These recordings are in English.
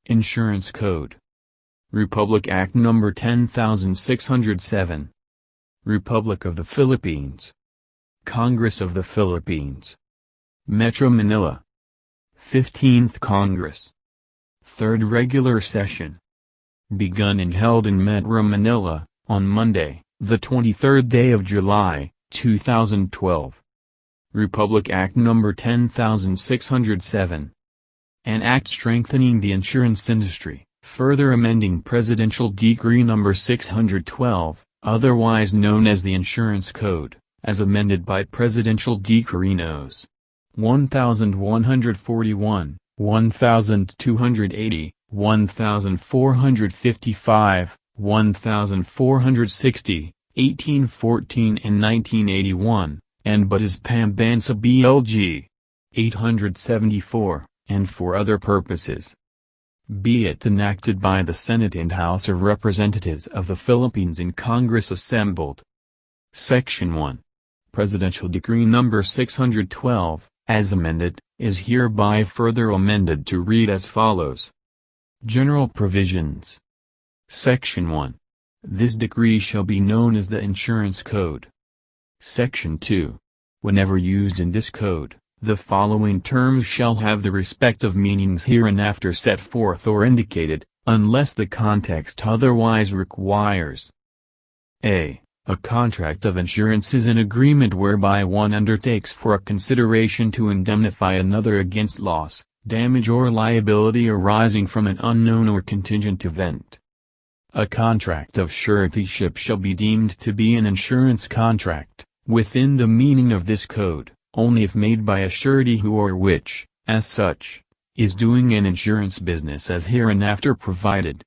Insurance Code. Republic Act No. 10607. Republic of the Philippines. Congress of the Philippines. Metro Manila. 15th Congress. Third Regular Session. Begun and held in Metro Manila, on Monday, the 23rd day of July, 2012. Republic Act No. 10607. An act strengthening the insurance industry, further amending Presidential Decree No. 612, otherwise known as the Insurance Code, as amended by Presidential Decree Nos. 1141, 1280, 1455, 1460, 1814 and 1981, and but is Pambansa BLG. 874, and for other purposes. Be it enacted by the Senate and House of Representatives of the Philippines in Congress assembled. Section 1. Presidential Decree No. 612, as amended, is hereby further amended to read as follows. General Provisions. Section 1. This decree shall be known as the Insurance Code. Section 2. Whenever used in this code, the following terms shall have the respective meanings hereinafter set forth or indicated, unless the context otherwise requires. A contract of insurance is an agreement whereby one undertakes for a consideration to indemnify another against loss, damage or liability arising from an unknown or contingent event. A contract of suretyship shall be deemed to be an insurance contract, within the meaning of this code, only if made by a surety who or which, as such, is doing an insurance business as hereinafter provided.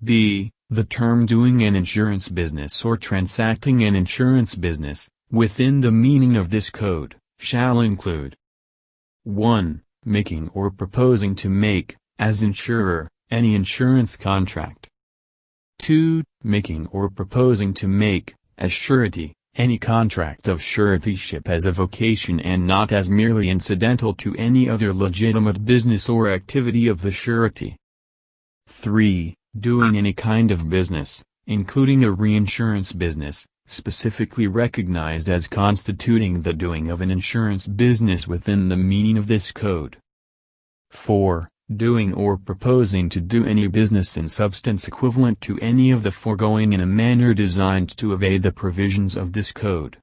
B. The term doing an insurance business or transacting an insurance business, within the meaning of this code, shall include 1. Making or proposing to make, as insurer, any insurance contract. 2. Making or proposing to make, as surety, any contract of suretyship as a vocation and not as merely incidental to any other legitimate business or activity of the surety. 3. Doing any kind of business, including a reinsurance business, specifically recognized as constituting the doing of an insurance business within the meaning of this code. 4. Doing or proposing to do any business in substance equivalent to any of the foregoing in a manner designed to evade the provisions of this code.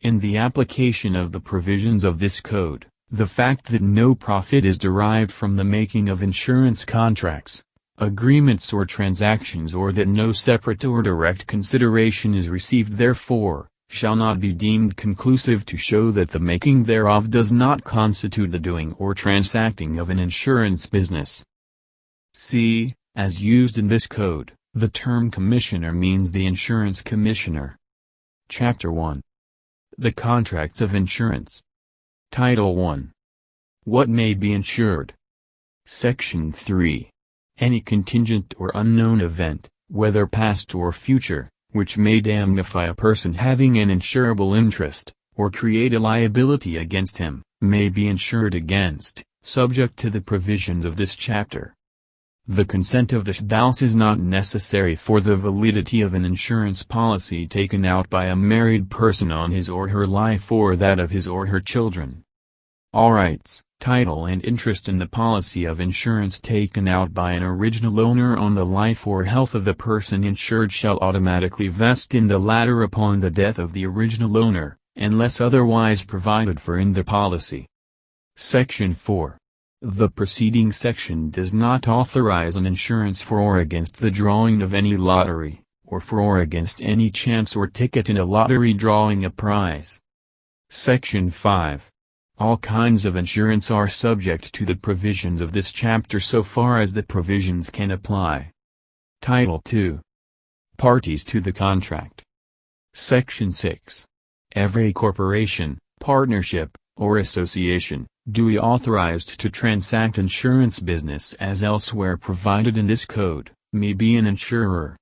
In the application of the provisions of this code, the fact that no profit is derived from the making of insurance contracts, agreements or transactions or that no separate or direct consideration is received therefore, shall not be deemed conclusive to show that the making thereof does not constitute the doing or transacting of an insurance business. C. As used in this code, the term commissioner means the insurance commissioner. Chapter 1. The Contracts of Insurance. Title 1. What may be insured? Section 3. Any contingent or unknown event, whether past or future, which may damnify a person having an insurable interest, or create a liability against him, may be insured against, subject to the provisions of this chapter. The consent of the spouse is not necessary for the validity of an insurance policy taken out by a married person on his or her life or that of his or her children. All rights, title and interest in the policy of insurance taken out by an original owner on the life or health of the person insured shall automatically vest in the latter upon the death of the original owner, unless otherwise provided for in the policy. Section 4. The preceding section does not authorize an insurance for or against the drawing of any lottery, or for or against any chance or ticket in a lottery drawing a prize. Section 5. All kinds of insurance are subject to the provisions of this chapter so far as the provisions can apply. Title 2. Parties to the contract. Section 6. Every corporation, partnership, or association, duly authorized to transact insurance business as elsewhere provided in this code, may be an insurer.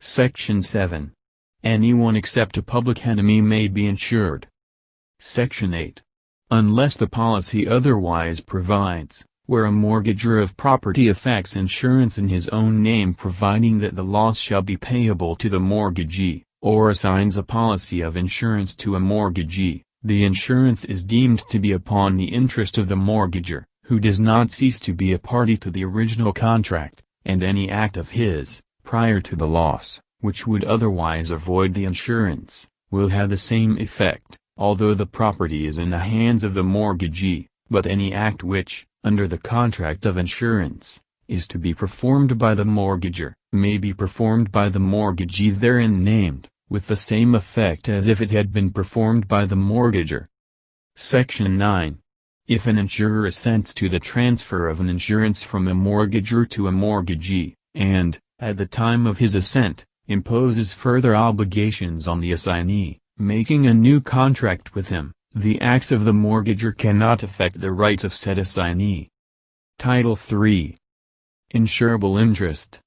Section 7. Anyone except a public enemy may be insured. Section 8. Unless the policy otherwise provides, where a mortgager of property effects insurance in his own name providing that the loss shall be payable to the mortgagee, or assigns a policy of insurance to a mortgagee, the insurance is deemed to be upon the interest of the mortgager, who does not cease to be a party to the original contract, and any act of his, prior to the loss, which would otherwise avoid the insurance, will have the same effect, although the property is in the hands of the mortgagee, but any act which, under the contract of insurance, is to be performed by the mortgager, may be performed by the mortgagee therein named, with the same effect as if it had been performed by the mortgager. Section 9. If an insurer assents to the transfer of an insurance from a mortgager to a mortgagee, and, at the time of his assent, imposes further obligations on the assignee, making a new contract with him, the acts of the mortgager cannot affect the rights of said assignee. Title III. Insurable interest.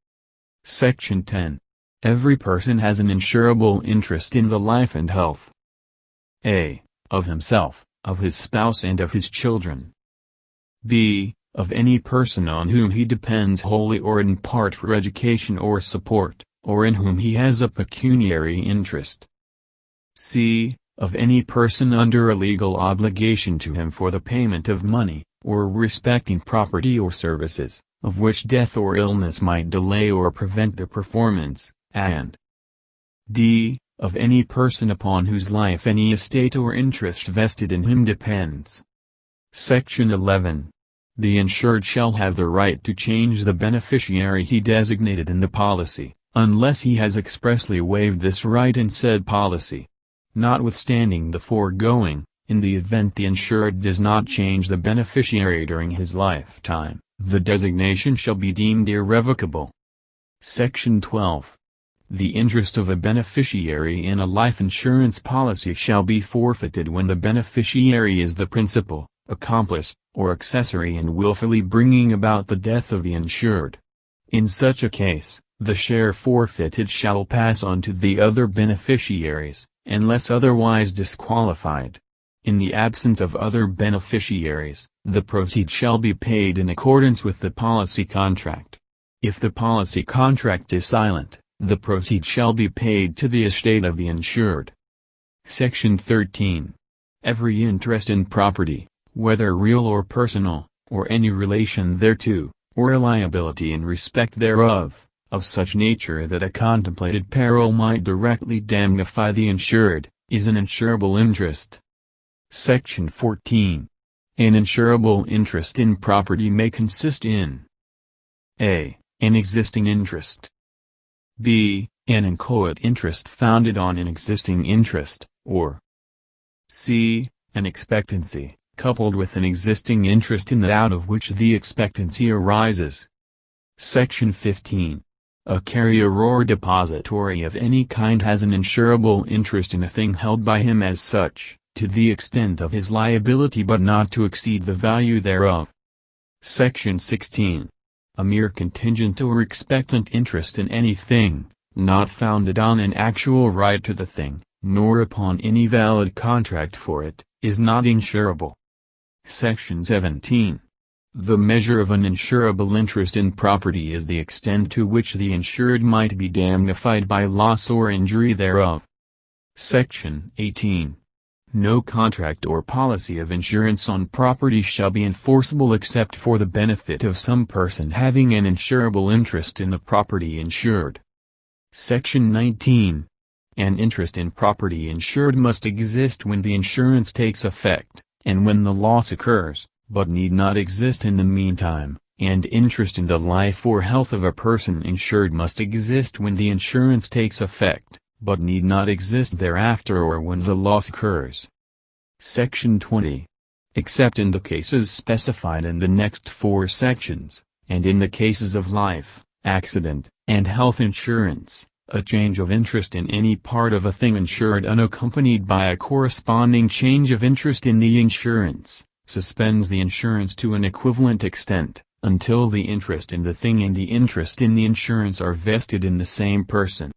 Section 10. Every person has an insurable interest in the life and health a. of himself, of his spouse and of his children. b. of any person on whom he depends wholly or in part for education or support, or in whom he has a pecuniary interest. c. of any person under a legal obligation to him for the payment of money, or respecting property or services, of which death or illness might delay or prevent the performance, and d. of any person upon whose life any estate or interest vested in him depends. Section 11. The insured shall have the right to change the beneficiary he designated in the policy, unless he has expressly waived this right in said policy. Notwithstanding the foregoing, in the event the insured does not change the beneficiary during his lifetime, the designation shall be deemed irrevocable. Section 12. The interest of a beneficiary in a life insurance policy shall be forfeited when the beneficiary is the principal, accomplice, or accessory in willfully bringing about the death of the insured. In such a case, the share forfeited shall pass on to the other beneficiaries, unless otherwise disqualified. In the absence of other beneficiaries, the proceeds shall be paid in accordance with the policy contract. If the policy contract is silent, the proceeds shall be paid to the estate of the insured. Section 13. Every interest in property, whether real or personal, or any relation thereto, or a liability in respect thereof, of such nature that a contemplated peril might directly damnify the insured, is an insurable interest. Section 14. An insurable interest in property may consist in a. an existing interest, b. an inchoate interest founded on an existing interest, or c. an expectancy, coupled with an existing interest in that out of which the expectancy arises. Section 15. A carrier or depository of any kind has an insurable interest in a thing held by him as such, to the extent of his liability but not to exceed the value thereof. Section 16. A mere contingent or expectant interest in anything, not founded on an actual right to the thing, nor upon any valid contract for it, is not insurable. Section 17. The measure of an insurable interest in property is the extent to which the insured might be damnified by loss or injury thereof. Section 18. No contract or policy of insurance on property shall be enforceable except for the benefit of some person having an insurable interest in the property insured. Section 19. An interest in property insured must exist when the insurance takes effect, and when the loss occurs, but need not exist in the meantime, and interest in the life or health of a person insured must exist when the insurance takes effect, but need not exist thereafter or when the loss occurs. Section 20. Except in the cases specified in the next 4 sections, and in the cases of life, accident, and health insurance, a change of interest in any part of a thing insured unaccompanied by a corresponding change of interest in the insurance, suspends the insurance to an equivalent extent, until the interest in the thing and the interest in the insurance are vested in the same person.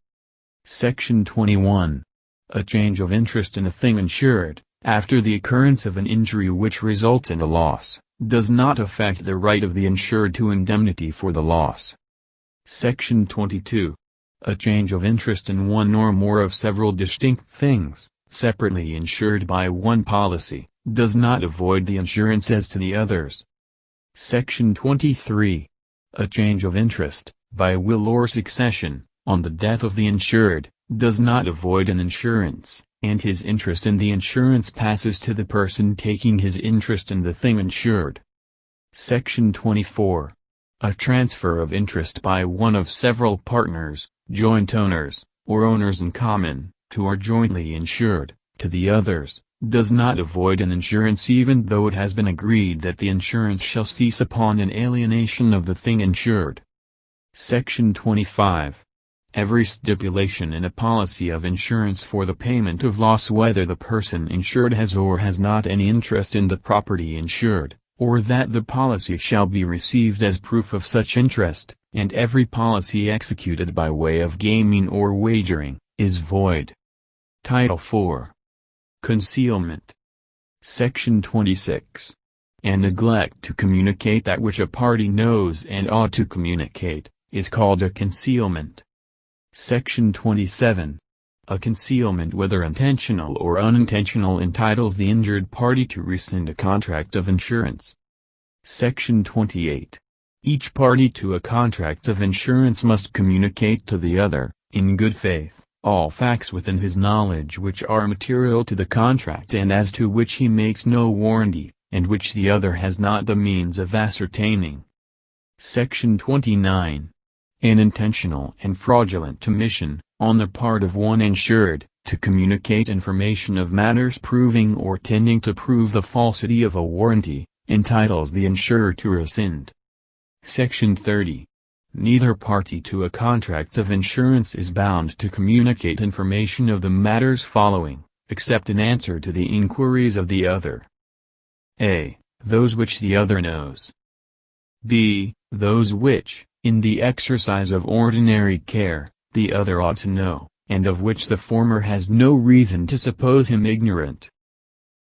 Section 21. A change of interest in a thing insured, after the occurrence of an injury which results in a loss, does not affect the right of the insured to indemnity for the loss. Section 22. A change of interest in one or more of several distinct things, separately insured by one policy, does not avoid the insurance as to the others. Section 23. A change of interest, by will or succession, on the death of the insured, does not avoid an insurance, and his interest in the insurance passes to the person taking his interest in the thing insured. Section 24. A transfer of interest by one of several partners, joint owners, or owners in common, who are jointly insured, to the others, does not avoid an insurance even though it has been agreed that the insurance shall cease upon an alienation of the thing insured. Section 25. Every stipulation in a policy of insurance for the payment of loss whether the person insured has or has not any interest in the property insured, or that the policy shall be received as proof of such interest, and every policy executed by way of gaming or wagering, is void. Title IV. Concealment. Section 26. A neglect to communicate that which a party knows and ought to communicate, is called a concealment. Section 27. A concealment whether intentional or unintentional entitles the injured party to rescind a contract of insurance. Section 28. Each party to a contract of insurance must communicate to the other, in good faith, all facts within his knowledge which are material to the contract and as to which he makes no warranty, and which the other has not the means of ascertaining. Section 29. An intentional and fraudulent omission, on the part of one insured, to communicate information of matters proving or tending to prove the falsity of a warranty, entitles the insurer to rescind. Section 30. Neither party to a contract of insurance is bound to communicate information of the matters following, except in answer to the inquiries of the other. A. Those which the other knows. B. Those which, in the exercise of ordinary care, the other ought to know, and of which the former has no reason to suppose him ignorant.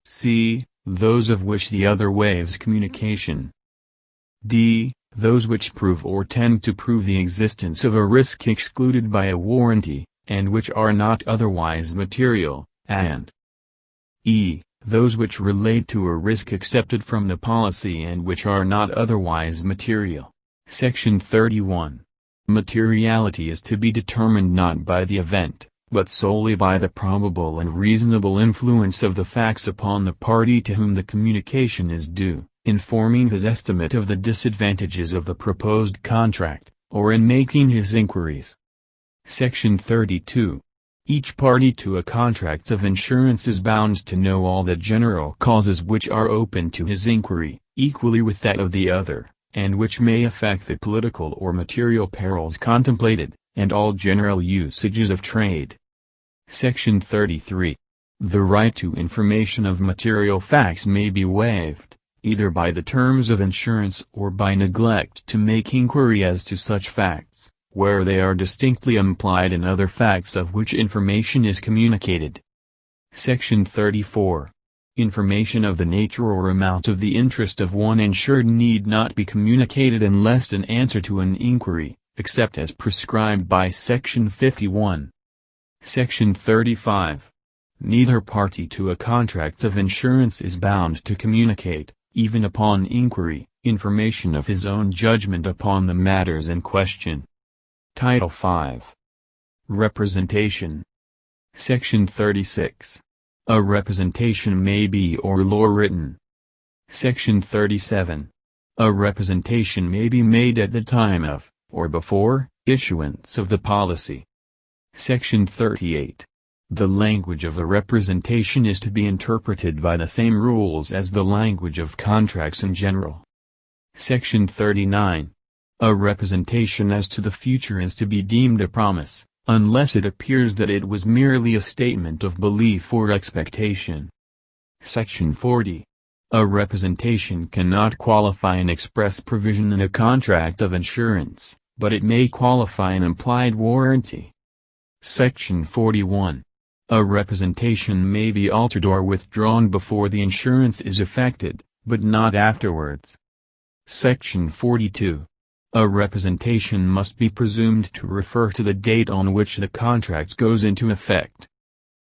C. Those of which the other waives communication. D. Those which prove or tend to prove the existence of a risk excluded by a warranty, and which are not otherwise material, and E. Those which relate to a risk accepted from the policy and which are not otherwise material. Section 31. Materiality is to be determined not by the event, but solely by the probable and reasonable influence of the facts upon the party to whom the communication is due, in forming his estimate of the disadvantages of the proposed contract, or in making his inquiries. Section 32. Each party to a contract of insurance is bound to know all the general causes which are open to his inquiry, equally with that of the other, and which may affect the political or material perils contemplated, and all general usages of trade. Section 33. The right to information of material facts may be waived, either by the terms of insurance or by neglect to make inquiry as to such facts, where they are distinctly implied in other facts of which information is communicated. Section 34. Information of the nature or amount of the interest of one insured need not be communicated unless in answer to an inquiry, except as prescribed by Section 51. Section 35. Neither party to a contract of insurance is bound to communicate, even upon inquiry, information of his own judgment upon the matters in question. Title V. Representation. Section 36. A representation may be or law written. Section 37. A representation may be made at the time of, or before, issuance of the policy. Section 38. The language of the representation is to be interpreted by the same rules as the language of contracts in general. Section 39. A representation as to the future is to be deemed a promise, unless it appears that it was merely a statement of belief or expectation. Section 40. A representation cannot qualify an express provision in a contract of insurance, but it may qualify an implied warranty. Section 41. A representation may be altered or withdrawn before the insurance is effected, but not afterwards. Section 42. A representation must be presumed to refer to the date on which the contract goes into effect.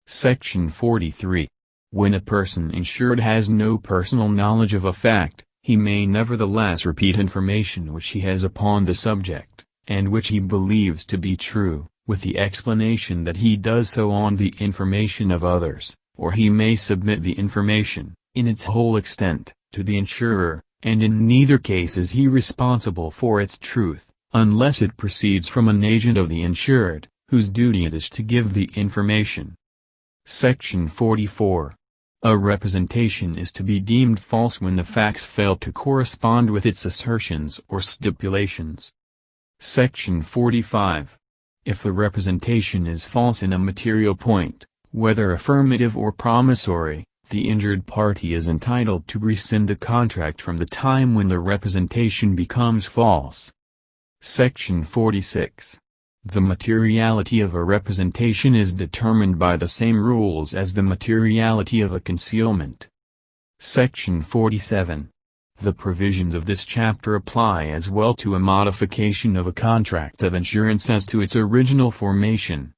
Section 43. When a person insured has no personal knowledge of a fact, he may nevertheless repeat information which he has upon the subject, and which he believes to be true, with the explanation that he does so on the information of others, or he may submit the information, in its whole extent, to the insurer, and in neither case is he responsible for its truth, unless it proceeds from an agent of the insured, whose duty it is to give the information. Section 44. A representation is to be deemed false when the facts fail to correspond with its assertions or stipulations. Section 45. If the representation is false in a material point, whether affirmative or promissory, the injured party is entitled to rescind the contract from the time when the representation becomes false. Section 46. The materiality of a representation is determined by the same rules as the materiality of a concealment. Section 47. The provisions of this chapter apply as well to a modification of a contract of insurance as to its original formation.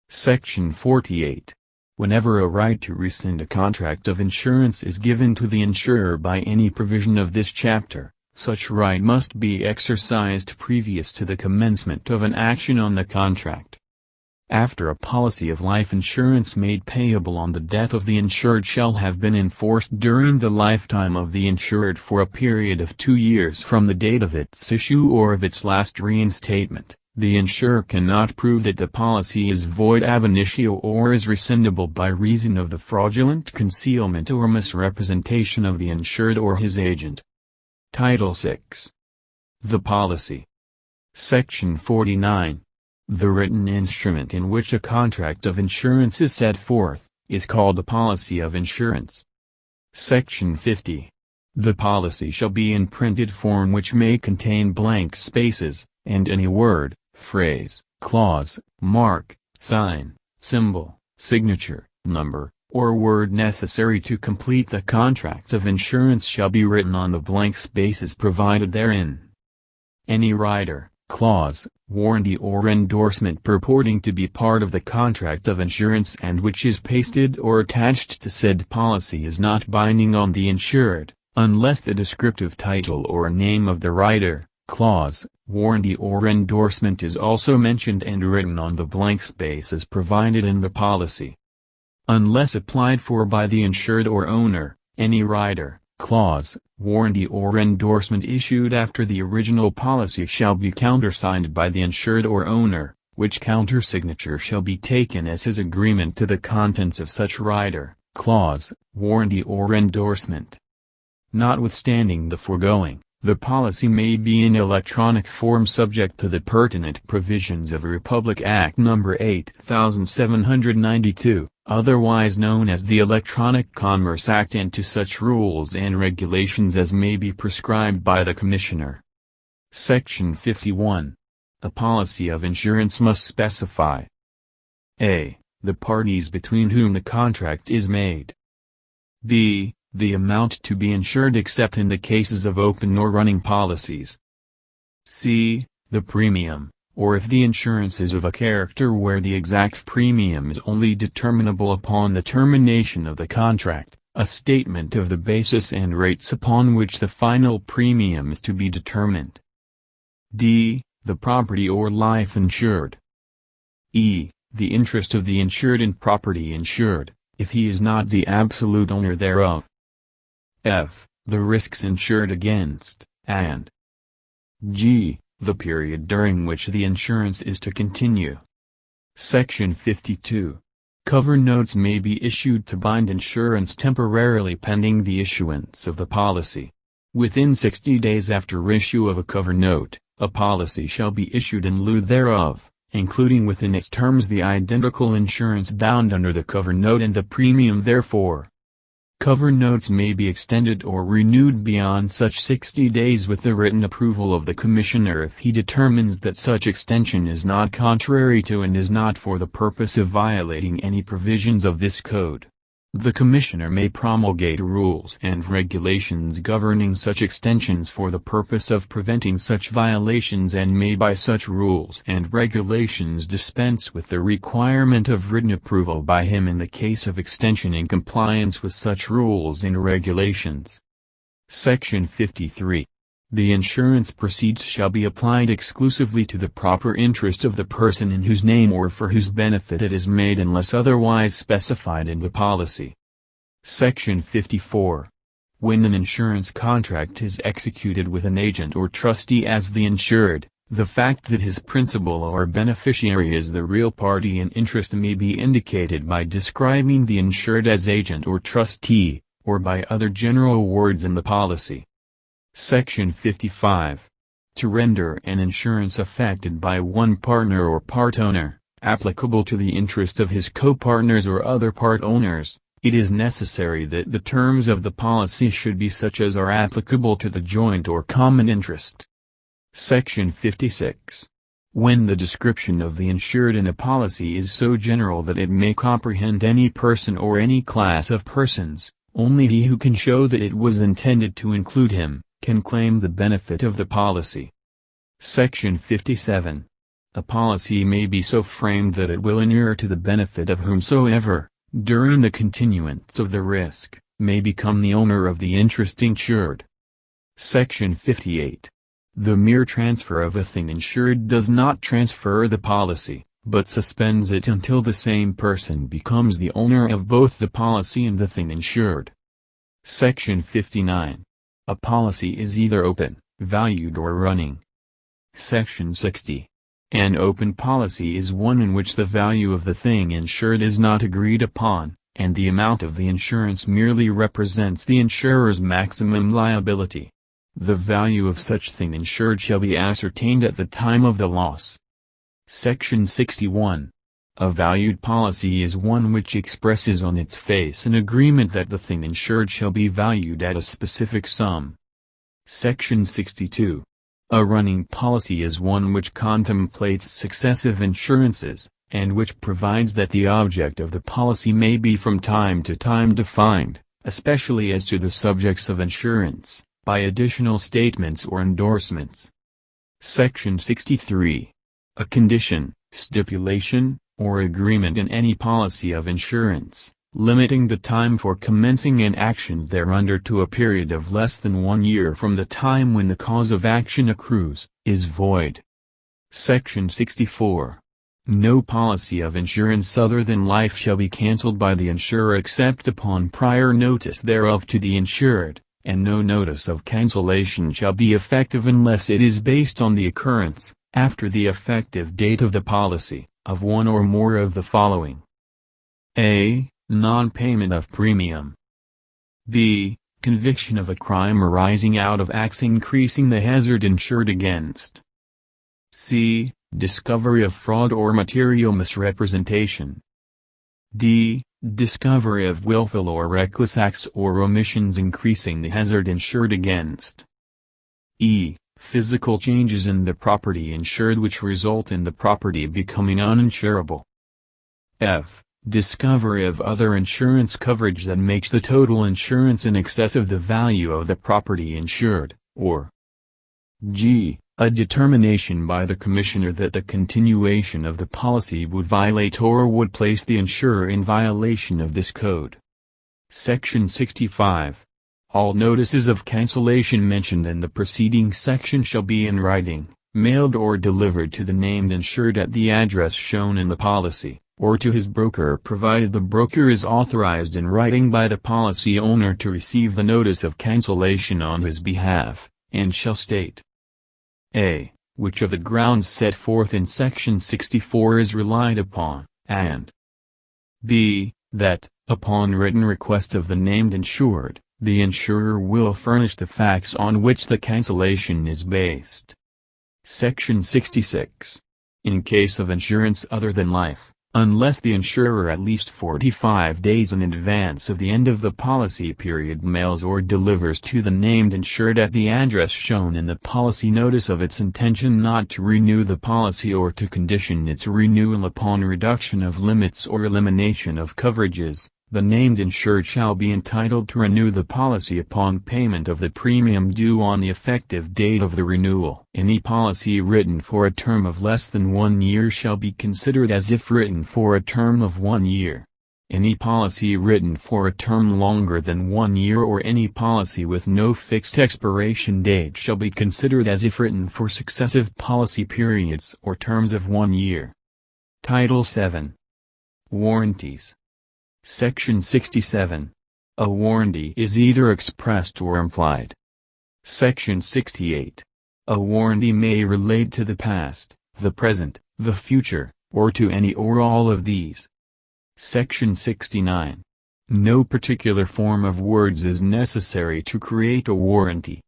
Section 48. Whenever a right to rescind a contract of insurance is given to the insurer by any provision of this chapter, such right must be exercised previous to the commencement of an action on the contract. After a policy of life insurance made payable on the death of the insured shall have been enforced during the lifetime of the insured for a period of 2 years from the date of its issue or of its last reinstatement, the insurer cannot prove that the policy is void ab initio or is rescindable by reason of the fraudulent concealment or misrepresentation of the insured or his agent. Title 6. The Policy. Section 49. The written instrument in which a contract of insurance is set forth, is called a policy of insurance. Section 50. The policy shall be in printed form which may contain blank spaces, and any word, phrase, clause, mark, sign, symbol, signature, number, or word necessary to complete the contracts of insurance shall be written on the blank spaces provided therein. Any rider, clause, warranty or endorsement purporting to be part of the contract of insurance and which is pasted or attached to said policy is not binding on the insured, unless the descriptive title or name of the rider, clause, warranty or endorsement is also mentioned and written on the blank spaces provided in the policy. Unless applied for by the insured or owner, any rider, clause, warranty or endorsement issued after the original policy shall be countersigned by the insured or owner, which countersignature shall be taken as his agreement to the contents of such rider, clause, warranty or endorsement. Notwithstanding the foregoing, the policy may be in electronic form subject to the pertinent provisions of Republic Act No. 8792, otherwise known as the Electronic Commerce Act, and to such rules and regulations as may be prescribed by the Commissioner. Section 51. A policy of insurance must specify a. The parties between whom the contract is made. b. The amount to be insured except in the cases of open or running policies. c. The premium, or if the insurance is of a character where the exact premium is only determinable upon the termination of the contract, a statement of the basis and rates upon which the final premium is to be determined. d. The property or life insured. e. The interest of the insured in property insured, if he is not the absolute owner thereof. f. The risks insured against, and g. The period during which the insurance is to continue. Section 52. Cover notes may be issued to bind insurance temporarily pending the issuance of the policy. Within 60 days after issue of a cover note, a policy shall be issued in lieu thereof, including within its terms the identical insurance bound under the cover note and the premium therefor. Cover notes may be extended or renewed beyond such 60 days with the written approval of the Commissioner if he determines that such extension is not contrary to and is not for the purpose of violating any provisions of this Code. The Commissioner may promulgate rules and regulations governing such extensions for the purpose of preventing such violations and may by such rules and regulations dispense with the requirement of written approval by him in the case of extension in compliance with such rules and regulations. Section 53. The insurance proceeds shall be applied exclusively to the proper interest of the person in whose name or for whose benefit it is made unless otherwise specified in the policy. Section 54. When an insurance contract is executed with an agent or trustee as the insured, the fact that his principal or beneficiary is the real party in interest may be indicated by describing the insured as agent or trustee, or by other general words in the policy. Section 55. To render an insurance affected by one partner or part owner, applicable to the interest of his co-partners or other part owners, it is necessary that the terms of the policy should be such as are applicable to the joint or common interest. Section 56. When the description of the insured in a policy is so general that it may comprehend any person or any class of persons, only he who can show that it was intended to include him can claim the benefit of the policy. Section 57. A policy may be so framed that it will inure to the benefit of whomsoever, during the continuance of the risk, may become the owner of the interest insured. Section 58. The mere transfer of a thing insured does not transfer the policy, but suspends it until the same person becomes the owner of both the policy and the thing insured. Section 59. A policy is either open, valued or running. Section 60. An open policy is one in which the value of the thing insured is not agreed upon, and the amount of the insurance merely represents the insurer's maximum liability. The value of such thing insured shall be ascertained at the time of the loss. Section 61. A valued policy is one which expresses on its face an agreement that the thing insured shall be valued at a specific sum. Section 62. A running policy is one which contemplates successive insurances, and which provides that the object of the policy may be from time to time defined, especially as to the subjects of insurance, by additional statements or endorsements. Section 63. A condition, stipulation, or agreement in any policy of insurance, limiting the time for commencing an action thereunder to a period of less than 1 year from the time when the cause of action accrues, is void. Section 64. No policy of insurance other than life shall be cancelled by the insurer except upon prior notice thereof to the insured, and no notice of cancellation shall be effective unless it is based on the occurrence, after the effective date of the policy, of one or more of the following. A. Non-payment of premium. B. Conviction of a crime arising out of acts increasing the hazard insured against. C. Discovery of fraud or material misrepresentation. D. Discovery of willful or reckless acts or omissions increasing the hazard insured against. E. Physical changes in the property insured which result in the property becoming uninsurable. F. Discovery of other insurance coverage that makes the total insurance in excess of the value of the property insured, or G. A determination by the Commissioner that the continuation of the policy would violate or would place the insurer in violation of this code. Section 65. All notices of cancellation mentioned in the preceding section shall be in writing, mailed or delivered to the named insured at the address shown in the policy, or to his broker provided the broker is authorized in writing by the policy owner to receive the notice of cancellation on his behalf, and shall state a. Which of the grounds set forth in Section 64 is relied upon, and b. That, upon written request of the named insured, the insurer will furnish the facts on which the cancellation is based. Section 66. In case of insurance other than life, unless the insurer at least 45 days in advance of the end of the policy period mails or delivers to the named insured at the address shown in the policy notice of its intention not to renew the policy or to condition its renewal upon reduction of limits or elimination of coverages, the named insured shall be entitled to renew the policy upon payment of the premium due on the effective date of the renewal. Any policy written for a term of less than 1 year shall be considered as if written for a term of 1 year. Any policy written for a term longer than 1 year or any policy with no fixed expiration date shall be considered as if written for successive policy periods or terms of 1 year. Title 7. Warranties. Section 67. A warranty is either expressed or implied. Section 68. A warranty may relate to the past, the present, the future, or to any or all of these. Section 69. No particular form of words is necessary to create a warranty.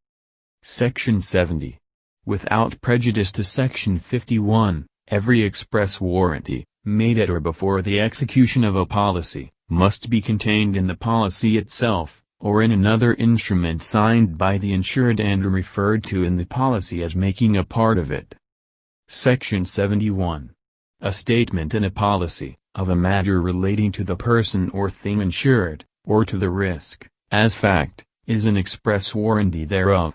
Section 70. Without prejudice to Section 51, every express warranty, made at or before the execution of a policy, must be contained in the policy itself, or in another instrument signed by the insured and referred to in the policy as making a part of it. Section 71. A statement in a policy, of a matter relating to the person or thing insured, or to the risk, as fact, is an express warranty thereof.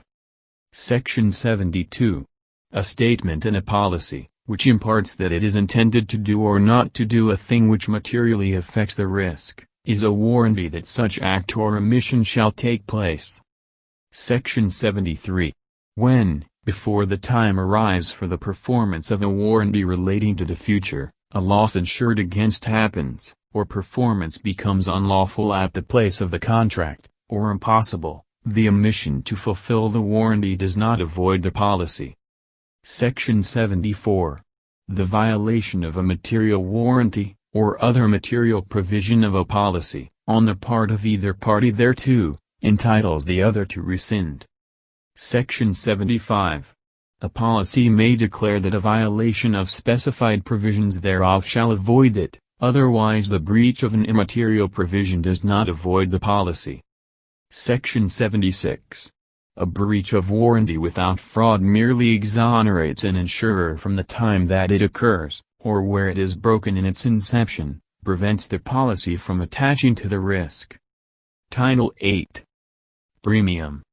Section 72. A statement in a policy, which imparts that it is intended to do or not to do a thing which materially affects the risk, is a warranty that such act or omission shall take place. Section 73. When, before the time arrives for the performance of a warranty relating to the future, a loss insured against happens, or performance becomes unlawful at the place of the contract, or impossible, the omission to fulfill the warranty does not avoid the policy. Section 74. The violation of a material warranty, or other material provision of a policy, on the part of either party thereto, entitles the other to rescind. Section 75. A policy may declare that a violation of specified provisions thereof shall avoid it, otherwise the breach of an immaterial provision does not avoid the policy. Section 76. A breach of warranty without fraud merely exonerates an insurer from the time that it occurs, or where it is broken in its inception, prevents the policy from attaching to the risk. Title 8. Premium.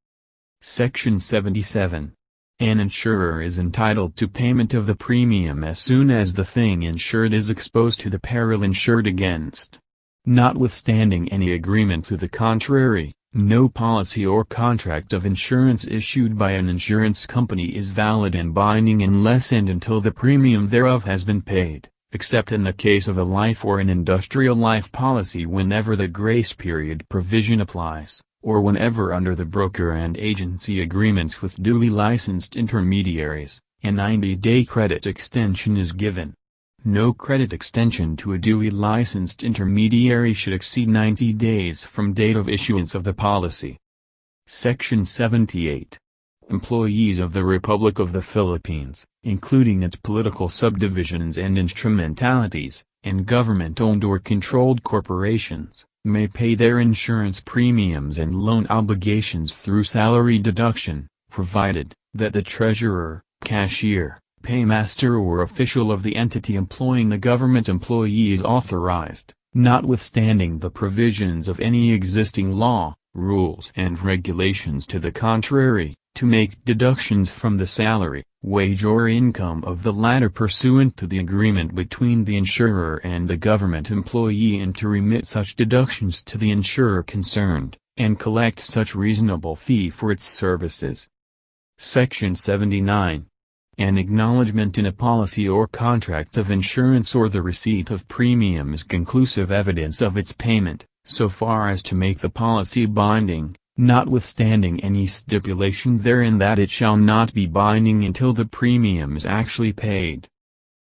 Section 77. An insurer is entitled to payment of the premium as soon as the thing insured is exposed to the peril insured against. Notwithstanding any agreement to the contrary, no policy or contract of insurance issued by an insurance company is valid and binding unless and until the premium thereof has been paid, except in the case of a life or an industrial life policy whenever the grace period provision applies, or whenever under the broker and agency agreements with duly licensed intermediaries, a 90-day credit extension is given. No credit extension to a duly licensed intermediary should exceed 90 days from date of issuance of the policy. Section 78. Employees of the Republic of the Philippines, including its political subdivisions and instrumentalities, and government-owned or controlled corporations, may pay their insurance premiums and loan obligations through salary deduction, provided that the treasurer, cashier, paymaster or official of the entity employing the government employee is authorized, notwithstanding the provisions of any existing law, rules and regulations to the contrary, to make deductions from the salary, wage or income of the latter pursuant to the agreement between the insurer and the government employee and to remit such deductions to the insurer concerned, and collect such reasonable fee for its services. Section 79. An acknowledgment in a policy or contract of insurance or the receipt of premium is conclusive evidence of its payment, so far as to make the policy binding, notwithstanding any stipulation therein that it shall not be binding until the premium is actually paid.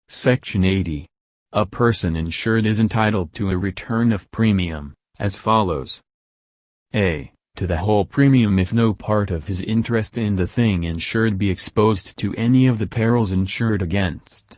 Section 80. A person insured is entitled to a return of premium, as follows. A. To the whole premium if no part of his interest in the thing insured be exposed to any of the perils insured against.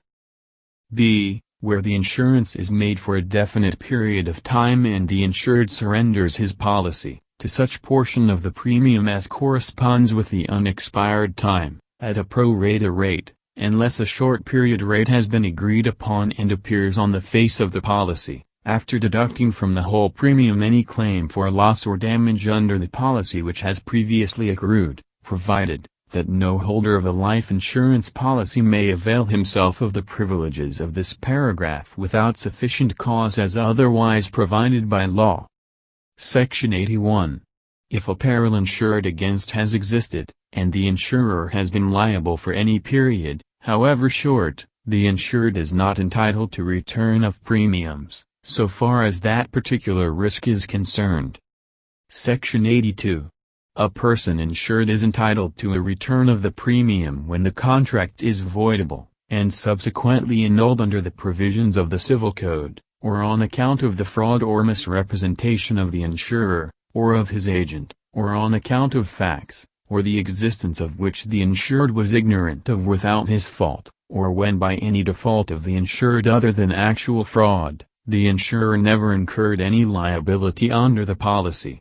B. Where the insurance is made for a definite period of time and the insured surrenders his policy, to such portion of the premium as corresponds with the unexpired time, at a pro rata rate, unless a short period rate has been agreed upon and appears on the face of the policy, after deducting from the whole premium any claim for loss or damage under the policy which has previously accrued, provided that no holder of a life insurance policy may avail himself of the privileges of this paragraph without sufficient cause as otherwise provided by law. Section 81. If a peril insured against has existed, and the insurer has been liable for any period, however short, the insured is not entitled to return of premiums, so far as that particular risk is concerned. Section 82. A person insured is entitled to a return of the premium when the contract is voidable, and subsequently annulled under the provisions of the Civil Code, or on account of the fraud or misrepresentation of the insurer, or of his agent, or on account of facts, or the existence of which the insured was ignorant of without his fault, or when by any default of the insured other than actual fraud, the insurer never incurred any liability under the policy.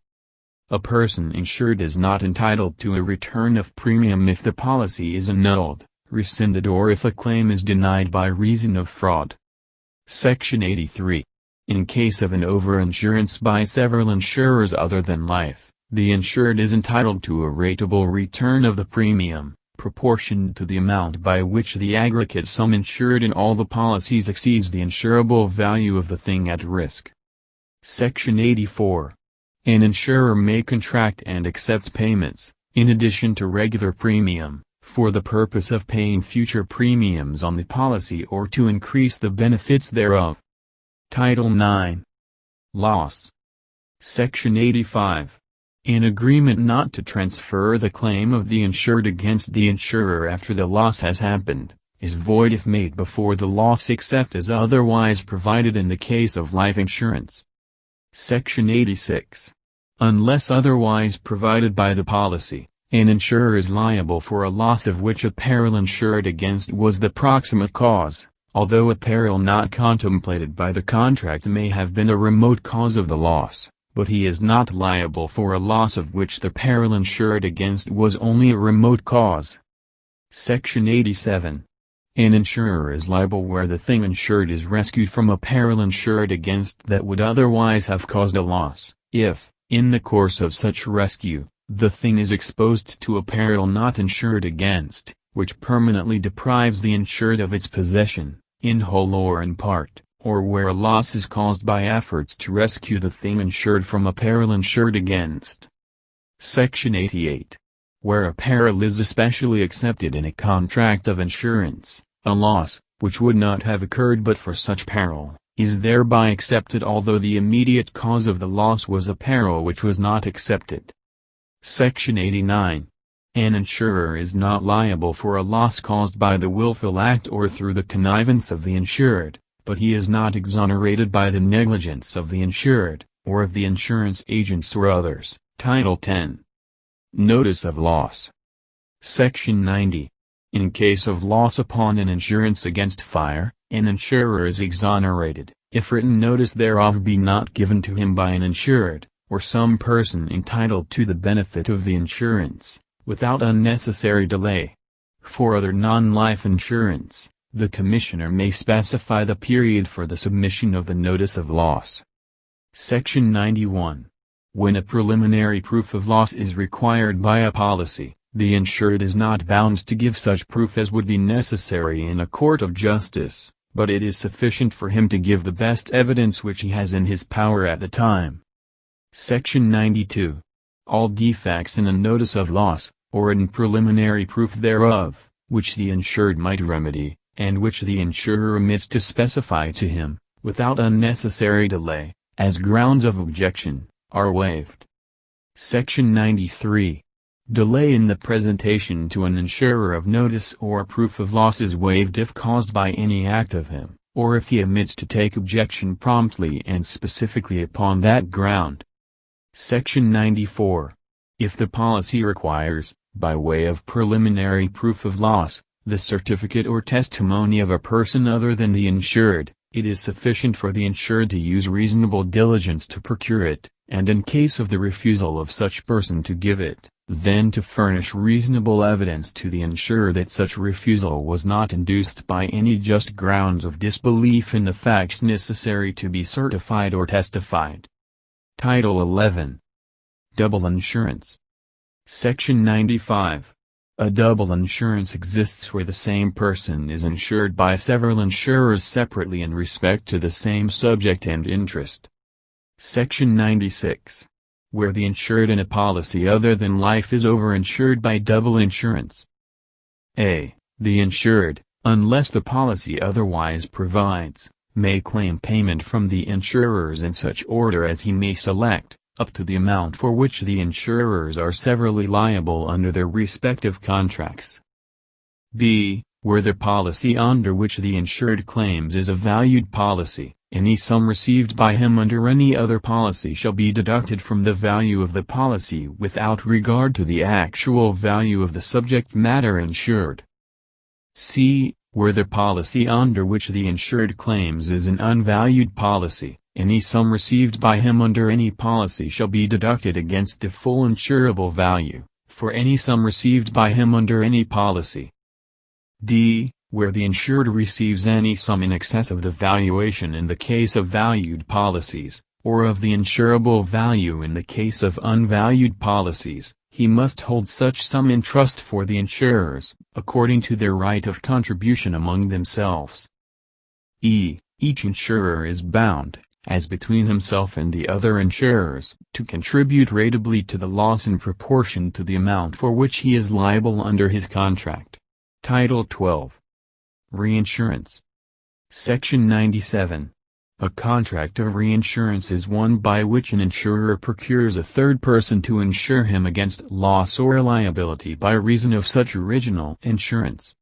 A person insured is not entitled to a return of premium if the policy is annulled, rescinded or if a claim is denied by reason of fraud. Section 83. In case of an overinsurance by several insurers other than life, the insured is entitled to a rateable return of the premium, proportioned to the amount by which the aggregate sum insured in all the policies exceeds the insurable value of the thing at risk. Section 84. An insurer may contract and accept payments, in addition to regular premium, for the purpose of paying future premiums on the policy or to increase the benefits thereof. Title 9. Loss. Section 85. An agreement not to transfer the claim of the insured against the insurer after the loss has happened, is void if made before the loss except as otherwise provided in the case of life insurance. Section 86. Unless otherwise provided by the policy, an insurer is liable for a loss of which a peril insured against was the proximate cause, although a peril not contemplated by the contract may have been a remote cause of the loss, but he is not liable for a loss of which the peril insured against was only a remote cause. Section 87. An insurer is liable where the thing insured is rescued from a peril insured against that would otherwise have caused a loss, if, in the course of such rescue, the thing is exposed to a peril not insured against, which permanently deprives the insured of its possession, in whole or in part, or where a loss is caused by efforts to rescue the thing insured from a peril insured against. Section 88. Where a peril is especially accepted in a contract of insurance, a loss, which would not have occurred but for such peril, is thereby accepted although the immediate cause of the loss was a peril which was not accepted. Section 89. An insurer is not liable for a loss caused by the willful act or through the connivance of the insured, but he is not exonerated by the negligence of the insured, or of the insurance agents or others. Title 10. Notice of loss. Section 90. In case of loss upon an insurance against fire, an insurer is exonerated, if written notice thereof be not given to him by an insured, or some person entitled to the benefit of the insurance, without unnecessary delay. For other non-life insurance, the Commissioner may specify the period for the submission of the notice of loss. Section 91. When a preliminary proof of loss is required by a policy, the insured is not bound to give such proof as would be necessary in a court of justice, but it is sufficient for him to give the best evidence which he has in his power at the time. Section 92. All defects in a notice of loss, or in preliminary proof thereof, which the insured might remedy, and which the insurer omits to specify to him, without unnecessary delay, as grounds of objection, are waived. Section 93. Delay in the presentation to an insurer of notice or proof of loss is waived if caused by any act of him, or if he omits to take objection promptly and specifically upon that ground. Section 94. If the policy requires, by way of preliminary proof of loss, the certificate or testimony of a person other than the insured, it is sufficient for the insured to use reasonable diligence to procure it, and in case of the refusal of such person to give it, then to furnish reasonable evidence to the insurer that such refusal was not induced by any just grounds of disbelief in the facts necessary to be certified or testified. Title 11. Double Insurance. Section 95. A double insurance exists where the same person is insured by several insurers separately in respect to the same subject and interest. Section 96. Where the insured in a policy other than life is overinsured by double insurance. A. The insured, unless the policy otherwise provides, may claim payment from the insurers in such order as he may select, up to the amount for which the insurers are severally liable under their respective contracts. B. Where the policy under which the insured claims is a valued policy, any sum received by him under any other policy shall be deducted from the value of the policy without regard to the actual value of the subject matter insured. C. Where the policy under which the insured claims is an unvalued policy, any sum received by him under any policy shall be deducted against the full insurable value, for any sum received by him under any policy. D. Where the insured receives any sum in excess of the valuation in the case of valued policies, or of the insurable value in the case of unvalued policies, he must hold such sum in trust for the insurers, according to their right of contribution among themselves. E. Each insurer is bound, as between himself and the other insurers, to contribute ratably to the loss in proportion to the amount for which he is liable under his contract. Title 12. Reinsurance. Section 97. A contract of reinsurance is one by which an insurer procures a third person to insure him against loss or liability by reason of such original insurance.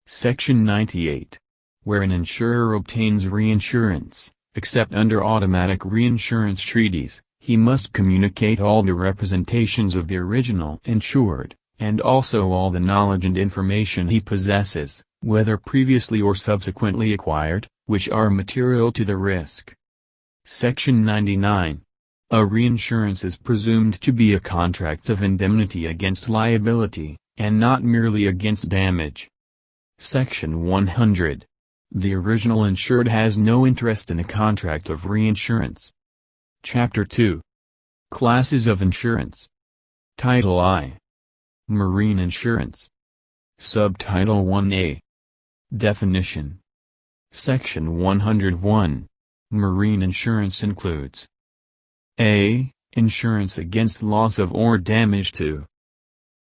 Section 98. Where an insurer obtains reinsurance, except under automatic reinsurance treaties, he must communicate all the representations of the original insured, and also all the knowledge and information he possesses, whether previously or subsequently acquired, which are material to the risk. Section 99. A reinsurance is presumed to be a contract of indemnity against liability, and not merely against damage. Section 100. The original insured has no interest in a contract of reinsurance. Chapter 2. Classes of Insurance. Title I. Marine Insurance. Subtitle 1A. Definition. Section 101. Marine insurance includes a. Insurance against loss of or damage to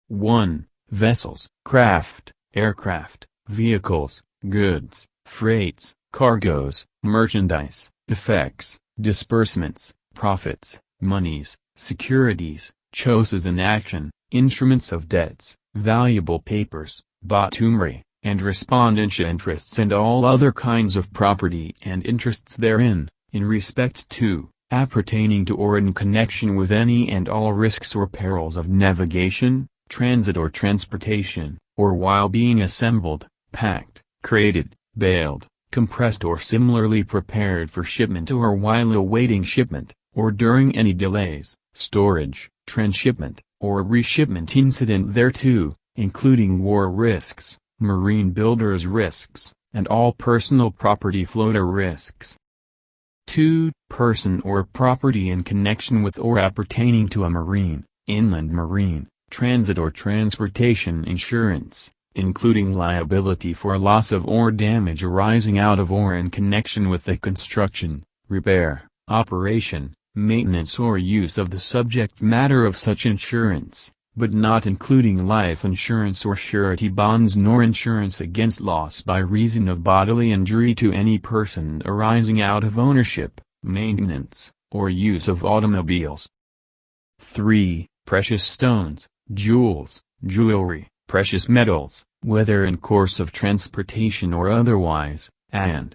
1. Vessels, craft, aircraft, vehicles, goods, freights, cargoes, merchandise, effects, disbursements, profits, monies, securities, choses in action, instruments of debts, valuable papers, boutumerae, and respondentia interests and all other kinds of property and interests therein, in respect to, appertaining to or in connection with any and all risks or perils of navigation, transit or transportation, or while being assembled, packed, crated, baled, compressed or similarly prepared for shipment or while awaiting shipment, or during any delays, storage, transshipment, or reshipment incident thereto, including war risks, marine builders' risks, and all personal property floater risks. 2. Person or property in connection with or appertaining to a marine, inland marine, transit or transportation insurance, including liability for loss of or damage arising out of or in connection with the construction, repair, operation, maintenance or use of the subject matter of such insurance, but not including life insurance or surety bonds nor insurance against loss by reason of bodily injury to any person arising out of ownership, maintenance, or use of automobiles. 3. Precious stones, jewels, jewelry, precious metals, whether in course of transportation or otherwise, and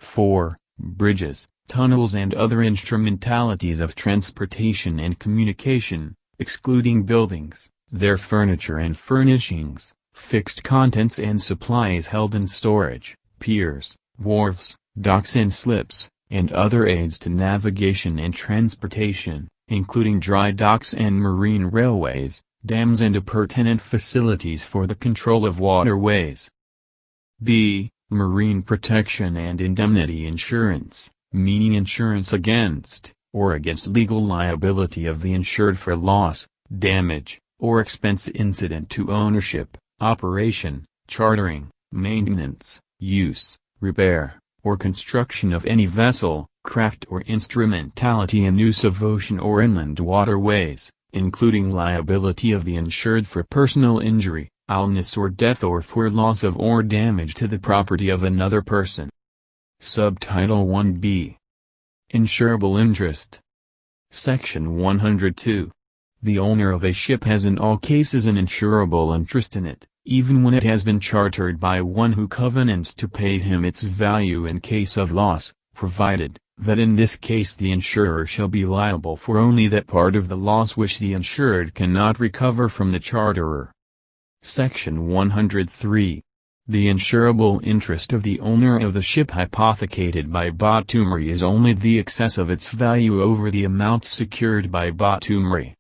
4. Bridges, tunnels and other instrumentalities of transportation and communication, excluding buildings, their furniture and furnishings, fixed contents and supplies held in storage, piers, wharves, docks and slips, and other aids to navigation and transportation, including dry docks and marine railways, dams and appurtenant facilities for the control of waterways. B. Marine protection and indemnity insurance, meaning insurance against, or against legal liability of the insured for loss, damage, or expense incident to ownership, operation, chartering, maintenance, use, repair, or construction of any vessel, craft or instrumentality in use of ocean or inland waterways, including liability of the insured for personal injury, illness or death or for loss of or damage to the property of another person. Subtitle 1b. Insurable interest. Section 102. The owner of a ship has in all cases an insurable interest in it, even when it has been chartered by one who covenants to pay him its value in case of loss, provided that in this case the insurer shall be liable for only that part of the loss which the insured cannot recover from the charterer. Section 103. The insurable interest of the owner of the ship hypothecated by bottomry is only the excess of its value over the amount secured by bottomry.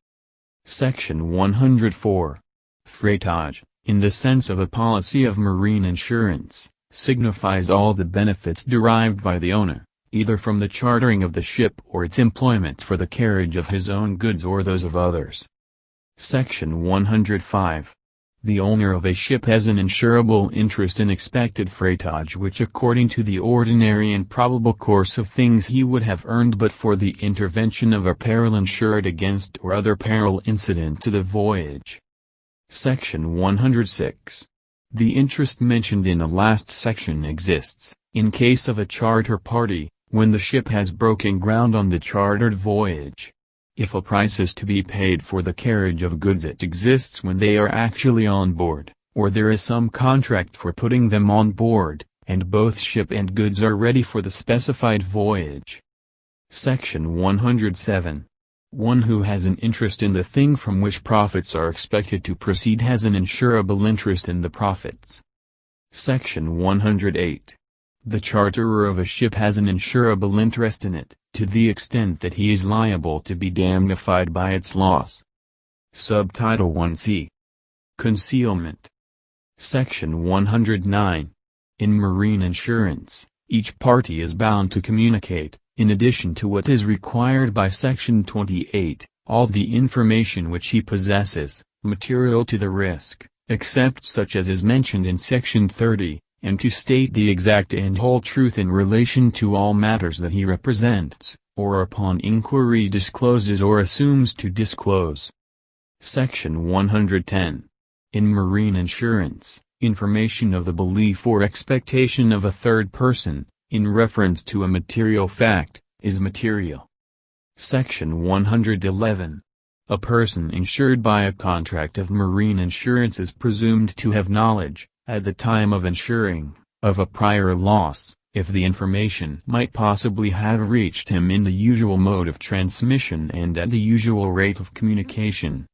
Section 104. Freightage, in the sense of a policy of marine insurance, signifies all the benefits derived by the owner, either from the chartering of the ship or its employment for the carriage of his own goods or those of others. Section 105. The owner of a ship has an insurable interest in expected freightage which according to the ordinary and probable course of things he would have earned but for the intervention of a peril insured against or other peril incident to the voyage. Section 106. The interest mentioned in the last section exists, in case of a charter party, when the ship has broken ground on the chartered voyage. If a price is to be paid for the carriage of goods it exists when they are actually on board, or there is some contract for putting them on board, and both ship and goods are ready for the specified voyage. Section 107. One who has an interest in the thing from which profits are expected to proceed has an insurable interest in the profits. Section 108. The charterer of a ship has an insurable interest in it, to the extent that he is liable to be damnified by its loss. Subtitle 1c. Concealment. Section 109. In marine insurance, each party is bound to communicate, in addition to what is required by Section 28, all the information which he possesses, material to the risk, except such as is mentioned in Section 30, and to state the exact and whole truth in relation to all matters that he represents, or upon inquiry discloses or assumes to disclose. Section 110. In marine insurance, information of the belief or expectation of a third person, in reference to a material fact, is material. Section 111. A person insured by a contract of marine insurance is presumed to have knowledge, at the time of insuring, of a prior loss, if the information might possibly have reached him in the usual mode of transmission and at the usual rate of communication.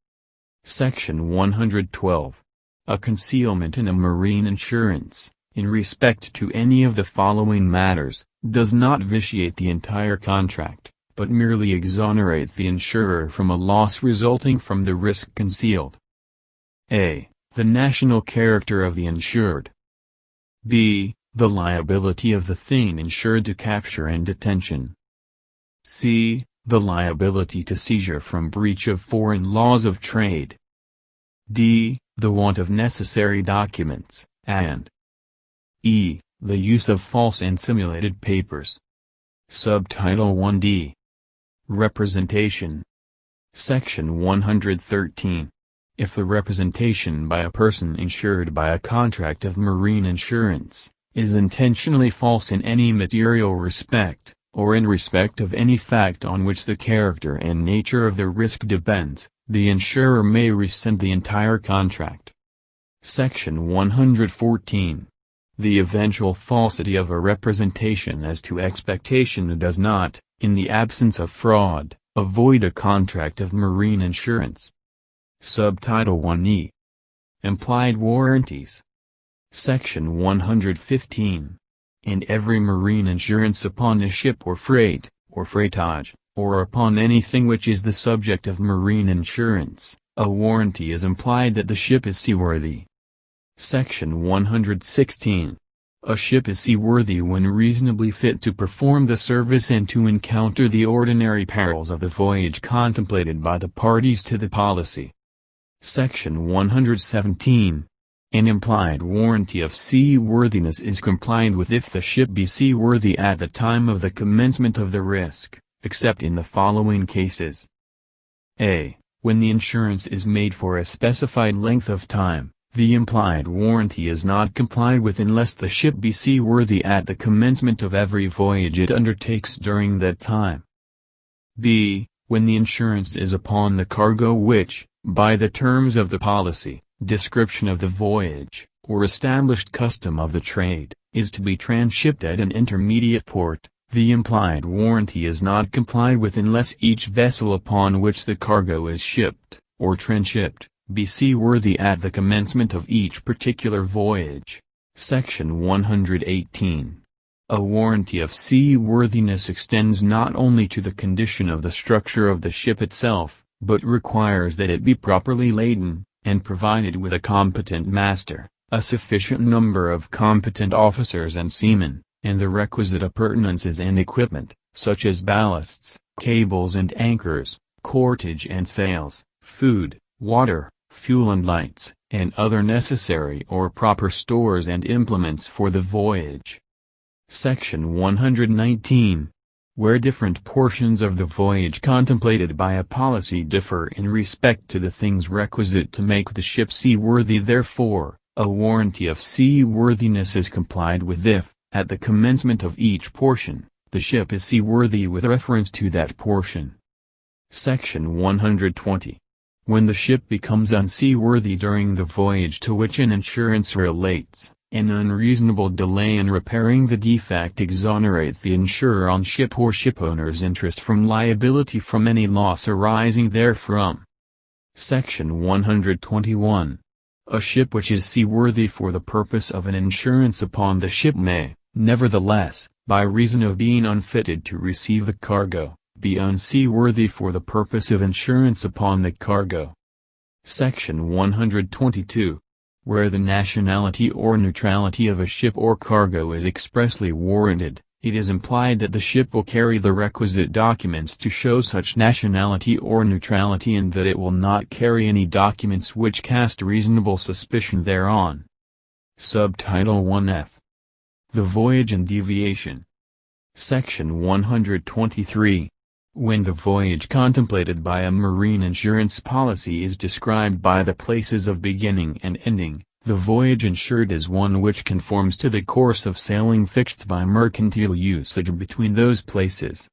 Section 112. A concealment in a marine insurance, in respect to any of the following matters, does not vitiate the entire contract, but merely exonerates the insurer from a loss resulting from the risk concealed. A. The national character of the insured. B. The liability of the thing insured to capture and detention. C. The liability to seizure from breach of foreign laws of trade. D. The want of necessary documents, and E. The use of false and simulated papers. Subtitle 1d. Representation. Section 113. If the representation by a person insured by a contract of marine insurance, is intentionally false in any material respect, or in respect of any fact on which the character and nature of the risk depends, the insurer may rescind the entire contract. Section 114. The eventual falsity of a representation as to expectation does not, in the absence of fraud, avoid a contract of marine insurance. Subtitle 1e. Implied warranties. Section 115. In every marine insurance upon a ship or freight, or freightage, or upon anything which is the subject of marine insurance, A warranty is implied that the ship is seaworthy. Section 116. A ship is seaworthy when reasonably fit to perform the service and to encounter the ordinary perils of the voyage contemplated by the parties to the policy. Section 117. An implied warranty of seaworthiness is complied with if the ship be seaworthy at the time of the commencement of the risk, except in the following cases. A. When the insurance is made for a specified length of time, the implied warranty is not complied with unless the ship be seaworthy at the commencement of every voyage it undertakes during that time. B. When the insurance is upon the cargo which, by the terms of the policy, description of the voyage, or established custom of the trade, is to be transshipped at an intermediate port, the implied warranty is not complied with unless each vessel upon which the cargo is shipped, or transshipped, be seaworthy at the commencement of each particular voyage. Section 118. A warranty of seaworthiness extends not only to the condition of the structure of the ship itself, but requires that it be properly laden, and provided with a competent master, a sufficient number of competent officers and seamen, and the requisite appurtenances and equipment, such as ballasts, cables and anchors, cordage and sails, food, water, fuel and lights, and other necessary or proper stores and implements for the voyage. Section 119. Where different portions of the voyage contemplated by a policy differ in respect to the things requisite to make the ship seaworthy, therefore, a warranty of seaworthiness is complied with if, at the commencement of each portion, the ship is seaworthy with reference to that portion. Section 120. When the ship becomes unseaworthy during the voyage to which an insurance relates, an unreasonable delay in repairing the defect exonerates the insurer on ship or shipowner's interest from liability from any loss arising therefrom. Section 121. A ship which is seaworthy for the purpose of an insurance upon the ship may, nevertheless, by reason of being unfitted to receive the cargo, be unseaworthy for the purpose of insurance upon the cargo. Section 122. Where the nationality or neutrality of a ship or cargo is expressly warranted, it is implied that the ship will carry the requisite documents to show such nationality or neutrality and that it will not carry any documents which cast reasonable suspicion thereon. Subtitle 1F. The Voyage and Deviation. Section 123. When the voyage contemplated by a marine insurance policy is described by the places of beginning and ending, the voyage insured is one which conforms to the course of sailing fixed by mercantile usage between those places.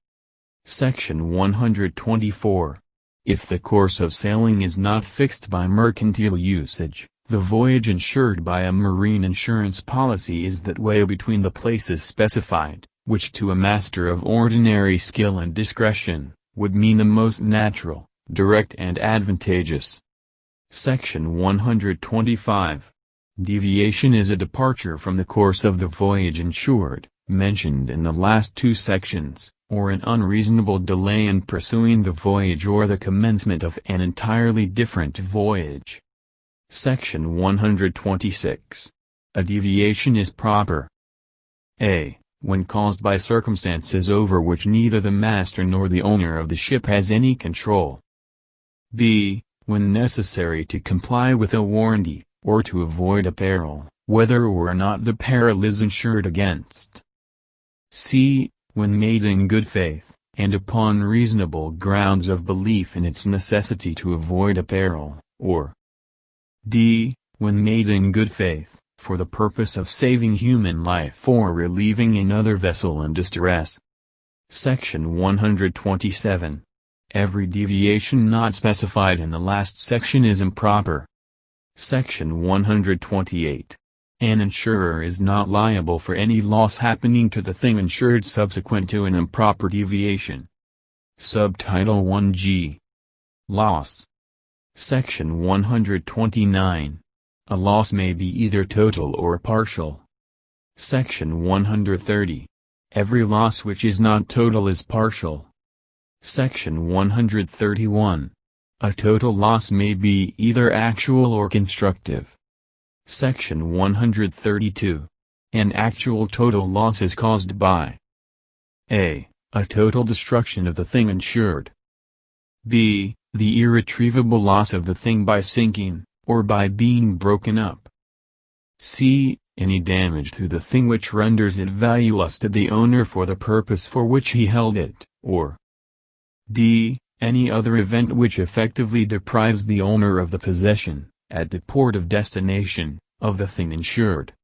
Section 124. If the course of sailing is not fixed by mercantile usage, the voyage insured by a marine insurance policy is that way between the places specified, which to a master of ordinary skill and discretion, would mean the most natural, direct and advantageous. Section 125. Deviation is a departure from the course of the voyage insured, mentioned in the last two sections, or an unreasonable delay in pursuing the voyage or the commencement of an entirely different voyage. Section 126. A deviation is proper. A. When caused by circumstances over which neither the master nor the owner of the ship has any control. B. When necessary to comply with a warranty, or to avoid a peril, whether or not the peril is insured against. C. When made in good faith, and upon reasonable grounds of belief in its necessity to avoid a peril, or D. When made in good faith, for the purpose of saving human life or relieving another vessel in distress. Section 127. Every deviation not specified in the last section is improper. Section 128. An insurer is not liable for any loss happening to the thing insured subsequent to an improper deviation. Subtitle 1G. Loss. Section 129. A loss may be either total or partial. Section 130. Every loss which is not total is partial. Section 131. A total loss may be either actual or constructive. Section 132. An actual total loss is caused by a total destruction of the thing insured. b. The irretrievable loss of the thing by sinking, or by being broken up. c. Any damage to the thing which renders it valueless to the owner for the purpose for which he held it, or d. Any other event which effectively deprives the owner of the possession, at the port of destination, of the thing insured.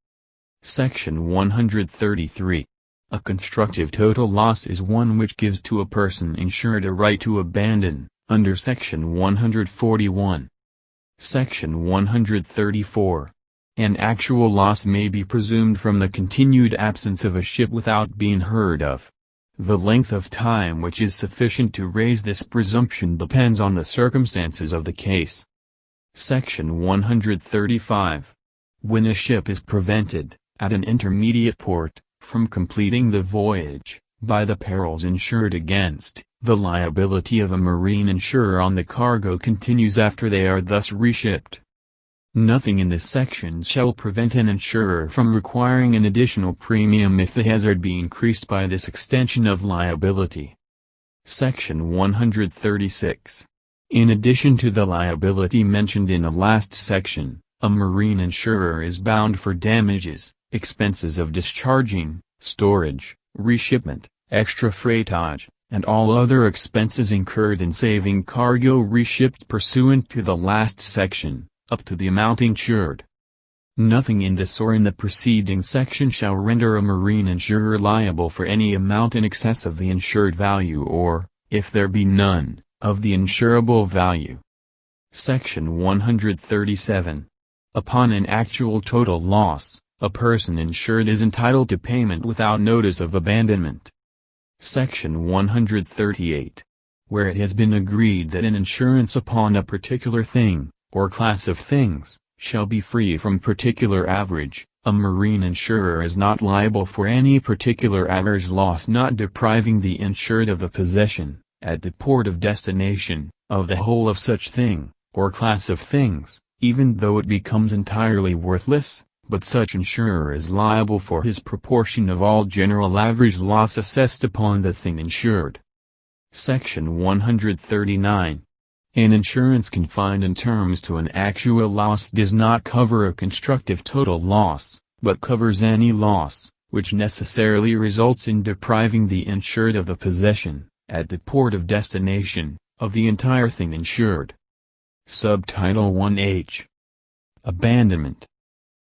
Section 133. A constructive total loss is one which gives to a person insured a right to abandon, under Section 141. Section 134. An actual loss may be presumed from the continued absence of a ship without being heard of. The length of time which is sufficient to raise this presumption depends on the circumstances of the case. Section 135. When a ship is prevented, at an intermediate port, from completing the voyage, by the perils insured against, the liability of a marine insurer on the cargo continues after they are thus reshipped. Nothing in this section shall prevent an insurer from requiring an additional premium if the hazard be increased by this extension of liability. Section 136. In addition to the liability mentioned in the last section, a marine insurer is bound for damages, expenses of discharging, storage, reshipment, extra freightage, and all other expenses incurred in saving cargo reshipped pursuant to the last section, up to the amount insured. Nothing in this or in the preceding section shall render a marine insurer liable for any amount in excess of the insured value or, if there be none, of the insurable value. Section 137. Upon an actual total loss, a person insured is entitled to payment without notice of abandonment. Section 138. Where it has been agreed that an insurance upon a particular thing, or class of things, shall be free from particular average, a marine insurer is not liable for any particular average loss not depriving the insured of the possession, at the port of destination, of the whole of such thing, or class of things, even though it becomes entirely worthless, but such insurer is liable for his proportion of all general average loss assessed upon the thing insured. Section 139. An insurance confined in terms to an actual loss does not cover a constructive total loss, but covers any loss, which necessarily results in depriving the insured of the possession, at the port of destination, of the entire thing insured. Subtitle 1H. Abandonment.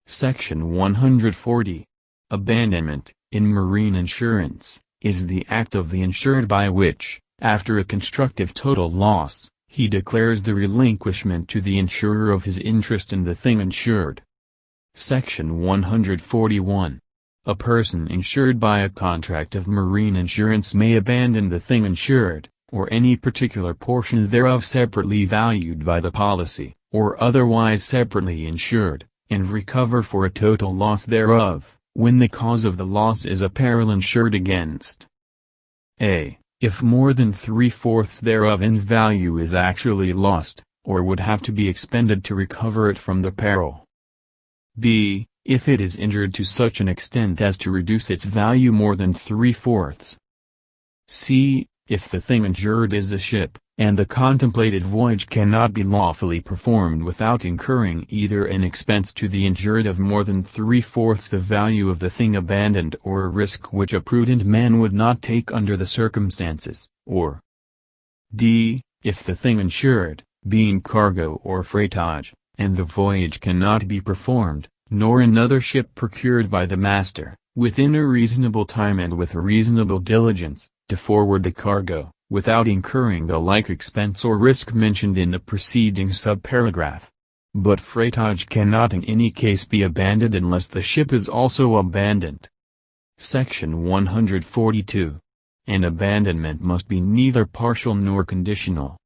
Section 140. Abandonment, in marine insurance, is the act of the insured by which, after a constructive total loss, he declares the relinquishment to the insurer of his interest in the thing insured. Section 141. A person insured by a contract of marine insurance may abandon the thing insured, or any particular portion thereof separately valued by the policy, or otherwise separately insured, and recover for a total loss thereof, when the cause of the loss is a peril insured against. A. If more than 3/4 thereof in value is actually lost, or would have to be expended to recover it from the peril. b. If it is injured to such an extent as to reduce its value more than 3/4. c. If the thing insured is a ship, and the contemplated voyage cannot be lawfully performed without incurring either an expense to the insured of more than 3/4 the value of the thing abandoned or a risk which a prudent man would not take under the circumstances, or d. If the thing insured, being cargo or freightage, and the voyage cannot be performed, nor another ship procured by the master, within a reasonable time and with reasonable diligence, to forward the cargo, without incurring the like expense or risk mentioned in the preceding subparagraph. But freightage cannot in any case be abandoned unless the ship is also abandoned. Section 142. An abandonment must be neither partial nor conditional.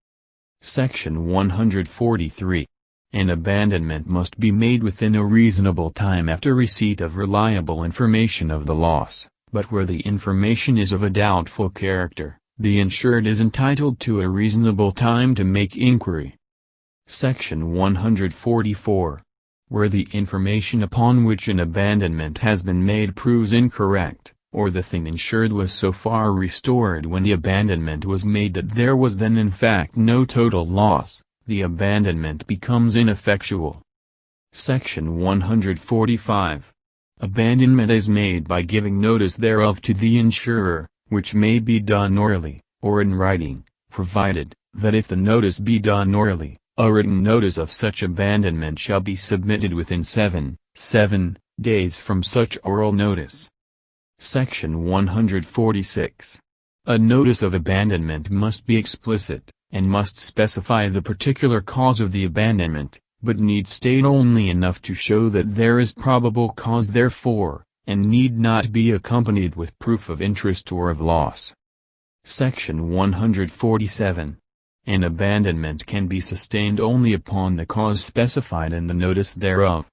Section 143. An abandonment must be made within a reasonable time after receipt of reliable information of the loss, but where the information is of a doubtful character, The insured is entitled to a reasonable time to make inquiry. Section 144. Where the information upon which an abandonment has been made proves incorrect, or the thing insured was so far restored when the abandonment was made that there was then in fact no total loss, the abandonment becomes ineffectual. Section 145. Abandonment is made by giving notice thereof to the insurer, which may be done orally, or in writing, provided, that if the notice be done orally, a written notice of such abandonment shall be submitted within 7 days from such oral notice. Section 146. A notice of abandonment must be explicit, and must specify the particular cause of the abandonment, but need state only enough to show that there is probable cause therefor, and need not be accompanied with proof of interest or of loss. Section 147. An abandonment can be sustained only upon the cause specified in the notice thereof.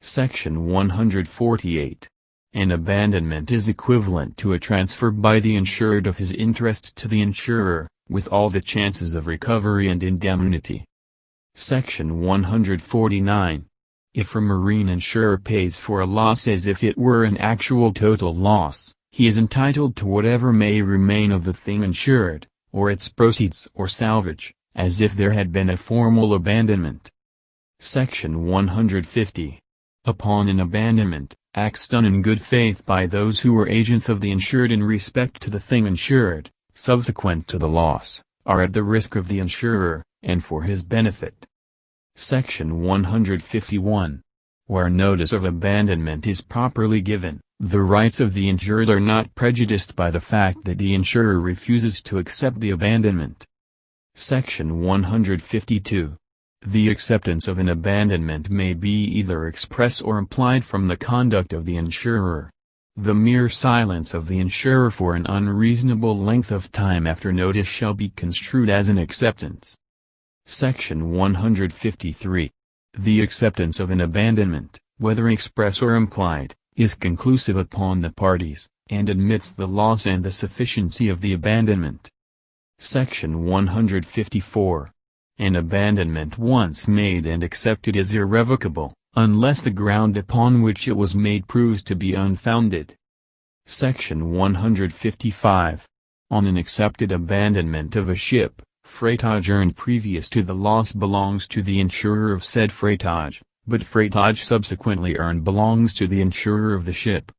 Section 148. An abandonment is equivalent to a transfer by the insured of his interest to the insurer, with all the chances of recovery and indemnity. Section 149. If a marine insurer pays for a loss as if it were an actual total loss, he is entitled to whatever may remain of the thing insured, or its proceeds or salvage, as if there had been a formal abandonment. Section 150. Upon an abandonment, acts done in good faith by those who were agents of the insured in respect to the thing insured, subsequent to the loss, are at the risk of the insurer, and for his benefit. Section 151. Where notice of abandonment is properly given, the rights of the insured are not prejudiced by the fact that the insurer refuses to accept the abandonment. Section 152. The acceptance of an abandonment may be either express or implied from the conduct of the insurer. The mere silence of the insurer for an unreasonable length of time after notice shall be construed as an acceptance. Section 153. The acceptance of an abandonment, whether express or implied, is conclusive upon the parties, and admits the loss and the sufficiency of the abandonment. Section 154. An abandonment once made and accepted is irrevocable, unless the ground upon which it was made proves to be unfounded. Section 155. On an accepted abandonment of a ship, freightage earned previous to the loss belongs to the insurer of said freightage, but freightage subsequently earned belongs to the insurer of the ship.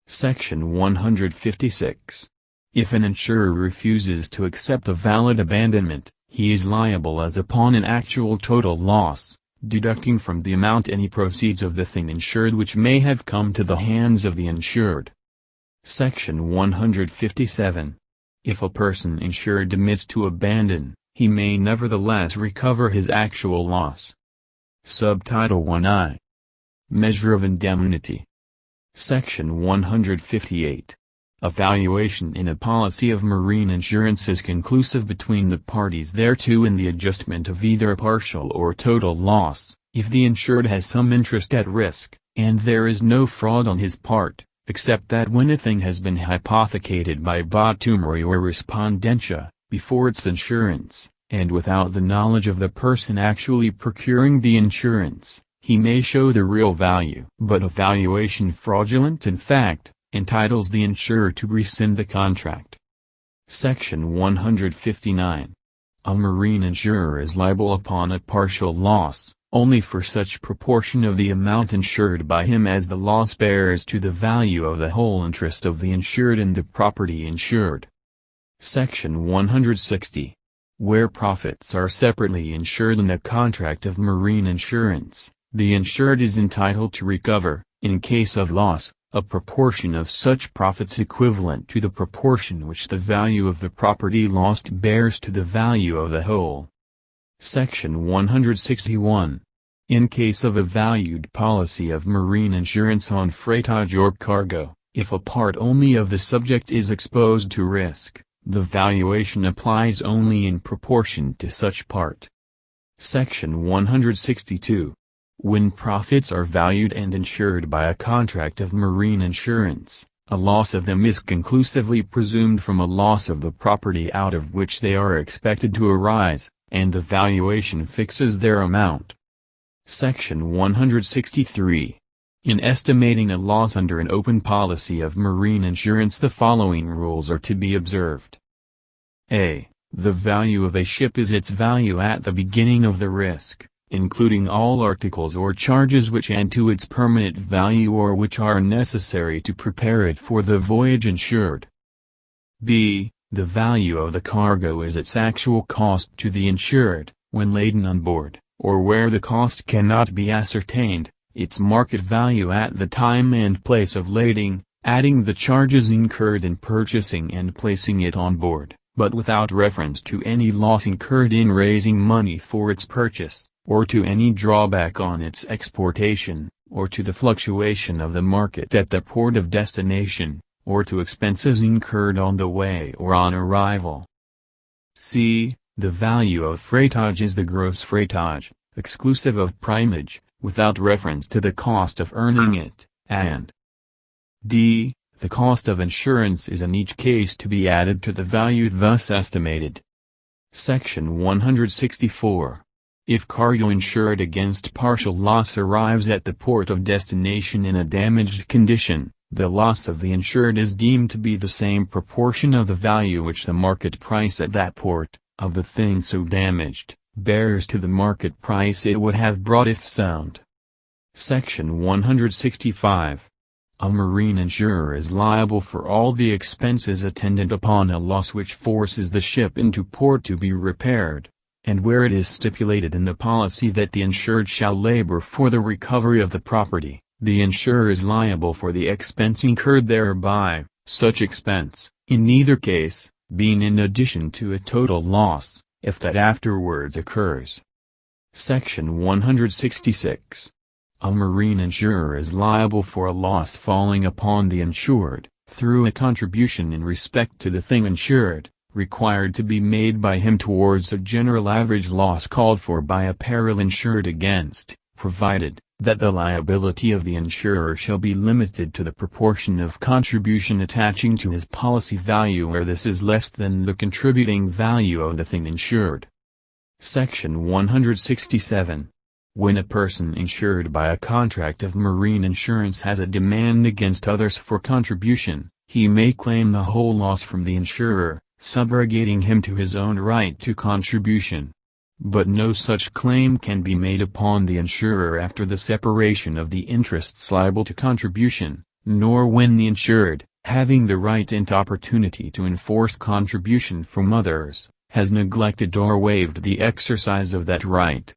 Section 156. If an insurer refuses to accept a valid abandonment, he is liable as upon an actual total loss, deducting from the amount any proceeds of the thing insured which may have come to the hands of the insured. Section 157. If a person insured admits to abandon, he may nevertheless recover his actual loss. Subtitle 1I. Measure of indemnity. Section 158. A valuation in a policy of marine insurance is conclusive between the parties thereto in the adjustment of either a partial or total loss, if the insured has some interest at risk, and there is no fraud on his part, except that when a thing has been hypothecated by bottomry or respondentia, before its insurance, and without the knowledge of the person actually procuring the insurance, he may show the real value. But a valuation fraudulent in fact, entitles the insurer to rescind the contract. Section 159. A marine insurer is liable upon a partial loss, only for such proportion of the amount insured by him as the loss bears to the value of the whole interest of the insured in the property insured. Section 160. Where profits are separately insured in a contract of marine insurance, the insured is entitled to recover, in case of loss, a proportion of such profits equivalent to the proportion which the value of the property lost bears to the value of the whole. Section 161. In case of a valued policy of marine insurance on freightage or cargo, if a part only of the subject is exposed to risk, the valuation applies only in proportion to such part. Section 162. When profits are valued and insured by a contract of marine insurance, A loss of them is conclusively presumed from a loss of the property out of which they are expected to arise, and the valuation fixes their amount. Section 163. In estimating a loss under an open policy of marine insurance, the following rules are to be observed. A. The value of a ship is its value at the beginning of the risk, including all articles or charges which add to its permanent value or which are necessary to prepare it for the voyage insured. B. The value of the cargo is its actual cost to the insured, when laden on board, or where the cost cannot be ascertained, its market value at the time and place of lading, adding the charges incurred in purchasing and placing it on board, but without reference to any loss incurred in raising money for its purchase, or to any drawback on its exportation, or to the fluctuation of the market at the port of destination, or to expenses incurred on the way or on arrival. C. The value of freightage is the gross freightage, exclusive of primage, without reference to the cost of earning it, and D. The cost of insurance is in each case to be added to the value thus estimated. Section 164. If cargo insured against partial loss arrives at the port of destination in a damaged condition, the loss of the insured is deemed to be the same proportion of the value which the market price at that port, of the thing so damaged, bears to the market price it would have brought if sound. Section 165. A marine insurer is liable for all the expenses attendant upon a loss which forces the ship into port to be repaired, and where it is stipulated in the policy that the insured shall labor for the recovery of the property, the insurer is liable for the expense incurred thereby, such expense, in neither case, being in addition to a total loss, if that afterwards occurs. Section 166. A marine insurer is liable for a loss falling upon the insured, through a contribution in respect to the thing insured, required to be made by him towards a general average loss called for by a peril insured against, provided that the liability of the insurer shall be limited to the proportion of contribution attaching to his policy value where this is less than the contributing value of the thing insured. Section 167. When a person insured by a contract of marine insurance has a demand against others for contribution, he may claim the whole loss from the insurer, subrogating him to his own right to contribution. But no such claim can be made upon the insurer after the separation of the interests liable to contribution, nor when the insured, having the right and opportunity to enforce contribution from others, has neglected or waived the exercise of that right.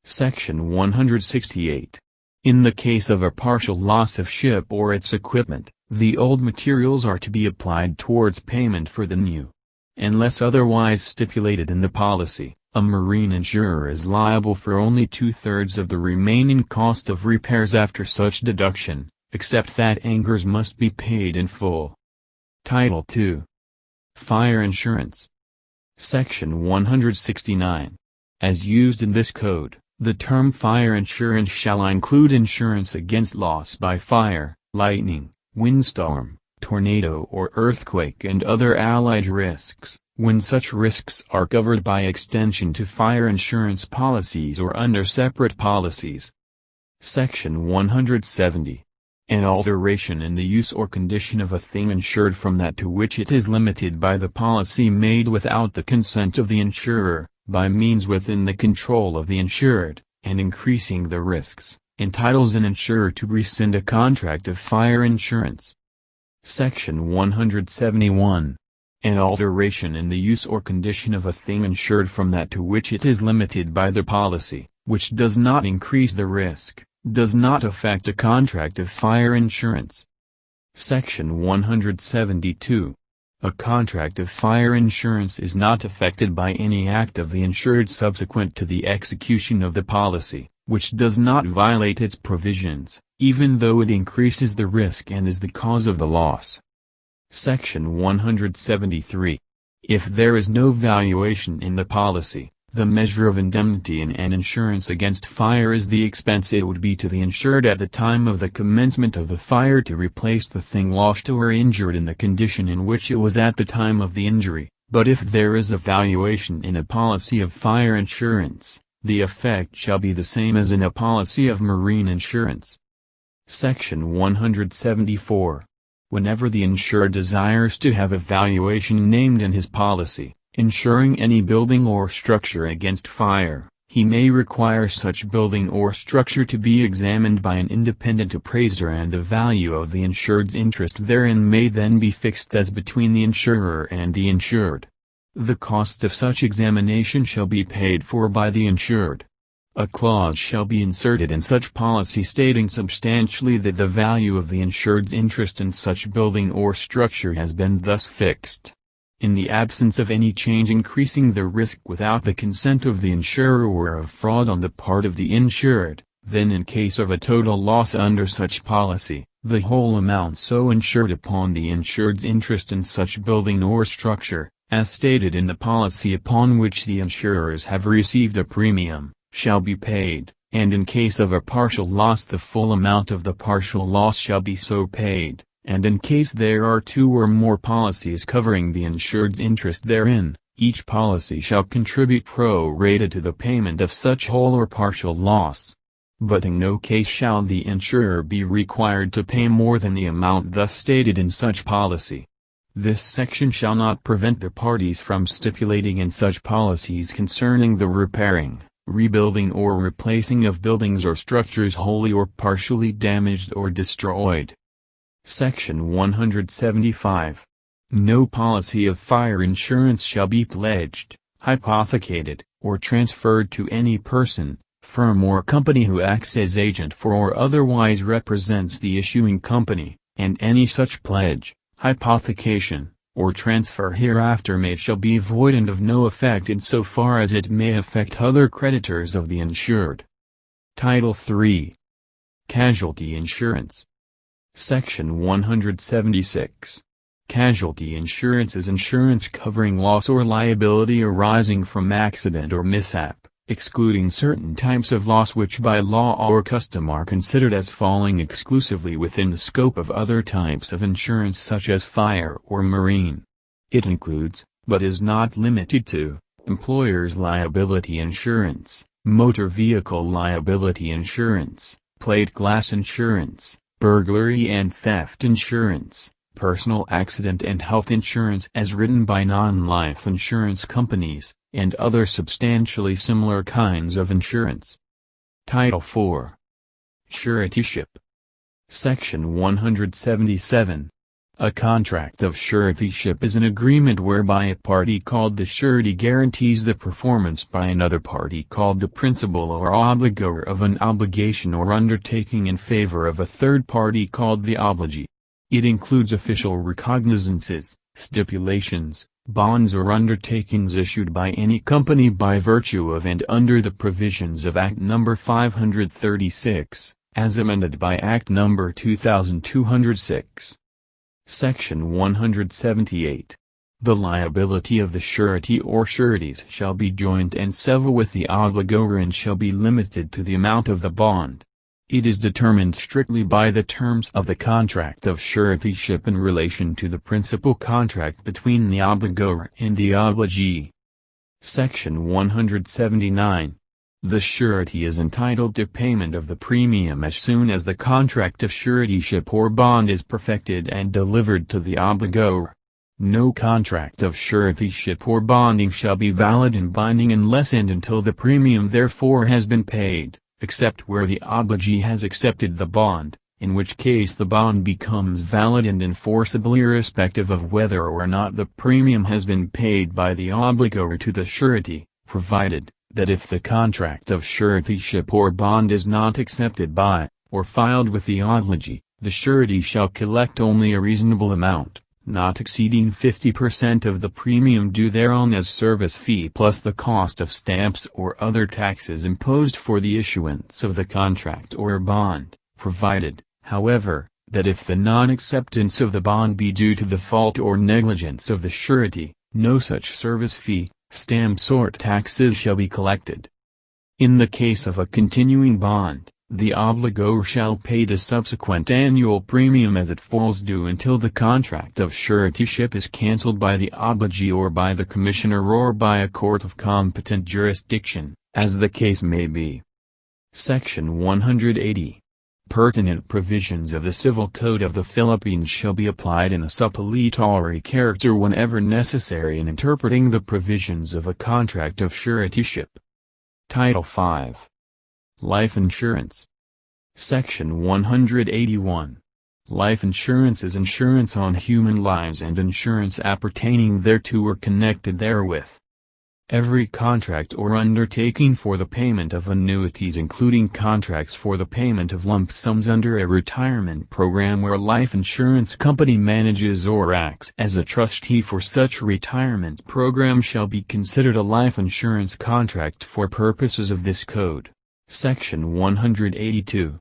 Section 168. In the case of a partial loss of ship or its equipment, the old materials are to be applied towards payment for the new. Unless otherwise stipulated in the policy, a marine insurer is liable for only 2/3 of the remaining cost of repairs after such deduction, except that anchors must be paid in full. Title II. Fire Insurance. Section 169. As used in this code, the term fire insurance shall include insurance against loss by fire, lightning, windstorm, tornado or earthquake and other allied risks, when such risks are covered by extension to fire insurance policies or under separate policies. Section 170. An alteration in the use or condition of a thing insured from that to which it is limited by the policy made without the consent of the insurer, by means within the control of the insured, and increasing the risks, entitles an insurer to rescind a contract of fire insurance. Section 171. An alteration in the use or condition of a thing insured from that to which it is limited by the policy, which does not increase the risk, does not affect a contract of fire insurance. Section 172. A contract of fire insurance is not affected by any act of the insured subsequent to the execution of the policy, which does not violate its provisions, even though it increases the risk and is the cause of the loss. Section 173. If there is no valuation in the policy, The measure of indemnity in an insurance against fire is the expense it would be to the insured at the time of the commencement of the fire to replace the thing lost or injured in the condition in which it was at the time of the injury, but if there is a valuation in a policy of fire insurance, the effect shall be the same as in a policy of marine insurance. Section 174. Whenever the insured desires to have a valuation named in his policy, insuring any building or structure against fire, he may require such building or structure to be examined by an independent appraiser, and the value of the insured's interest therein may then be fixed as between the insurer and the insured. The cost of such examination shall be paid for by the insured. A clause shall be inserted in such policy stating substantially that the value of the insured's interest in such building or structure has been thus fixed. In the absence of any change increasing the risk without the consent of the insurer or of fraud on the part of the insured, then in case of a total loss under such policy, the whole amount so insured upon the insured's interest in such building or structure, as stated in the policy upon which the insurers have received a premium, shall be paid, and in case of a partial loss the full amount of the partial loss shall be so paid. And in case there are two or more policies covering the insured's interest therein, each policy shall contribute pro rata to the payment of such whole or partial loss. But in no case shall the insurer be required to pay more than the amount thus stated in such policy. This section shall not prevent the parties from stipulating in such policies concerning the repairing, rebuilding or replacing of buildings or structures wholly or partially damaged or destroyed. Section 175. No policy of fire insurance shall be pledged, hypothecated, or transferred to any person, firm or company who acts as agent for or otherwise represents the issuing company, and any such pledge, hypothecation, or transfer hereafter made shall be void and of no effect in so far as it may affect other creditors of the insured. Title III. Casualty Insurance. Section 176. Casualty insurance is insurance covering loss or liability arising from accident or mishap, excluding certain types of loss which by law or custom are considered as falling exclusively within the scope of other types of insurance such as fire or marine. It includes, but is not limited to, employer's liability insurance, motor vehicle liability insurance, plate glass insurance, burglary and theft insurance, personal accident and health insurance as written by non-life insurance companies, and other substantially similar kinds of insurance. Title IV. Suretyship. Section 177. A contract of suretyship is an agreement whereby a party called the surety guarantees the performance by another party called the principal or obligor of an obligation or undertaking in favor of a third party called the obligee. It includes official recognizances, stipulations, bonds or undertakings issued by any company by virtue of and under the provisions of Act No. 536, as amended by Act No. 2206. Section 178. The liability of the surety or sureties shall be joint and several with the obligor and shall be limited to the amount of the bond. It is determined strictly by the terms of the contract of suretyship in relation to the principal contract between the obligor and the obligee. Section 179. The surety is entitled to payment of the premium as soon as the contract of suretyship or bond is perfected and delivered to the obligor. No contract of suretyship or bonding shall be valid and binding unless and until the premium therefor has been paid, except where the obligee has accepted the bond, in which case the bond becomes valid and enforceable irrespective of whether or not the premium has been paid by the obligor to the surety, provided that if the contract of suretyship or bond is not accepted by, or filed with the obligee, the surety shall collect only a reasonable amount, not exceeding 50% of the premium due thereon as service fee plus the cost of stamps or other taxes imposed for the issuance of the contract or bond, provided, however, that if the non-acceptance of the bond be due to the fault or negligence of the surety, no such service fee, stamps or taxes shall be collected. In the case of a continuing bond, the obligor shall pay the subsequent annual premium as it falls due until the contract of suretyship is cancelled by the obligee or by the commissioner or by a court of competent jurisdiction, as the case may be. Section 180. Pertinent provisions of the Civil Code of the Philippines shall be applied in a supplementary character whenever necessary in interpreting the provisions of a contract of suretyship. Title 5. Life Insurance. Section 181. Life insurance is insurance on human lives and insurance appertaining thereto or connected therewith. Every contract or undertaking for the payment of annuities, including contracts for the payment of lump sums under a retirement program where a life insurance company manages or acts as a trustee for such retirement program, shall be considered a life insurance contract for purposes of this code. Section 182.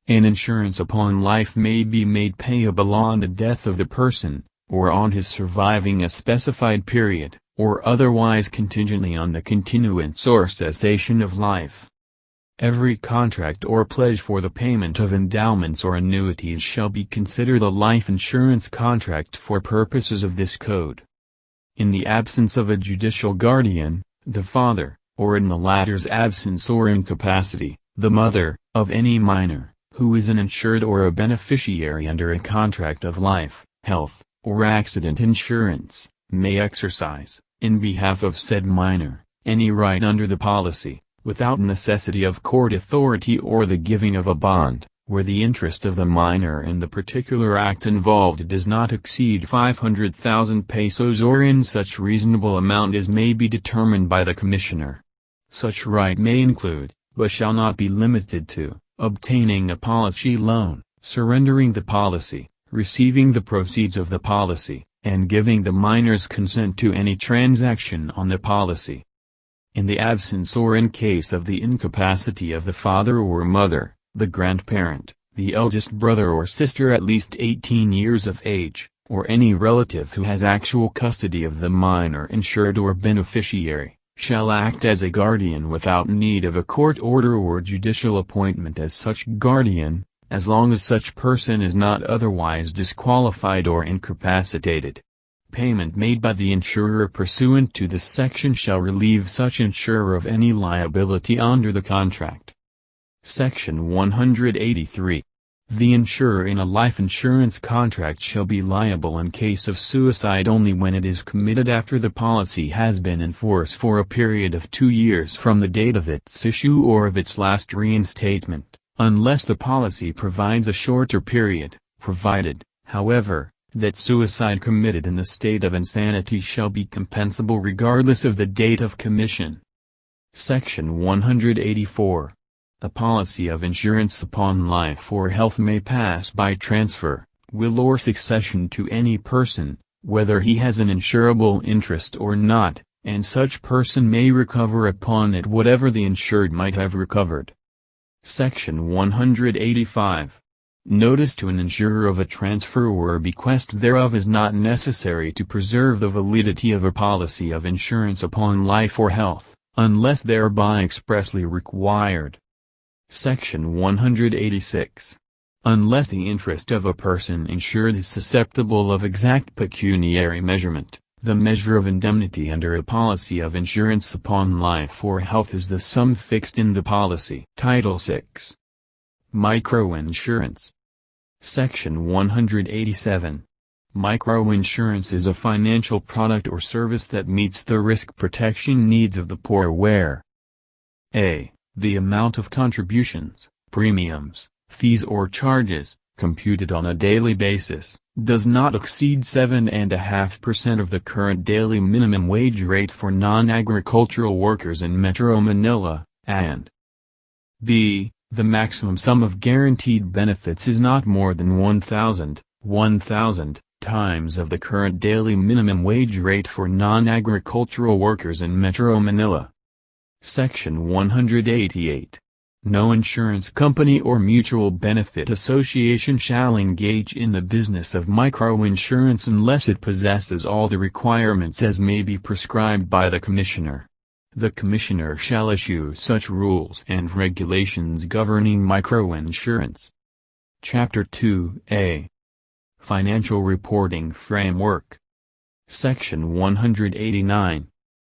An insurance upon life may be made payable on the death of the person, or on his surviving a specified period, or otherwise contingently on the continuance or cessation of life. Every contract or pledge for the payment of endowments or annuities shall be considered a life insurance contract for purposes of this code. In the absence of a judicial guardian, the father, or in the latter's absence or incapacity, the mother, of any minor, who is an insured or a beneficiary under a contract of life, health, or accident insurance, may exercise, in behalf of said minor, any right under the policy, without necessity of court authority or the giving of a bond, where the interest of the minor in the particular act involved does not exceed 500,000 pesos or in such reasonable amount as may be determined by the commissioner. Such right may include, but shall not be limited to, obtaining a policy loan, surrendering the policy, receiving the proceeds of the policy, and giving the minor's consent to any transaction on the policy. In the absence or in case of the incapacity of the father or mother, the grandparent, the eldest brother or sister at least 18 years of age, or any relative who has actual custody of the minor insured or beneficiary, shall act as a guardian without need of a court order or judicial appointment as such guardian, as long as such person is not otherwise disqualified or incapacitated. Payment made by the insurer pursuant to this section shall relieve such insurer of any liability under the contract. Section 183. The insurer in a life insurance contract shall be liable in case of suicide only when it is committed after the policy has been in force for a period of 2 years from the date of its issue or of its last reinstatement, unless the policy provides a shorter period, provided, however, that suicide committed in the state of insanity shall be compensable regardless of the date of commission. Section 184. A policy of insurance upon life or health may pass by transfer, will or succession to any person, whether he has an insurable interest or not, and such person may recover upon it whatever the insured might have recovered. Section 185. Notice to an insurer of a transfer or a bequest thereof is not necessary to preserve the validity of a policy of insurance upon life or health, unless thereby expressly required. Section 186. Unless the interest of a person insured is susceptible of exact pecuniary measurement, the measure of indemnity under a policy of insurance upon life or health is the sum fixed in the policy. Title 6. Microinsurance. Section 187. Microinsurance is a financial product or service that meets the risk protection needs of the poor where a. The amount of contributions, premiums, fees or charges, computed on a daily basis, does not exceed 7.5% of the current daily minimum wage rate for non-agricultural workers in Metro Manila, and b. The maximum sum of guaranteed benefits is not more than 1,000 times of the current daily minimum wage rate for non-agricultural workers in Metro Manila. Section 188. No insurance company or mutual benefit association shall engage in the business of microinsurance unless it possesses all the requirements as may be prescribed by the Commissioner. The Commissioner shall issue such rules and regulations governing microinsurance. Chapter 2A. Financial Reporting Framework. Section 189.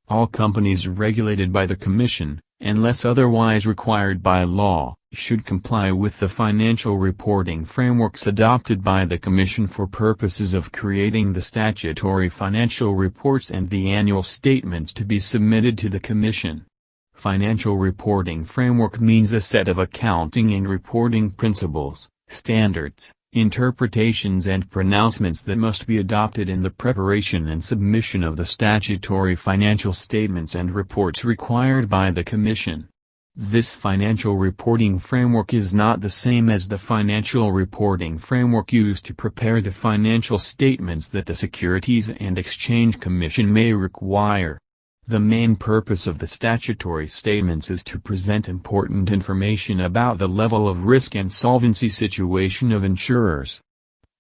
All companies regulated by the Commission, unless otherwise required by law, should comply with the financial reporting frameworks adopted by the Commission for purposes of creating the statutory financial reports and the annual statements to be submitted to the Commission. Financial reporting framework means a set of accounting and reporting principles, standards, interpretations and pronouncements that must be adopted in the preparation and submission of the statutory financial statements and reports required by the Commission. This financial reporting framework is not the same as the financial reporting framework used to prepare the financial statements that the Securities and Exchange Commission may require. The main purpose of the statutory statements is to present important information about the level of risk and solvency situation of insurers.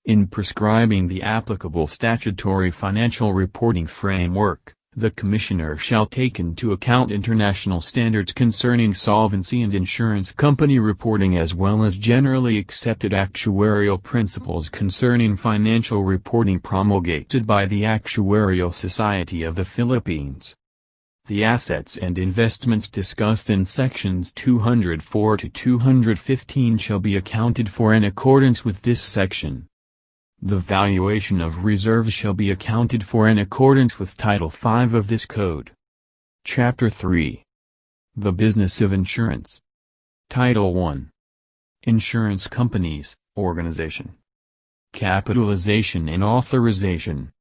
In prescribing the applicable statutory financial reporting framework, the Commissioner shall take into account international standards concerning solvency and insurance company reporting as well as generally accepted actuarial principles concerning financial reporting promulgated by the Actuarial Society of the Philippines. The assets and investments discussed in sections 204 to 215 shall be accounted for in accordance with this section. The valuation of reserves shall be accounted for in accordance with Title V of this Code. Chapter 3. The Business of Insurance. Title 1. Insurance Companies, Organization, Capitalization and Authorization.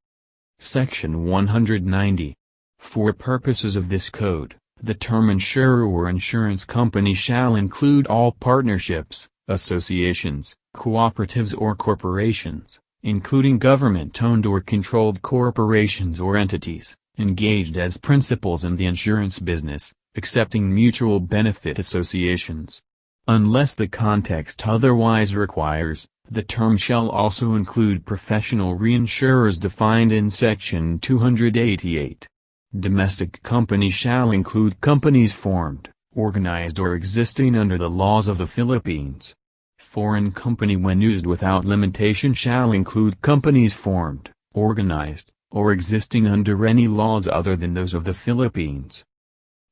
Section 190. For purposes of this code, the term insurer or insurance company shall include all partnerships, associations, cooperatives or corporations, including government-owned or controlled corporations or entities, engaged as principals in the insurance business, excepting mutual benefit associations. Unless the context otherwise requires, the term shall also include professional reinsurers defined in Section 288. Domestic company shall include companies formed, organized or existing under the laws of the Philippines. Foreign company when used without limitation shall include companies formed, organized, or existing under any laws other than those of the Philippines.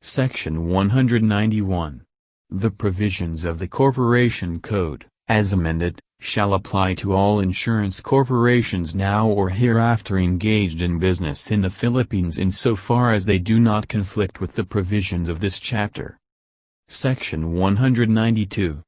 Section 191. The provisions of the Corporation Code, as amended, shall apply to all insurance corporations now or hereafter engaged in business in the Philippines insofar as they do not conflict with the provisions of this chapter. Section 192.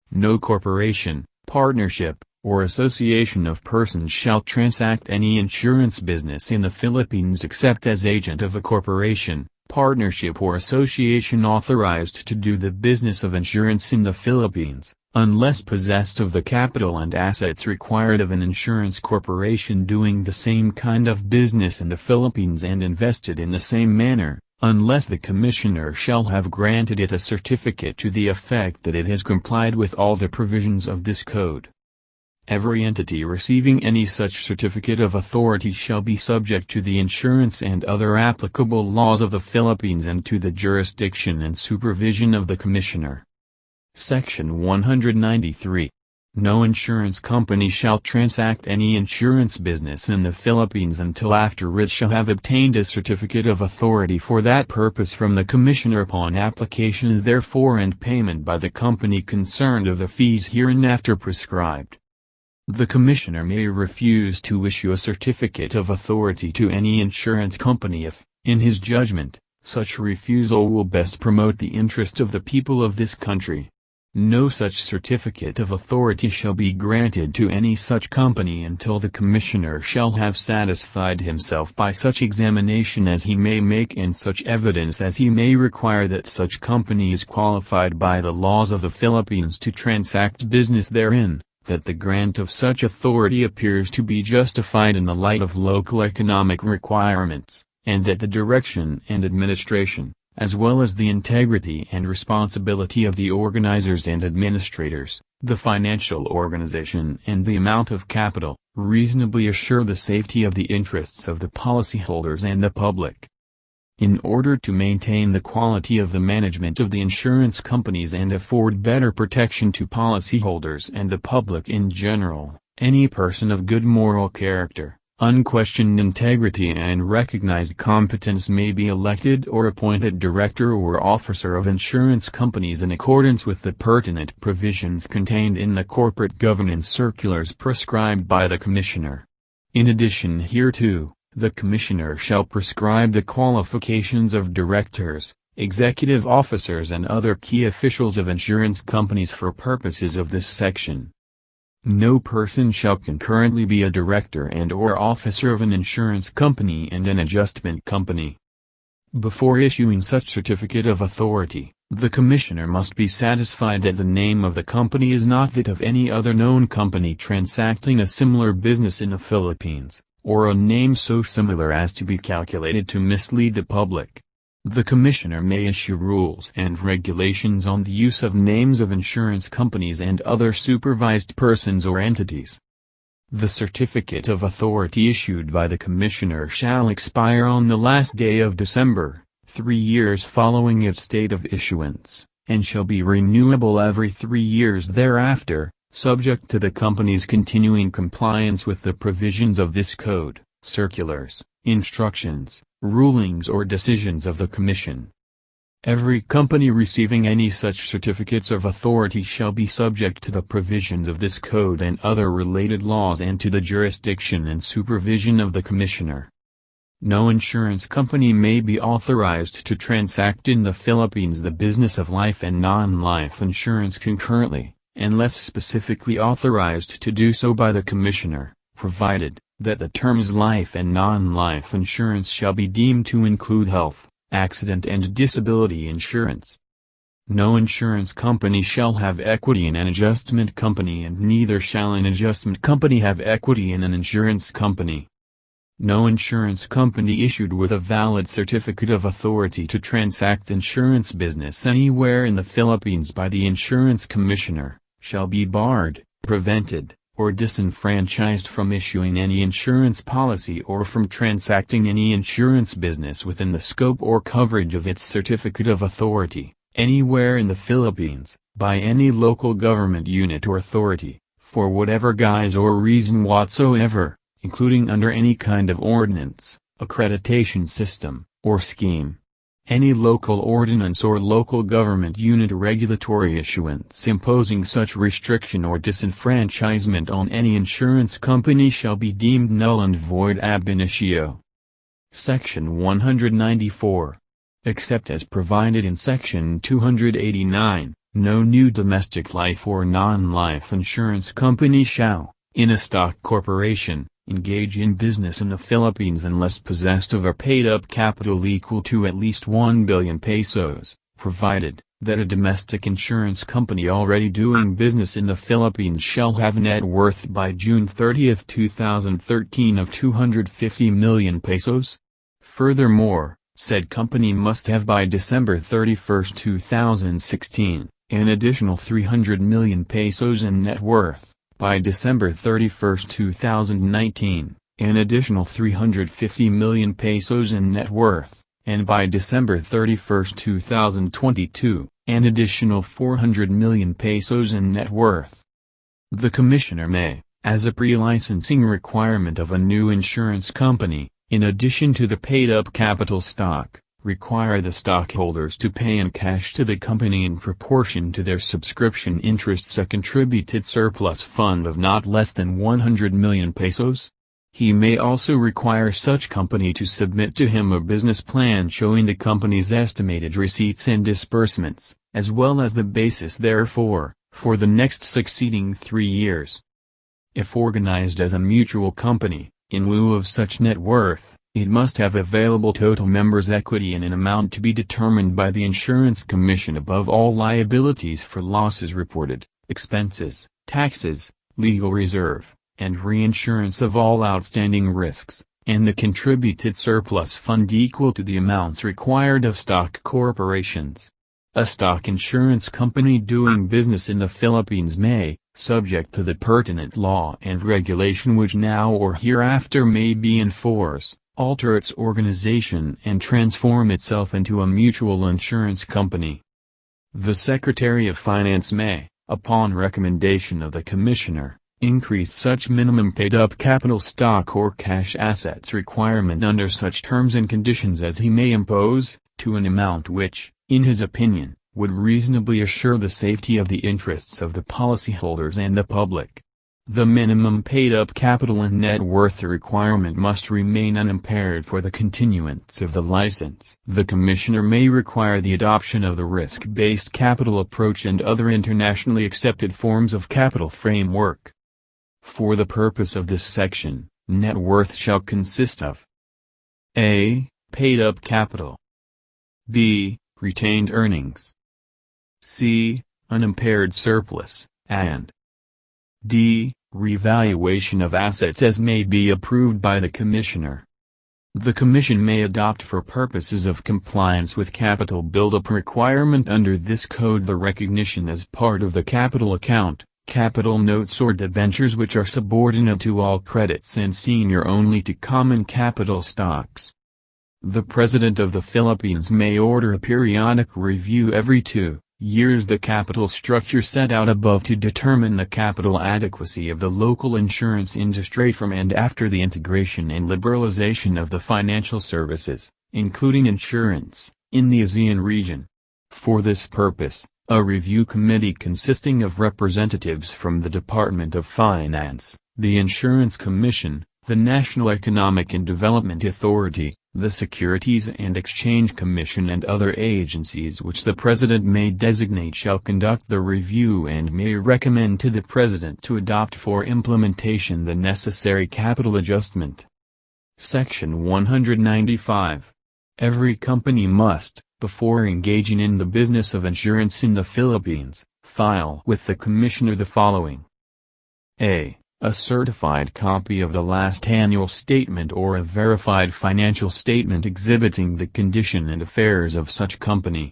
No corporation, partnership, or association of persons shall transact any insurance business in the Philippines except as agent of a corporation, partnership or association authorized to do the business of insurance in the Philippines, unless possessed of the capital and assets required of an insurance corporation doing the same kind of business in the Philippines and invested in the same manner, unless the Commissioner shall have granted it a certificate to the effect that it has complied with all the provisions of this code. Every entity receiving any such certificate of authority shall be subject to the insurance and other applicable laws of the Philippines and to the jurisdiction and supervision of the Commissioner. Section 193. No insurance company shall transact any insurance business in the Philippines until after it shall have obtained a certificate of authority for that purpose from the Commissioner upon application therefor and payment by the company concerned of the fees hereinafter prescribed. The Commissioner may refuse to issue a certificate of authority to any insurance company if, in his judgment, such refusal will best promote the interest of the people of this country. No such certificate of authority shall be granted to any such company until the Commissioner shall have satisfied himself by such examination as he may make and such evidence as he may require that such company is qualified by the laws of the Philippines to transact business therein, that the grant of such authority appears to be justified in the light of local economic requirements, and that the direction and administration, as well as the integrity and responsibility of the organizers and administrators, the financial organization and the amount of capital, reasonably assure the safety of the interests of the policyholders and the public. In order to maintain the quality of the management of the insurance companies and afford better protection to policyholders and the public in general, any person of good moral character, unquestioned integrity and recognized competence may be elected or appointed director or officer of insurance companies in accordance with the pertinent provisions contained in the corporate governance circulars prescribed by the Commissioner. In addition hereto, the Commissioner shall prescribe the qualifications of directors, executive officers and other key officials of insurance companies for purposes of this section. No person shall concurrently be a director and/or officer of an insurance company and an adjustment company. Before issuing such certificate of authority, the Commissioner must be satisfied that the name of the company is not that of any other known company transacting a similar business in the Philippines, or a name so similar as to be calculated to mislead the public. The Commissioner may issue rules and regulations on the use of names of insurance companies and other supervised persons or entities. The certificate of authority issued by the Commissioner shall expire on the last day of December, 3 years following its date of issuance, and shall be renewable every 3 years thereafter, subject to the company's continuing compliance with the provisions of this code, circulars, instructions, rulings or decisions of the Commission. Every company receiving any such certificates of authority shall be subject to the provisions of this code and other related laws and to the jurisdiction and supervision of the Commissioner. No insurance company may be authorized to transact in the Philippines the business of life and non-life insurance concurrently, unless specifically authorized to do so by the Commissioner, provided that the terms life and non-life insurance shall be deemed to include health, accident and disability insurance. No insurance company shall have equity in an adjustment company and neither shall an adjustment company have equity in an insurance company. No insurance company issued with a valid certificate of authority to transact insurance business anywhere in the Philippines by the Insurance Commissioner, shall be barred, prevented, or disenfranchised from issuing any insurance policy or from transacting any insurance business within the scope or coverage of its certificate of authority, anywhere in the Philippines, by any local government unit or authority, for whatever guise or reason whatsoever, including under any kind of ordinance, accreditation system, or scheme. Any local ordinance or local government unit regulatory issuance imposing such restriction or disenfranchisement on any insurance company shall be deemed null and void ab initio. Section 194. Except as provided in Section 289, no new domestic life or non-life insurance company shall, in a stock corporation, engage in business in the Philippines unless possessed of a paid-up capital equal to at least 1 billion pesos, provided that a domestic insurance company already doing business in the Philippines shall have a net worth by June 30, 2013 of 250 million pesos. Furthermore, said company must have by December 31, 2016, an additional 300 million pesos in net worth. By December 31, 2019, an additional 350 million pesos in net worth, and by December 31, 2022, an additional 400 million pesos in net worth. The Commissioner may, as a pre-licensing requirement of a new insurance company, in addition to the paid-up capital stock, require the stockholders to pay in cash to the company in proportion to their subscription interests a contributed surplus fund of not less than 100 million pesos. He may also require such company to submit to him a business plan showing the company's estimated receipts and disbursements, as well as the basis therefor, for the next succeeding 3 years. If organized as a mutual company, in lieu of such net worth, it must have available total members' equity in an amount to be determined by the Insurance Commission above all liabilities for losses reported, expenses, taxes, legal reserve, and reinsurance of all outstanding risks, and the contributed surplus fund equal to the amounts required of stock corporations. A stock insurance company doing business in the Philippines may, subject to the pertinent law and regulation which now or hereafter may be in force, alter its organization and transform itself into a mutual insurance company. The Secretary of Finance may, upon recommendation of the Commissioner, increase such minimum paid-up capital stock or cash assets requirement under such terms and conditions as he may impose, to an amount which, in his opinion, would reasonably assure the safety of the interests of the policyholders and the public. The minimum paid-up capital and net worth requirement must remain unimpaired for the continuance of the license. The Commissioner may require the adoption of the risk-based capital approach and other internationally accepted forms of capital framework. For the purpose of this section, net worth shall consist of a. Paid-up capital, b. Retained earnings, c. Unimpaired surplus, and d. Revaluation of assets as may be approved by the Commissioner. The Commission may adopt for purposes of compliance with capital build-up requirement under this code the recognition as part of the capital account, capital notes or debentures which are subordinate to all credits and senior only to common capital stocks. The President of the Philippines may order a periodic review every 2 years the capital structure set out above to determine the capital adequacy of the local insurance industry from and after the integration and liberalization of the financial services, including insurance, in the ASEAN region. For this purpose, a review committee consisting of representatives from the Department of Finance, the Insurance Commission, the National Economic and Development Authority, the Securities and Exchange Commission and other agencies which the President may designate shall conduct the review and may recommend to the President to adopt for implementation the necessary capital adjustment. Section 195. Every company must, before engaging in the business of insurance in the Philippines, file with the Commissioner the following. A certified copy of the last annual statement or a verified financial statement exhibiting the condition and affairs of such company.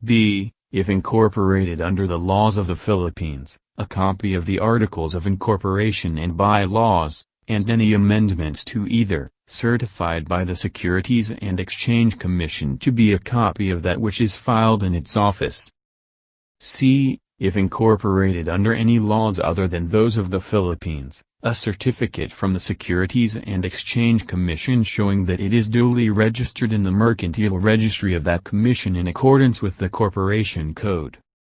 B. If incorporated under the laws of the Philippines, a copy of the Articles of Incorporation and Bylaws, and any amendments to either, certified by the Securities and Exchange Commission to be a copy of that which is filed in its office. C. If incorporated under any laws other than those of the Philippines, a certificate from the Securities and Exchange Commission showing that it is duly registered in the Mercantile Registry of that commission in accordance with the Corporation Code.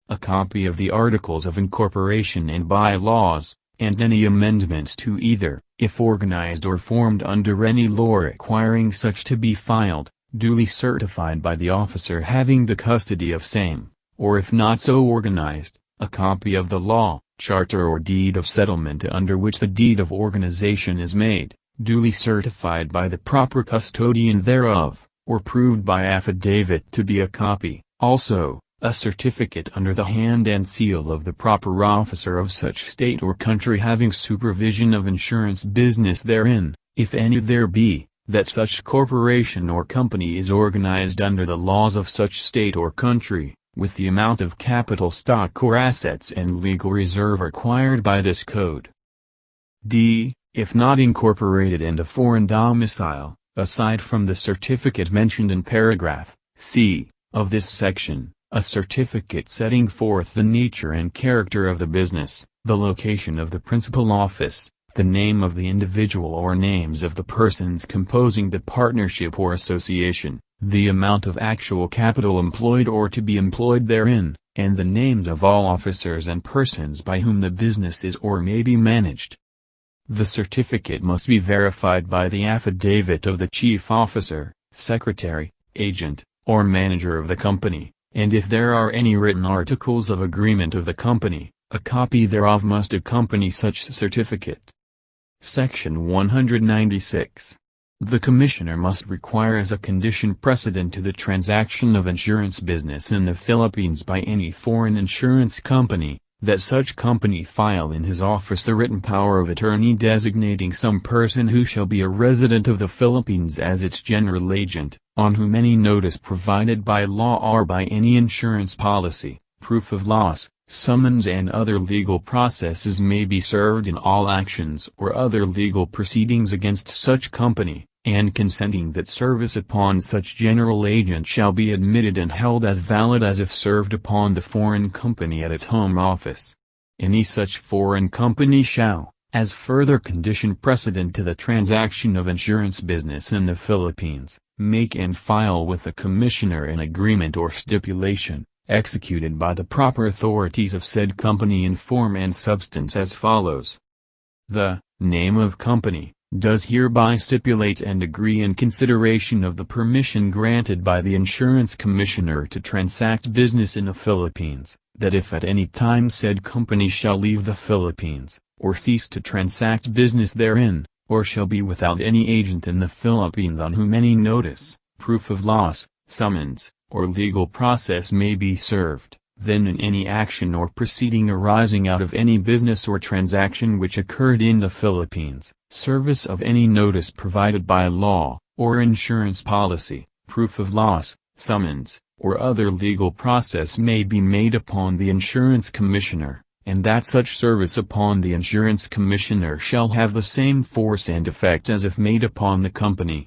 A copy of the Articles of Incorporation and Bylaws, and any amendments to either, if organized or formed under any law requiring such to be filed, duly certified by the officer having the custody of same, or if not so organized, a copy of the law, charter or deed of settlement under which the deed of organization is made, duly certified by the proper custodian thereof, or proved by affidavit to be a copy, also, a certificate under the hand and seal of the proper officer of such state or country having supervision of insurance business therein, if any there be, that such corporation or company is organized under the laws of such state or country, with the amount of capital stock or assets and legal reserve required by this code. D. If not incorporated and a foreign domicile, aside from the certificate mentioned in paragraph C of this section, a certificate setting forth the nature and character of the business, the location of the principal office, the name of the individual or names of the persons composing the partnership or association, the amount of actual capital employed or to be employed therein, and the names of all officers and persons by whom the business is or may be managed. The certificate must be verified by the affidavit of the chief officer, secretary, agent, or manager of the company, and if there are any written articles of agreement of the company, a copy thereof must accompany such certificate. Section 196. The Commissioner must require as a condition precedent to the transaction of insurance business in the Philippines by any foreign insurance company, that such company file in his office a written power of attorney designating some person who shall be a resident of the Philippines as its general agent, on whom any notice provided by law or by any insurance policy, proof of loss, summons and other legal processes may be served in all actions or other legal proceedings against such company, and consenting that service upon such general agent shall be admitted and held as valid as if served upon the foreign company at its home office. Any such foreign company shall, as further condition precedent to the transaction of insurance business in the Philippines, make and file with the Commissioner an agreement or stipulation, executed by the proper authorities of said company in form and substance as follows. The name of company does hereby stipulate and agree in consideration of the permission granted by the Insurance Commissioner to transact business in the Philippines, that if at any time said company shall leave the Philippines, or cease to transact business therein, or shall be without any agent in the Philippines on whom any notice, proof of loss, summons, or legal process may be served, then in any action or proceeding arising out of any business or transaction which occurred in the Philippines, service of any notice provided by law, or insurance policy, proof of loss, summons, or other legal process may be made upon the Insurance Commissioner, and that such service upon the Insurance Commissioner shall have the same force and effect as if made upon the company.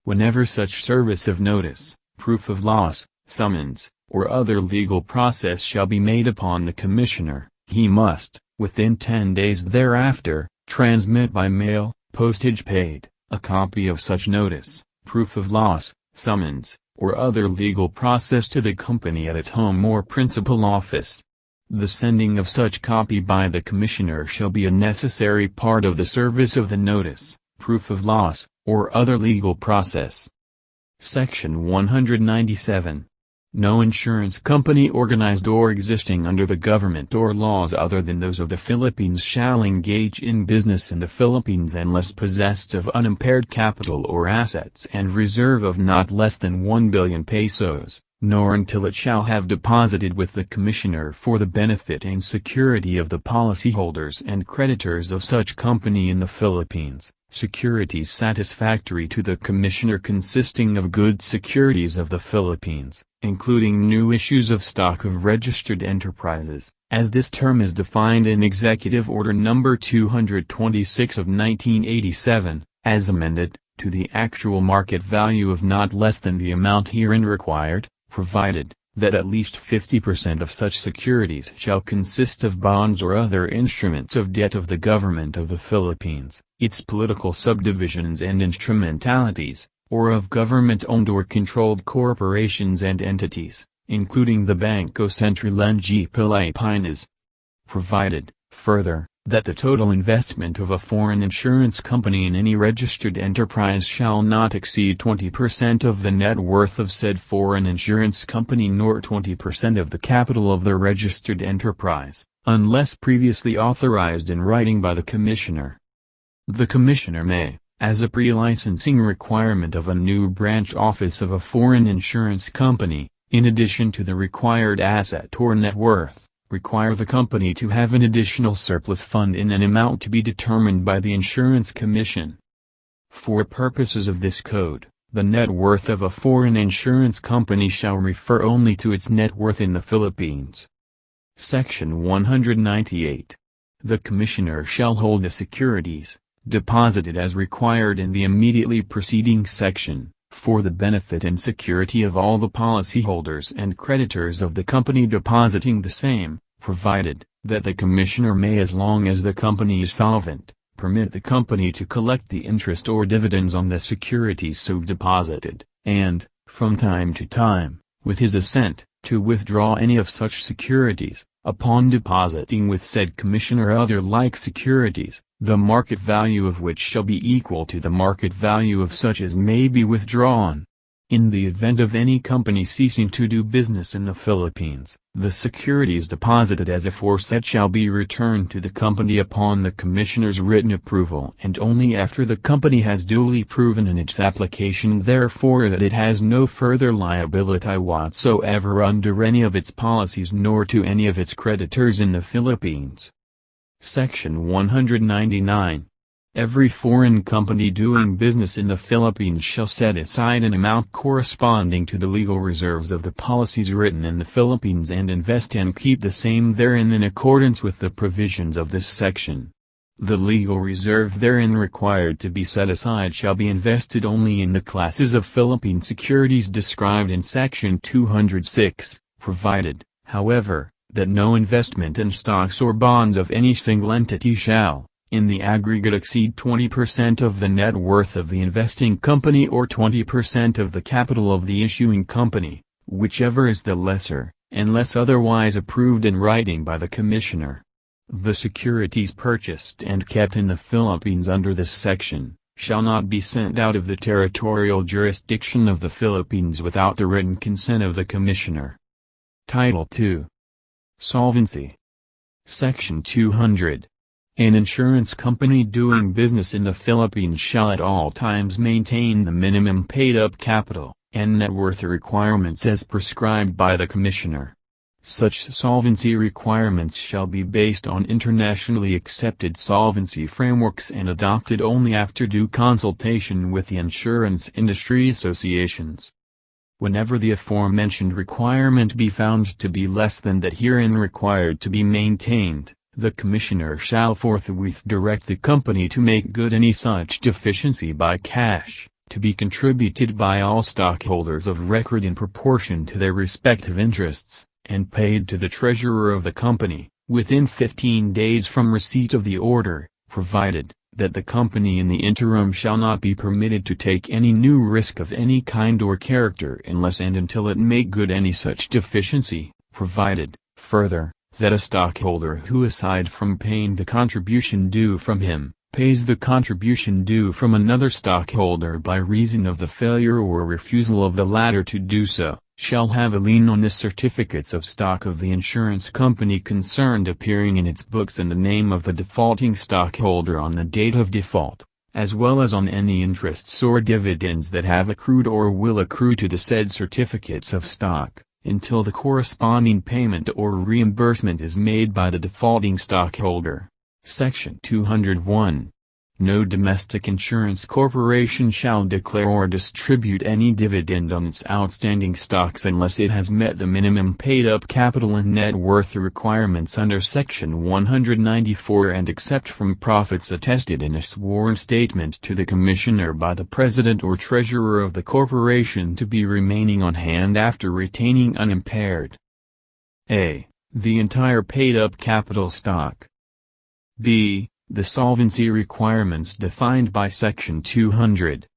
Whenever such service of notice, proof of loss, summons, or other legal process shall be made upon the Commissioner, he must, within 10 days thereafter, transmit by mail, postage paid, a copy of such notice, proof of loss, summons, or other legal process to the company at its home or principal office. The sending of such copy by the Commissioner shall be a necessary part of the service of the notice, proof of loss, or other legal process. Section 197. No insurance company organized or existing under the government or laws other than those of the Philippines shall engage in business in the Philippines unless possessed of unimpaired capital or assets and reserve of not less than 1 billion pesos, nor until it shall have deposited with the Commissioner for the benefit and security of the policyholders and creditors of such company in the Philippines, securities satisfactory to the Commissioner consisting of good securities of the Philippines, including new issues of stock of registered enterprises, as this term is defined in Executive Order No. 226 of 1987, as amended, to the actual market value of not less than the amount herein required, provided, that at least 50% of such securities shall consist of bonds or other instruments of debt of the Government of the Philippines, its political subdivisions and instrumentalities, or of government-owned or controlled corporations and entities, including the Bangko Sentral ng Pilipinas. Provided, further, that the total investment of a foreign insurance company in any registered enterprise shall not exceed 20% of the net worth of said foreign insurance company nor 20% of the capital of the registered enterprise, unless previously authorized in writing by the Commissioner. The Commissioner may, as a pre-licensing requirement of a new branch office of a foreign insurance company, in addition to the required asset or net worth, require the company to have an additional surplus fund in an amount to be determined by the Insurance Commission. For purposes of this code, the net worth of a foreign insurance company shall refer only to its net worth in the Philippines. Section 198. The Commissioner shall hold the securities, deposited as required in the immediately preceding section, for the benefit and security of all the policyholders and creditors of the company depositing the same, provided, that the Commissioner may as long as the company is solvent, permit the company to collect the interest or dividends on the securities so deposited, and, from time to time, with his assent, to withdraw any of such securities, upon depositing with said Commissioner other like securities, the market value of which shall be equal to the market value of such as may be withdrawn. In the event of any company ceasing to do business in the Philippines, the securities deposited as aforesaid shall be returned to the company upon the Commissioner's written approval and only after the company has duly proven in its application therefor that it has no further liability whatsoever under any of its policies nor to any of its creditors in the Philippines. Section 199. Every foreign company doing business in the Philippines shall set aside an amount corresponding to the legal reserves of the policies written in the Philippines and invest and keep the same therein in accordance with the provisions of this section. The legal reserve therein required to be set aside shall be invested only in the classes of Philippine securities described in Section 206, provided, however, that no investment in stocks or bonds of any single entity shall, in the aggregate, exceed 20% of the net worth of the investing company or 20% of the capital of the issuing company, whichever is the lesser, unless otherwise approved in writing by the Commissioner. The securities purchased and kept in the Philippines under this section, shall not be sent out of the territorial jurisdiction of the Philippines without the written consent of the Commissioner. Title II. Solvency. Section 200. An insurance company doing business in the Philippines shall at all times maintain the minimum paid-up capital and net worth requirements as prescribed by the Commissioner. Such solvency requirements shall be based on internationally accepted solvency frameworks and adopted only after due consultation with the insurance industry associations. Whenever the aforementioned requirement be found to be less than that herein required to be maintained, the Commissioner shall forthwith direct the company to make good any such deficiency by cash, to be contributed by all stockholders of record in proportion to their respective interests, and paid to the treasurer of the company, within 15 days from receipt of the order, provided, that the company in the interim shall not be permitted to take any new risk of any kind or character unless and until it make good any such deficiency, provided, further, that a stockholder who aside from paying the contribution due from him, pays the contribution due from another stockholder by reason of the failure or refusal of the latter to do so, shall have a lien on the certificates of stock of the insurance company concerned appearing in its books in the name of the defaulting stockholder on the date of default, as well as on any interests or dividends that have accrued or will accrue to the said certificates of stock, until the corresponding payment or reimbursement is made by the defaulting stockholder. Section 201. No domestic insurance corporation shall declare or distribute any dividend on its outstanding stocks unless it has met the minimum paid-up capital and net worth requirements under Section 194 and except from profits attested in a sworn statement to the Commissioner by the President or Treasurer of the corporation to be remaining on hand after retaining unimpaired a. the entire paid-up capital stock, b. the solvency requirements defined by Section 200.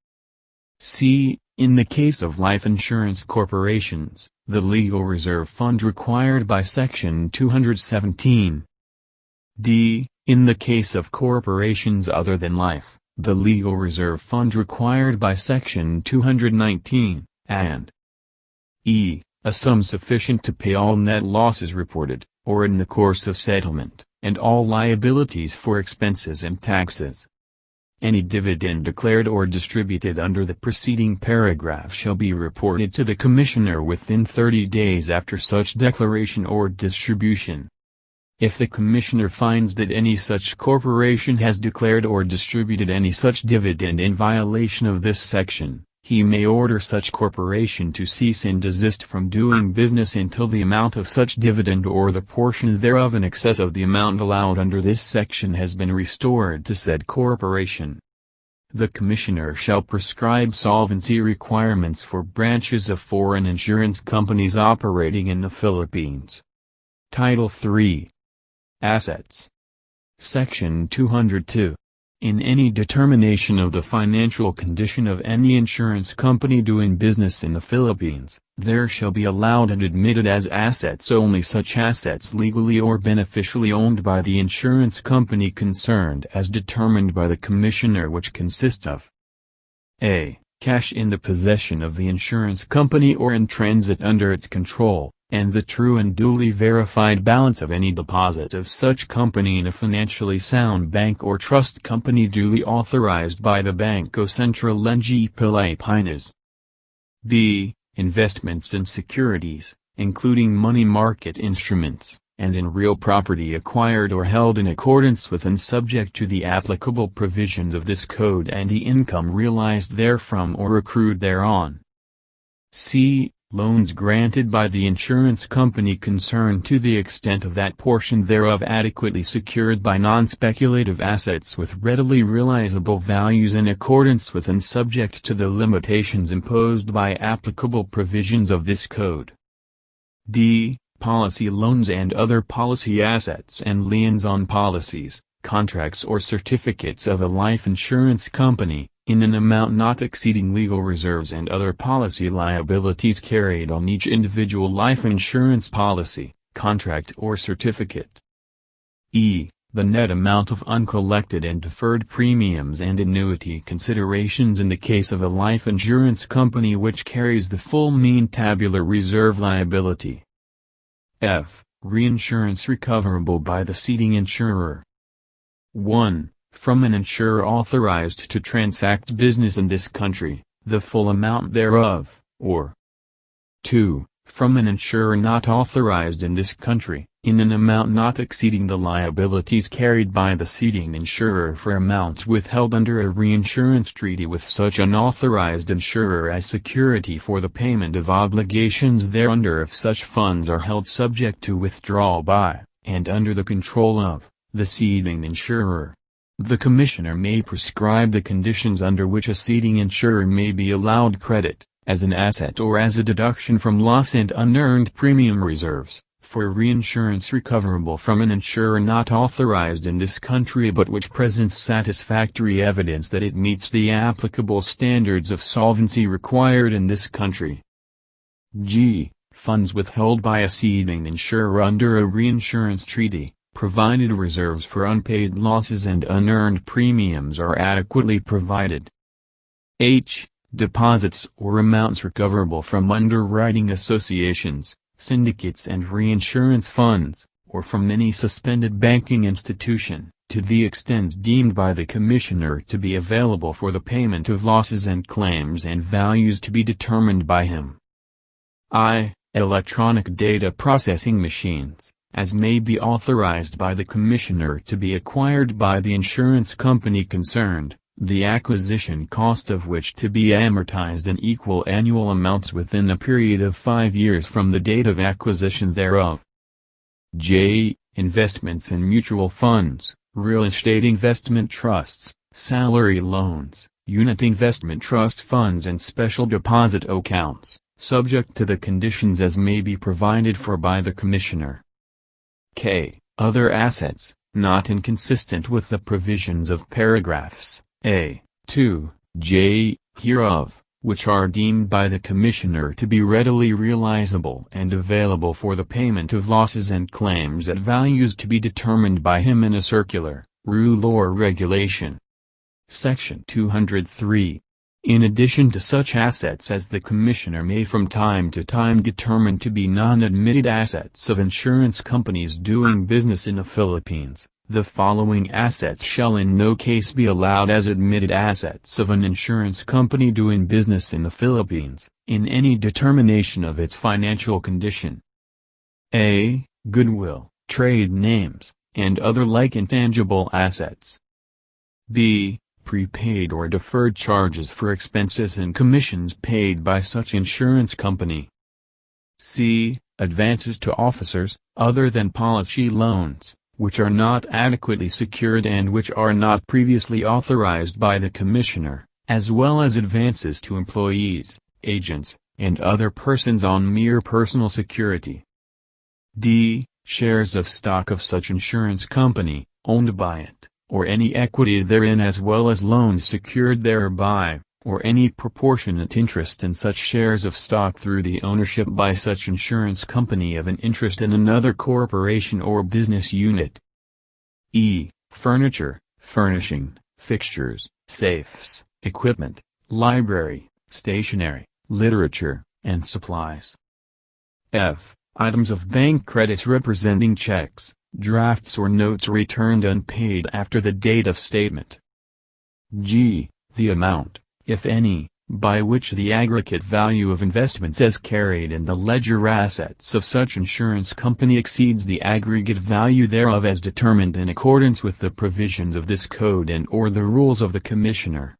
C. In the case of life insurance corporations, the legal reserve fund required by Section 217. D. In the case of corporations other than life, the legal reserve fund required by Section 219, and E. A sum sufficient to pay all net losses reported, or in the course of settlement, and all liabilities for expenses and taxes. Any dividend declared or distributed under the preceding paragraph shall be reported to the Commissioner within 30 days after such declaration or distribution. If the Commissioner finds that any such corporation has declared or distributed any such dividend in violation of this section, he may order such corporation to cease and desist from doing business until the amount of such dividend or the portion thereof in excess of the amount allowed under this section has been restored to said corporation. The Commissioner shall prescribe solvency requirements for branches of foreign insurance companies operating in the Philippines. Title III. Assets. Section 202. In any determination of the financial condition of any insurance company doing business in the Philippines, there shall be allowed and admitted as assets only such assets legally or beneficially owned by the insurance company concerned as determined by the Commissioner, which consist of a. cash in the possession of the insurance company or in transit under its control, and the true and duly verified balance of any deposit of such company in a financially sound bank or trust company duly authorized by the Banco Central de Filipinas. B. Investments in securities, including money market instruments, and in real property acquired or held in accordance with and subject to the applicable provisions of this code and the income realized therefrom or accrued thereon. C. Loans granted by the insurance company concerned to the extent of that portion thereof adequately secured by non-speculative assets with readily realizable values in accordance with and subject to the limitations imposed by applicable provisions of this code. D. Policy loans and other policy assets and liens on policies, contracts or certificates of a life insurance company, in an amount not exceeding legal reserves and other policy liabilities carried on each individual life insurance policy, contract or certificate. E. The net amount of uncollected and deferred premiums and annuity considerations in the case of a life insurance company which carries the full mean tabular reserve liability. F. Reinsurance recoverable by the ceding insurer. 1. From an insurer authorized to transact business in this country, the full amount thereof, or 2. From an insurer not authorized in this country, in an amount not exceeding the liabilities carried by the ceding insurer for amounts withheld under a reinsurance treaty with such unauthorized insurer as security for the payment of obligations thereunder if such funds are held subject to withdrawal by, and under the control of, the ceding insurer. The Commissioner may prescribe the conditions under which a ceding insurer may be allowed credit, as an asset or as a deduction from loss and unearned premium reserves, for reinsurance recoverable from an insurer not authorized in this country but which presents satisfactory evidence that it meets the applicable standards of solvency required in this country. G. Funds withheld by a ceding insurer under a reinsurance treaty, provided reserves for unpaid losses and unearned premiums are adequately provided. H. Deposits or amounts recoverable from underwriting associations, syndicates and reinsurance funds, or from any suspended banking institution, to the extent deemed by the Commissioner to be available for the payment of losses and claims and values to be determined by him. I. Electronic data processing machines, as may be authorized by the Commissioner to be acquired by the insurance company concerned, the acquisition cost of which to be amortized in equal annual amounts within a period of 5 years from the date of acquisition thereof. J. Investments in mutual funds, real estate investment trusts, salary loans, unit investment trust funds and special deposit accounts, subject to the conditions as may be provided for by the Commissioner. K. Other assets, not inconsistent with the provisions of paragraphs A, 2, J, hereof, which are deemed by the Commissioner to be readily realizable and available for the payment of losses and claims at values to be determined by him in a circular, rule or regulation. Section 203. In addition to such assets as the Commissioner may from time to time determine to be non-admitted assets of insurance companies doing business in the Philippines, the following assets shall in no case be allowed as admitted assets of an insurance company doing business in the Philippines, in any determination of its financial condition. A. Goodwill, trade names, and other like intangible assets. B. Prepaid or deferred charges for expenses and commissions paid by such insurance company. C. Advances to officers, other than policy loans, which are not adequately secured and which are not previously authorized by the Commissioner, as well as advances to employees, agents, and other persons on mere personal security. D. Shares of stock of such insurance company, owned by it, or any equity therein as well as loans secured thereby, or any proportionate interest in such shares of stock through the ownership by such insurance company of an interest in another corporation or business unit. E. Furniture, furnishing, fixtures, safes, equipment, library, stationery, literature, and supplies. F. Items of bank credits representing checks, drafts or notes returned unpaid after the date of statement. G. The amount, if any, by which the aggregate value of investments as carried in the ledger assets of such insurance company exceeds the aggregate value thereof as determined in accordance with the provisions of this code and/or the rules of the Commissioner.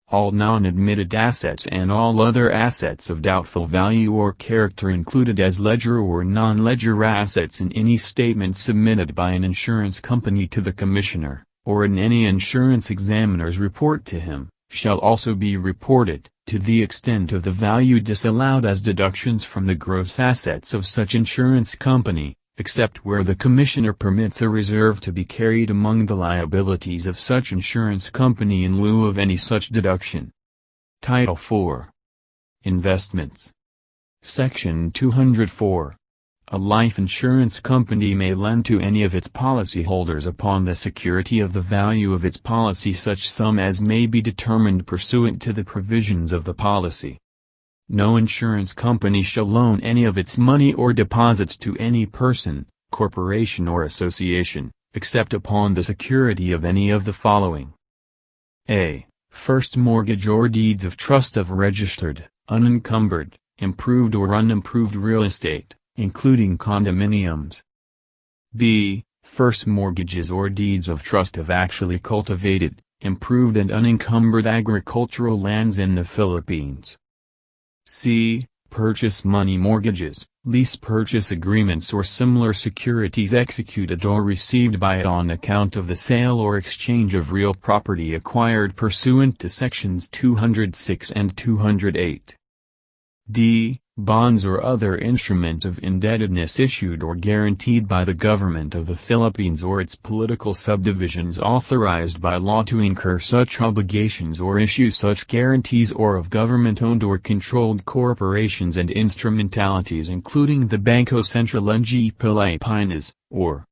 All non-admitted assets and all other assets of doubtful value or character included as ledger or non-ledger assets in any statement submitted by an insurance company to the Commissioner, or in any insurance examiner's report to him, shall also be reported, to the extent of the value disallowed as deductions from the gross assets of such insurance company, except where the Commissioner permits a reserve to be carried among the liabilities of such insurance company in lieu of any such deduction. Title IV. Investments. Section 204. A life insurance company may lend to any of its policyholders upon the security of the value of its policy such sum as may be determined pursuant to the provisions of the policy. No insurance company shall loan any of its money or deposits to any person, corporation or association, except upon the security of any of the following. A. First mortgage or deeds of trust of registered, unencumbered, improved or unimproved real estate, including condominiums. B. First mortgages or deeds of trust of actually cultivated, improved and unencumbered agricultural lands in the Philippines. C. Purchase money mortgages, lease purchase agreements or similar securities executed or received by it on account of the sale or exchange of real property acquired pursuant to Sections 206 and 208. D. Bonds or other instruments of indebtedness issued or guaranteed by the government of the Philippines or its political subdivisions authorized by law to incur such obligations or issue such guarantees, or of government-owned or controlled corporations and instrumentalities including the Bangko Sentral ng Pilipinas, or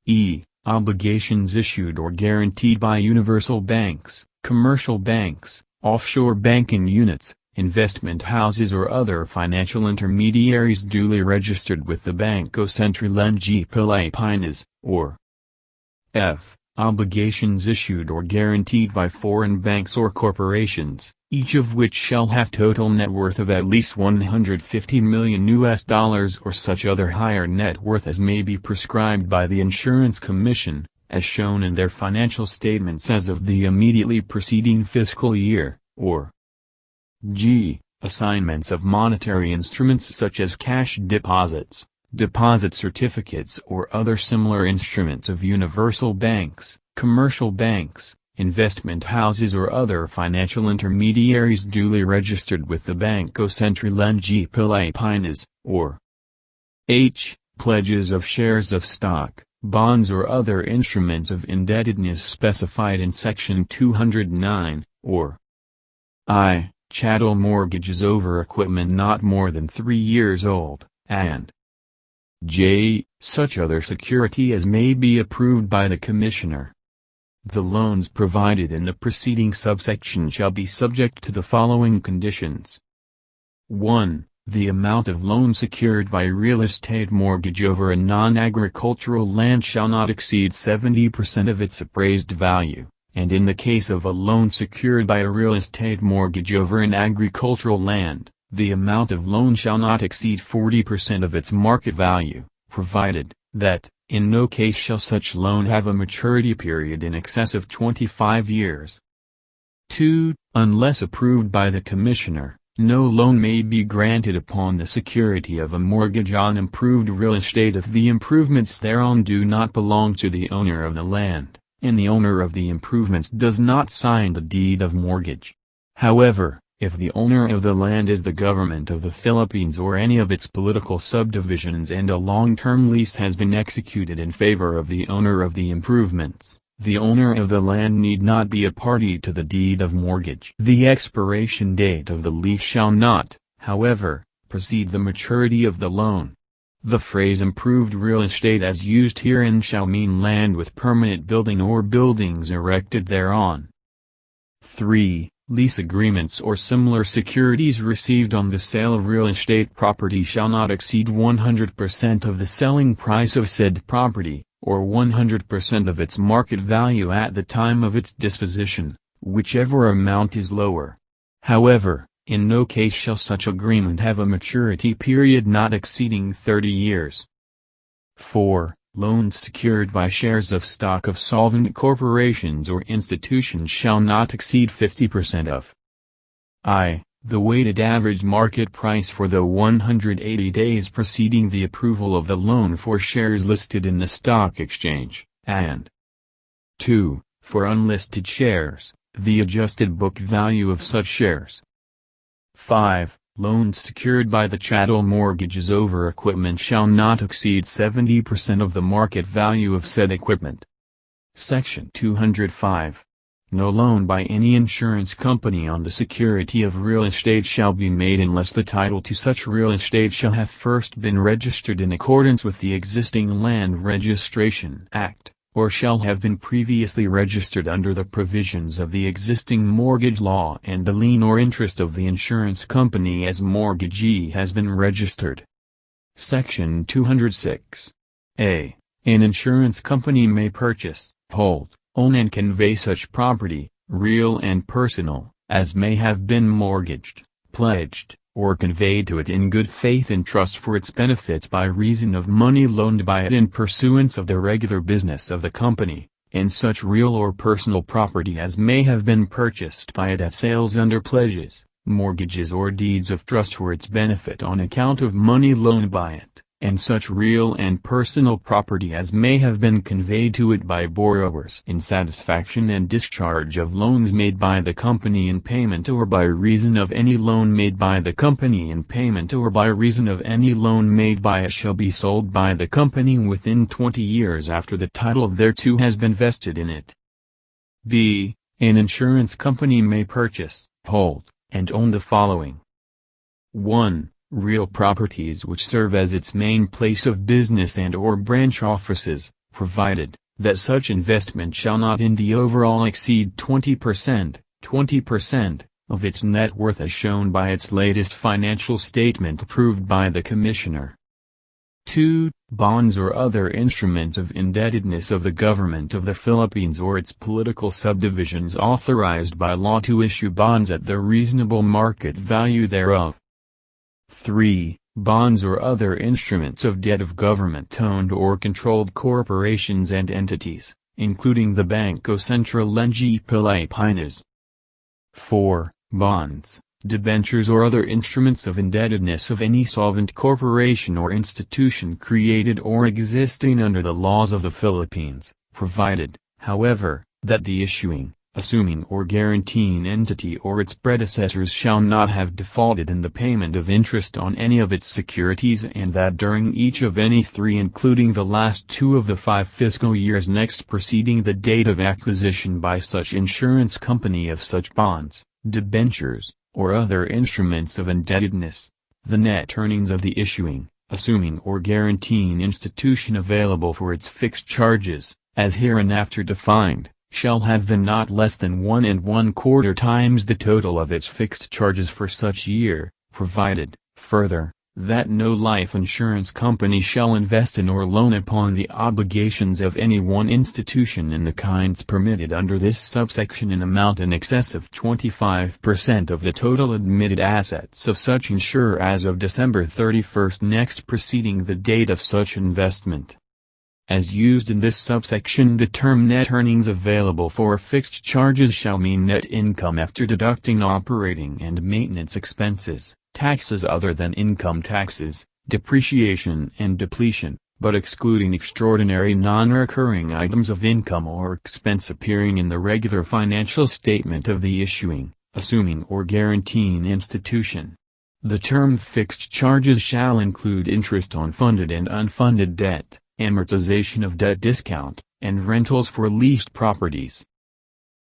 E. Obligations issued or guaranteed by universal banks, commercial banks, offshore banking units, investment houses or other financial intermediaries duly registered with the Bangko Sentral ng Pilipinas, or F. Obligations issued or guaranteed by foreign banks or corporations, each of which shall have total net worth of at least $150 million or such other higher net worth as may be prescribed by the Insurance Commission, as shown in their financial statements as of the immediately preceding fiscal year, or G. Assignments of monetary instruments such as cash deposits, deposit certificates or other similar instruments of universal banks, commercial banks, investment houses or other financial intermediaries duly registered with the Bangko Sentral ng Pilipinas, or H. Pledges of shares of stock, bonds or other instruments of indebtedness specified in Section 209, or I. Chattel mortgages over equipment not more than 3 years old, and J. Such other security as may be approved by the Commissioner. The loans provided in the preceding subsection shall be subject to the following conditions. 1. The amount of loan secured by real estate mortgage over a non-agricultural land shall not exceed 70% of its appraised value, and in the case of a loan secured by a real estate mortgage over an agricultural land, the amount of loan shall not exceed 40% of its market value, provided that, in no case shall such loan have a maturity period in excess of 25 years. 2. Unless approved by the Commissioner, no loan may be granted upon the security of a mortgage on improved real estate if the improvements thereon do not belong to the owner of the land, and the owner of the improvements does not sign the deed of mortgage. However, if the owner of the land is the government of the Philippines or any of its political subdivisions and a long-term lease has been executed in favor of the owner of the improvements, the owner of the land need not be a party to the deed of mortgage. The expiration date of the lease shall not, however, precede the maturity of the loan. The phrase improved real estate as used herein shall mean land with permanent building or buildings erected thereon. 3. lease agreements or similar securities received on the sale of real estate property shall not exceed 100% of the selling price of said property, or 100% of its market value at the time of its disposition, whichever amount is lower. However, in no case shall such agreement have a maturity period not exceeding 30 years. 4. Loans secured by shares of stock of solvent corporations or institutions shall not exceed 50% of the weighted average market price for the 180 days preceding the approval of the loan for shares listed in the stock exchange, and 2. For unlisted shares, the adjusted book value of such shares. 5. Loans secured by the chattel mortgages over equipment shall not exceed 70% of the market value of said equipment. Section 205. No loan by any insurance company on the security of real estate shall be made unless the title to such real estate shall have first been registered in accordance with the existing Land Registration Act, or shall have been previously registered under the provisions of the existing mortgage law and the lien or interest of the insurance company as mortgagee has been registered. Section 206. A. An insurance company may purchase, hold, own and convey such property, real and personal, as may have been mortgaged, pledged, or conveyed to it in good faith and trust for its benefit by reason of money loaned by it in pursuance of the regular business of the company, and such real or personal property as may have been purchased by it at sales under pledges, mortgages or deeds of trust for its benefit on account of money loaned by it, and such real and personal property as may have been conveyed to it by borrowers in satisfaction and discharge of loans made by the company in payment or by reason of any loan made by the company in payment or by reason of any loan made by it shall be sold by the company within 20 years after the title thereto has been vested in it. B. An insurance company may purchase, hold, and own the following. 1. Real properties which serve as its main place of business and or branch offices, provided that such investment shall not in the overall exceed 20% of its net worth as shown by its latest financial statement approved by the Commissioner. 2. Bonds or other instruments of indebtedness of the Government of the Philippines or its political subdivisions authorized by law to issue bonds at the reasonable market value thereof. 3. Bonds or other instruments of debt of government-owned or controlled corporations and entities, including the Bangko Sentral ng Pilipinas. 4. Bonds, debentures or other instruments of indebtedness of any solvent corporation or institution created or existing under the laws of the Philippines, provided, however, that the issuing, assuming or guaranteeing entity or its predecessors shall not have defaulted in the payment of interest on any of its securities and that during each of any 3 including the last 2 of the 5 fiscal years next preceding the date of acquisition by such insurance company of such bonds, debentures, or other instruments of indebtedness, the net earnings of the issuing, assuming or guaranteeing institution available for its fixed charges, as hereinafter defined, shall have been not less than 1 1/4 times the total of its fixed charges for such year, provided, further, that no life insurance company shall invest in or loan upon the obligations of any one institution in the kinds permitted under this subsection in amount in excess of 25% of the total admitted assets of such insurer as of December 31st next preceding the date of such investment. As used in this subsection, the term net earnings available for fixed charges shall mean net income after deducting operating and maintenance expenses, taxes other than income taxes, depreciation and depletion, but excluding extraordinary non-recurring items of income or expense appearing in the regular financial statement of the issuing, assuming or guaranteeing institution. The term fixed charges shall include interest on funded and unfunded debt, amortization of debt discount, and rentals for leased properties.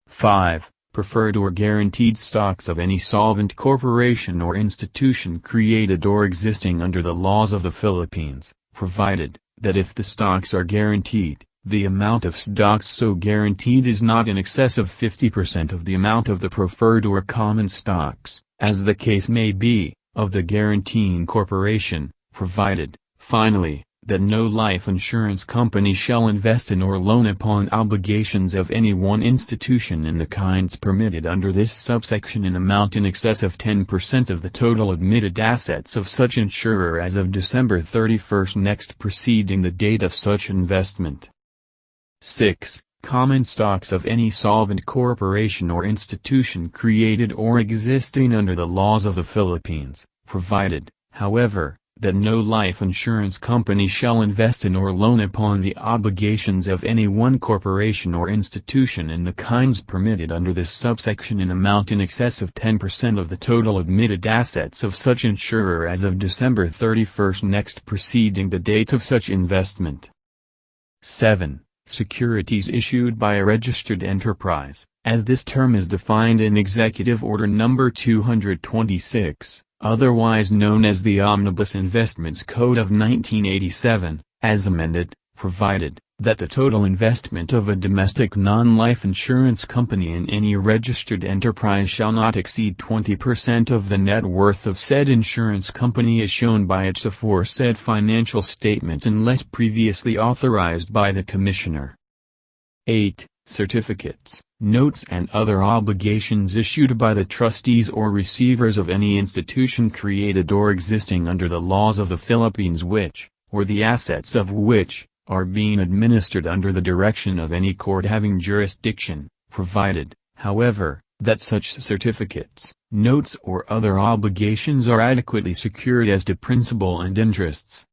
5. Preferred or guaranteed stocks of any solvent corporation or institution created or existing under the laws of the Philippines, provided, that if the stocks are guaranteed, the amount of stocks so guaranteed is not in excess of 50% of the amount of the preferred or common stocks, as the case may be, of the guaranteeing corporation, provided, finally, that no life insurance company shall invest in or loan upon obligations of any one institution in the kinds permitted under this subsection in amount in excess of 10% of the total admitted assets of such insurer as of December 31st next preceding the date of such investment. 6. Common stocks of any solvent corporation or institution created or existing under the laws of the Philippines, provided, however, that no life insurance company shall invest in or loan upon the obligations of any one corporation or institution in the kinds permitted under this subsection in amount in excess of 10% of the total admitted assets of such insurer as of December 31st next preceding the date of such investment. 7. Securities issued by a registered enterprise, as this term is defined in Executive Order No. 226. Otherwise known as the Omnibus Investments Code of 1987, as amended, provided, that the total investment of a domestic non-life insurance company in any registered enterprise shall not exceed 20% of the net worth of said insurance company as shown by its aforesaid financial statements unless previously authorized by the Commissioner. 8. Certificates, notes and other obligations issued by the trustees or receivers of any institution created or existing under the laws of the Philippines which, or the assets of which, are being administered under the direction of any court having jurisdiction, provided, however, that such certificates, notes or other obligations are adequately secured as to principal and interests.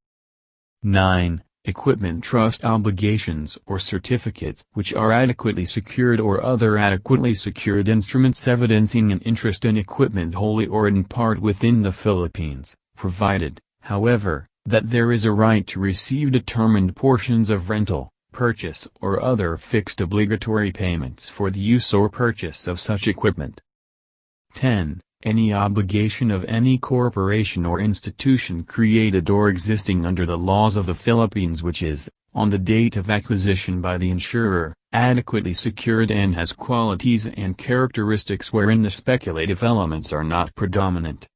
9. Equipment trust obligations or certificates which are adequately secured or other adequately secured instruments evidencing an interest in equipment wholly or in part within the Philippines, provided, however, that there is a right to receive determined portions of rental, purchase or other fixed obligatory payments for the use or purchase of such equipment. 10. Any obligation of any corporation or institution created or existing under the laws of the Philippines which is, on the date of acquisition by the insurer, adequately secured and has qualities and characteristics wherein the speculative elements are not predominant.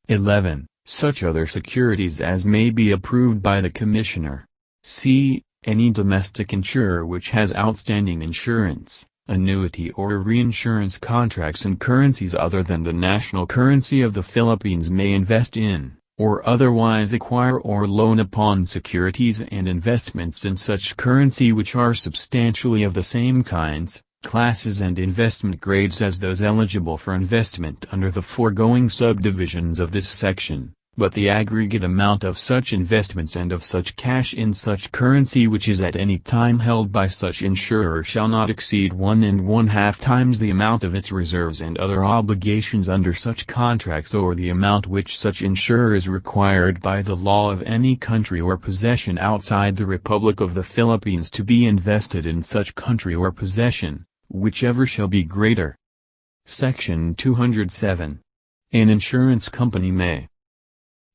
11. Such other securities as may be approved by the Commissioner. C. Any domestic insurer which has outstanding insurance, annuity or reinsurance contracts in currencies other than the national currency of the Philippines may invest in, or otherwise acquire or loan upon securities and investments in such currency which are substantially of the same kinds, classes and investment grades as those eligible for investment under the foregoing subdivisions of this section, but the aggregate amount of such investments and of such cash in such currency which is at any time held by such insurer shall not exceed 1 1/2 times the amount of its reserves and other obligations under such contracts or the amount which such insurer is required by the law of any country or possession outside the Republic of the Philippines to be invested in such country or possession, whichever shall be greater. Section 207. An insurance company may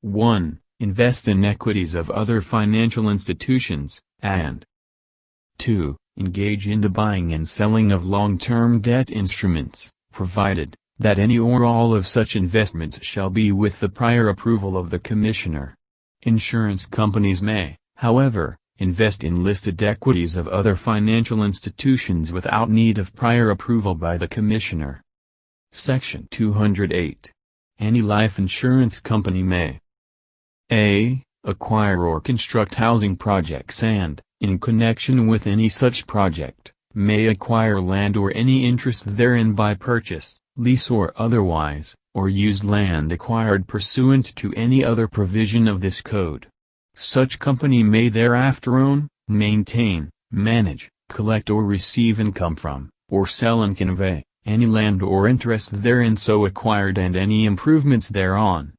1. Invest in equities of other financial institutions, and 2. Engage in the buying and selling of long-term debt instruments, provided, that any or all of such investments shall be with the prior approval of the Commissioner. Insurance companies may, however, invest in listed equities of other financial institutions without need of prior approval by the Commissioner. Section 208. Any life insurance company may a. Acquire or construct housing projects and, in connection with any such project, may acquire land or any interest therein by purchase, lease or otherwise, or use land acquired pursuant to any other provision of this code. Such company may thereafter own, maintain, manage, collect or receive income from, or sell and convey, any land or interest therein so acquired and any improvements thereon.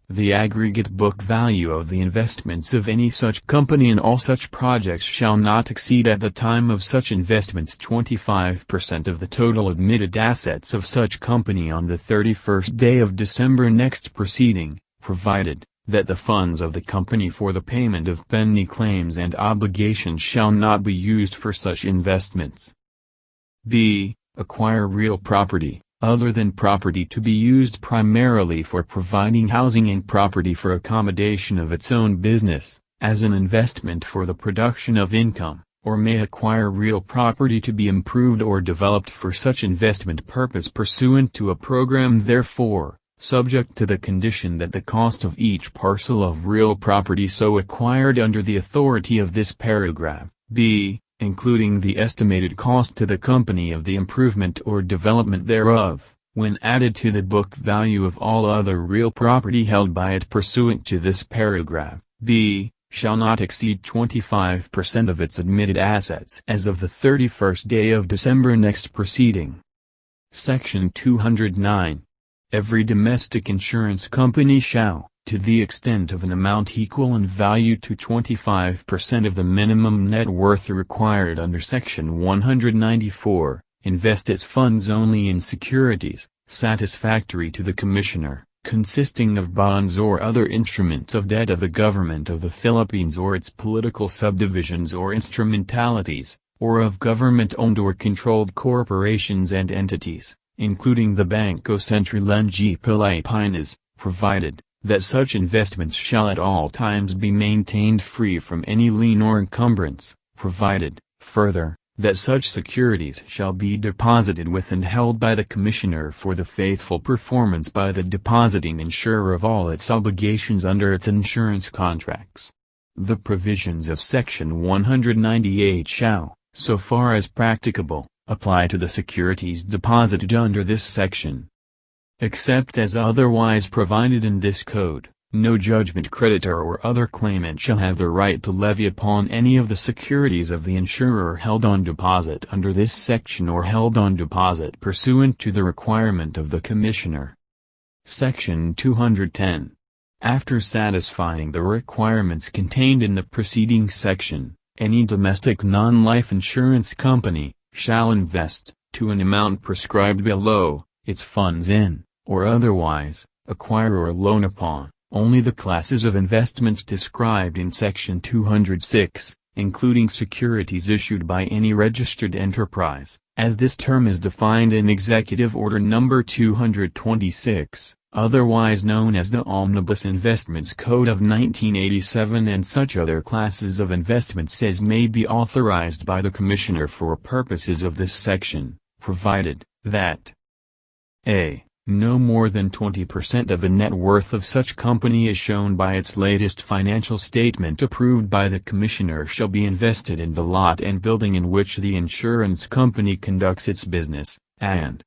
The aggregate book value of the investments of any such company in all such projects shall not exceed at the time of such investments 25% of the total admitted assets of such company on the 31st day of December next preceding, provided, that the funds of the company for the payment of penny claims and obligations shall not be used for such investments. b. Acquire real property, other than property to be used primarily for providing housing and property for accommodation of its own business, as an investment for the production of income, or may acquire real property to be improved or developed for such investment purpose pursuant to a program therefor, subject to the condition that the cost of each parcel of real property so acquired under the authority of this paragraph, b. including the estimated cost to the company of the improvement or development thereof, when added to the book value of all other real property held by it pursuant to this paragraph, b. shall not exceed 25% of its admitted assets as of the 31st day of December next preceding. Section 209. Every domestic insurance company shall, to the extent of an amount equal in value to 25% of the minimum net worth required under Section 194, invest its funds only in securities, satisfactory to the Commissioner, consisting of bonds or other instruments of debt of the Government of the Philippines or its political subdivisions or instrumentalities, or of government-owned or controlled corporations and entities, including the Bangko Sentral ng Pilipinas, provided that such investments shall at all times be maintained free from any lien or encumbrance, provided, further, that such securities shall be deposited with and held by the Commissioner for the faithful performance by the depositing insurer of all its obligations under its insurance contracts. The provisions of Section 198 shall, so far as practicable, apply to the securities deposited under this section. Except as otherwise provided in this code, no judgment creditor or other claimant shall have the right to levy upon any of the securities of the insurer held on deposit under this section or held on deposit pursuant to the requirement of the Commissioner. Section 210. After satisfying the requirements contained in the preceding section, any domestic non-life insurance company shall invest, to an amount prescribed below, its funds in, or otherwise, acquire or loan upon, only the classes of investments described in Section 206, including securities issued by any registered enterprise, as this term is defined in Executive Order No. 226, otherwise known as the Omnibus Investments Code of 1987, and such other classes of investments as may be authorized by the Commissioner for purposes of this section, provided that a. no more than 20% of the net worth of such company as shown by its latest financial statement approved by the Commissioner shall be invested in the lot and building in which the insurance company conducts its business, and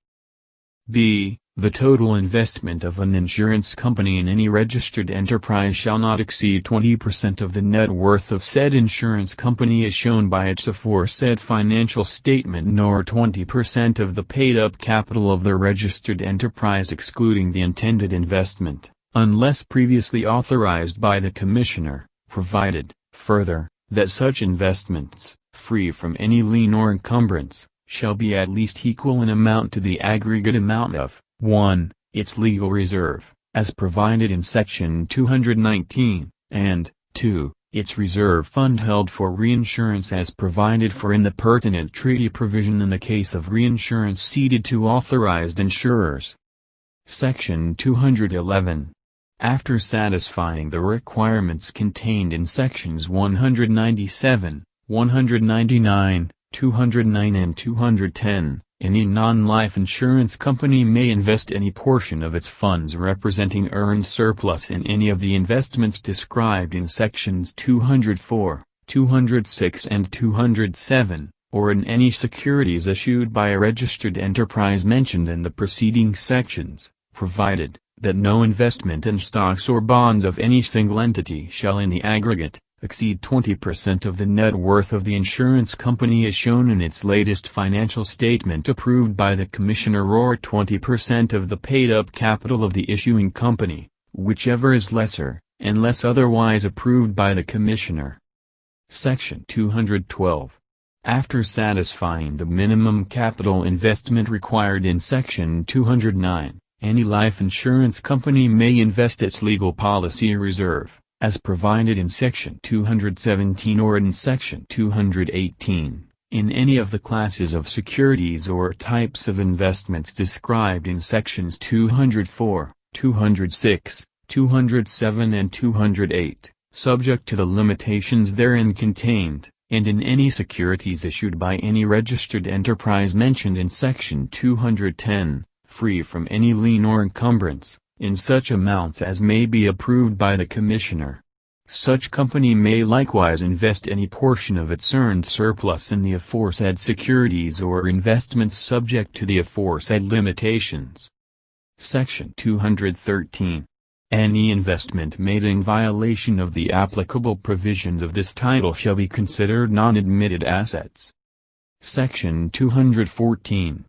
b. the total investment of an insurance company in any registered enterprise shall not exceed 20% of the net worth of said insurance company as shown by its aforesaid financial statement, nor 20% of the paid-up capital of the registered enterprise excluding the intended investment, unless previously authorized by the Commissioner, provided, further, that such investments, free from any lien or encumbrance, shall be at least equal in amount to the aggregate amount of 1. its legal reserve, as provided in Section 219, and 2. its reserve fund held for reinsurance as provided for in the pertinent treaty provision in the case of reinsurance ceded to authorized insurers. Section 211. After satisfying the requirements contained in Sections 197, 199, 209 and 210, any non-life insurance company may invest any portion of its funds representing earned surplus in any of the investments described in Sections 204, 206 and 207, or in any securities issued by a registered enterprise mentioned in the preceding sections, provided that no investment in stocks or bonds of any single entity shall in the aggregate exceed 20% of the net worth of the insurance company as shown in its latest financial statement approved by the Commissioner, or 20% of the paid-up capital of the issuing company, whichever is lesser, unless otherwise approved by the Commissioner. Section 212. After satisfying the minimum capital investment required in Section 209, Any life insurance company may invest its legal policy reserve, as provided in Section 217 or in Section 218, in any of the classes of securities or types of investments described in Sections 204, 206, 207 and 208, subject to the limitations therein contained, and in any securities issued by any registered enterprise mentioned in Section 210, free from any lien or encumbrance, in such amounts as may be approved by the Commissioner. Such company may likewise invest any portion of its earned surplus in the aforesaid securities or investments subject to the aforesaid limitations. Section 213. Any investment made in violation of the applicable provisions of this title shall be considered non-admitted assets. Section 214.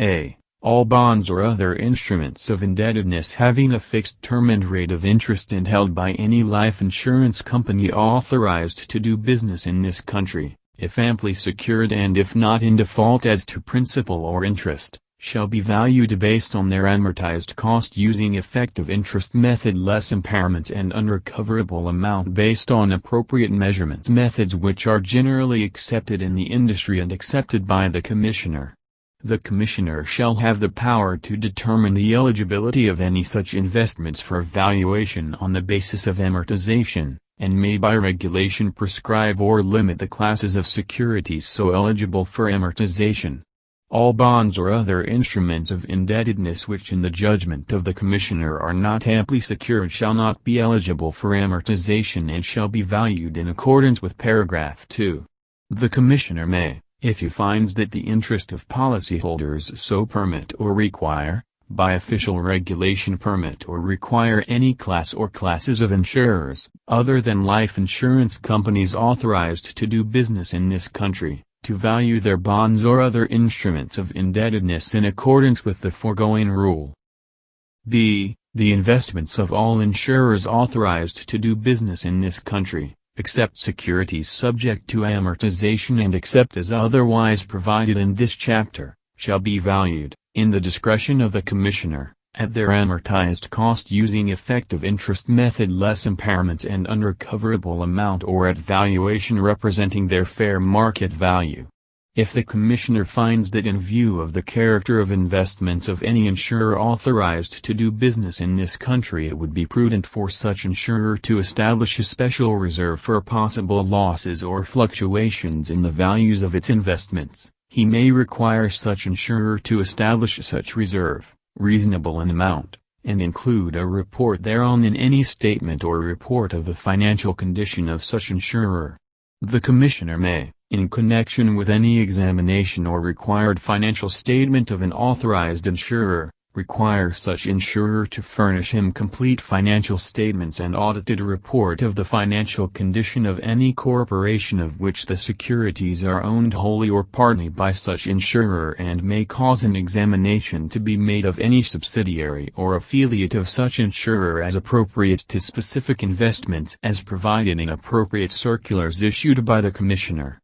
A. All bonds or other instruments of indebtedness having a fixed term and rate of interest and held by any life insurance company authorized to do business in this country, if amply secured and if not in default as to principal or interest, shall be valued based on their amortized cost using effective interest method less impairment and unrecoverable amount based on appropriate measurement methods which are generally accepted in the industry and accepted by the Commissioner. The Commissioner shall have the power to determine the eligibility of any such investments for valuation on the basis of amortization, and may by regulation prescribe or limit the classes of securities so eligible for amortization. All bonds or other instruments of indebtedness which in the judgment of the Commissioner are not amply secured shall not be eligible for amortization and shall be valued in accordance with paragraph 2. The Commissioner may, if he finds that the interest of policyholders so permit or require, by official regulation permit or require any class or classes of insurers, other than life insurance companies authorized to do business in this country, to value their bonds or other instruments of indebtedness in accordance with the foregoing rule. B. The investments of all insurers authorized to do business in this country, except securities subject to amortization and except as otherwise provided in this chapter, shall be valued, in the discretion of the Commissioner, at their amortized cost using effective interest method less impairment and unrecoverable amount or at valuation representing their fair market value. If the Commissioner finds that in view of the character of investments of any insurer authorized to do business in this country it would be prudent for such insurer to establish a special reserve for possible losses or fluctuations in the values of its investments, he may require such insurer to establish such reserve, reasonable in amount, and include a report thereon in any statement or report of the financial condition of such insurer. The Commissioner may, in connection with any examination or required financial statement of an authorized insurer, require such insurer to furnish him complete financial statements and audited report of the financial condition of any corporation of which the securities are owned wholly or partly by such insurer and may cause an examination to be made of any subsidiary or affiliate of such insurer as appropriate to specific investments as provided in appropriate circulars issued by the Commissioner.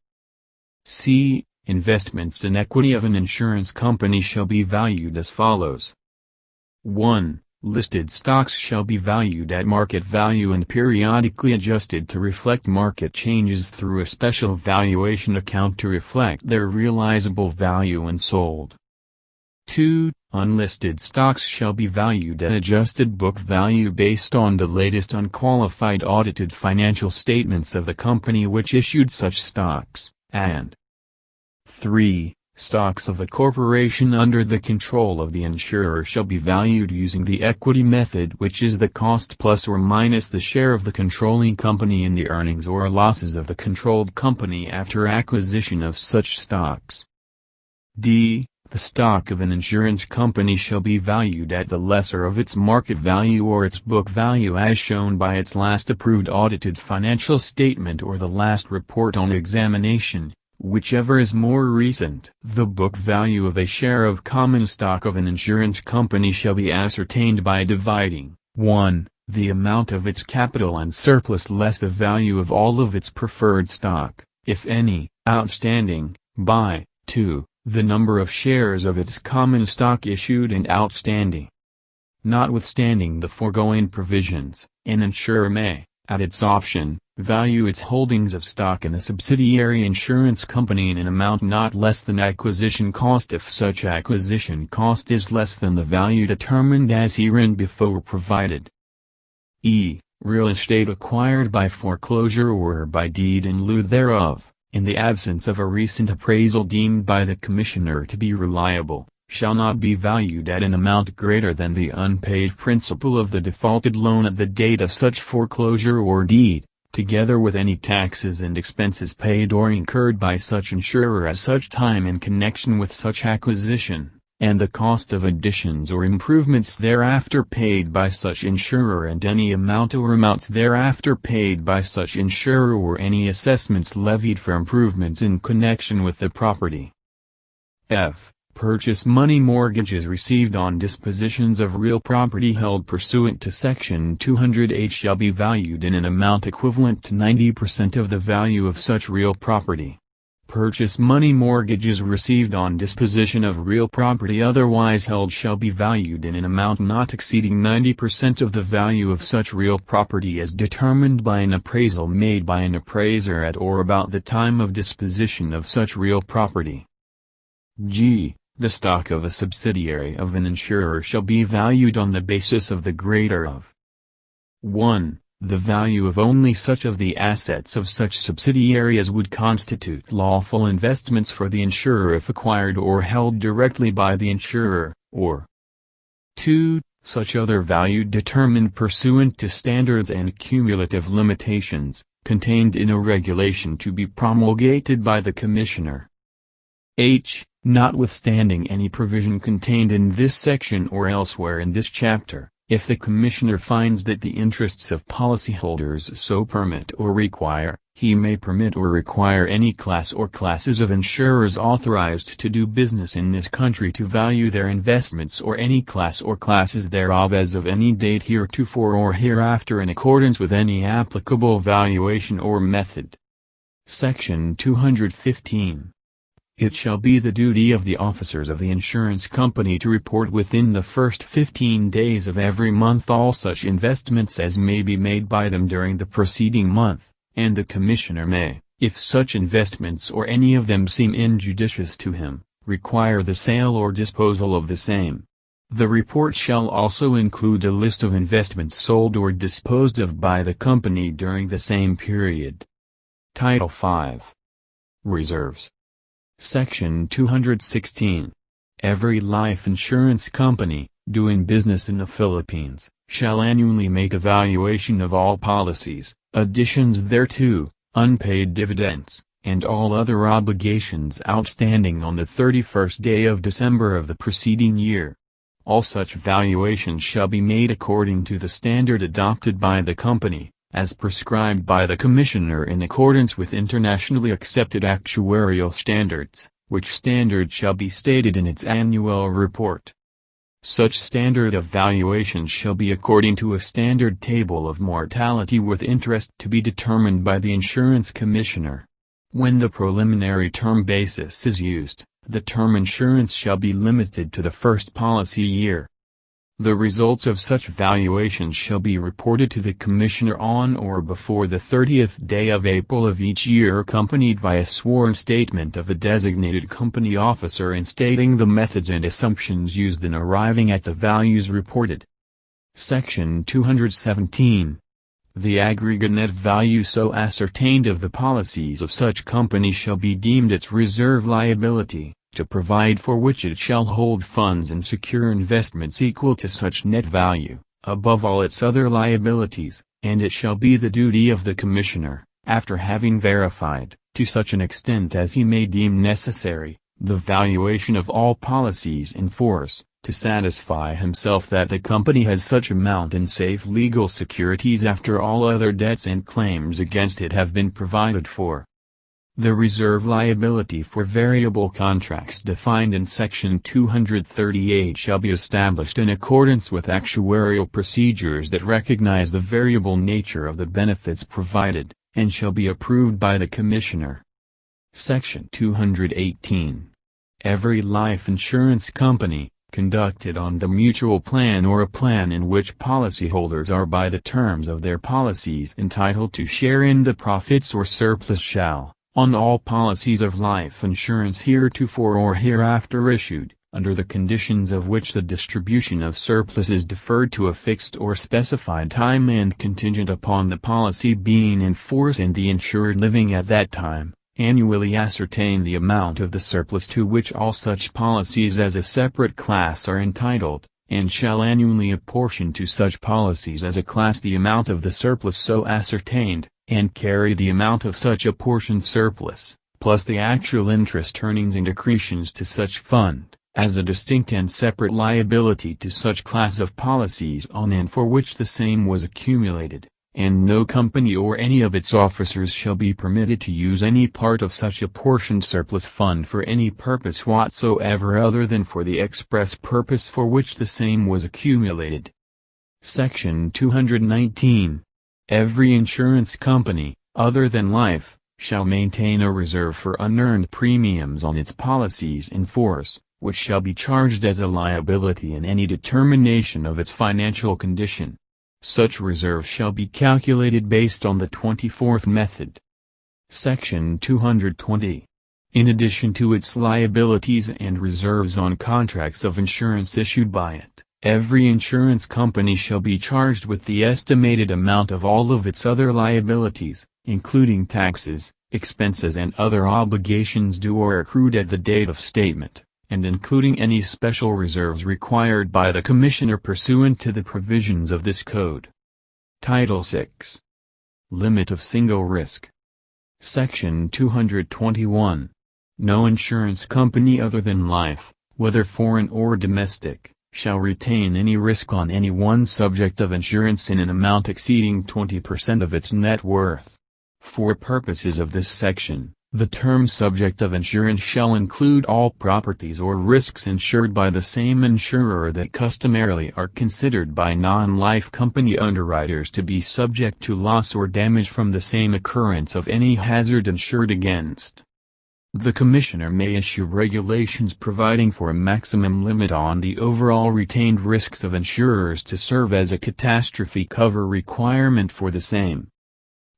C. Investments in equity of an insurance company shall be valued as follows. 1. Listed stocks shall be valued at market value and periodically adjusted to reflect market changes through a special valuation account to reflect their realizable value when sold. 2. Unlisted stocks shall be valued at adjusted book value based on the latest unqualified audited financial statements of the company which issued such stocks, and 3. Stocks of a corporation under the control of the insurer shall be valued using the equity method which is the cost plus or minus the share of the controlling company in the earnings or losses of the controlled company after acquisition of such stocks. D. The stock of an insurance company shall be valued at the lesser of its market value or its book value as shown by its last approved audited financial statement or the last report on examination, whichever is more recent. The book value of a share of common stock of an insurance company shall be ascertained by dividing 1. The amount of its capital and surplus less the value of all of its preferred stock, if any, outstanding, by 2. The number of shares of its common stock issued and outstanding. Notwithstanding the foregoing provisions, an insurer may, at its option, value its holdings of stock in a subsidiary insurance company in an amount not less than acquisition cost if such acquisition cost is less than the value determined as hereinbefore provided. Real estate acquired by foreclosure or by deed in lieu thereof, in the absence of a recent appraisal deemed by the Commissioner to be reliable, shall not be valued at an amount greater than the unpaid principal of the defaulted loan at the date of such foreclosure or deed, together with any taxes and expenses paid or incurred by such insurer at such time in connection with such acquisition, and the cost of additions or improvements thereafter paid by such insurer and any amount or amounts thereafter paid by such insurer or any assessments levied for improvements in connection with the property. Purchase money mortgages received on dispositions of real property held pursuant to Section 208 shall be valued in an amount equivalent to 90% of the value of such real property. Purchase money mortgages received on disposition of real property otherwise held shall be valued in an amount not exceeding 90% of the value of such real property as determined by an appraisal made by an appraiser at or about the time of disposition of such real property. The stock of a subsidiary of an insurer shall be valued on the basis of the greater of 1. The value of only such of the assets of such subsidiary as would constitute lawful investments for the insurer if acquired or held directly by the insurer, or 2. Such other value determined pursuant to standards and cumulative limitations, contained in a regulation to be promulgated by the Commissioner. Notwithstanding any provision contained in this section or elsewhere in this chapter, if the Commissioner finds that the interests of policyholders so permit or require, he may permit or require any class or classes of insurers authorized to do business in this country to value their investments or any class or classes thereof as of any date heretofore or hereafter in accordance with any applicable valuation or method. Section 215. It shall be the duty of the officers of the insurance company to report within the first 15 days of every month all such investments as may be made by them during the preceding month, and the Commissioner may, if such investments or any of them seem injudicious to him, require the sale or disposal of the same. The report shall also include a list of investments sold or disposed of by the company during the same period. Title 5. Reserves. Section 216. Every life insurance company, doing business in the Philippines, shall annually make a valuation of all policies, additions thereto, unpaid dividends, and all other obligations outstanding on the 31st day of December of the preceding year. All such valuations shall be made according to the standard adopted by the company, as prescribed by the Commissioner in accordance with internationally accepted actuarial standards, which standard shall be stated in its annual report. Such standard of valuation shall be according to a standard table of mortality with interest to be determined by the Insurance Commissioner. When the preliminary term basis is used, the term insurance shall be limited to the first policy year. The results of such valuations shall be reported to the Commissioner on or before the 30th day of April of each year accompanied by a sworn statement of the designated company officer and stating the methods and assumptions used in arriving at the values reported. Section 217. The aggregate net value so ascertained of the policies of such company shall be deemed its reserve liability, to provide for which it shall hold funds and secure investments equal to such net value, above all its other liabilities, and it shall be the duty of the Commissioner, after having verified, to such an extent as he may deem necessary, the valuation of all policies in force, to satisfy himself that the company has such amount in safe legal securities after all other debts and claims against it have been provided for. The reserve liability for variable contracts defined in Section 238 shall be established in accordance with actuarial procedures that recognize the variable nature of the benefits provided, and shall be approved by the Commissioner. Section 218. Every life insurance company, conducted on the mutual plan or a plan in which policyholders are by the terms of their policies entitled to share in the profits or surplus shall, on all policies of life insurance heretofore or hereafter issued, under the conditions of which the distribution of surplus is deferred to a fixed or specified time and contingent upon the policy being in force and the insured living at that time, annually ascertain the amount of the surplus to which all such policies as a separate class are entitled, and shall annually apportion to such policies as a class the amount of the surplus so ascertained, and carry the amount of such apportioned surplus, plus the actual interest earnings and accretions to such fund, as a distinct and separate liability to such class of policies on and for which the same was accumulated, and no company or any of its officers shall be permitted to use any part of such apportioned surplus fund for any purpose whatsoever other than for the express purpose for which the same was accumulated. Section 219. Every insurance company, other than life, shall maintain a reserve for unearned premiums on its policies in force, which shall be charged as a liability in any determination of its financial condition. Such reserve shall be calculated based on the 24th method. Section 220. In addition to its liabilities and reserves on contracts of insurance issued by it, every insurance company shall be charged with the estimated amount of all of its other liabilities, including taxes, expenses and other obligations due or accrued at the date of statement, and including any special reserves required by the Commissioner pursuant to the provisions of this Code. Title VI. Limit of Single Risk. Section 221. No insurance company other than life, whether foreign or domestic, shall retain any risk on any one subject of insurance in an amount exceeding 20% of its net worth. For purposes of this section, the term subject of insurance shall include all properties or risks insured by the same insurer that customarily are considered by non-life company underwriters to be subject to loss or damage from the same occurrence of any hazard insured against. The Commissioner may issue regulations providing for a maximum limit on the overall retained risks of insurers to serve as a catastrophe cover requirement for the same.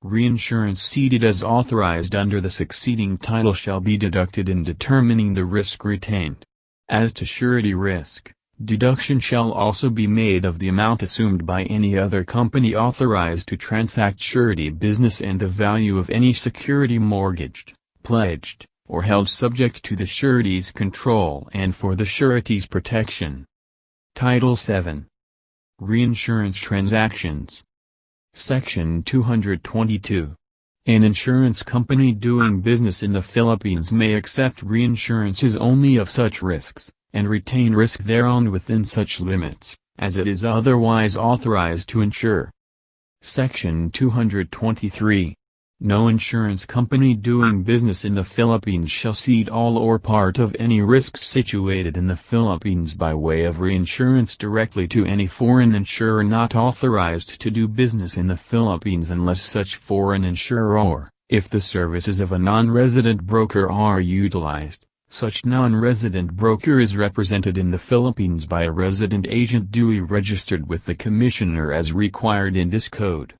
Reinsurance ceded as authorized under the succeeding title shall be deducted in determining the risk retained. As to surety risk, deduction shall also be made of the amount assumed by any other company authorized to transact surety business and the value of any security mortgaged, pledged, or held subject to the surety's control and for the surety's protection. Title VII. Reinsurance Transactions. Section 222. An insurance company doing business in the Philippines may accept reinsurances only of such risks, and retain risk thereon within such limits, as it is otherwise authorized to insure. Section 223. No insurance company doing business in the Philippines shall cede all or part of any risks situated in the Philippines by way of reinsurance directly to any foreign insurer not authorized to do business in the Philippines unless such foreign insurer or, if the services of a non-resident broker are utilized, such non-resident broker is represented in the Philippines by a resident agent duly registered with the Commissioner as required in this Code.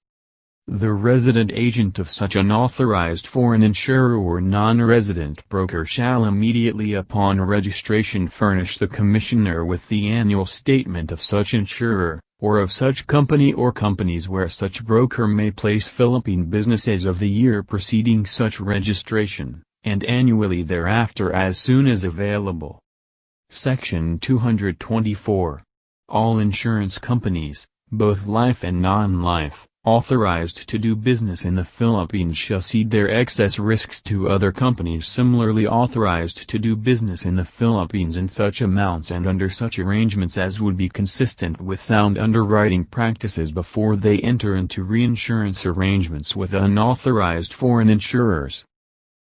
The resident agent of such unauthorized foreign insurer or non-resident broker shall immediately upon registration furnish the Commissioner with the annual statement of such insurer, or of such company or companies where such broker may place Philippine business as of the year preceding such registration, and annually thereafter as soon as available. Section 224. All insurance companies, both life and non-life, authorized to do business in the Philippines shall cede their excess risks to other companies similarly authorized to do business in the Philippines in such amounts and under such arrangements as would be consistent with sound underwriting practices before they enter into reinsurance arrangements with unauthorized foreign insurers.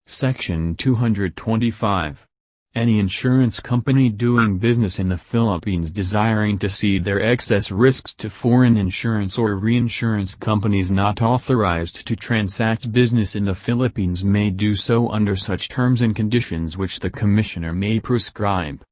Section 225. Any insurance company doing business in the Philippines desiring to cede their excess risks to foreign insurance or reinsurance companies not authorized to transact business in the Philippines may do so under such terms and conditions which the Commissioner may prescribe.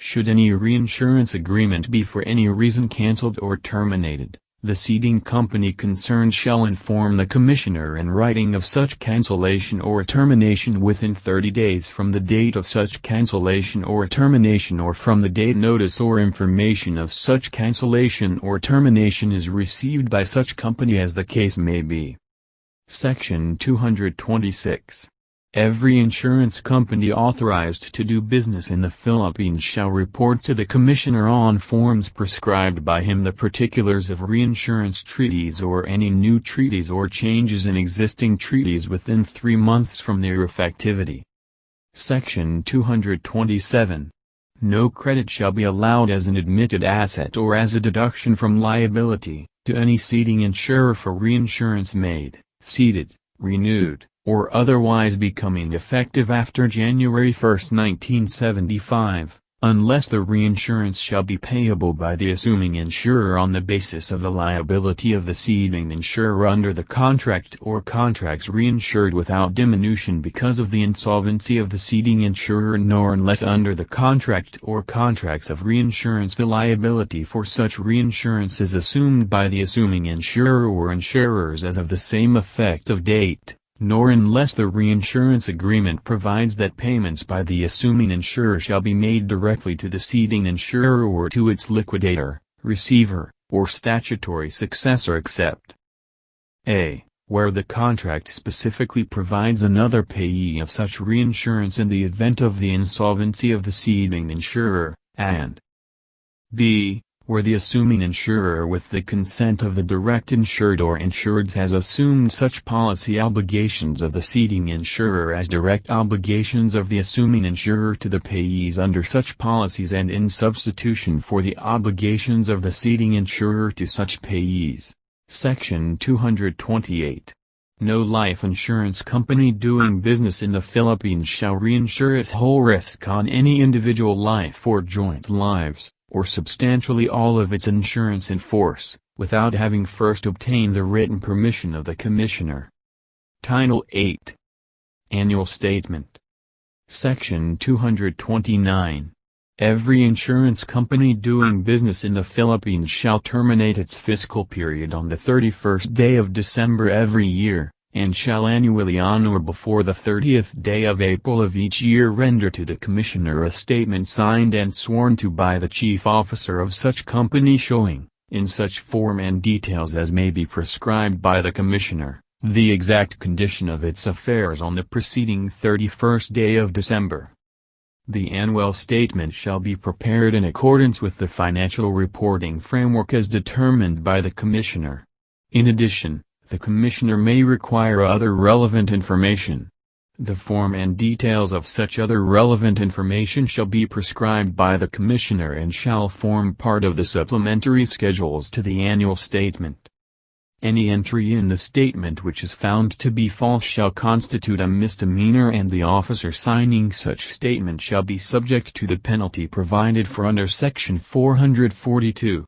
Should any reinsurance agreement be for any reason cancelled or terminated, the ceding company concerned shall inform the Commissioner in writing of such cancellation or termination within 30 days from the date of such cancellation or termination, or from the date notice or information of such cancellation or termination is received by such company, as the case may be. Section 226. Every insurance company authorized to do business in the Philippines shall report to the Commissioner on forms prescribed by him the particulars of reinsurance treaties or any new treaties or changes in existing treaties within 3 months from their effectivity. Section 227. No credit shall be allowed as an admitted asset or as a deduction from liability, to any ceding insurer for reinsurance made, ceded, renewed, or otherwise becoming effective after January 1, 1975, unless the reinsurance shall be payable by the assuming insurer on the basis of the liability of the ceding insurer under the contract or contracts reinsured without diminution because of the insolvency of the ceding insurer, nor unless under the contract or contracts of reinsurance the liability for such reinsurance is assumed by the assuming insurer or insurers as of the same effective date, nor unless the reinsurance agreement provides that payments by the assuming insurer shall be made directly to the ceding insurer or to its liquidator, receiver, or statutory successor, except a. where the contract specifically provides another payee of such reinsurance in the event of the insolvency of the ceding insurer, and b. where the assuming insurer with the consent of the direct insured or insureds has assumed such policy obligations of the ceding insurer as direct obligations of the assuming insurer to the payees under such policies and in substitution for the obligations of the ceding insurer to such payees. Section 228. No life insurance company doing business in the Philippines shall reinsure its whole risk on any individual life or joint lives, or substantially all of its insurance in force, without having first obtained the written permission of the Commissioner. Title 8. Annual Statement. Section 229. Every insurance company doing business in the Philippines shall terminate its fiscal period on the 31st day of December every year, and shall annually on or before the 30th day of April of each year render to the Commissioner a statement signed and sworn to by the chief officer of such company showing, in such form and details as may be prescribed by the Commissioner, the exact condition of its affairs on the preceding 31st day of December. The annual statement shall be prepared in accordance with the financial reporting framework as determined by the Commissioner. In addition, the Commissioner may require other relevant information. The form and details of such other relevant information shall be prescribed by the Commissioner and shall form part of the supplementary schedules to the annual statement. Any entry in the statement which is found to be false shall constitute a misdemeanor, and the officer signing such statement shall be subject to the penalty provided for under Section 442.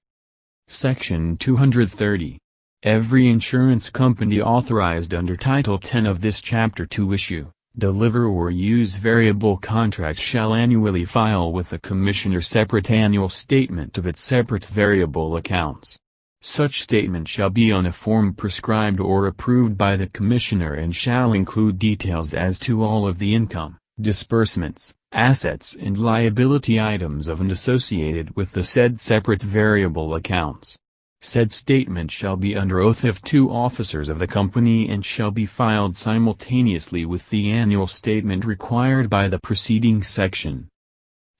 Section 230. Every insurance company authorized under Title 10 of this chapter to issue, deliver or use variable contracts shall annually file with the Commissioner separate annual statement of its separate variable accounts. Such statement shall be on a form prescribed or approved by the Commissioner and shall include details as to all of the income, disbursements, assets and liability items of and associated with the said separate variable accounts. Said statement shall be under oath of 2 officers of the company and shall be filed simultaneously with the annual statement required by the preceding section.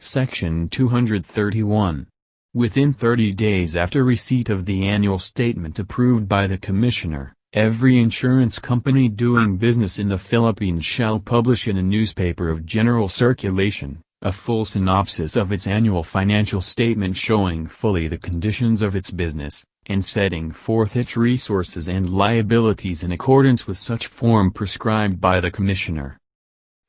Section 231. Within 30 days after receipt of the annual statement approved by the Commissioner, every insurance company doing business in the Philippines shall publish in a newspaper of general circulation a full synopsis of its annual financial statement showing fully the conditions of its business, and setting forth its resources and liabilities in accordance with such form prescribed by the Commissioner.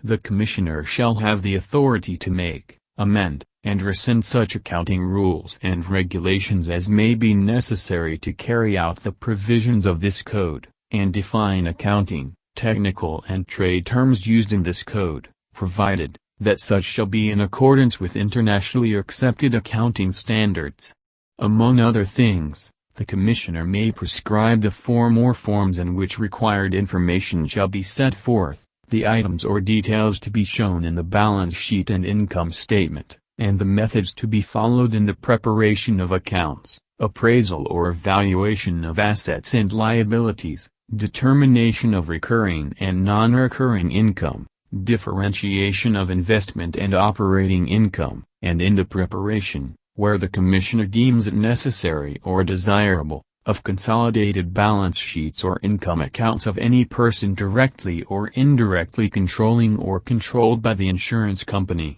The Commissioner shall have the authority to make, amend, and rescind such accounting rules and regulations as may be necessary to carry out the provisions of this code, and define accounting, technical and trade terms used in this code, provided, that such shall be in accordance with internationally accepted accounting standards. Among other things, the Commissioner may prescribe the form or forms in which required information shall be set forth, the items or details to be shown in the balance sheet and income statement, and the methods to be followed in the preparation of accounts, appraisal or evaluation of assets and liabilities, determination of recurring and non-recurring income, differentiation of investment and operating income, and in the preparation, where the Commissioner deems it necessary or desirable, of consolidated balance sheets or income accounts of any person directly or indirectly controlling or controlled by the insurance company.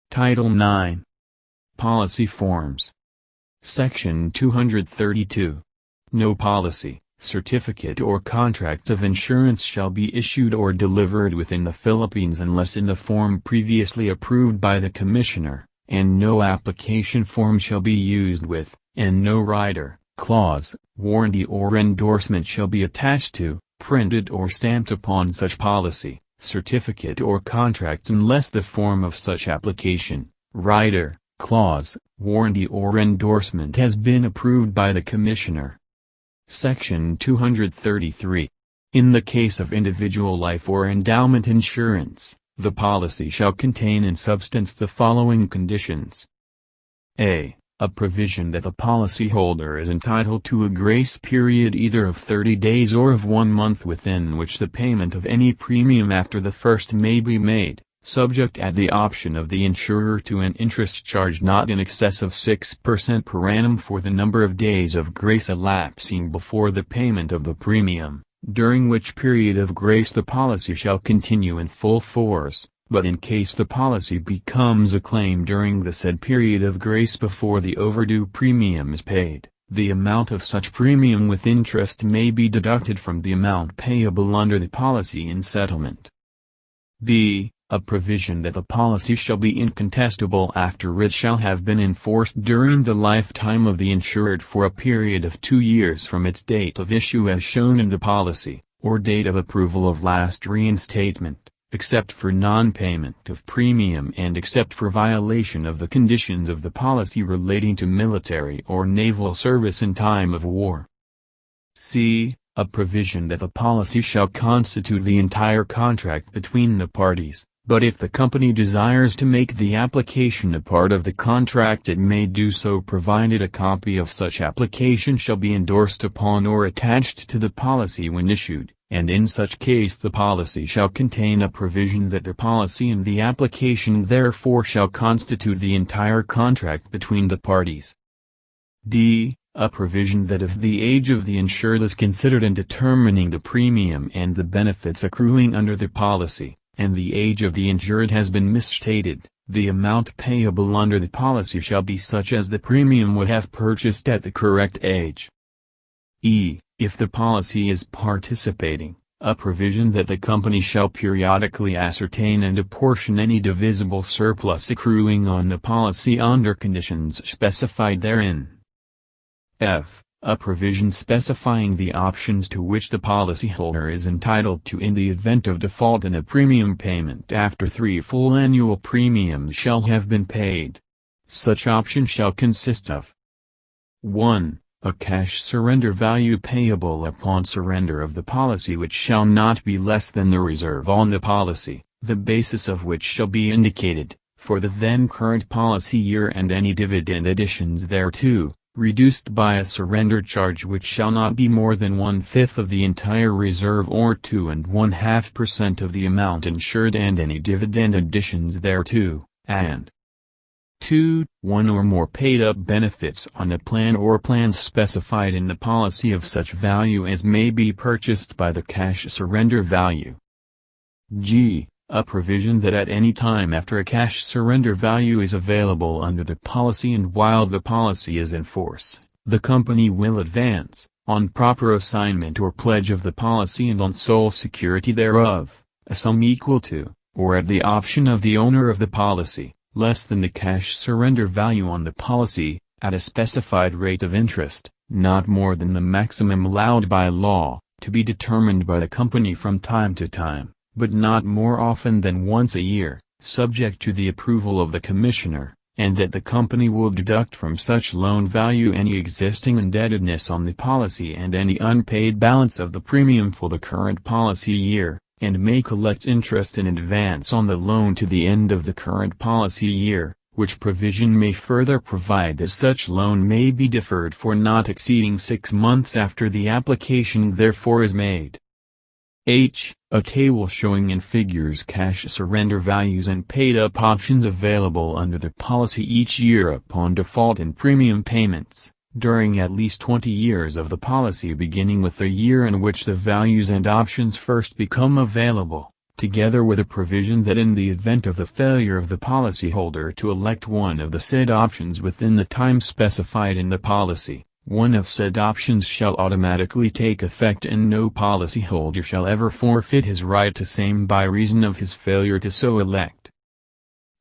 Title IX. Policy Forms. Section 232. No policy, certificate or contracts of insurance shall be issued or delivered within the Philippines unless in the form previously approved by the Commissioner, and no application form shall be used with, and no rider, clause, warranty or endorsement shall be attached to, printed or stamped upon such policy, certificate or contract unless the form of such application, rider, clause, warranty or endorsement has been approved by the Commissioner. Section 233. In the case of individual life or endowment insurance, the policy shall contain in substance the following conditions. A provision that the policyholder is entitled to a grace period either of 30 days or of 1 month within which the payment of any premium after the first may be made, subject at the option of the insurer to an interest charge not in excess of 6% per annum for the number of days of grace elapsing before the payment of the premium, during which period of grace the policy shall continue in full force, but in case the policy becomes a claim during the said period of grace before the overdue premium is paid, the amount of such premium with interest may be deducted from the amount payable under the policy in settlement. B. A provision that the policy shall be incontestable after it shall have been enforced during the lifetime of the insured for a period of 2 years from its date of issue as shown in the policy, or date of approval of last reinstatement, except for non-payment of premium and except for violation of the conditions of the policy relating to military or naval service in time of war. C. A provision that the policy shall constitute the entire contract between the parties, but if the company desires to make the application a part of the contract it may do so provided a copy of such application shall be endorsed upon or attached to the policy when issued, and in such case the policy shall contain a provision that the policy and the application therefore shall constitute the entire contract between the parties. D. A provision that if the age of the insured is considered in determining the premium and the benefits accruing under the policy, and the age of the insured has been misstated, the amount payable under the policy shall be such as the premium would have purchased at the correct age. E. If the policy is participating, a provision that the company shall periodically ascertain and apportion any divisible surplus accruing on the policy under conditions specified therein. F. A provision specifying the options to which the policyholder is entitled to in the event of default in a premium payment after 3 full annual premiums shall have been paid. Such option shall consist of 1. A cash surrender value payable upon surrender of the policy which shall not be less than the reserve on the policy, the basis of which shall be indicated, for the then current policy year and any dividend additions thereto, reduced by a surrender charge which shall not be more than 1/5 of the entire reserve or 2 1/2% of the amount insured and any dividend additions thereto, and 2. One or more paid-up benefits on a plan or plans specified in the policy of such value as may be purchased by the cash surrender value. G. A provision that at any time after a cash surrender value is available under the policy and while the policy is in force, the company will advance, on proper assignment or pledge of the policy and on sole security thereof, a sum equal to, or at the option of the owner of the policy, less than the cash surrender value on the policy, at a specified rate of interest, not more than the maximum allowed by law, to be determined by the company from time to time, but not more often than once a year, subject to the approval of the Commissioner, and that the company will deduct from such loan value any existing indebtedness on the policy and any unpaid balance of the premium for the current policy year, and may collect interest in advance on the loan to the end of the current policy year, which provision may further provide that such loan may be deferred for not exceeding 6 months after the application therefor is made. H. A table showing in figures cash surrender values and paid-up options available under the policy each year upon default in premium payments, during at least 20 years of the policy beginning with the year in which the values and options first become available, together with a provision that in the event of the failure of the policyholder to elect one of the said options within the time specified in the policy, one of said options shall automatically take effect and no policyholder shall ever forfeit his right to same by reason of his failure to so elect.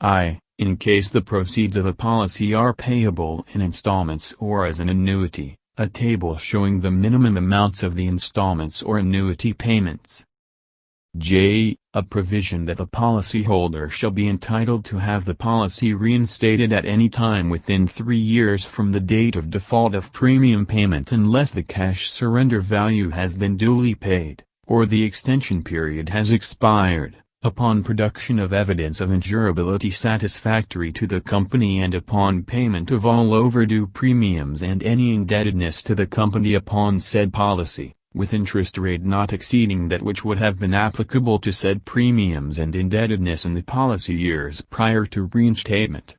I. In case the proceeds of a policy are payable in installments or as an annuity, a table showing the minimum amounts of the installments or annuity payments. J. A provision that the policyholder shall be entitled to have the policy reinstated at any time within 3 years from the date of default of premium payment unless the cash surrender value has been duly paid, or the extension period has expired, upon production of evidence of insurability satisfactory to the company and upon payment of all overdue premiums and any indebtedness to the company upon said policy, with interest rate not exceeding that which would have been applicable to said premiums and indebtedness in the policy years prior to reinstatement.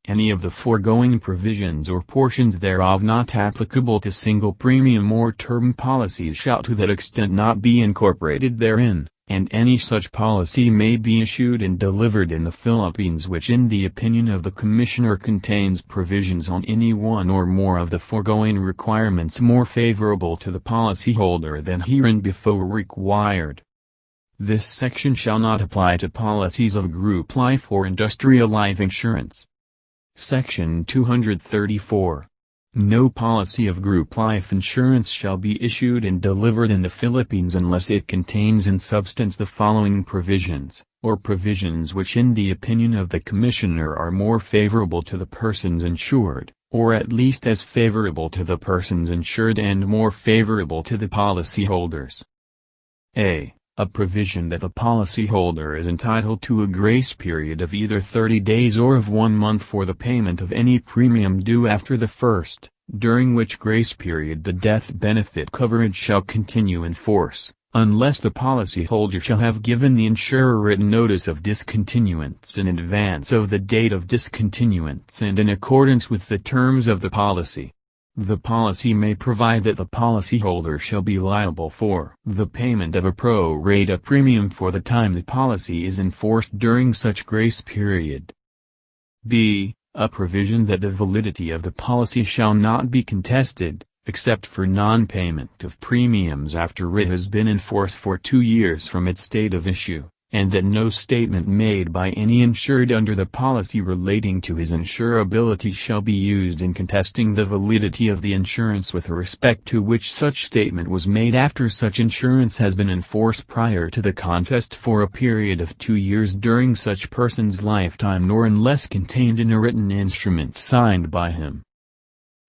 Any of the foregoing provisions or portions thereof not applicable to single premium or term policies shall to that extent not be incorporated therein, and any such policy may be issued and delivered in the Philippines which in the opinion of the Commissioner contains provisions on any one or more of the foregoing requirements more favorable to the policyholder than hereinbefore required. This section shall not apply to policies of group life or industrial life insurance. Section 234. No policy of group life insurance shall be issued and delivered in the Philippines unless it contains in substance the following provisions, or provisions which in the opinion of the Commissioner are more favorable to the persons insured, or at least as favorable to the persons insured and more favorable to the policyholders. A. A provision that the policyholder is entitled to a grace period of either 30 days or of 1 month for the payment of any premium due after the first, during which grace period the death benefit coverage shall continue in force, unless the policyholder shall have given the insurer written notice of discontinuance in advance of the date of discontinuance and in accordance with the terms of the policy. The policy may provide that the policyholder shall be liable for the payment of a pro rata premium for the time the policy is enforced during such grace period. B. A provision that the validity of the policy shall not be contested, except for non-payment of premiums after it has been in force for 2 years from its date of issue, and that no statement made by any insured under the policy relating to his insurability shall be used in contesting the validity of the insurance with respect to which such statement was made after such insurance has been in force prior to the contest for a period of 2 years during such person's lifetime nor unless contained in a written instrument signed by him.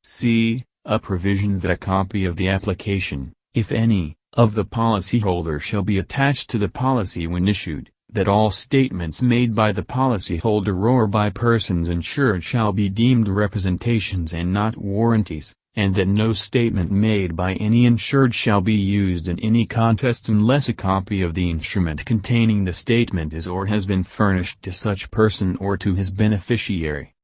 C. A provision that a copy of the application, if any, of the policyholder shall be attached to the policy when issued, that all statements made by the policyholder or by persons insured shall be deemed representations and not warranties, and that no statement made by any insured shall be used in any contest unless a copy of the instrument containing the statement is or has been furnished to such person or to his beneficiary.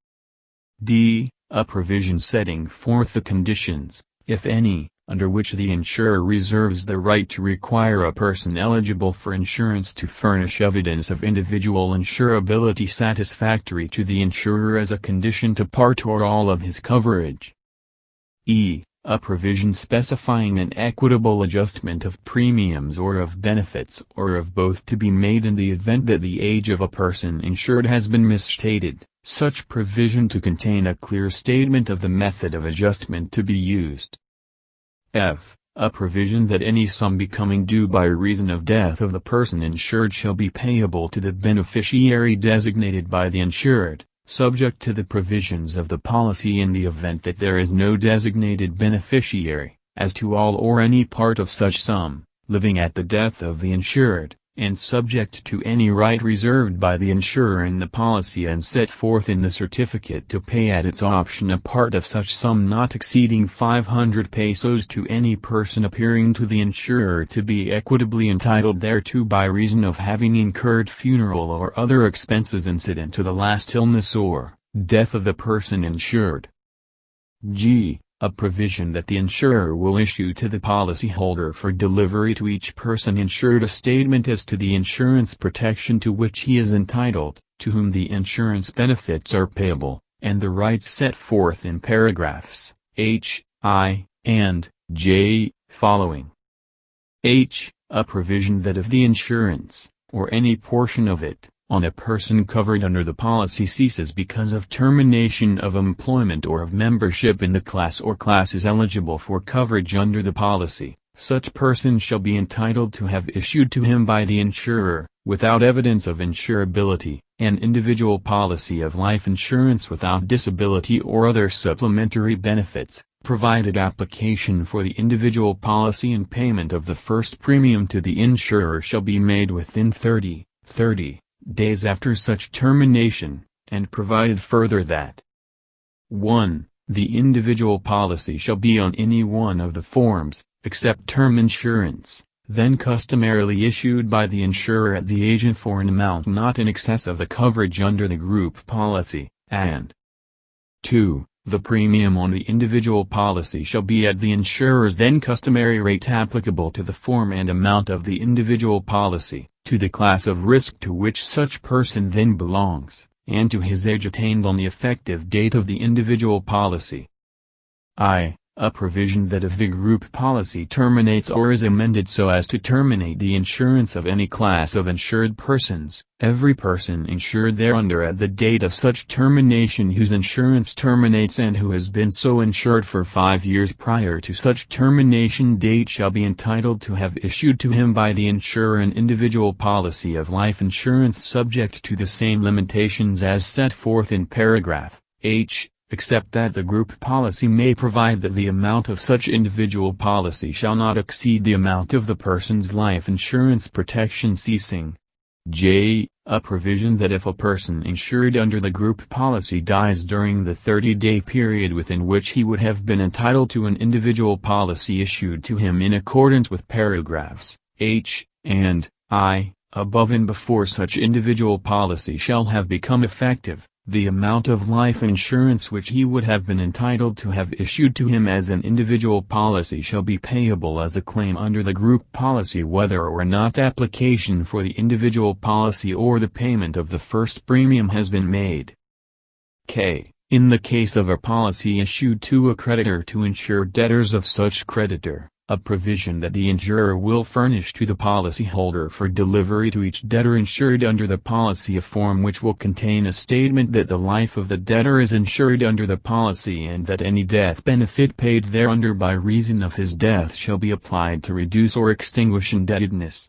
D. A provision setting forth the conditions, if any, under which the insurer reserves the right to require a person eligible for insurance to furnish evidence of individual insurability satisfactory to the insurer as a condition to part or all of his coverage. E. A provision specifying an equitable adjustment of premiums or of benefits or of both to be made in the event that the age of a person insured has been misstated, such provision to contain a clear statement of the method of adjustment to be used. F. A provision that any sum becoming due by reason of death of the person insured shall be payable to the beneficiary designated by the insured, subject to the provisions of the policy in the event that there is no designated beneficiary, as to all or any part of such sum, living at the death of the insured, and subject to any right reserved by the insurer in the policy and set forth in the certificate to pay at its option a part of such sum not exceeding 500 pesos to any person appearing to the insurer to be equitably entitled thereto by reason of having incurred funeral or other expenses incident to the last illness or death of the person insured. G. A provision that the insurer will issue to the policyholder for delivery to each person insured a statement as to the insurance protection to which he is entitled, to whom the insurance benefits are payable, and the rights set forth in paragraphs H, I, and J, following. H. A provision that if the insurance, or any portion of it, on a person covered under the policy ceases because of termination of employment or of membership in the class or classes eligible for coverage under the policy, such person shall be entitled to have issued to him by the insurer, without evidence of insurability, an individual policy of life insurance without disability or other supplementary benefits, provided application for the individual policy and payment of the first premium to the insurer shall be made within 30 days after such termination, and provided further that 1. The individual policy shall be on any one of the forms, except term insurance, then customarily issued by the insurer at the agent for an amount not in excess of the coverage under the group policy, and 2. The premium on the individual policy shall be at the insurer's then customary rate applicable to the form and amount of the individual policy, to the class of risk to which such person then belongs, and to his age attained on the effective date of the individual policy. I. A provision that if the group policy terminates or is amended so as to terminate the insurance of any class of insured persons, every person insured thereunder at the date of such termination whose insurance terminates and who has been so insured for 5 years prior to such termination date shall be entitled to have issued to him by the insurer an individual policy of life insurance subject to the same limitations as set forth in paragraph H, except that the group policy may provide that the amount of such individual policy shall not exceed the amount of the person's life insurance protection ceasing. J. A provision that if a person insured under the group policy dies during the 30-day period within which he would have been entitled to an individual policy issued to him in accordance with paragraphs H, and I, above and before such individual policy shall have become effective, the amount of life insurance which he would have been entitled to have issued to him as an individual policy shall be payable as a claim under the group policy whether or not application for the individual policy or the payment of the first premium has been made. K. In the case of a policy issued to a creditor to insure debtors of such creditor, a provision that the insurer will furnish to the policyholder for delivery to each debtor insured under the policy a form which will contain a statement that the life of the debtor is insured under the policy and that any death benefit paid thereunder by reason of his death shall be applied to reduce or extinguish indebtedness.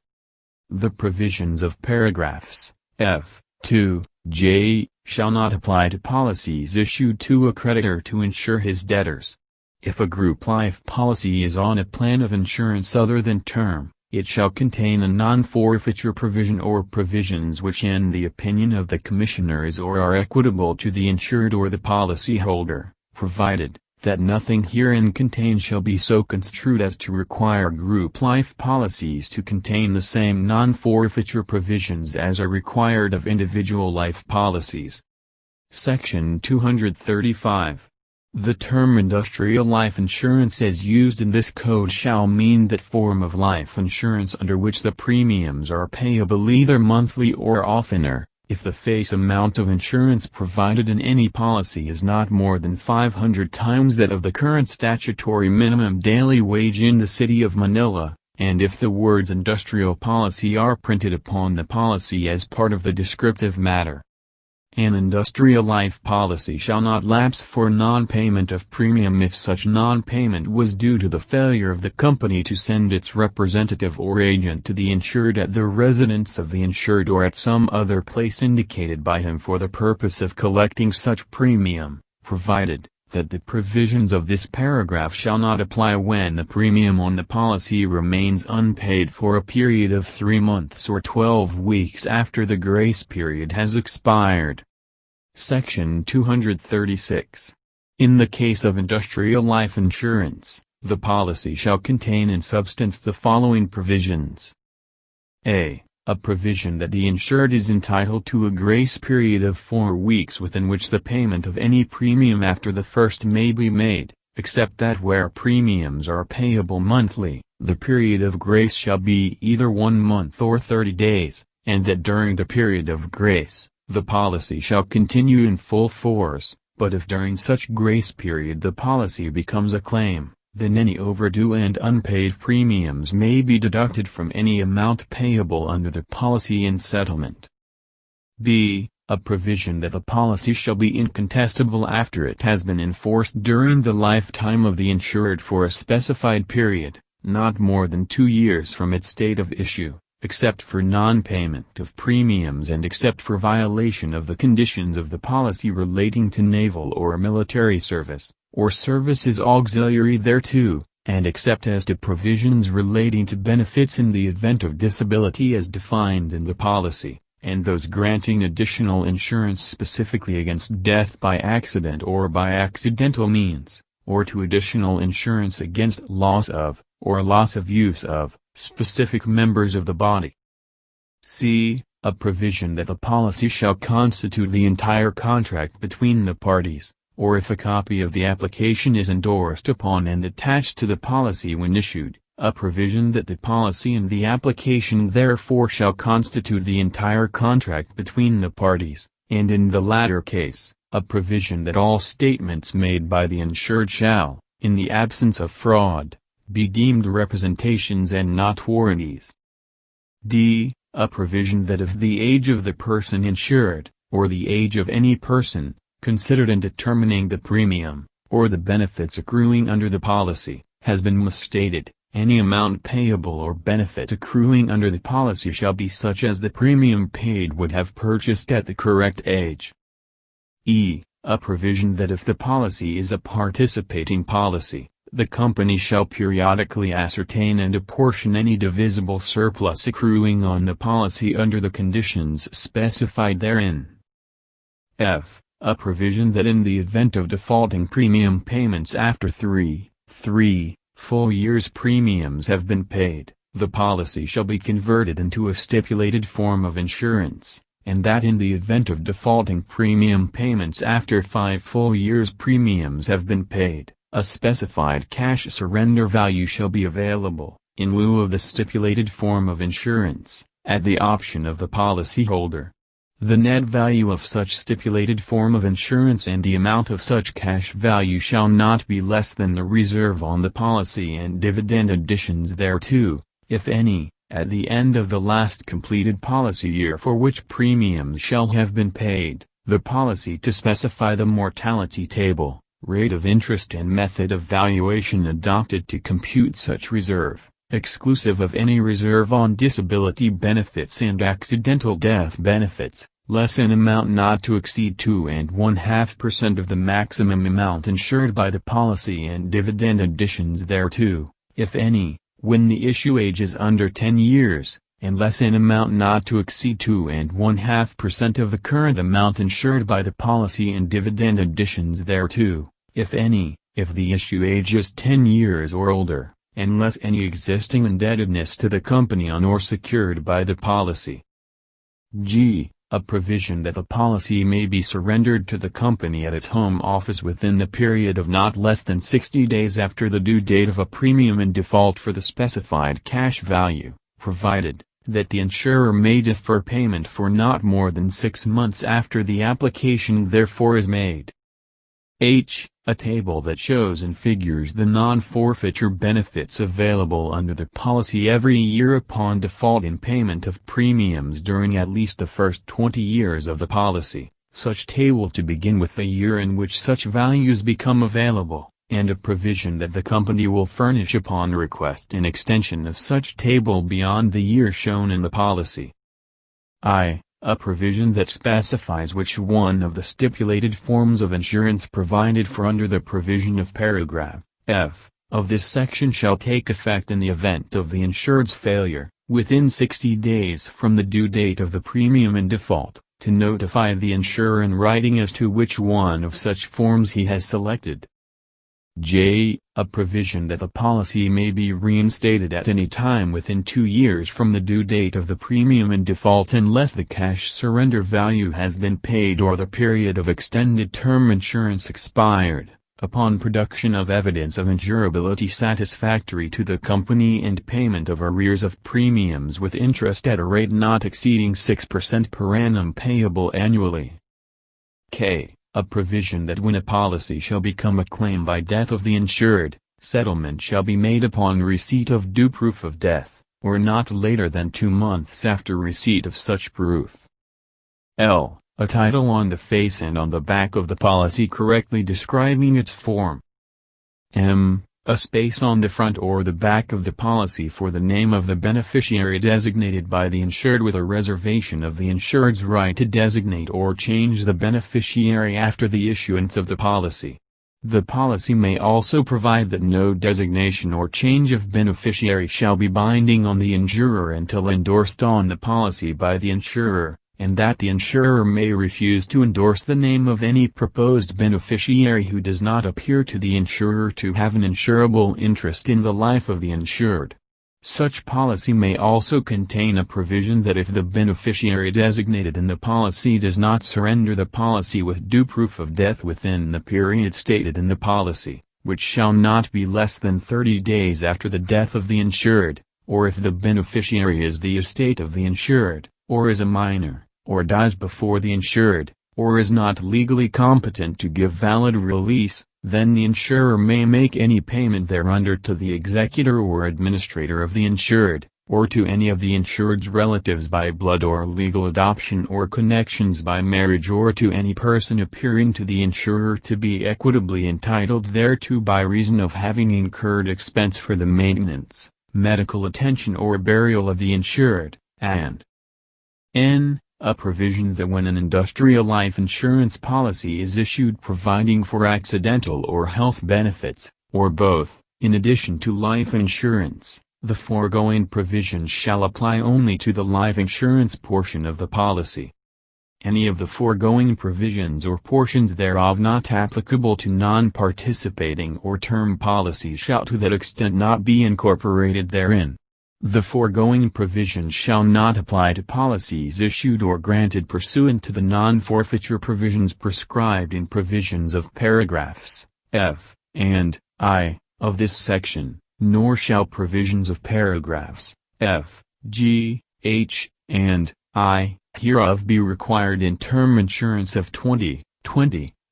The provisions of paragraphs F, 2, J, shall not apply to policies issued to a creditor to insure his debtors. If a group life policy is on a plan of insurance other than term, it shall contain a non-forfeiture provision or provisions which in the opinion of the commissioner is or are equitable to the insured or the policyholder, provided that nothing herein contained shall be so construed as to require group life policies to contain the same non-forfeiture provisions as are required of individual life policies. Section 235. The term industrial life insurance as used in this code shall mean that form of life insurance under which the premiums are payable either monthly or oftener, if the face amount of insurance provided in any policy is not more than 500 times that of the current statutory minimum daily wage in the city of Manila, and if the words industrial policy are printed upon the policy as part of the descriptive matter. An industrial life policy shall not lapse for non-payment of premium if such non-payment was due to the failure of the company to send its representative or agent to the insured at the residence of the insured or at some other place indicated by him for the purpose of collecting such premium, provided that the provisions of this paragraph shall not apply when the premium on the policy remains unpaid for a period of 3 months or 12 weeks after the grace period has expired. Section 236. In the case of industrial life insurance, the policy shall contain in substance the following provisions. A provision that the insured is entitled to a grace period of 4 weeks within which the payment of any premium after the first may be made, except that where premiums are payable monthly, the period of grace shall be either 1 month or 30 days, and that during the period of grace, the policy shall continue in full force, but if during such grace period the policy becomes a claim, then any overdue and unpaid premiums may be deducted from any amount payable under the policy in settlement. B. A provision that the policy shall be incontestable after it has been enforced during the lifetime of the insured for a specified period, not more than 2 years from its date of issue, except for non-payment of premiums and except for violation of the conditions of the policy relating to naval or military service, or services auxiliary thereto, and except as to provisions relating to benefits in the event of disability as defined in the policy, and those granting additional insurance specifically against death by accident or by accidental means, or to additional insurance against loss of, or loss of use of, specific members of the body. C. A provision that the policy shall constitute the entire contract between the parties, or if a copy of the application is endorsed upon and attached to the policy when issued, a provision that the policy and the application therefore shall constitute the entire contract between the parties, and in the latter case, a provision that all statements made by the insured shall, in the absence of fraud, be deemed representations and not warranties. D. A provision that if the age of the person insured, or the age of any person, considered in determining the premium, or the benefits accruing under the policy, has been misstated, any amount payable or benefit accruing under the policy shall be such as the premium paid would have purchased at the correct age. E. A provision that if the policy is a participating policy, the company shall periodically ascertain and apportion any divisible surplus accruing on the policy under the conditions specified therein. F. A provision that in the event of defaulting premium payments after 3 full years premiums have been paid, the policy shall be converted into a stipulated form of insurance, and that in the event of defaulting premium payments after 5 full years premiums have been paid, a specified cash surrender value shall be available, in lieu of the stipulated form of insurance, at the option of the policyholder. The net value of such stipulated form of insurance and the amount of such cash value shall not be less than the reserve on the policy and dividend additions thereto, if any, at the end of the last completed policy year for which premiums shall have been paid, the policy to specify the mortality table, rate of interest and method of valuation adopted to compute such reserve, exclusive of any reserve on disability benefits and accidental death benefits, less an amount not to exceed 2 1/2% of the maximum amount insured by the policy and dividend additions thereto, if any, when the issue age is under 10 years, and less an amount not to exceed 2 1/2% of the current amount insured by the policy and dividend additions thereto, if any, if the issue age is 10 years or older, unless any existing indebtedness to the company on or secured by the policy. G. A provision that the policy may be surrendered to the company at its home office within the period of not less than 60 days after the due date of a premium in default for the specified cash value, provided that the insurer may defer payment for not more than 6 months after the application therefor is made. H. A table that shows and figures the non-forfeiture benefits available under the policy every year upon default in payment of premiums during at least the first 20 years of the policy, such table to begin with the year in which such values become available, and a provision that the company will furnish upon request an extension of such table beyond the year shown in the policy. I. A provision that specifies which one of the stipulated forms of insurance provided for under the provision of paragraph F of this section shall take effect in the event of the insured's failure, within 60 days from the due date of the premium in default, to notify the insurer in writing as to which one of such forms he has selected. J. A provision that the policy may be reinstated at any time within 2 years from the due date of the premium in default unless the cash surrender value has been paid or the period of extended term insurance expired, upon production of evidence of insurability satisfactory to the company and payment of arrears of premiums with interest at a rate not exceeding 6% per annum payable annually. K. A provision that when a policy shall become a claim by death of the insured, settlement shall be made upon receipt of due proof of death, or not later than 2 months after receipt of such proof. L. A title on the face and on the back of the policy correctly describing its form. M. A space on the front or the back of the policy for the name of the beneficiary designated by the insured with a reservation of the insured's right to designate or change the beneficiary after the issuance of the policy. The policy may also provide that no designation or change of beneficiary shall be binding on the insurer until endorsed on the policy by the insurer, and that the insurer may refuse to endorse the name of any proposed beneficiary who does not appear to the insurer to have an insurable interest in the life of the insured. Such policy may also contain a provision that if the beneficiary designated in the policy does not surrender the policy with due proof of death within the period stated in the policy, which shall not be less than 30 days after the death of the insured, or if the beneficiary is the estate of the insured, or is a minor, or dies before the insured, or is not legally competent to give valid release, then the insurer may make any payment thereunder to the executor or administrator of the insured, or to any of the insured's relatives by blood or legal adoption or connections by marriage or to any person appearing to the insurer to be equitably entitled thereto by reason of having incurred expense for the maintenance, medical attention or burial of the insured, and N. A provision that when an industrial life insurance policy is issued providing for accidental or health benefits, or both, in addition to life insurance, the foregoing provisions shall apply only to the life insurance portion of the policy. Any of the foregoing provisions or portions thereof not applicable to non-participating or term policies shall to that extent not be incorporated therein. The foregoing provisions shall not apply to policies issued or granted pursuant to the non-forfeiture provisions prescribed in provisions of paragraphs F and I of this section, nor shall provisions of paragraphs F, G, H, and I hereof be required in term insurance of 20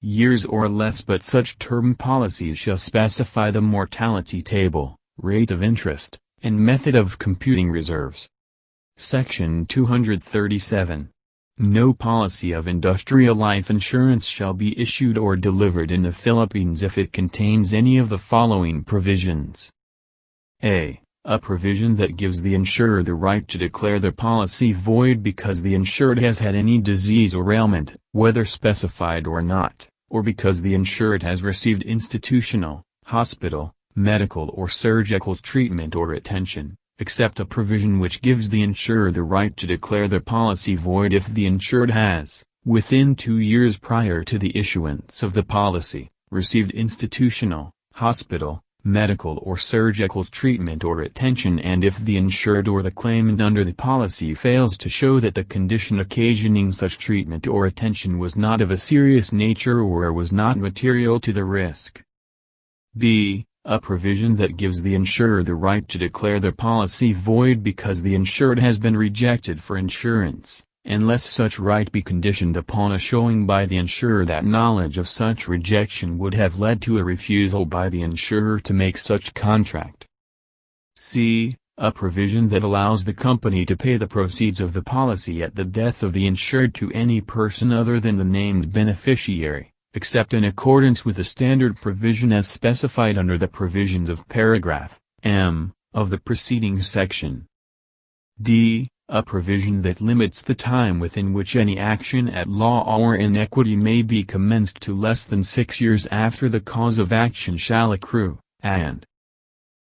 years or less, but such term policies shall specify the mortality table, rate of interest, and method of computing reserves. Section 237. No policy of industrial life insurance shall be issued or delivered in the Philippines if it contains any of the following provisions. A. A provision that gives the insurer the right to declare the policy void because the insured has had any disease or ailment, whether specified or not, or because the insured has received institutional, hospital, medical or surgical treatment or attention, except a provision which gives the insurer the right to declare the policy void if the insured has, within 2 years prior to the issuance of the policy, received institutional, hospital, medical or surgical treatment or attention, and if the insured or the claimant under the policy fails to show that the condition occasioning such treatment or attention was not of a serious nature or was not material to the risk. B. A provision that gives the insurer the right to declare the policy void because the insured has been rejected for insurance, unless such right be conditioned upon a showing by the insurer that knowledge of such rejection would have led to a refusal by the insurer to make such contract. C. A provision that allows the company to pay the proceeds of the policy at the death of the insured to any person other than the named beneficiary, except in accordance with the standard provision as specified under the provisions of paragraph M of the preceding section. D. A provision that limits the time within which any action at law or in equity may be commenced to less than 6 years after the cause of action shall accrue, and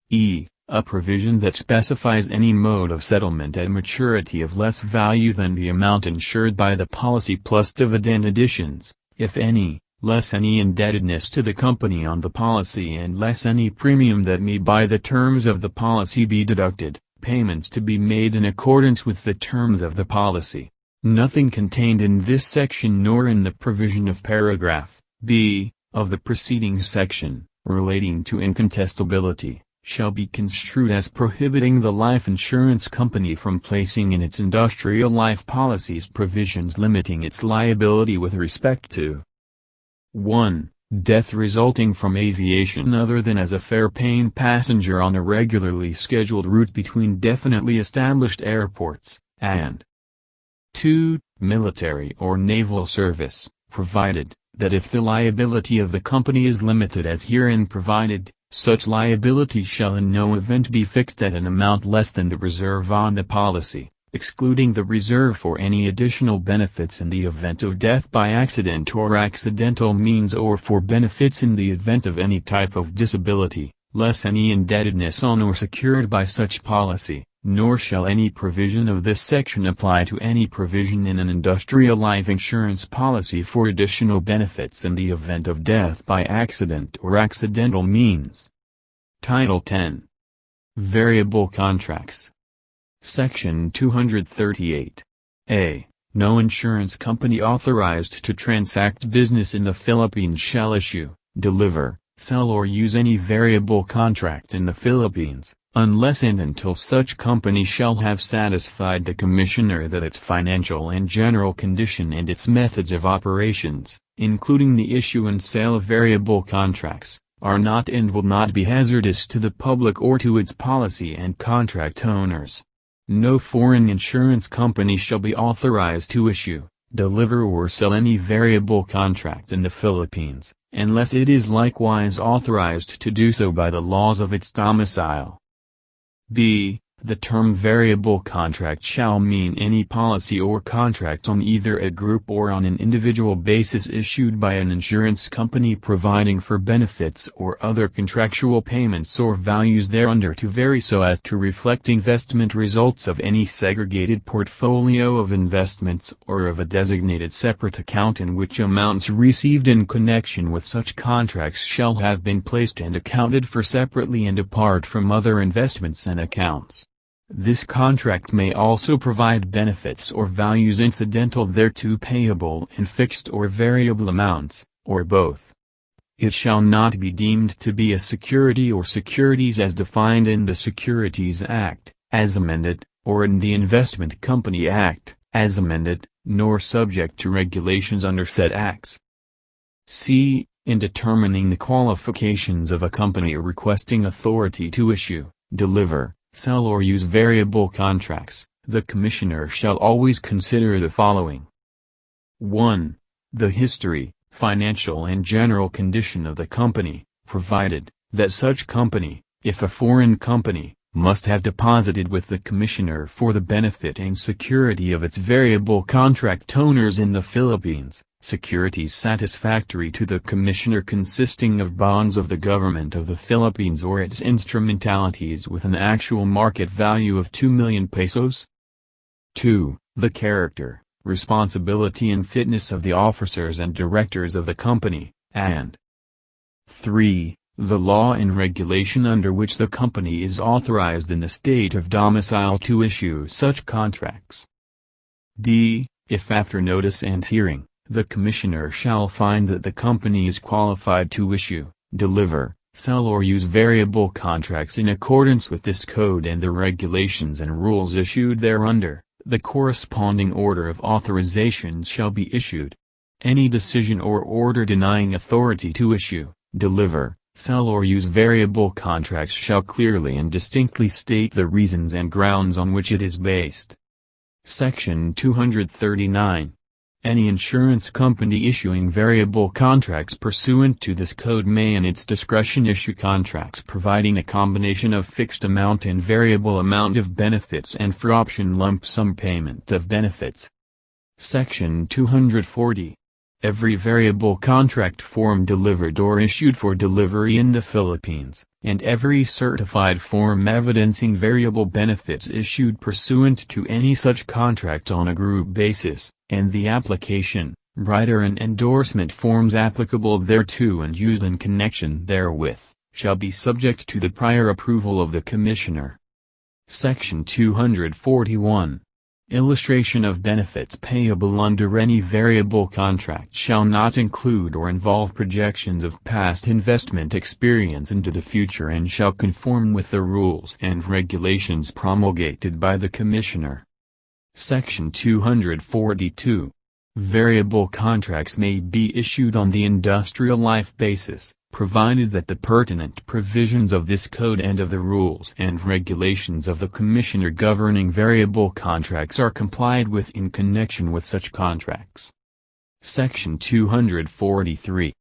E. A provision that specifies any mode of settlement at maturity of less value than the amount insured by the policy plus dividend additions, if any, less any indebtedness to the company on the policy and less any premium that may by the terms of the policy be deducted, payments to be made in accordance with the terms of the policy. Nothing contained in this section nor in the provision of paragraph B of the preceding section, relating to incontestability, shall be construed as prohibiting the life insurance company from placing in its industrial life policies provisions limiting its liability with respect to 1. Death resulting from aviation other than as a fare-paying passenger on a regularly scheduled route between definitely established airports, and 2. Military or naval service, provided that if the liability of the company is limited as herein provided, such liability shall in no event be fixed at an amount less than the reserve on the policy, excluding the reserve for any additional benefits in the event of death by accident or accidental means or for benefits in the event of any type of disability, less any indebtedness on or secured by such policy, nor shall any provision of this section apply to any provision in an industrial life insurance policy for additional benefits in the event of death by accident or accidental means. Title 10. Variable Contracts. Section 238. A. No insurance company authorized to transact business in the Philippines shall issue, deliver, sell or use any variable contract in the Philippines, unless and until such company shall have satisfied the Commissioner that its financial and general condition and its methods of operations, including the issue and sale of variable contracts, are not and will not be hazardous to the public or to its policy and contract owners. No foreign insurance company shall be authorized to issue, deliver or sell any variable contract in the Philippines, unless it is likewise authorized to do so by the laws of its domicile. B. The term variable contract shall mean any policy or contract on either a group or on an individual basis issued by an insurance company providing for benefits or other contractual payments or values thereunder to vary so as to reflect investment results of any segregated portfolio of investments or of a designated separate account in which amounts received in connection with such contracts shall have been placed and accounted for separately and apart from other investments and accounts. This contract may also provide benefits or values incidental thereto payable in fixed or variable amounts, or both. It shall not be deemed to be a security or securities as defined in the Securities Act, as amended, or in the Investment Company Act, as amended, nor subject to regulations under said acts. C. In determining the qualifications of a company requesting authority to issue, deliver, sell or use variable contracts, the Commissioner shall always consider the following. 1. The history, financial and general condition of the company, provided that such company, if a foreign company, must have deposited with the Commissioner for the benefit and security of its variable contract owners in the Philippines, securities satisfactory to the Commissioner consisting of bonds of the Government of the Philippines or its instrumentalities with an actual market value of 2 million pesos. 2. The character, responsibility and fitness of the officers and directors of the company, and 3. The law and regulation under which the company is authorized in the state of domicile to issue such contracts. D. If after notice and hearing, the Commissioner shall find that the company is qualified to issue, deliver, sell or use variable contracts in accordance with this code and the regulations and rules issued thereunder, the corresponding order of authorization shall be issued. Any decision or order denying authority to issue, deliver, sell or use variable contracts shall clearly and distinctly state the reasons and grounds on which it is based. Section 239. Any insurance company issuing variable contracts pursuant to this code may in its discretion issue contracts providing a combination of fixed amount and variable amount of benefits and for option lump sum payment of benefits. Section 240. Every variable contract form delivered or issued for delivery in the Philippines, and every certified form evidencing variable benefits issued pursuant to any such contract on a group basis, and the application, rider and endorsement forms applicable thereto and used in connection therewith, shall be subject to the prior approval of the Commissioner. Section 241. Illustration of benefits payable under any variable contract shall not include or involve projections of past investment experience into the future and shall conform with the rules and regulations promulgated by the Commissioner. Section 242. Variable contracts may be issued on the industrial life basis, provided that the pertinent provisions of this code and of the rules and regulations of the Commissioner governing variable contracts are complied with in connection with such contracts. Section 243.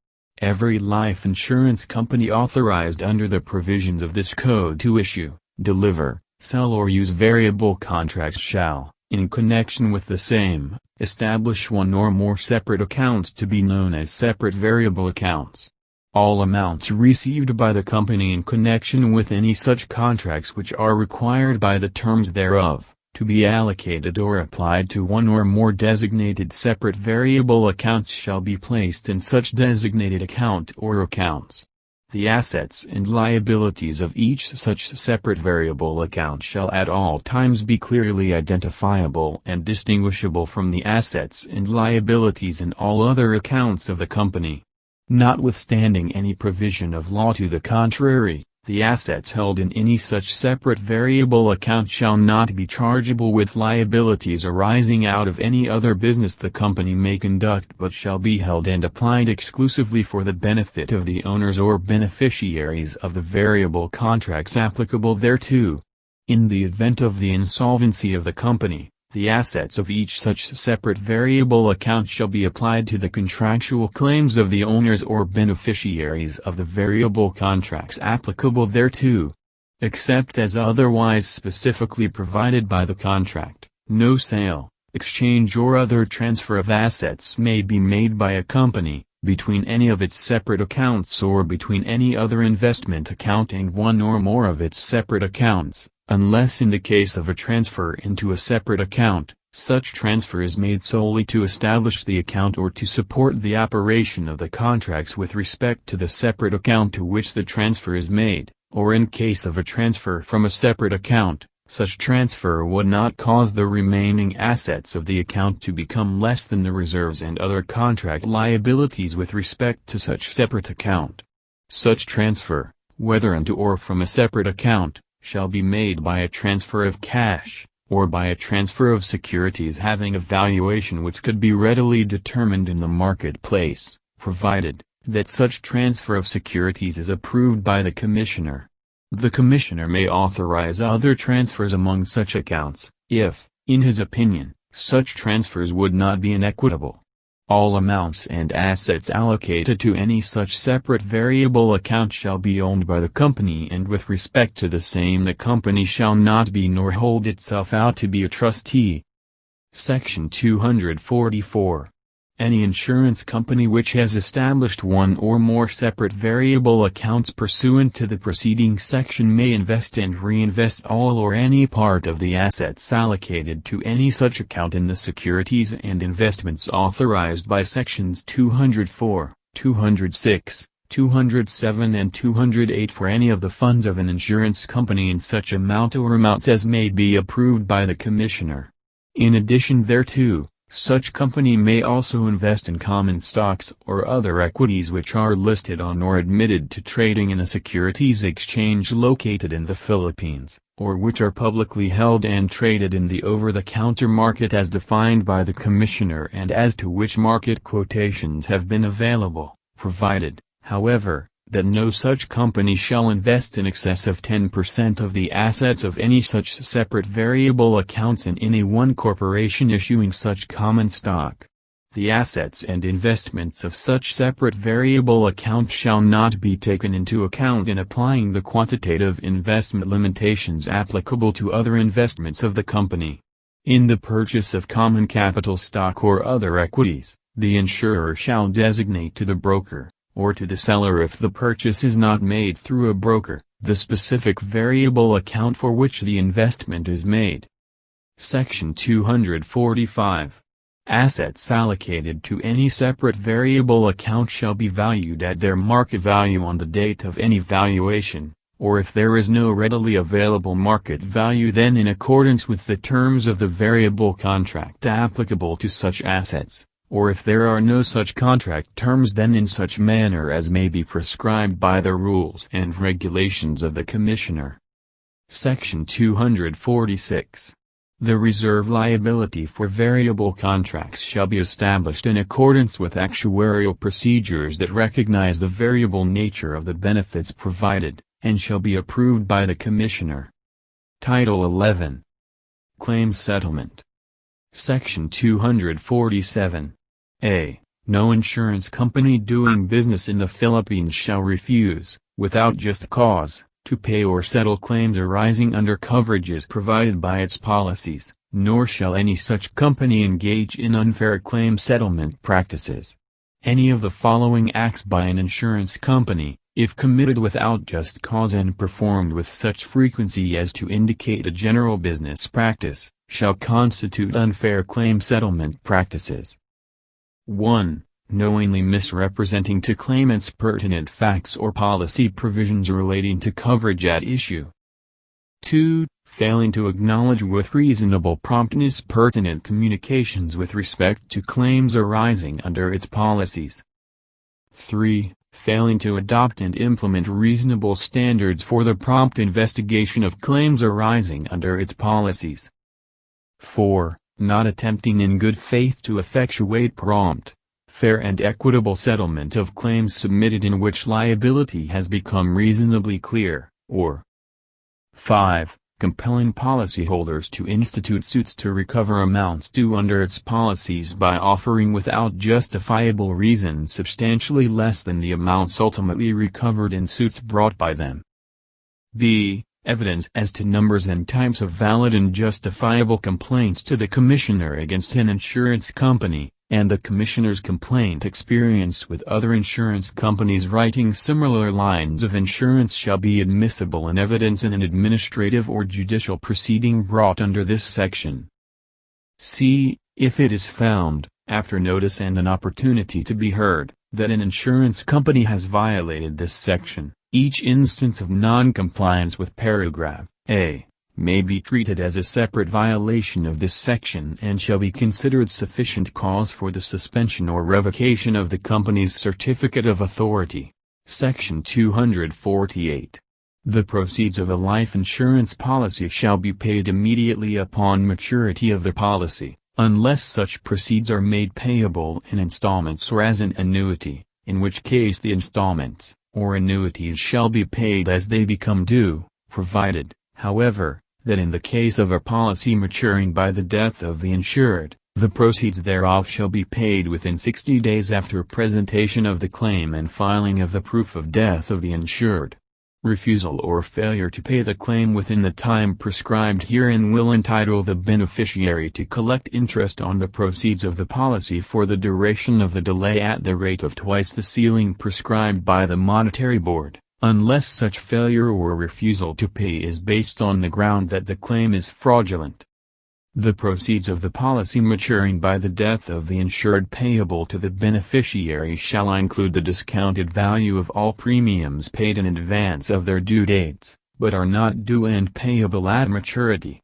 Every life insurance company authorized under the provisions of this code to issue, deliver, sell or use variable contracts shall, in connection with the same, establish one or more separate accounts to be known as separate variable accounts. All amounts received by the company in connection with any such contracts which are required by the terms thereof, to be allocated or applied to one or more designated separate variable accounts shall be placed in such designated account or accounts. The assets and liabilities of each such separate variable account shall at all times be clearly identifiable and distinguishable from the assets and liabilities in all other accounts of the company. Notwithstanding any provision of law to the contrary, the assets held in any such separate variable account shall not be chargeable with liabilities arising out of any other business the company may conduct but shall be held and applied exclusively for the benefit of the owners or beneficiaries of the variable contracts applicable thereto. In the event of the insolvency of the company, the assets of each such separate variable account shall be applied to the contractual claims of the owners or beneficiaries of the variable contracts applicable thereto. Except as otherwise specifically provided by the contract, no sale, exchange or other transfer of assets may be made by a company, between any of its separate accounts or between any other investment account and one or more of its separate accounts. Unless in the case of a transfer into a separate account, such transfer is made solely to establish the account or to support the operation of the contracts with respect to the separate account to which the transfer is made, or in case of a transfer from a separate account, such transfer would not cause the remaining assets of the account to become less than the reserves and other contract liabilities with respect to such separate account. Such transfer, whether into or from a separate account, shall be made by a transfer of cash, or by a transfer of securities having a valuation which could be readily determined in the marketplace, provided that such transfer of securities is approved by the Commissioner. The Commissioner may authorize other transfers among such accounts, if, in his opinion, such transfers would not be inequitable. All amounts and assets allocated to any such separate variable account shall be owned by the company, and with respect to the same the company shall not be nor hold itself out to be a trustee. Section 244. Any insurance company which has established one or more separate variable accounts pursuant to the preceding section may invest and reinvest all or any part of the assets allocated to any such account in the securities and investments authorized by sections 204, 206, 207 and 208 for any of the funds of an insurance company in such amount or amounts as may be approved by the Commissioner. In addition thereto, such company may also invest in common stocks or other equities which are listed on or admitted to trading in a securities exchange located in the Philippines, or which are publicly held and traded in the over-the-counter market as defined by the Commissioner and as to which market quotations have been available, provided, however, that no such company shall invest in excess of 10% of the assets of any such separate variable accounts in any one corporation issuing such common stock. The assets and investments of such separate variable accounts shall not be taken into account in applying the quantitative investment limitations applicable to other investments of the company. In the purchase of common capital stock or other equities, the insurer shall designate to the broker, or to the seller if the purchase is not made through a broker, the specific variable account for which the investment is made. Section 245. Assets allocated to any separate variable account shall be valued at their market value on the date of any valuation, or if there is no readily available market value then in accordance with the terms of the variable contract applicable to such assets, or if there are no such contract terms then in such manner as may be prescribed by the rules and regulations of the Commissioner. Section 246. The reserve liability for variable contracts shall be established in accordance with actuarial procedures that recognize the variable nature of the benefits provided, and shall be approved by the Commissioner. Title 11. Claim Settlement. Section 247. A. No insurance company doing business in the Philippines shall refuse, without just cause, to pay or settle claims arising under coverages provided by its policies, nor shall any such company engage in unfair claim settlement practices. Any of the following acts by an insurance company, if committed without just cause and performed with such frequency as to indicate a general business practice, shall constitute unfair claim settlement practices. 1. Knowingly misrepresenting to claimants pertinent facts or policy provisions relating to coverage at issue. 2. Failing to acknowledge with reasonable promptness pertinent communications with respect to claims arising under its policies. 3. Failing to adopt and implement reasonable standards for the prompt investigation of claims arising under its policies. 4. Not attempting in good faith to effectuate prompt, fair and equitable settlement of claims submitted in which liability has become reasonably clear, or 5. Compelling policyholders to institute suits to recover amounts due under its policies by offering without justifiable reason substantially less than the amounts ultimately recovered in suits brought by them. B. Evidence as to numbers and types of valid and justifiable complaints to the Commissioner against an insurance company, and the Commissioner's complaint experience with other insurance companies writing similar lines of insurance shall be admissible in evidence in an administrative or judicial proceeding brought under this section. C. If it is found, after notice and an opportunity to be heard, that an insurance company has violated this section, each instance of non-compliance with paragraph A may be treated as a separate violation of this section and shall be considered sufficient cause for the suspension or revocation of the company's certificate of authority. Section 248. The proceeds of a life insurance policy shall be paid immediately upon maturity of the policy, unless such proceeds are made payable in installments or as an annuity, in which case the installments, or annuities shall be paid as they become due, provided, however, that in the case of a policy maturing by the death of the insured, the proceeds thereof shall be paid within 60 days after presentation of the claim and filing of the proof of death of the insured. Refusal or failure to pay the claim within the time prescribed herein will entitle the beneficiary to collect interest on the proceeds of the policy for the duration of the delay at the rate of twice the ceiling prescribed by the Monetary Board, unless such failure or refusal to pay is based on the ground that the claim is fraudulent. The proceeds of the policy maturing by the death of the insured payable to the beneficiary shall include the discounted value of all premiums paid in advance of their due dates, but are not due and payable at maturity.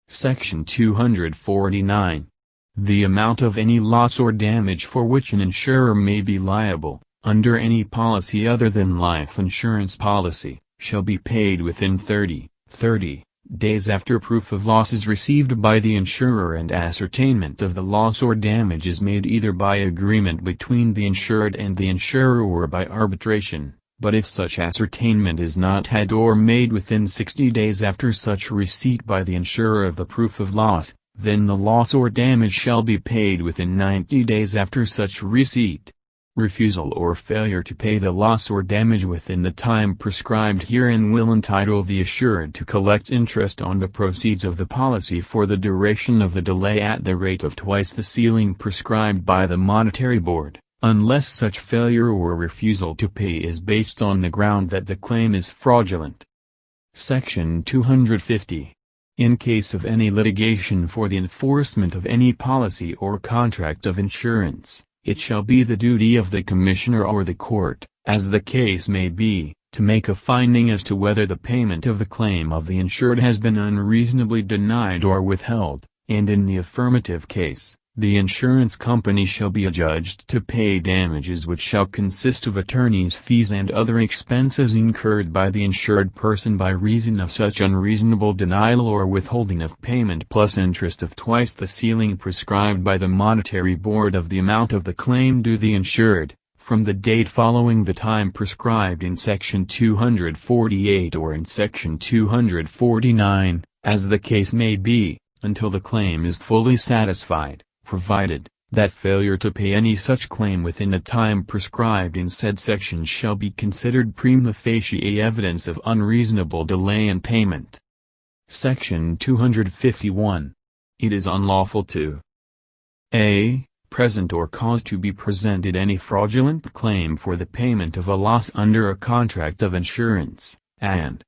Section 249. The amount of any loss or damage for which an insurer may be liable, under any policy other than life insurance policy, shall be paid within 30 days after proof of loss is received by the insurer and ascertainment of the loss or damage is made either by agreement between the insured and the insurer or by arbitration, but if such ascertainment is not had or made within 60 days after such receipt by the insurer of the proof of loss, then the loss or damage shall be paid within 90 days after such receipt. Refusal or failure to pay the loss or damage within the time prescribed herein will entitle the assured to collect interest on the proceeds of the policy for the duration of the delay at the rate of twice the ceiling prescribed by the Monetary Board, unless such failure or refusal to pay is based on the ground that the claim is fraudulent. Section 250. In case of any litigation for the enforcement of any policy or contract of insurance, it shall be the duty of the Commissioner or the court, as the case may be, to make a finding as to whether the payment of the claim of the insured has been unreasonably denied or withheld, and in the affirmative case, the insurance company shall be adjudged to pay damages which shall consist of attorney's fees and other expenses incurred by the insured person by reason of such unreasonable denial or withholding of payment plus interest of twice the ceiling prescribed by the Monetary Board of the amount of the claim due the insured, from the date following the time prescribed in Section 248 or in Section 249, as the case may be, until the claim is fully satisfied, provided that failure to pay any such claim within the time prescribed in said section shall be considered prima facie evidence of unreasonable delay in payment. Section 251. It is unlawful to a. present or cause to be presented any fraudulent claim for the payment of a loss under a contract of insurance, and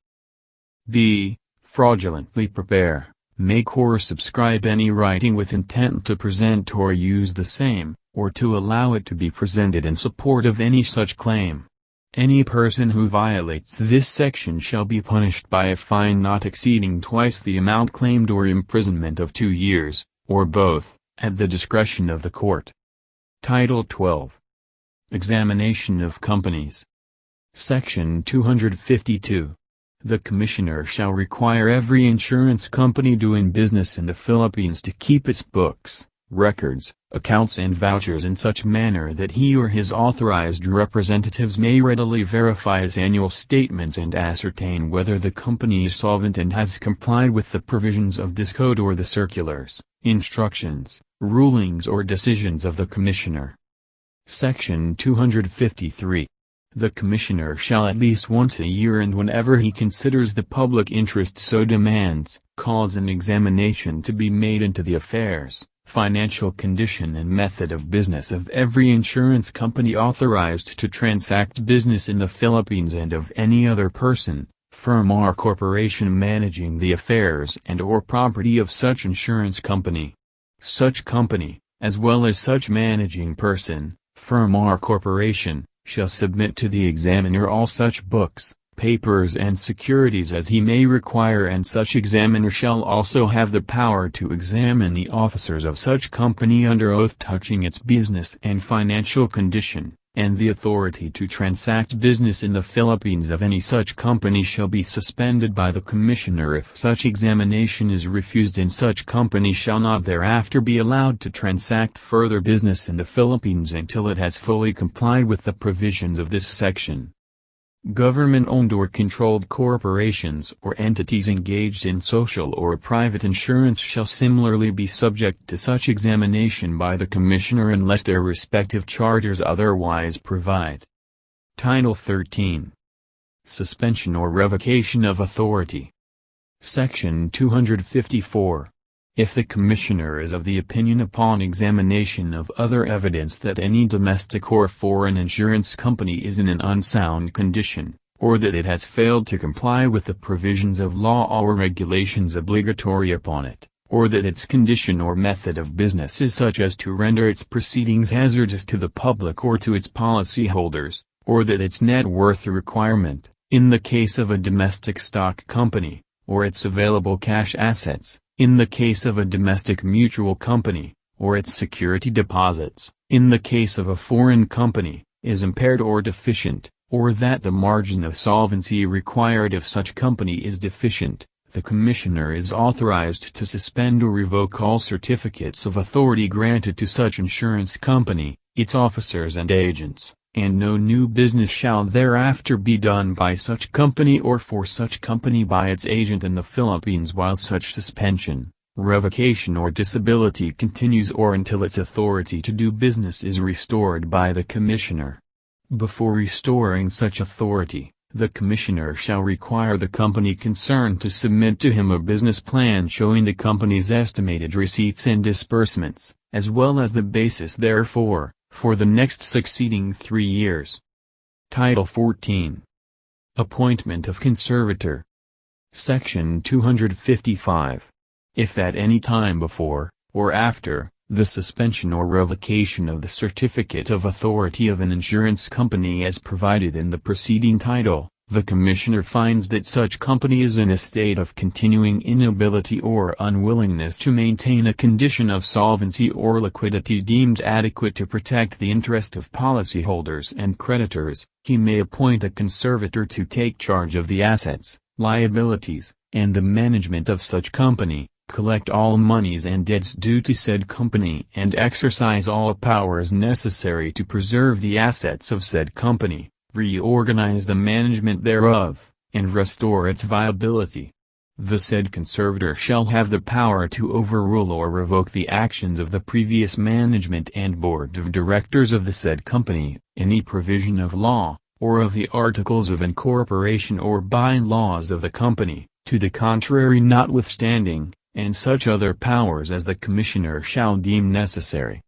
b. fraudulently prepare, make or subscribe any writing with intent to present or use the same, or to allow it to be presented in support of any such claim. Any person who violates this section shall be punished by a fine not exceeding twice the amount claimed or imprisonment of 2 years, or both, at the discretion of the court. Title 12. Examination of Companies. Section 252. The Commissioner shall require every insurance company doing business in the Philippines to keep its books, records, accounts and vouchers in such manner that he or his authorized representatives may readily verify its annual statements and ascertain whether the company is solvent and has complied with the provisions of this code or the circulars, instructions, rulings or decisions of the Commissioner. Section 253. The Commissioner shall at least once a year and whenever he considers the public interest so demands, cause an examination to be made into the affairs, financial condition and method of business of every insurance company authorized to transact business in the Philippines and of any other person, firm or corporation managing the affairs and or property of such insurance company. Such company, as well as such managing person, firm or corporation, shall submit to the examiner all such books, papers and securities as he may require, and such examiner shall also have the power to examine the officers of such company under oath touching its business and financial condition, and the authority to transact business in the Philippines of any such company shall be suspended by the Commissioner if such examination is refused, and such company shall not thereafter be allowed to transact further business in the Philippines until it has fully complied with the provisions of this section. Government-owned or controlled corporations or entities engaged in social or private insurance shall similarly be subject to such examination by the Commissioner unless their respective charters otherwise provide. Title 13. Suspension or revocation of authority. Section 254. If the Commissioner is of the opinion upon examination of other evidence that any domestic or foreign insurance company is in an unsound condition, or that it has failed to comply with the provisions of law or regulations obligatory upon it, or that its condition or method of business is such as to render its proceedings hazardous to the public or to its policyholders, or that its net worth requirement, in the case of a domestic stock company, or its available cash assets, in the case of a domestic mutual company, or its security deposits, in the case of a foreign company, is impaired or deficient, or that the margin of solvency required of such company is deficient, the Commissioner is authorized to suspend or revoke all certificates of authority granted to such insurance company, its officers and agents, and no new business shall thereafter be done by such company or for such company by its agent in the Philippines while such suspension, revocation or disability continues or until its authority to do business is restored by the Commissioner. Before restoring such authority, the Commissioner shall require the company concerned to submit to him a business plan showing the company's estimated receipts and disbursements, as well as the basis therefor, for the next succeeding 3 years. Title 14. Appointment of Conservator. Section 255. If at any time before, or after, the suspension or revocation of the certificate of authority of an insurance company as provided in the preceding title, the Commissioner finds that such company is in a state of continuing inability or unwillingness to maintain a condition of solvency or liquidity deemed adequate to protect the interest of policyholders and creditors, he may appoint a conservator to take charge of the assets, liabilities, and the management of such company, collect all monies and debts due to said company and exercise all powers necessary to preserve the assets of said company, reorganize the management thereof, and restore its viability. The said conservator shall have the power to overrule or revoke the actions of the previous management and board of directors of the said company, any provision of law, or of the articles of incorporation or by-laws of the company, to the contrary notwithstanding, and such other powers as the Commissioner shall deem necessary.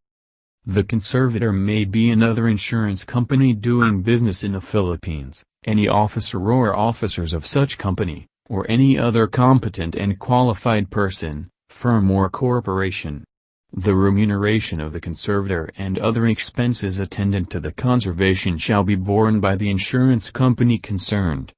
The conservator may be another insurance company doing business in the Philippines, any officer or officers of such company, or any other competent and qualified person, firm or corporation. The remuneration of the conservator and other expenses attendant to the conservation shall be borne by the insurance company concerned.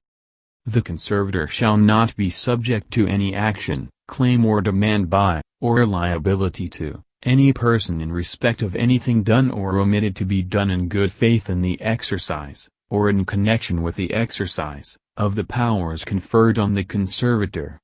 The conservator shall not be subject to any action, claim or demand by, or liability to, any person in respect of anything done or omitted to be done in good faith in the exercise, or in connection with the exercise, of the powers conferred on the conservator.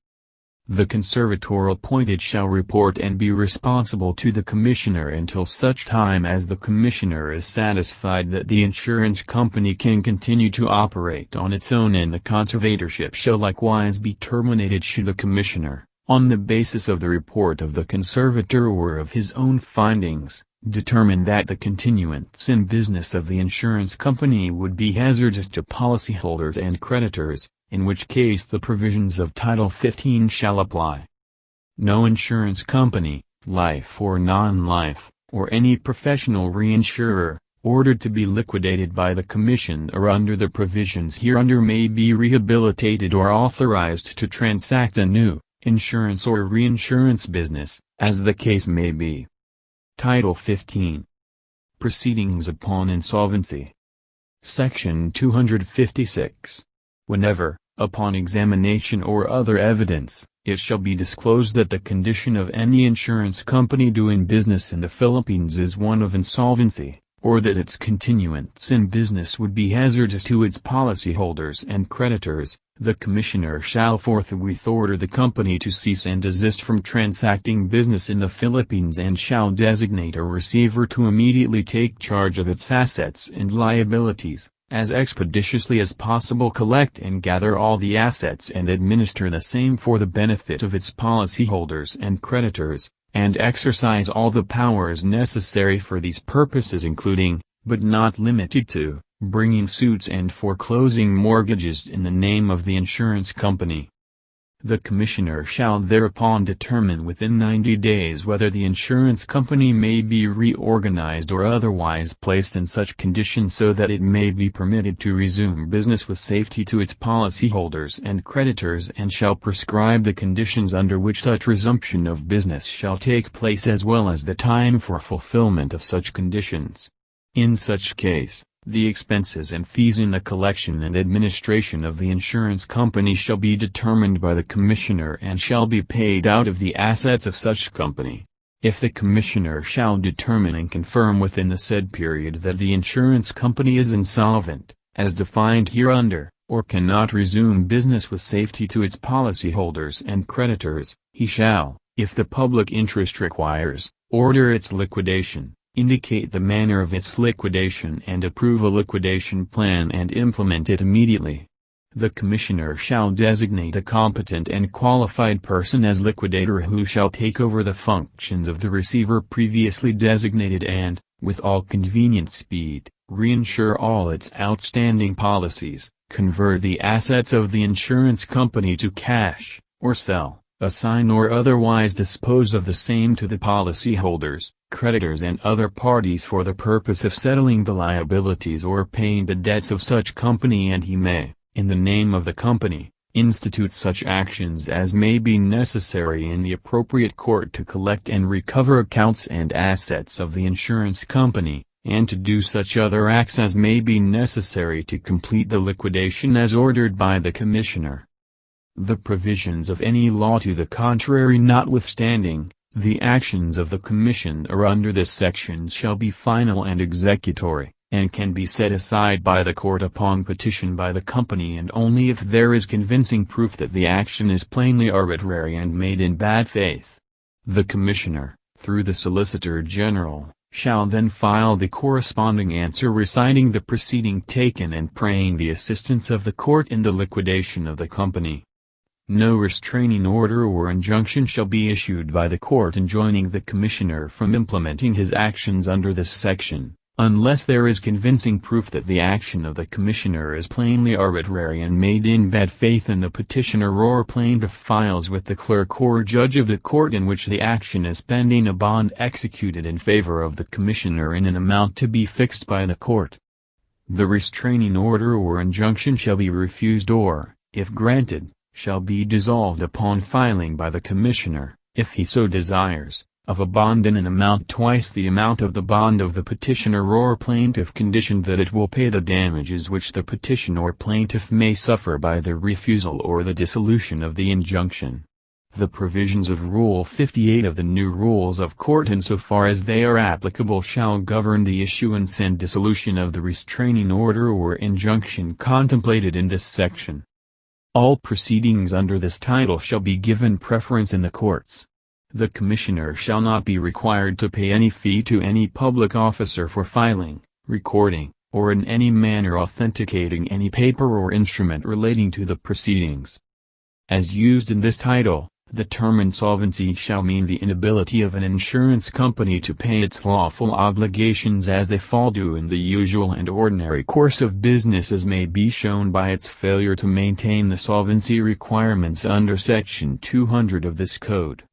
The conservator appointed shall report and be responsible to the Commissioner until such time as the Commissioner is satisfied that the insurance company can continue to operate on its own, and the conservatorship shall likewise be terminated should the Commissioner, on the basis of the report of the conservator or of his own findings, determine that the continuance in business of the insurance company would be hazardous to policyholders and creditors, in which case the provisions of Title 15 shall apply. No insurance company, life or non-life, or any professional reinsurer, ordered to be liquidated by the Commission or under the provisions hereunder may be rehabilitated or authorized to transact a new, insurance or reinsurance business, as the case may be. Title 15. Proceedings upon Insolvency. Section 256. Whenever, upon examination or other evidence, it shall be disclosed that the condition of any insurance company doing business in the Philippines is one of insolvency, or that its continuance in business would be hazardous to its policyholders and creditors, the Commissioner shall forthwith order the company to cease and desist from transacting business in the Philippines and shall designate a receiver to immediately take charge of its assets and liabilities, as expeditiously as possible collect and gather all the assets and administer the same for the benefit of its policyholders and creditors, and exercise all the powers necessary for these purposes, including, but not limited to, bringing suits and foreclosing mortgages in the name of the insurance company. The Commissioner shall thereupon determine within 90 days whether the insurance company may be reorganized or otherwise placed in such condition so that it may be permitted to resume business with safety to its policyholders and creditors, and shall prescribe the conditions under which such resumption of business shall take place as well as the time for fulfillment of such conditions. In such case, the expenses and fees in the collection and administration of the insurance company shall be determined by the Commissioner and shall be paid out of the assets of such company. If the Commissioner shall determine and confirm within the said period that the insurance company is insolvent, as defined hereunder, or cannot resume business with safety to its policyholders and creditors, he shall, if the public interest requires, order its liquidation, indicate the manner of its liquidation and approve a liquidation plan and implement it immediately. The Commissioner shall designate a competent and qualified person as liquidator who shall take over the functions of the receiver previously designated and, with all convenient speed, reinsure all its outstanding policies, convert the assets of the insurance company to cash, or sell, assign or otherwise dispose of the same to the policyholders, creditors and other parties for the purpose of settling the liabilities or paying the debts of such company, and he may, in the name of the company, institute such actions as may be necessary in the appropriate court to collect and recover accounts and assets of the insurance company, and to do such other acts as may be necessary to complete the liquidation as ordered by the Commissioner. The provisions of any law to the contrary notwithstanding, the actions of the Commissioner under this section shall be final and executory, and can be set aside by the court upon petition by the company and only if there is convincing proof that the action is plainly arbitrary and made in bad faith. The Commissioner, through the Solicitor General, shall then file the corresponding answer reciting the proceeding taken and praying the assistance of the court in the liquidation of the company. No restraining order or injunction shall be issued by the court enjoining the Commissioner from implementing his actions under this section, unless there is convincing proof that the action of the Commissioner is plainly arbitrary and made in bad faith and the petitioner or plaintiff files with the clerk or judge of the court in which the action is pending a bond executed in favor of the Commissioner in an amount to be fixed by the court. The restraining order or injunction shall be refused or, if granted, shall be dissolved upon filing by the Commissioner, if he so desires, of a bond in an amount twice the amount of the bond of the petitioner or plaintiff, conditioned that it will pay the damages which the petitioner or plaintiff may suffer by the refusal or the dissolution of the injunction. The provisions of Rule 58 of the new Rules of Court insofar as they are applicable shall govern the issuance and dissolution of the restraining order or injunction contemplated in this section. All proceedings under this title shall be given preference in the courts. The Commissioner shall not be required to pay any fee to any public officer for filing, recording, or in any manner authenticating any paper or instrument relating to the proceedings. As used in this title, the term insolvency shall mean the inability of an insurance company to pay its lawful obligations as they fall due in the usual and ordinary course of business, as may be shown by its failure to maintain the solvency requirements under Section 200 of this Code.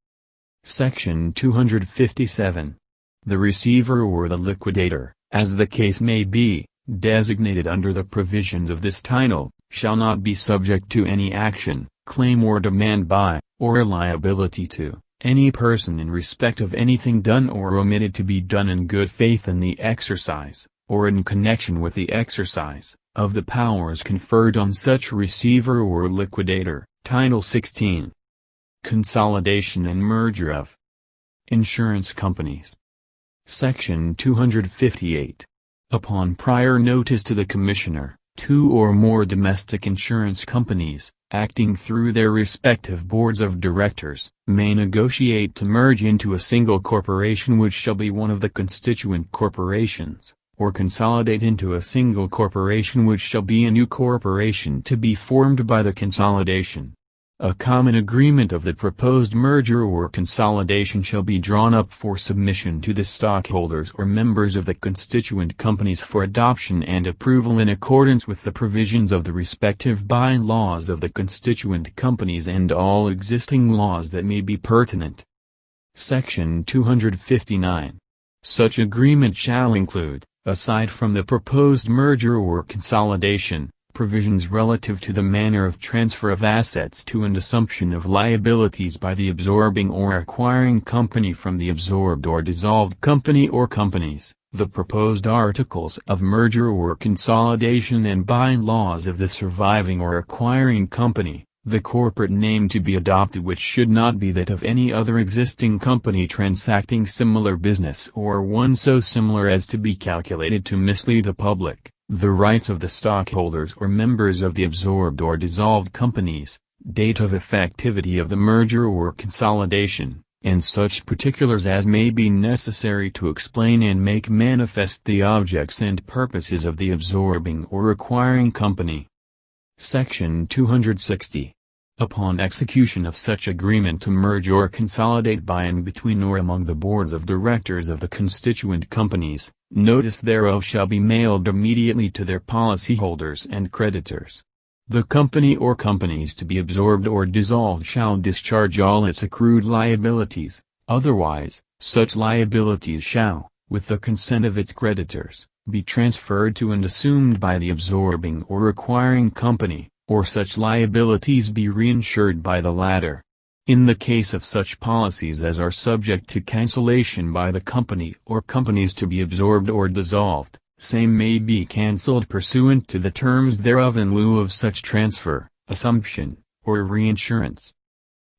Section 257. The receiver or the liquidator, as the case may be, designated under the provisions of this title, shall not be subject to any action, claim or demand by, or liability to, any person in respect of anything done or omitted to be done in good faith in the exercise, or in connection with the exercise, of the powers conferred on such receiver or liquidator. Title 16. Consolidation and merger of insurance companies. Section 258. Upon prior notice to the Commissioner, two or more domestic insurance companies, acting through their respective boards of directors, may negotiate to merge into a single corporation which shall be one of the constituent corporations, or consolidate into a single corporation which shall be a new corporation to be formed by the consolidation. A common agreement of the proposed merger or consolidation shall be drawn up for submission to the stockholders or members of the constituent companies for adoption and approval in accordance with the provisions of the respective by-laws of the constituent companies and all existing laws that may be pertinent. Section 259. Such agreement shall include, aside from the proposed merger or consolidation, provisions relative to the manner of transfer of assets to and assumption of liabilities by the absorbing or acquiring company from the absorbed or dissolved company or companies, the proposed articles of merger or consolidation and by-laws of the surviving or acquiring company, the corporate name to be adopted which should not be that of any other existing company transacting similar business or one so similar as to be calculated to mislead the public. The rights of the stockholders or members of the absorbed or dissolved companies, date of effectivity of the merger or consolidation, and such particulars as may be necessary to explain and make manifest the objects and purposes of the absorbing or acquiring company. Section 260. Upon execution of such agreement to merge or consolidate by and between or among the boards of directors of the constituent companies, notice thereof shall be mailed immediately to their policyholders and creditors. The company or companies to be absorbed or dissolved shall discharge all its accrued liabilities, otherwise, such liabilities shall, with the consent of its creditors, be transferred to and assumed by the absorbing or acquiring company, or such liabilities be reinsured by the latter. In the case of such policies as are subject to cancellation by the company or companies to be absorbed or dissolved, same may be cancelled pursuant to the terms thereof in lieu of such transfer, assumption, or reinsurance.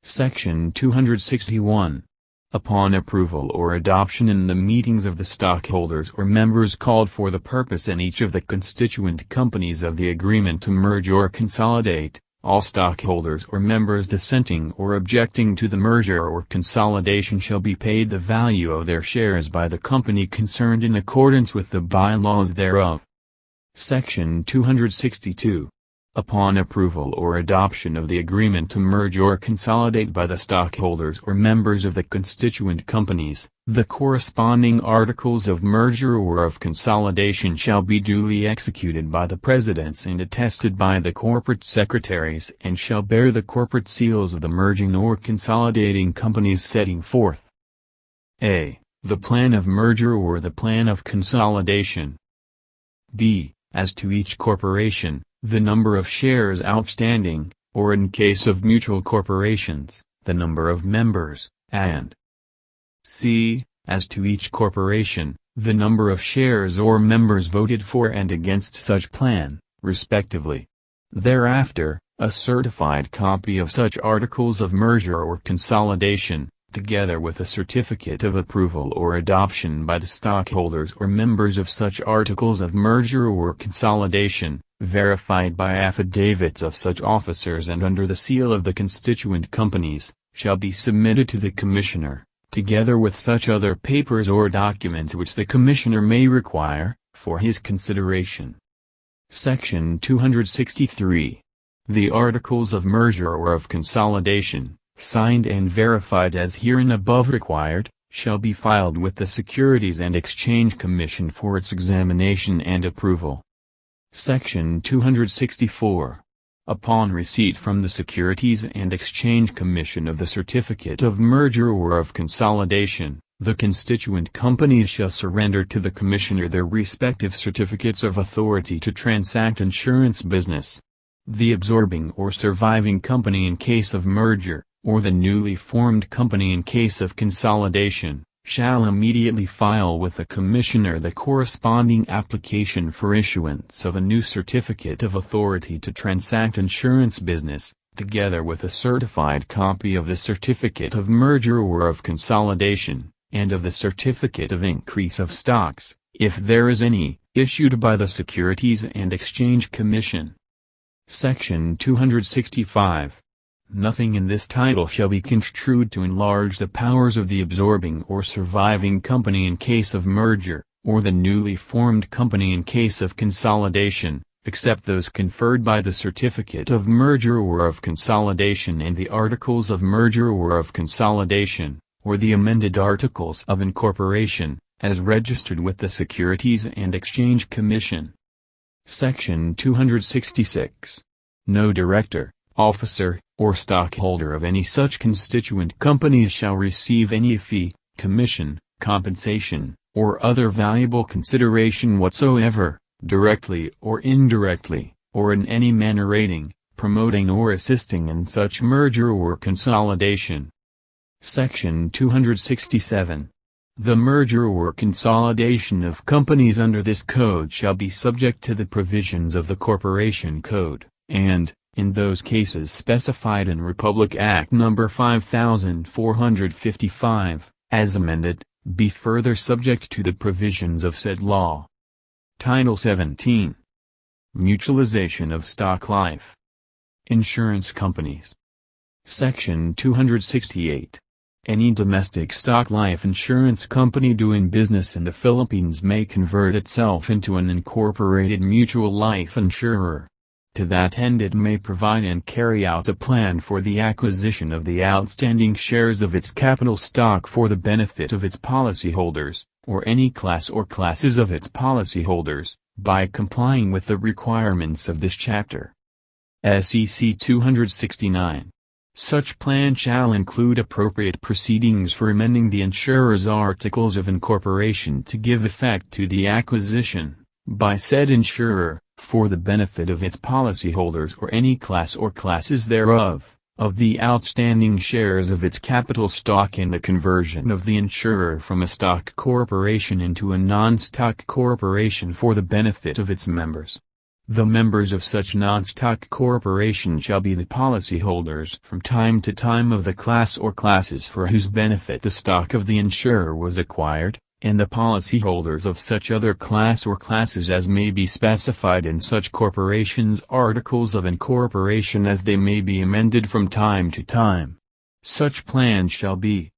Section 261. Upon approval or adoption in the meetings of the stockholders or members called for the purpose in each of the constituent companies of the agreement to merge or consolidate, all stockholders or members dissenting or objecting to the merger or consolidation shall be paid the value of their shares by the company concerned in accordance with the bylaws thereof. Section 262. Upon approval or adoption of the agreement to merge or consolidate by the stockholders or members of the constituent companies, the corresponding articles of merger or of consolidation shall be duly executed by the presidents and attested by the corporate secretaries and shall bear the corporate seals of the merging or consolidating companies, setting forth a. the plan of merger or the plan of consolidation. b. as to each corporation, the number of shares outstanding, or in case of mutual corporations, the number of members, and c. as to each corporation, the number of shares or members voted for and against such plan, respectively. Thereafter, a certified copy of such articles of merger or consolidation, together with a certificate of approval or adoption by the stockholders or members of such articles of merger or consolidation, verified by affidavits of such officers and under the seal of the constituent companies, shall be submitted to the Commissioner, together with such other papers or documents which the Commissioner may require, for his consideration. Section 263. The articles of merger or of consolidation, signed and verified as hereinabove required, shall be filed with the Securities and Exchange Commission for its examination and approval. Section 264. Upon receipt from the Securities and Exchange Commission of the certificate of merger or of consolidation, the constituent companies shall surrender to the Commissioner their respective certificates of authority to transact insurance business. The absorbing or surviving company in case of merger, or the newly formed company in case of consolidation, shall immediately file with the Commissioner the corresponding application for issuance of a new certificate of authority to transact insurance business, together with a certified copy of the certificate of merger or of consolidation, and of the certificate of increase of stocks, if there is any, issued by the Securities and Exchange Commission. Section 265. Nothing in this title shall be construed to enlarge the powers of the absorbing or surviving company in case of merger, or the newly formed company in case of consolidation, except those conferred by the certificate of merger or of consolidation and the articles of merger or of consolidation, or the amended articles of incorporation, as registered with the Securities and Exchange Commission. Section 266. No director, officer, or stockholder of any such constituent companies shall receive any fee, commission, compensation, or other valuable consideration whatsoever, directly or indirectly, or in any manner aiding, promoting or assisting in such merger or consolidation. Section 267. The merger or consolidation of companies under this code shall be subject to the provisions of the Corporation Code, and, in those cases specified in Republic Act No. 5455, as amended, be further subject to the provisions of said law. Title 17. Mutualization of Stock Life Insurance Companies. Section 268. Any domestic stock life insurance company doing business in the Philippines may convert itself into an incorporated mutual life insurer. To that end it may provide and carry out a plan for the acquisition of the outstanding shares of its capital stock for the benefit of its policyholders, or any class or classes of its policyholders, by complying with the requirements of this chapter. SEC 269. Such plan shall include appropriate proceedings for amending the insurer's articles of incorporation to give effect to the acquisition, by said insurer, for the benefit of its policyholders or any class or classes thereof, of the outstanding shares of its capital stock and the conversion of the insurer from a stock corporation into a non-stock corporation for the benefit of its members. The members of such non-stock corporation shall be the policyholders from time to time of the class or classes for whose benefit the stock of the insurer was acquired, and the policyholders of such other class or classes as may be specified in such corporations' articles of incorporation as they may be amended from time to time. Such plan shall be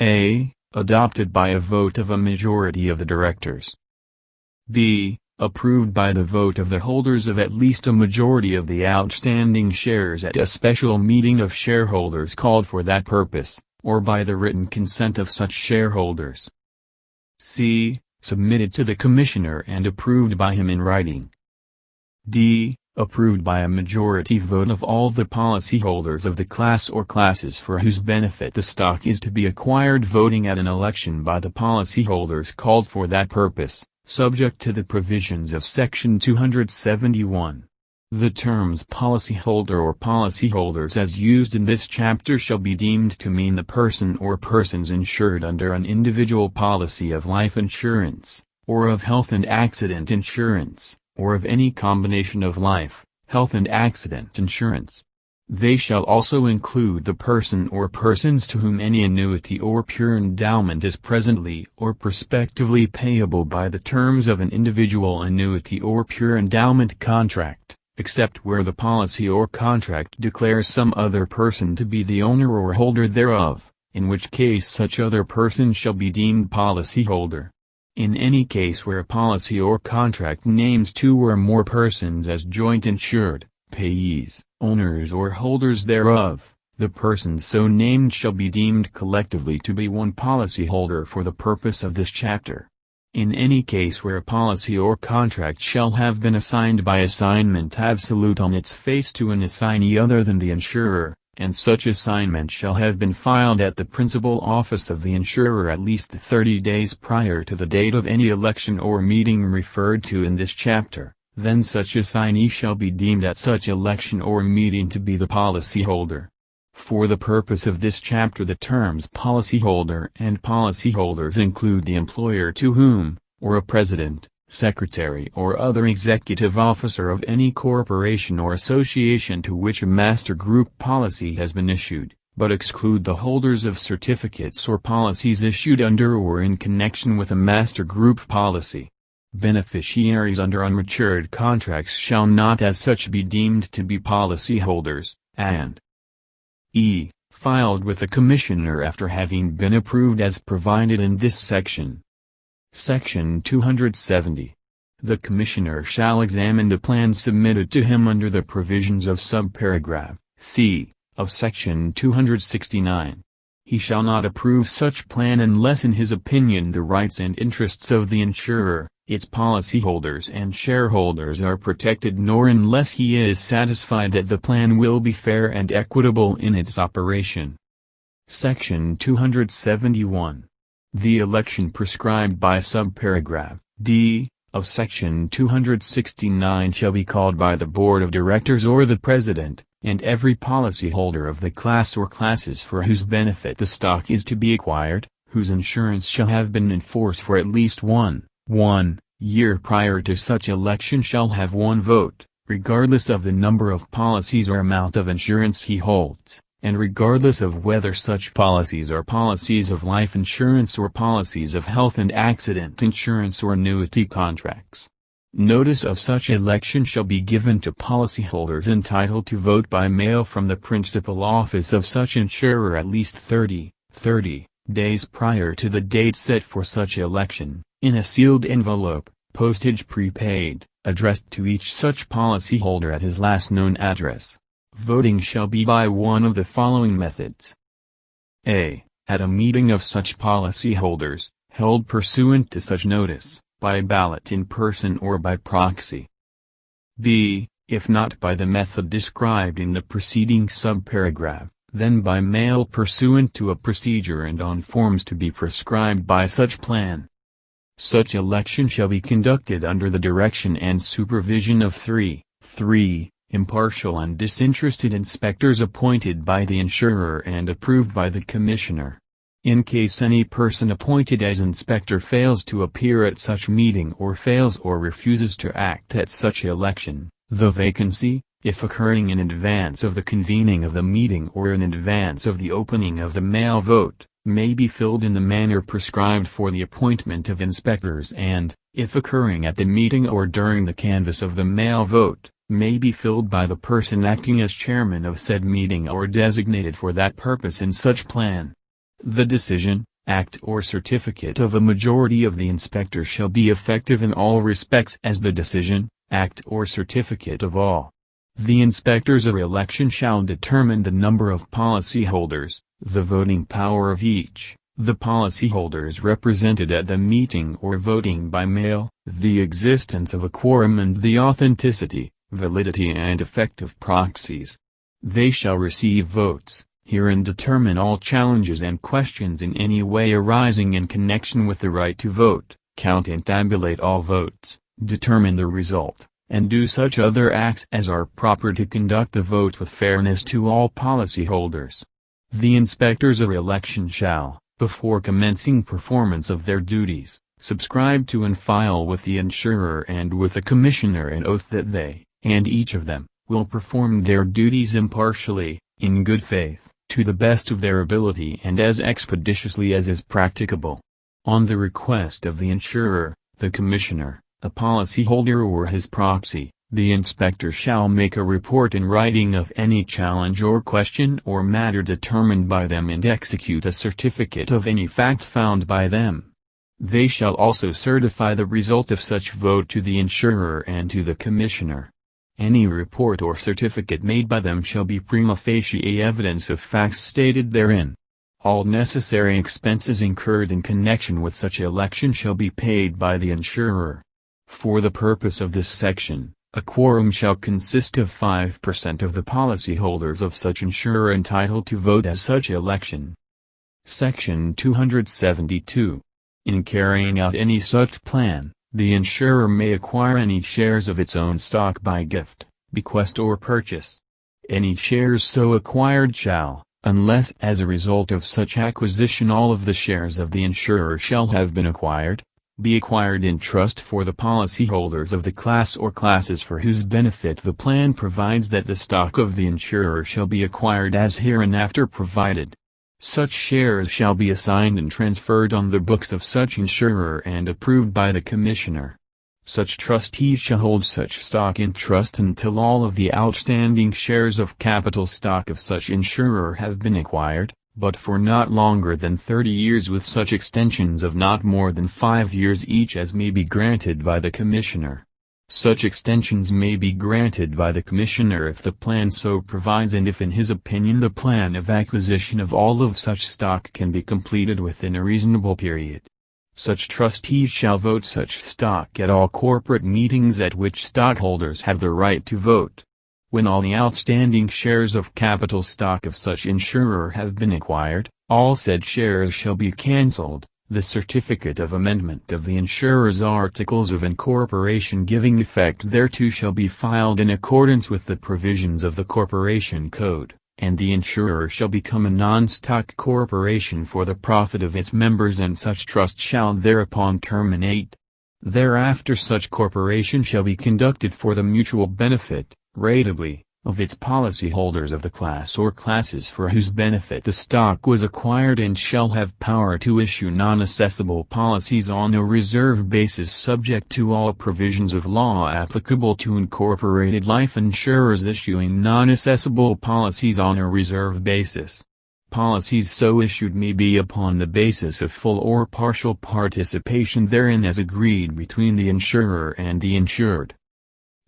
a. Adopted by a vote of a majority of the directors. b. Approved by the vote of the holders of at least a majority of the outstanding shares at a special meeting of shareholders called for that purpose, or by the written consent of such shareholders. c. Submitted to the Commissioner and approved by him in writing. d. Approved by a majority vote of all the policyholders of the class or classes for whose benefit the stock is to be acquired, voting at an election by the policyholders called for that purpose, subject to the provisions of Section 271. The terms policyholder or policyholders as used in this chapter shall be deemed to mean the person or persons insured under an individual policy of life insurance, or of health and accident insurance, or of any combination of life, health and accident insurance. They shall also include the person or persons to whom any annuity or pure endowment is presently or prospectively payable by the terms of an individual annuity or pure endowment contract, except where the policy or contract declares some other person to be the owner or holder thereof, in which case such other person shall be deemed policyholder. In any case where a policy or contract names two or more persons as joint insured, payees, owners or holders thereof, the persons so named shall be deemed collectively to be one policyholder for the purpose of this chapter. In any case where a policy or contract shall have been assigned by assignment absolute on its face to an assignee other than the insurer, and such assignment shall have been filed at the principal office of the insurer at least 30 days prior to the date of any election or meeting referred to in this chapter, then such assignee shall be deemed at such election or meeting to be the policyholder. For the purpose of this chapter the terms policyholder and policyholders include the employer to whom, or a president, secretary or other executive officer of any corporation or association to which a master group policy has been issued, but exclude the holders of certificates or policies issued under or in connection with a master group policy. Beneficiaries under unmatured contracts shall not as such be deemed to be policyholders, and e. filed with the Commissioner after having been approved as provided in this section. Section 270. The Commissioner shall examine the plan submitted to him under the provisions of subparagraph c. of Section 269. He shall not approve such plan unless in his opinion the rights and interests of the insurer, its policyholders and shareholders are protected, nor unless he is satisfied that the plan will be fair and equitable in its operation. Section 271. The election prescribed by subparagraph d. of Section 269 shall be called by the Board of Directors or the President, and every policyholder of the class or classes for whose benefit the stock is to be acquired, whose insurance shall have been in force for at least 1 year prior to such election shall have one vote, regardless of the number of policies or amount of insurance he holds, and regardless of whether such policies are policies of life insurance or policies of health and accident insurance or annuity contracts. Notice of such election shall be given to policyholders entitled to vote by mail from the principal office of such insurer at least 30 30 days prior to the date set for such election, in a sealed envelope, postage prepaid, addressed to each such policyholder at his last known address. Voting shall be by one of the following methods. A. At a meeting of such policyholders, held pursuant to such notice, by ballot in person or by proxy. B. If not by the method described in the preceding subparagraph, then by mail pursuant to a procedure and on forms to be prescribed by such plan. Such election shall be conducted under the direction and supervision of 3 impartial and disinterested inspectors appointed by the insurer and approved by the commissioner. In case any person appointed as inspector fails to appear at such meeting or fails or refuses to act at such election, the vacancy, if occurring in advance of the convening of the meeting or in advance of the opening of the mail vote, may be filled in the manner prescribed for the appointment of inspectors and, if occurring at the meeting or during the canvass of the mail vote, may be filled by the person acting as chairman of said meeting or designated for that purpose in such plan. The decision, act or certificate of a majority of the inspectors shall be effective in all respects as the decision, act or certificate of all. The inspectors of election shall determine the number of policyholders, the voting power of each, the policyholders represented at the meeting or voting by mail, the existence of a quorum and the authenticity, validity and effect of proxies. They shall receive votes, hear and determine all challenges and questions in any way arising in connection with the right to vote, count and tabulate all votes, determine the result, and do such other acts as are proper to conduct the vote with fairness to all policyholders. The inspectors of election shall, before commencing performance of their duties, subscribe to and file with the insurer and with the commissioner an oath that they, and each of them, will perform their duties impartially, in good faith, to the best of their ability and as expeditiously as is practicable. On the request of the insurer, the commissioner, a policyholder or his proxy, the inspector shall make a report in writing of any challenge or question or matter determined by them and execute a certificate of any fact found by them. They shall also certify the result of such vote to the insurer and to the commissioner. Any report or certificate made by them shall be prima facie evidence of facts stated therein. All necessary expenses incurred in connection with such election shall be paid by the insurer. For the purpose of this section, a quorum shall consist of 5% of the policyholders of such insurer entitled to vote at such election. Section 272. In carrying out any such plan, the insurer may acquire any shares of its own stock by gift, bequest or purchase. Any shares so acquired shall, unless as a result of such acquisition all of the shares of the insurer shall have been acquired, be acquired in trust for the policyholders of the class or classes for whose benefit the plan provides that the stock of the insurer shall be acquired as hereinafter provided. Such shares shall be assigned and transferred on the books of such insurer and approved by the commissioner. Such trustees shall hold such stock in trust until all of the outstanding shares of capital stock of such insurer have been acquired, but for not longer than 30 years with such extensions of not more than 5 years each as may be granted by the commissioner. Such extensions may be granted by the commissioner if the plan so provides and if in his opinion the plan of acquisition of all of such stock can be completed within a reasonable period. Such trustees shall vote such stock at all corporate meetings at which stockholders have the right to vote. When all the outstanding shares of capital stock of such insurer have been acquired, all said shares shall be cancelled. The certificate of amendment of the insurer's articles of incorporation giving effect thereto shall be filed in accordance with the provisions of the Corporation Code, and the insurer shall become a non-stock corporation for the profit of its members and such trust shall thereupon terminate. Thereafter such corporation shall be conducted for the mutual benefit, ratably, of its policyholders of the class or classes for whose benefit the stock was acquired and shall have power to issue non-assessable policies on a reserve basis subject to all provisions of law applicable to incorporated life insurers issuing non-assessable policies on a reserve basis. policies so issued may be upon the basis of full or partial participation therein as agreed between the insurer and the insured.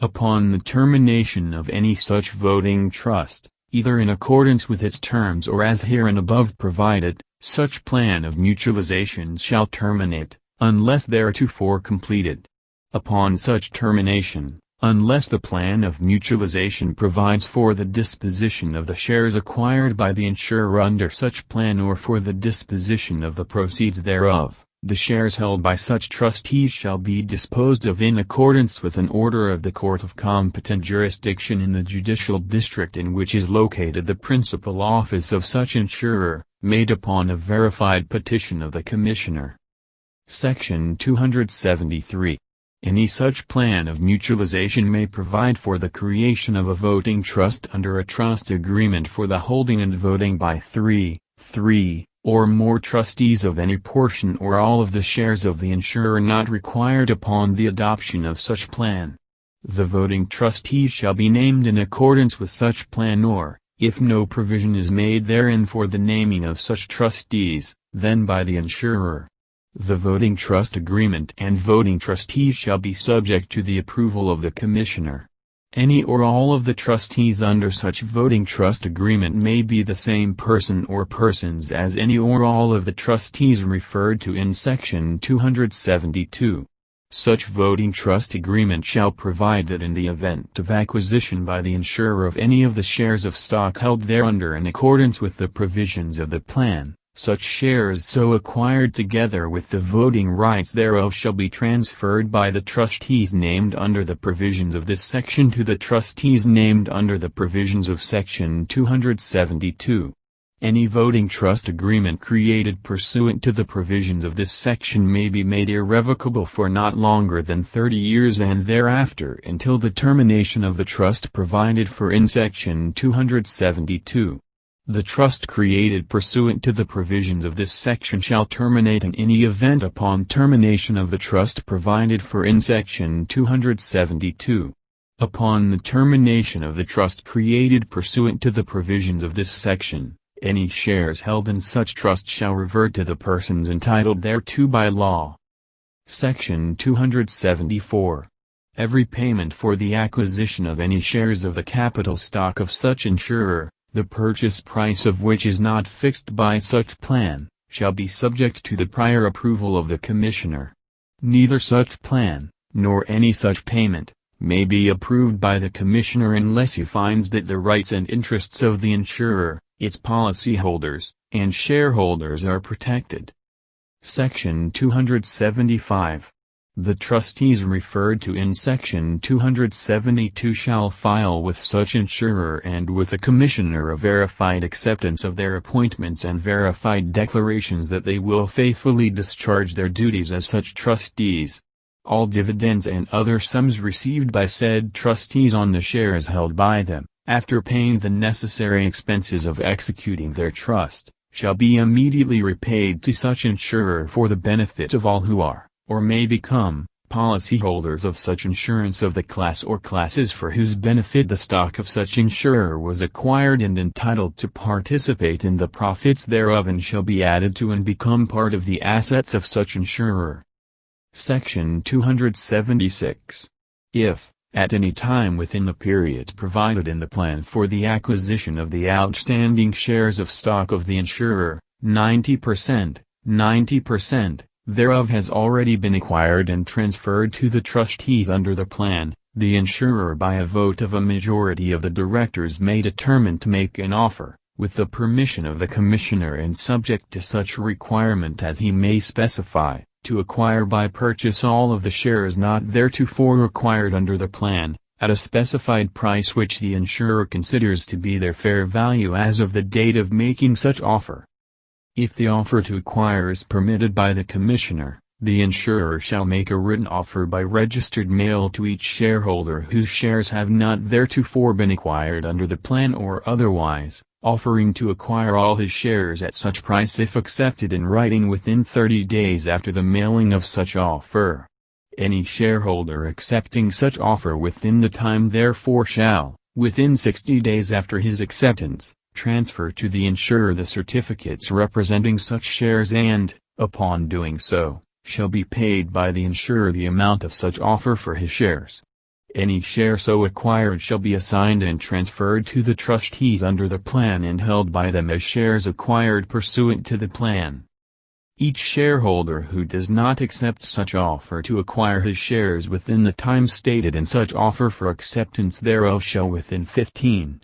Upon the termination of any such voting trust, either in accordance with its terms or as hereinabove provided, such plan of mutualization shall terminate, unless theretofore completed. Upon such termination, unless the plan of mutualization provides for the disposition of the shares acquired by the insurer under such plan or for the disposition of the proceeds thereof, the shares held by such trustees shall be disposed of in accordance with an order of the court of competent jurisdiction in the judicial district in which is located the principal office of such insurer, made upon a verified petition of the Commissioner. Section 273. Any such plan of mutualization may provide for the creation of a voting trust under a trust agreement for the holding and voting by three or more trustees of any portion or all of the shares of the insurer not required upon the adoption of such plan. The voting trustees shall be named in accordance with such plan or, if no provision is made therein for the naming of such trustees, then by the insurer. The voting trust agreement and voting trustees shall be subject to the approval of the Commissioner. Any or all of the trustees under such voting trust agreement may be the same person or persons as any or all of the trustees referred to in Section 272. Such voting trust agreement shall provide that in the event of acquisition by the insurer of any of the shares of stock held thereunder in accordance with the provisions of the plan, such shares so acquired together with the voting rights thereof shall be transferred by the trustees named under the provisions of this section to the trustees named under the provisions of Section 272. Any voting trust agreement created pursuant to the provisions of this section may be made irrevocable for not longer than 30 years and thereafter until the termination of the trust provided for in Section 272. The trust created pursuant to the provisions of this section shall terminate in any event upon termination of the trust provided for in Section 272. Upon the termination of the trust created pursuant to the provisions of this section, any shares held in such trust shall revert to the persons entitled thereto by law. Section 274. Every payment for the acquisition of any shares of the capital stock of such insurer, the purchase price of which is not fixed by such plan, shall be subject to the prior approval of the Commissioner. Neither such plan, nor any such payment, may be approved by the Commissioner unless he finds that the rights and interests of the insurer, its policyholders, and shareholders are protected. Section 275. The trustees referred to in Section 272 shall file with such insurer and with the Commissioner a verified acceptance of their appointments and verified declarations that they will faithfully discharge their duties as such trustees. All dividends and other sums received by said trustees on the shares held by them, after paying the necessary expenses of executing their trust, shall be immediately repaid to such insurer for the benefit of all who are, or may become, policyholders of such insurance of the class or classes for whose benefit the stock of such insurer was acquired and entitled to participate in the profits thereof and shall be added to and become part of the assets of such insurer. Section 276. If, at any time within the periods provided in the plan for the acquisition of the outstanding shares of stock of the insurer, 90% thereof has already been acquired and transferred to the trustees under the plan, the insurer by a vote of a majority of the directors may determine to make an offer, with the permission of the Commissioner and subject to such requirement as he may specify, to acquire by purchase all of the shares not theretofore acquired under the plan, at a specified price which the insurer considers to be their fair value as of the date of making such offer. If the offer to acquire is permitted by the Commissioner, the insurer shall make a written offer by registered mail to each shareholder whose shares have not theretofore been acquired under the plan or otherwise, offering to acquire all his shares at such price if accepted in writing within 30 days after the mailing of such offer. Any shareholder accepting such offer within the time therefore shall, within 60 days after his acceptance, transfer to the insurer the certificates representing such shares and, upon doing so, shall be paid by the insurer the amount of such offer for his shares. Any share so acquired shall be assigned and transferred to the trustees under the plan and held by them as shares acquired pursuant to the plan. Each shareholder who does not accept such offer to acquire his shares within the time stated in such offer for acceptance thereof shall within 15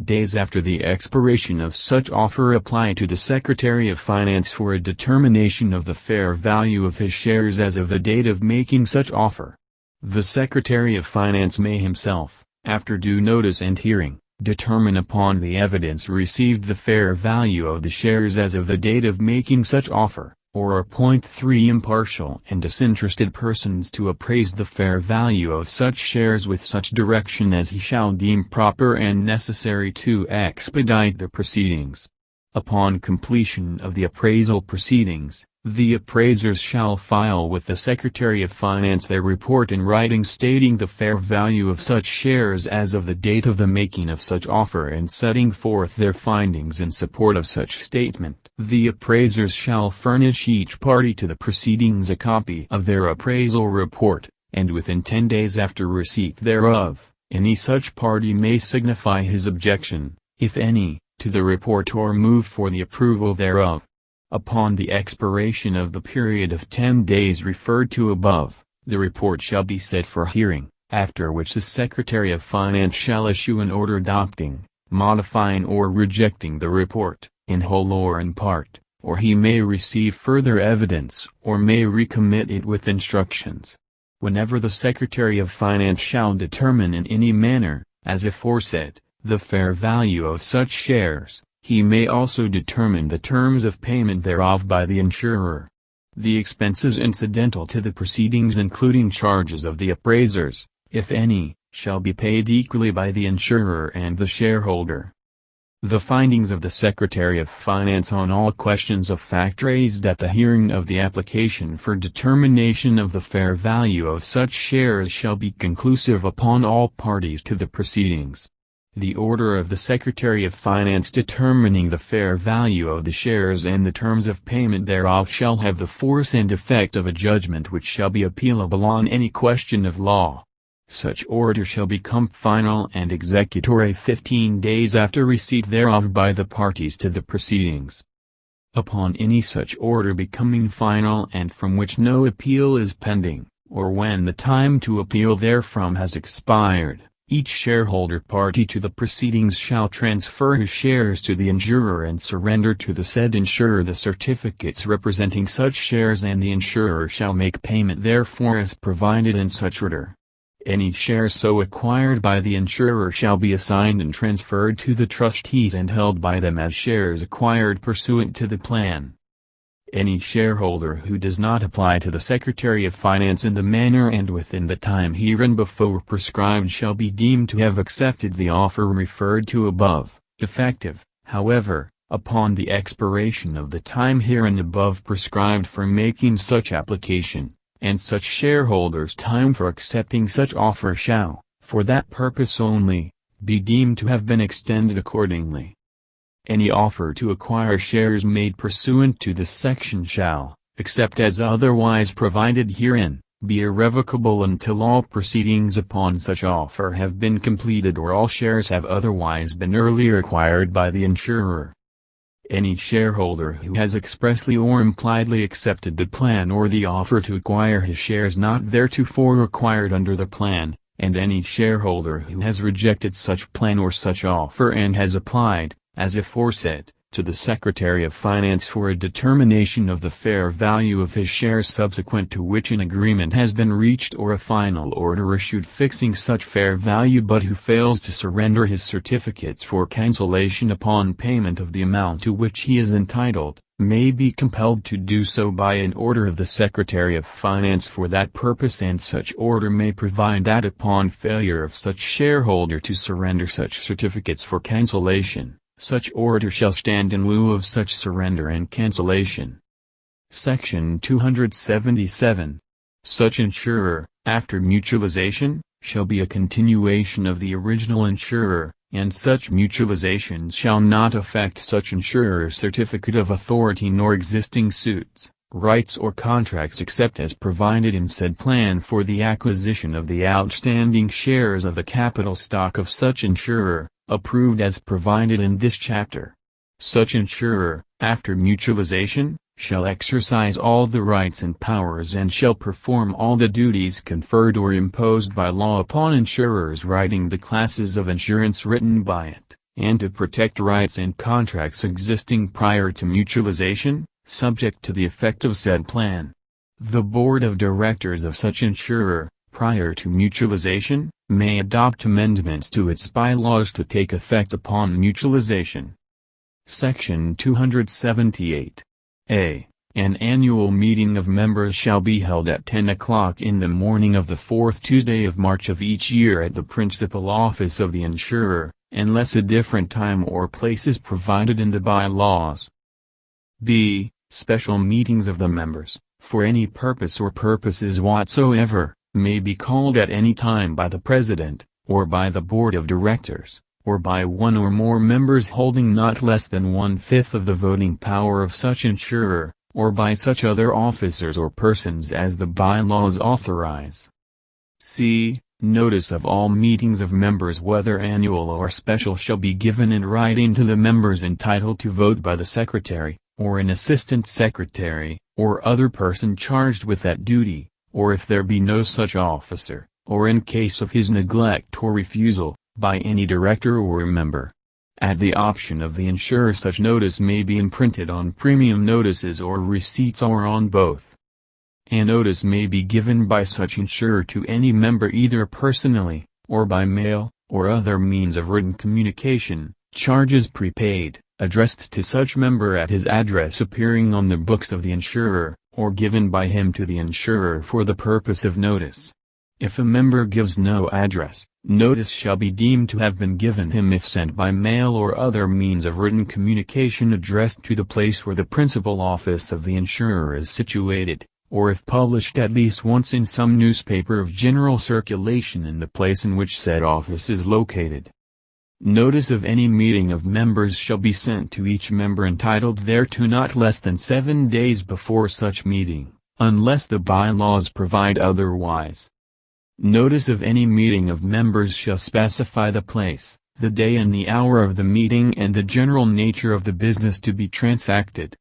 days after the expiration of such offer apply to the Secretary of Finance for a determination of the fair value of his shares as of the date of making such offer. The Secretary of Finance may himself, after due notice and hearing, determine upon the evidence received the fair value of the shares as of the date of making such offer, or appoint 3 impartial and disinterested persons to appraise the fair value of such shares with such direction as he shall deem proper and necessary to expedite the proceedings. Upon completion of the appraisal proceedings, the appraisers shall file with the Secretary of Finance their report in writing stating the fair value of such shares as of the date of the making of such offer and setting forth their findings in support of such statement. The appraisers shall furnish each party to the proceedings a copy of their appraisal report, and within 10 days after receipt thereof, any such party may signify his objection, if any, to the report or move for the approval thereof. Upon the expiration of the period of 10 days referred to above, the report shall be set for hearing, after which the Secretary of Finance shall issue an order adopting, modifying or rejecting the report, in whole or in part, or he may receive further evidence or may recommit it with instructions. Whenever the Secretary of Finance shall determine in any manner, as aforesaid, the fair value of such shares, he may also determine the terms of payment thereof by the insurer. The expenses incidental to the proceedings including charges of the appraisers, if any, shall be paid equally by the insurer and the shareholder. The findings of the Secretary of Finance on all questions of fact raised at the hearing of the application for determination of the fair value of such shares shall be conclusive upon all parties to the proceedings. The order of the Secretary of Finance determining the fair value of the shares and the terms of payment thereof shall have the force and effect of a judgment which shall be appealable on any question of law. Such order shall become final and executory 15 days after receipt thereof by the parties to the proceedings. Upon any such order becoming final and from which no appeal is pending, or when the time to appeal therefrom has expired, each shareholder party to the proceedings shall transfer his shares to the insurer and surrender to the said insurer the certificates representing such shares, and the insurer shall make payment therefor as provided in such order. Any shares so acquired by the insurer shall be assigned and transferred to the trustees and held by them as shares acquired pursuant to the plan. Any shareholder who does not apply to the Secretary of Finance in the manner and within the time hereinbefore prescribed shall be deemed to have accepted the offer referred to above, effective, however, upon the expiration of the time hereinabove prescribed for making such application, and such shareholder's time for accepting such offer shall, for that purpose only, be deemed to have been extended accordingly. Any offer to acquire shares made pursuant to this section shall, except as otherwise provided herein, be irrevocable until all proceedings upon such offer have been completed or all shares have otherwise been earlier acquired by the insurer. Any shareholder who has expressly or impliedly accepted the plan or the offer to acquire his shares not theretofore acquired under the plan, and any shareholder who has rejected such plan or such offer and has applied, as aforesaid, to the Secretary of Finance for a determination of the fair value of his shares subsequent to which an agreement has been reached or a final order issued fixing such fair value, but who fails to surrender his certificates for cancellation upon payment of the amount to which he is entitled, may be compelled to do so by an order of the Secretary of Finance for that purpose, and such order may provide that upon failure of such shareholder to surrender such certificates for cancellation, such order shall stand in lieu of such surrender and cancellation. Section 277. Such insurer, after mutualization, shall be a continuation of the original insurer, and such mutualizations shall not affect such insurer's certificate of authority nor existing suits, rights or contracts except as provided in said plan for the acquisition of the outstanding shares of the capital stock of such insurer, approved as provided in this chapter. Such insurer, after mutualization, shall exercise all the rights and powers and shall perform all the duties conferred or imposed by law upon insurers writing the classes of insurance written by it, and to protect rights and contracts existing prior to mutualization, subject to the effect of said plan. The board of directors of such insurer, prior to mutualization, may adopt amendments to its bylaws to take effect upon mutualization. Section 278. A. An annual meeting of members shall be held at 10 o'clock in the morning of the fourth Tuesday of March of each year at the principal office of the insurer, unless a different time or place is provided in the bylaws. B. Special meetings of the members, for any purpose or purposes whatsoever, may be called at any time by the President, or by the Board of Directors, or by one or more members holding not less than 1/5 of the voting power of such insurer, or by such other officers or persons as the bylaws authorize. C. Notice of all meetings of members whether annual or special shall be given in writing to the members entitled to vote by the Secretary, or an Assistant Secretary, or other person charged with that duty, or if there be no such officer, or in case of his neglect or refusal, by any director or member. At the option of the insurer such notice may be imprinted on premium notices or receipts or on both. A notice may be given by such insurer to any member either personally, or by mail, or other means of written communication, charges prepaid, addressed to such member at his address appearing on the books of the insurer, or given by him to the insurer for the purpose of notice. If a member gives no address, notice shall be deemed to have been given him if sent by mail or other means of written communication addressed to the place where the principal office of the insurer is situated, or if published at least once in some newspaper of general circulation in the place in which said office is located. Notice of any meeting of members shall be sent to each member entitled thereto not less than 7 days before such meeting, unless the bylaws provide otherwise. Notice of any meeting of members shall specify the place, the day and the hour of the meeting and the general nature of the business to be transacted.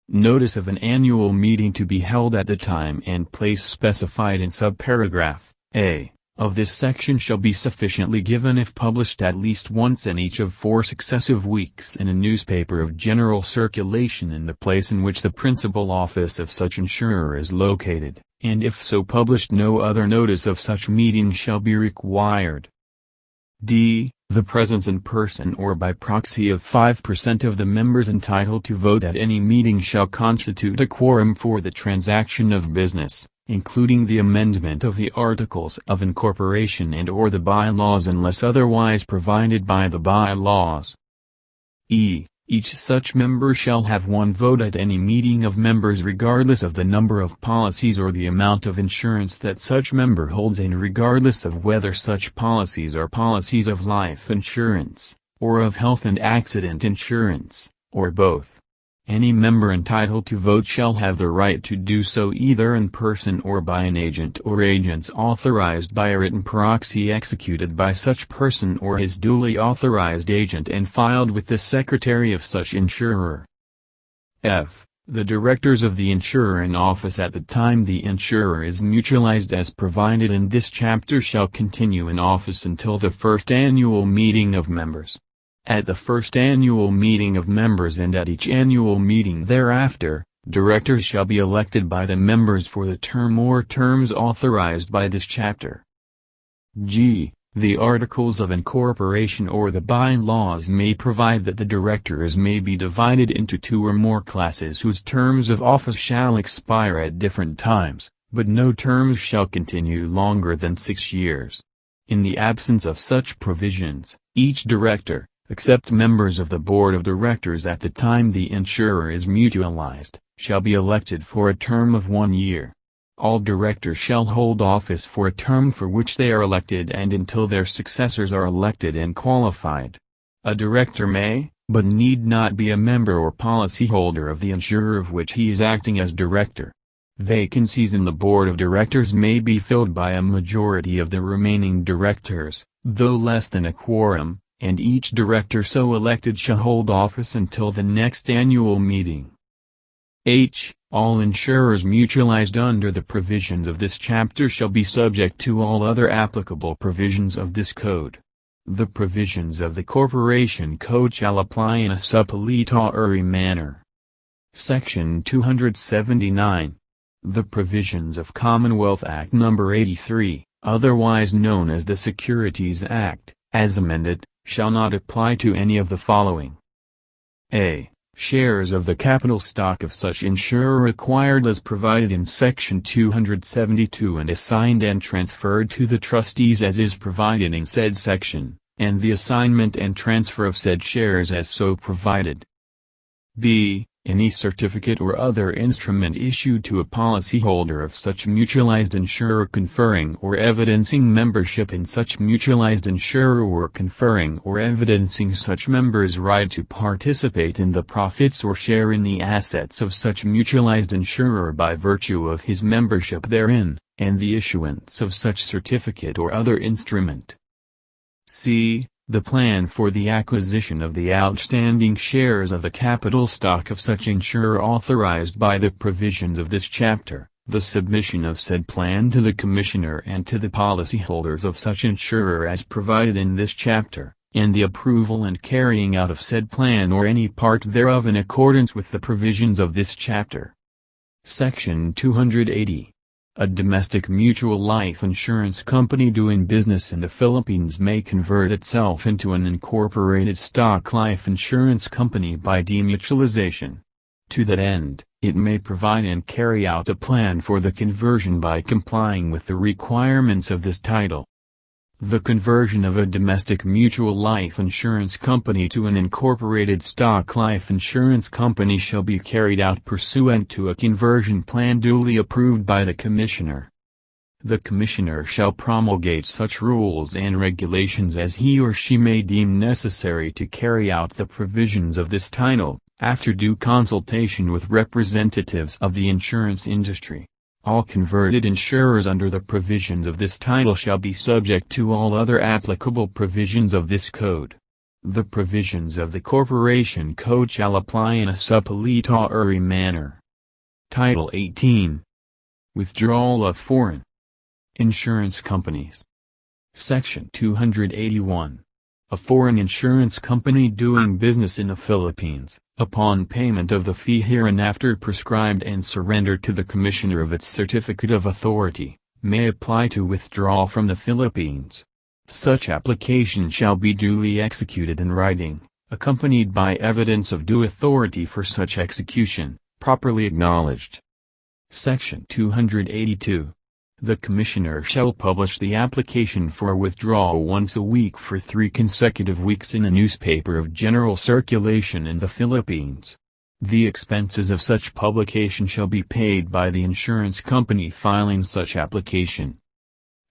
Notice of an annual meeting to be held at the time and place specified in subparagraph A of this section shall be sufficiently given if published at least once in each of 4 successive weeks in a newspaper of general circulation in the place in which the principal office of such insurer is located, and if so published no other notice of such meeting shall be required. D. The presence in person or by proxy of 5% of the members entitled to vote at any meeting shall constitute a quorum for the transaction of business, including the amendment of the Articles of Incorporation and/or the bylaws unless otherwise provided by the bylaws. E. Each such member shall have 1 vote at any meeting of members regardless of the number of policies or the amount of insurance that such member holds and regardless of whether such policies are policies of life insurance, or of health and accident insurance, or both. Any member entitled to vote shall have the right to do so either in person or by an agent or agents authorized by a written proxy executed by such person or his duly authorized agent and filed with the Secretary of such insurer. F. The directors of the insurer in office at the time the insurer is mutualized as provided in this chapter shall continue in office until the first annual meeting of members. At the first annual meeting of members and at each annual meeting thereafter, directors shall be elected by the members for the term or terms authorized by this chapter. G. The Articles of Incorporation or the bylaws may provide that the directors may be divided into 2 or more classes whose terms of office shall expire at different times, but no terms shall continue longer than 6 years. In the absence of such provisions, each director, except members of the board of directors at the time the insurer is mutualized, shall be elected for a term of 1 year. All directors shall hold office for a term for which they are elected and until their successors are elected and qualified. A director may, but need not be a member or policyholder of the insurer of which he is acting as director. Vacancies in the board of directors may be filled by a majority of the remaining directors, though less than a quorum, and each director so elected shall hold office until the next annual meeting. H. All insurers mutualized under the provisions of this chapter shall be subject to all other applicable provisions of this code. The provisions of the Corporation Code shall apply in a supplementary manner. Section 279. The provisions of Commonwealth Act No. 83, otherwise known as the Securities Act, as amended, shall not apply to any of the following. A. Shares of the capital stock of such insurer acquired as provided in Section 272 and assigned and transferred to the trustees as is provided in said section, and the assignment and transfer of said shares as so provided. B. Any certificate or other instrument issued to a policyholder of such mutualized insurer conferring or evidencing membership in such mutualized insurer or conferring or evidencing such member's right to participate in the profits or share in the assets of such mutualized insurer by virtue of his membership therein, and the issuance of such certificate or other instrument. C. The plan for the acquisition of the outstanding shares of the capital stock of such insurer authorized by the provisions of this chapter, the submission of said plan to the Commissioner and to the policyholders of such insurer as provided in this chapter, and the approval and carrying out of said plan or any part thereof in accordance with the provisions of this chapter. Section 280. A domestic mutual life insurance company doing business in the Philippines may convert itself into an incorporated stock life insurance company by demutualization. To that end, it may provide and carry out a plan for the conversion by complying with the requirements of this title. The conversion of a domestic mutual life insurance company to an incorporated stock life insurance company shall be carried out pursuant to a conversion plan duly approved by the Commissioner. The Commissioner shall promulgate such rules and regulations as he or she may deem necessary to carry out the provisions of this title, after due consultation with representatives of the insurance industry. All converted insurers under the provisions of this title shall be subject to all other applicable provisions of this code. The provisions of the Corporation Code shall apply in a supplementary manner. Title 18. Withdrawal of Foreign Insurance Companies. Section 281. A foreign insurance company doing business in the Philippines, upon payment of the fee hereinafter prescribed and surrendered to the Commissioner of its certificate of authority, may apply to withdraw from the Philippines. Such application shall be duly executed in writing, accompanied by evidence of due authority for such execution, properly acknowledged. Section 282. The Commissioner shall publish the application for withdrawal once a week for 3 consecutive weeks in a newspaper of general circulation in the Philippines. The expenses of such publication shall be paid by the insurance company filing such application.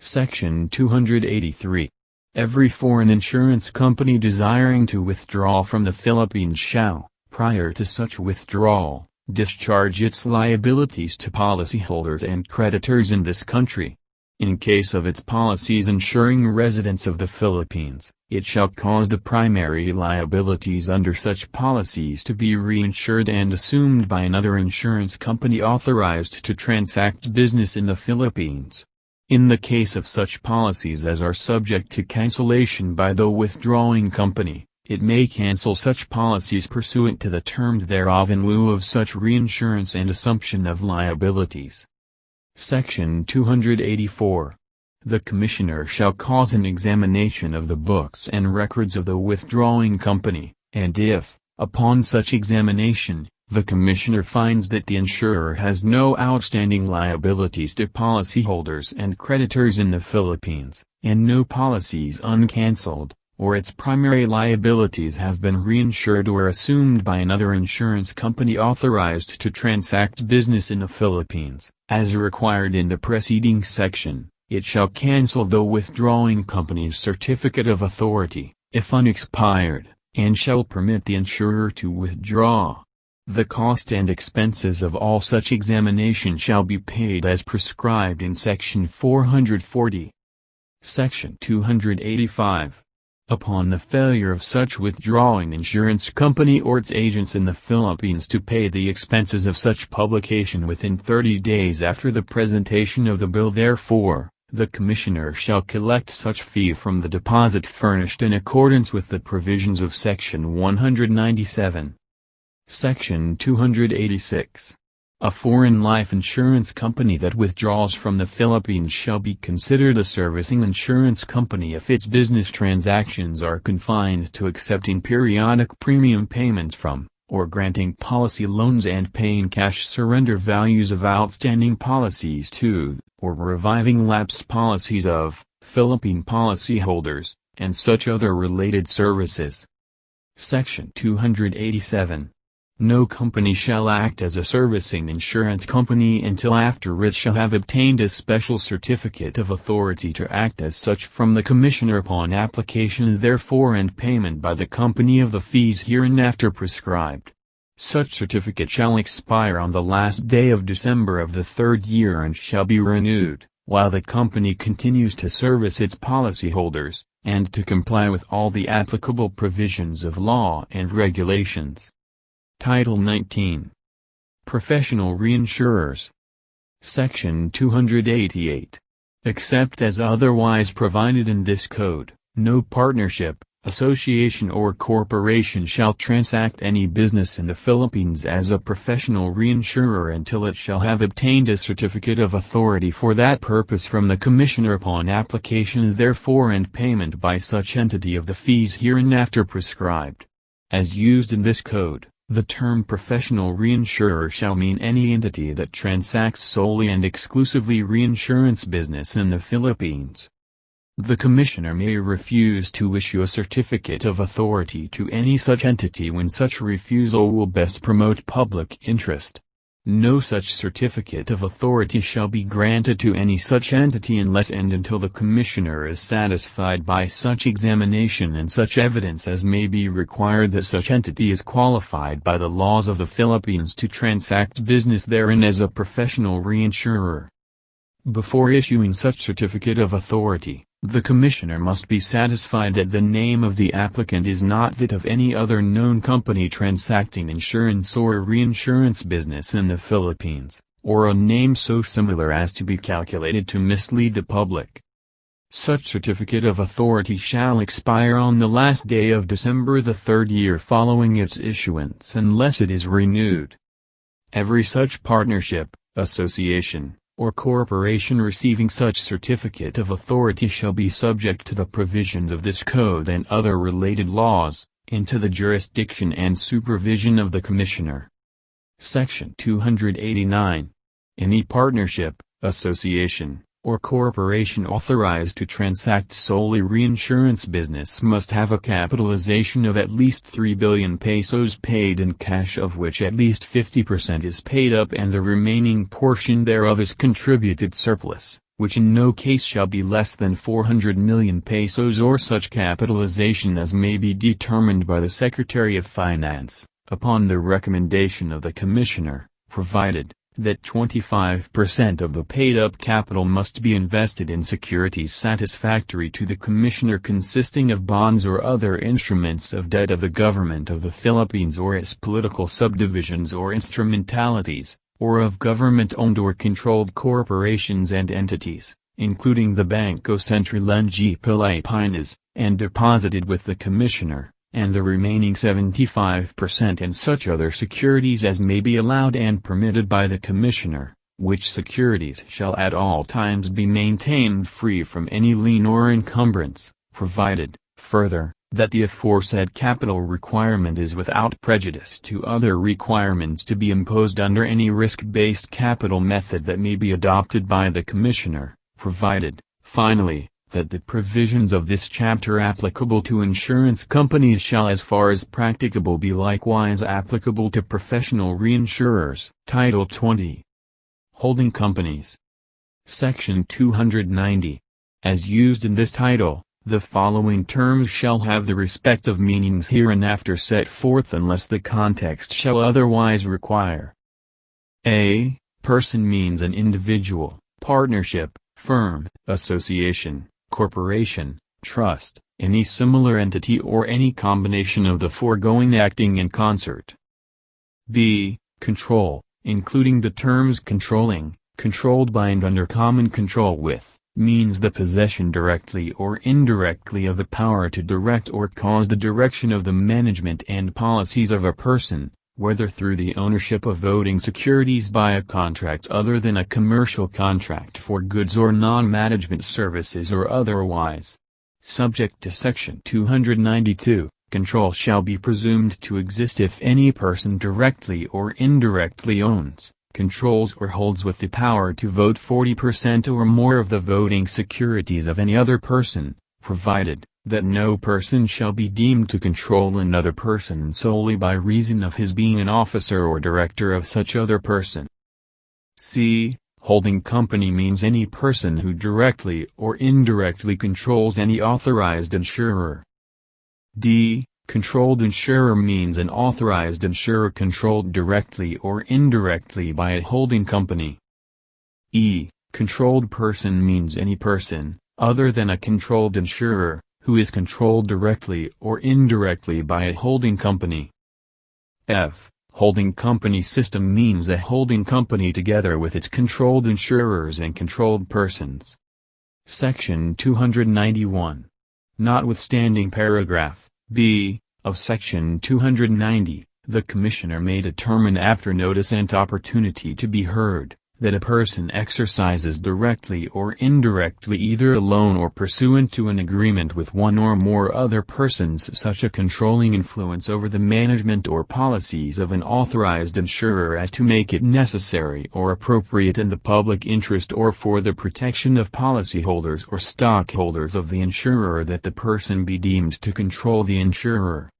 Section 283. Every foreign insurance company desiring to withdraw from the Philippines shall, prior to such withdrawal, discharge its liabilities to policyholders and creditors in this country. In case of its policies insuring residents of the Philippines, it shall cause the primary liabilities under such policies to be reinsured and assumed by another insurance company authorized to transact business in the Philippines. In the case of such policies as are subject to cancellation by the withdrawing company, it may cancel such policies pursuant to the terms thereof in lieu of such reinsurance and assumption of liabilities. Section 284. The Commissioner shall cause an examination of the books and records of the withdrawing company, and if, upon such examination, the Commissioner finds that the insurer has no outstanding liabilities to policyholders and creditors in the Philippines, and no policies uncancelled, or its primary liabilities have been reinsured or assumed by another insurance company authorized to transact business in the Philippines, as required in the preceding section, it shall cancel the withdrawing company's certificate of authority, if unexpired, and shall permit the insurer to withdraw. The cost and expenses of all such examination shall be paid as prescribed in Section 440. Section 285. Upon the failure of such withdrawing insurance company or its agents in the Philippines to pay the expenses of such publication within 30 days after the presentation of the bill therefor, the Commissioner shall collect such fee from the deposit furnished in accordance with the provisions of Section 197. Section 286. A foreign life insurance company that withdraws from the Philippines shall be considered a servicing insurance company if its business transactions are confined to accepting periodic premium payments from, or granting policy loans and paying cash surrender values of outstanding policies to, or reviving lapsed policies of, Philippine policyholders, and such other related services. Section 287. No company shall act as a servicing insurance company until after it shall have obtained a special certificate of authority to act as such from the Commissioner upon application therefor and payment by the company of the fees hereinafter prescribed. Such certificate shall expire on the last day of December of the third year and shall be renewed, while the company continues to service its policyholders, and to comply with all the applicable provisions of law and regulations. Title 19. Professional Reinsurers. Section 288. Except as otherwise provided in this code, no partnership, association or corporation shall transact any business in the Philippines as a professional reinsurer until it shall have obtained a certificate of authority for that purpose from the Commissioner upon application therefor and payment by such entity of the fees hereinafter prescribed. As used in this code, the term professional reinsurer shall mean any entity that transacts solely and exclusively reinsurance business in the Philippines. The Commissioner may refuse to issue a certificate of authority to any such entity when such refusal will best promote public interest. No such certificate of authority shall be granted to any such entity unless and until the Commissioner is satisfied by such examination and such evidence as may be required that such entity is qualified by the laws of the Philippines to transact business therein as a professional reinsurer. Before issuing such certificate of authority, the Commissioner must be satisfied that the name of the applicant is not that of any other known company transacting insurance or reinsurance business in the Philippines, or a name so similar as to be calculated to mislead the public. Such certificate of authority shall expire on the last day of December the third year following its issuance unless it is renewed. Every such partnership, association, or corporation receiving such certificate of authority shall be subject to the provisions of this code and other related laws, into the jurisdiction and supervision of the Commissioner. Section 289. Any partnership, association, or corporation authorized to transact solely reinsurance business must have a capitalization of at least 3 billion pesos paid in cash, of which at least 50% is paid up and the remaining portion thereof is contributed surplus, which in no case shall be less than 400 million pesos or such capitalization as may be determined by the Secretary of Finance, upon the recommendation of the Commissioner, provided that 25% of the paid-up capital must be invested in securities satisfactory to the Commissioner, consisting of bonds or other instruments of debt of the Government of the Philippines or its political subdivisions or instrumentalities, or of government-owned or controlled corporations and entities, including the Bangko Sentral ng Pilipinas, and deposited with the Commissioner, and the remaining 75% in such other securities as may be allowed and permitted by the Commissioner, which securities shall at all times be maintained free from any lien or encumbrance, provided, further, that the aforesaid capital requirement is without prejudice to other requirements to be imposed under any risk-based capital method that may be adopted by the Commissioner, provided, finally, that the provisions of this chapter applicable to insurance companies shall as far as practicable be likewise applicable to professional reinsurers. Title 20. Holding Companies. Section 290. As used in this title, the following terms shall have the respective meanings hereinafter set forth unless the context shall otherwise require. A. Person means an individual, partnership, firm, association, corporation, trust, any similar entity or any combination of the foregoing acting in concert. B. Control, including the terms controlling, controlled by and under common control with, means the possession directly or indirectly of the power to direct or cause the direction of the management and policies of a person, whether through the ownership of voting securities by a contract other than a commercial contract for goods or non-management services or otherwise. Subject to Section 292, control shall be presumed to exist if any person directly or indirectly owns, controls or holds with the power to vote 40% or more of the voting securities of any other person, provided that no person shall be deemed to control another person solely by reason of his being an officer or director of such other person. C. Holding company means any person who directly or indirectly controls any authorized insurer. D. Controlled insurer means an authorized insurer controlled directly or indirectly by a holding company. E. Controlled person means any person, other than a controlled insurer, who is controlled directly or indirectly by a holding company. F. Holding company system means a holding company together with its controlled insurers and controlled persons. Section 291. Notwithstanding paragraph B of Section 290, the Commissioner may determine after notice and opportunity to be heard, that a person exercises directly or indirectly either alone or pursuant to an agreement with one or more other persons such a controlling influence over the management or policies of an authorized insurer as to make it necessary or appropriate in the public interest or for the protection of policyholders or stockholders of the insurer that the person be deemed to control the insurer.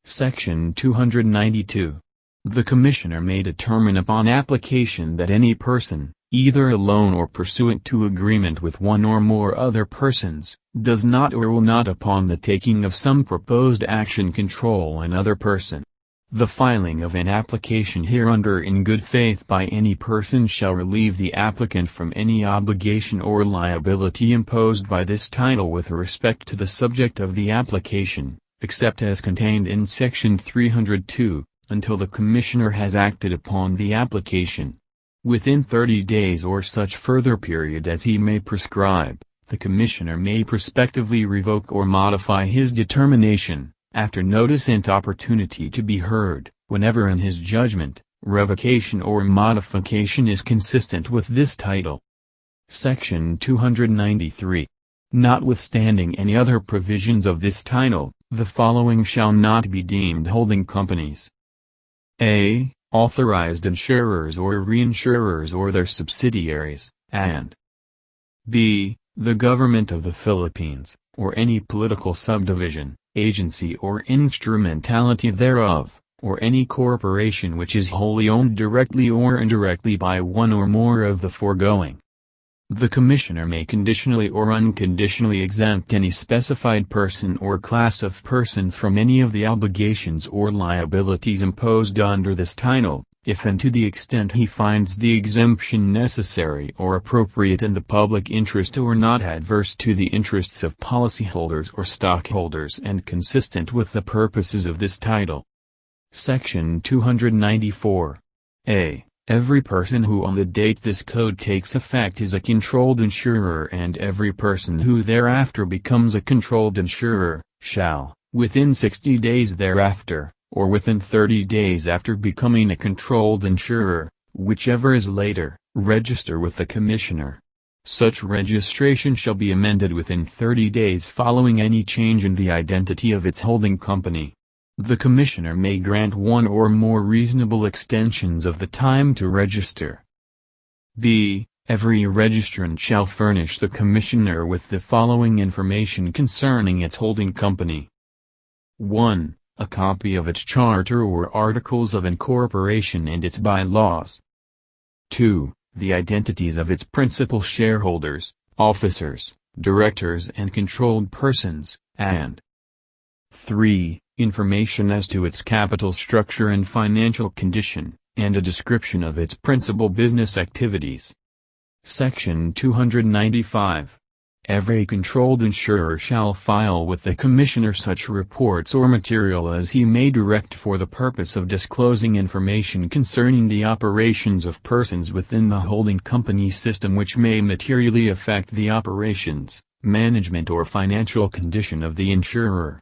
Section 292. The Commissioner may determine upon application that any person, either alone or pursuant to agreement with one or more other persons, does not or will not upon the taking of some proposed action control another person. The filing of an application hereunder in good faith by any person shall relieve the applicant from any obligation or liability imposed by this title with respect to the subject of the application, except as contained in Section 302. Until the Commissioner has acted upon the application. Within 30 days or such further period as he may prescribe, the Commissioner may prospectively revoke or modify his determination, after notice and opportunity to be heard, whenever in his judgment, revocation or modification is consistent with this title. Section 293. Notwithstanding any other provisions of this title, the following shall not be deemed holding companies. A. Authorized insurers or reinsurers or their subsidiaries, and B. The government of the Philippines, or any political subdivision, agency or instrumentality thereof, or any corporation which is wholly owned directly or indirectly by one or more of the foregoing. The Commissioner may conditionally or unconditionally exempt any specified person or class of persons from any of the obligations or liabilities imposed under this title, if and to the extent he finds the exemption necessary or appropriate in the public interest or not adverse to the interests of policyholders or stockholders and consistent with the purposes of this title. Section 294. A. Every person who on the date this code takes effect is a controlled insurer and every person who thereafter becomes a controlled insurer, shall, within 60 days thereafter, or within 30 days after becoming a controlled insurer, whichever is later, register with the Commissioner. Such registration shall be amended within 30 days following any change in the identity of its holding company. The Commissioner may grant one or more reasonable extensions of the time to register. B. Every registrant shall furnish the Commissioner with the following information concerning its holding company. 1. A copy of its charter or articles of incorporation and its bylaws. 2. The identities of its principal shareholders, officers, directors and controlled persons, and 3. Information as to its capital structure and financial condition, and a description of its principal business activities. Section 295. Every controlled insurer shall file with the Commissioner such reports or material as he may direct for the purpose of disclosing information concerning the operations of persons within the holding company system which may materially affect the operations, management or financial condition of the insurer.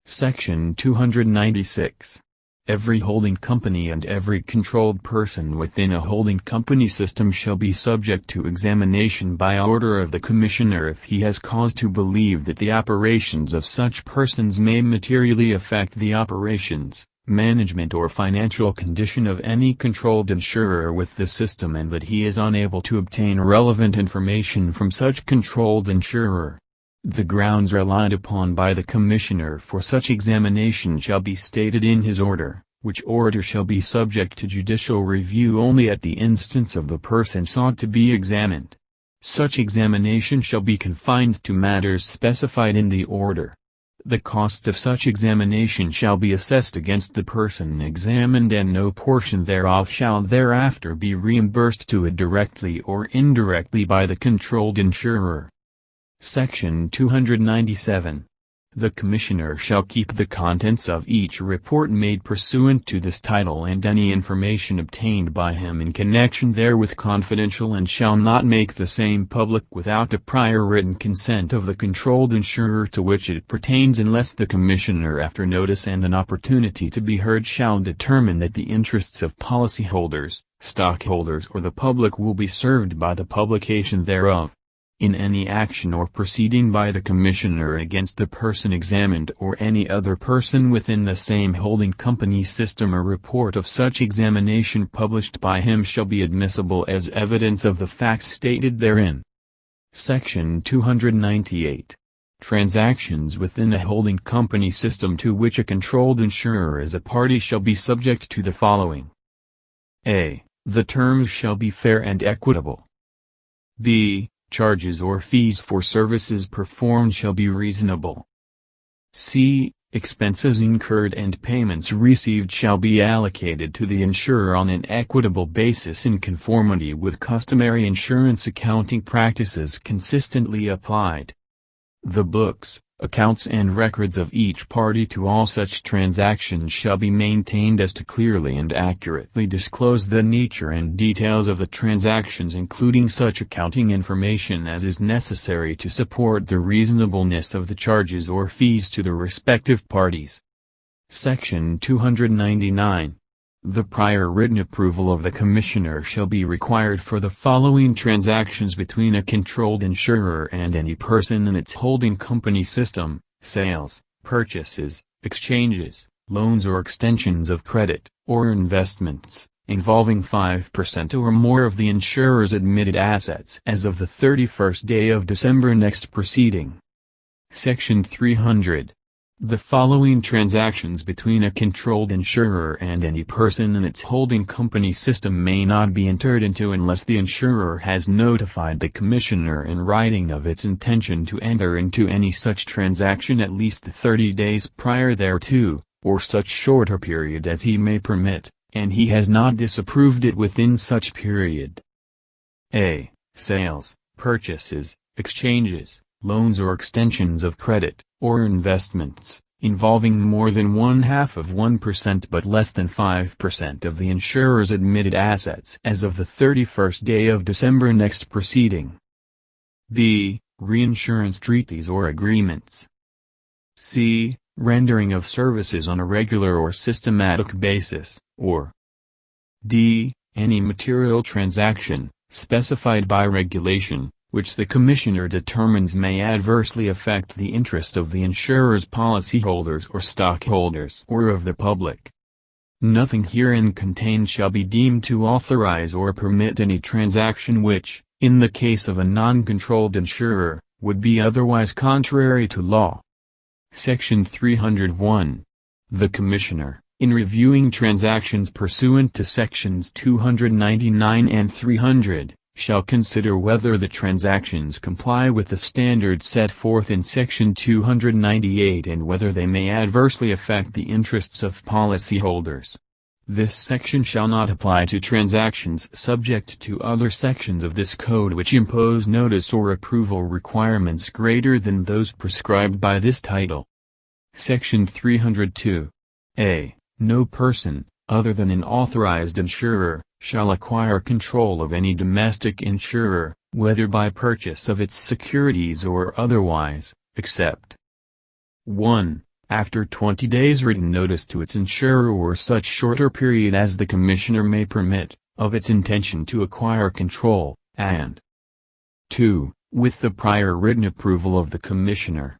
Section 296. Every holding company and every controlled person within a holding company system shall be subject to examination by order of the Commissioner if he has cause to believe that the operations of such persons may materially affect the operations, management or financial condition of any controlled insurer with the system and that he is unable to obtain relevant information from such controlled insurer. The grounds relied upon by the Commissioner for such examination shall be stated in his order, which order shall be subject to judicial review only at the instance of the person sought to be examined. Such examination shall be confined to matters specified in the order. The cost of such examination shall be assessed against the person examined and no portion thereof shall thereafter be reimbursed to it directly or indirectly by the controlled insurer. Section 297. The Commissioner shall keep the contents of each report made pursuant to this title and any information obtained by him in connection therewith confidential and shall not make the same public without the prior written consent of the controlled insurer to which it pertains unless the Commissioner after notice and an opportunity to be heard shall determine that the interests of policyholders, stockholders or the public will be served by the publication thereof. In any action or proceeding by the Commissioner against the person examined or any other person within the same holding company system a report of such examination published by him shall be admissible as evidence of the facts stated therein. Section 298. Transactions within a holding company system to which a controlled insurer is a party shall be subject to the following. A. The terms shall be fair and equitable. B. Charges or fees for services performed shall be reasonable. C. Expenses incurred and payments received shall be allocated to the insurer on an equitable basis in conformity with customary insurance accounting practices consistently applied. The books, accounts and records of each party to all such transactions shall be maintained as to clearly and accurately disclose the nature and details of the transactions including such accounting information as is necessary to support the reasonableness of the charges or fees to the respective parties. Section 299. The prior written approval of the Commissioner shall be required for the following transactions between a controlled insurer and any person in its holding company system: sales, purchases, exchanges, loans or extensions of credit, or investments, involving 5% or more of the insurer's admitted assets as of the 31st day of December next preceding. Section 300. The following transactions between a controlled insurer and any person in its holding company system may not be entered into unless the insurer has notified the Commissioner in writing of its intention to enter into any such transaction at least 30 days prior thereto, or such shorter period as he may permit, and he has not disapproved it within such period. A. Sales, purchases, exchanges, loans or extensions of credit, or investments, involving more than 0.5% but less than 5% of the insurer's admitted assets as of the 31st day of December next preceding. B. Reinsurance treaties or agreements. C. Rendering of services on a regular or systematic basis, or D. Any material transaction, specified by regulation, which the Commissioner determines may adversely affect the interest of the insurer's policyholders or stockholders or of the public. Nothing herein contained shall be deemed to authorize or permit any transaction which, in the case of a non-controlled insurer, would be otherwise contrary to law. Section 301. The Commissioner, in reviewing transactions pursuant to Sections 299 and 300, shall consider whether the transactions comply with the standards set forth in Section 298 and whether they may adversely affect the interests of policyholders. This section shall not apply to transactions subject to other sections of this code which impose notice or approval requirements greater than those prescribed by this title. Section 302. A. No person, other than an authorized insurer, shall acquire control of any domestic insurer, whether by purchase of its securities or otherwise, except 1. After 20 days written notice to its insurer or such shorter period as the Commissioner may permit, of its intention to acquire control, and 2. With the prior written approval of the Commissioner.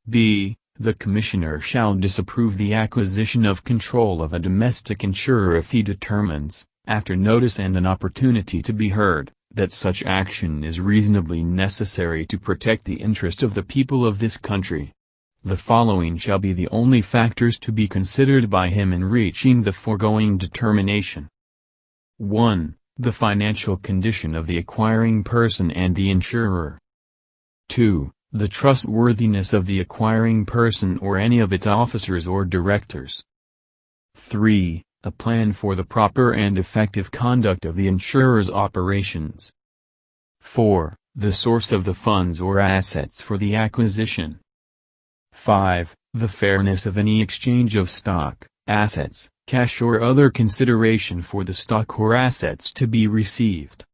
B. The Commissioner shall disapprove the acquisition of control of a domestic insurer if he determines, after notice and an opportunity to be heard, that such action is reasonably necessary to protect the interest of the people of this country. The following shall be the only factors to be considered by him in reaching the foregoing determination. 1. The financial condition of the acquiring person and the insurer. 2. The trustworthiness of the acquiring person or any of its officers or directors. 3. A plan for the proper and effective conduct of the insurer's operations. 4. The source of the funds or assets for the acquisition. 5. The fairness of any exchange of stock, assets, cash or other consideration for the stock or assets to be received.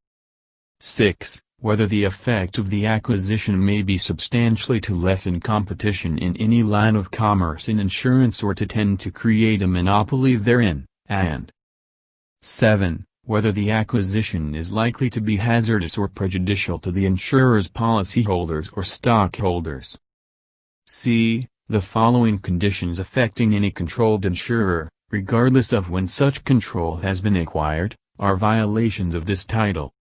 6. Whether the effect of the acquisition may be substantially to lessen competition in any line of commerce in insurance or to tend to create a monopoly therein, and 7. Whether the acquisition is likely to be hazardous or prejudicial to the insurer's policyholders or stockholders. C. The following conditions affecting any controlled insurer, regardless of when such control has been acquired, are violations of this title.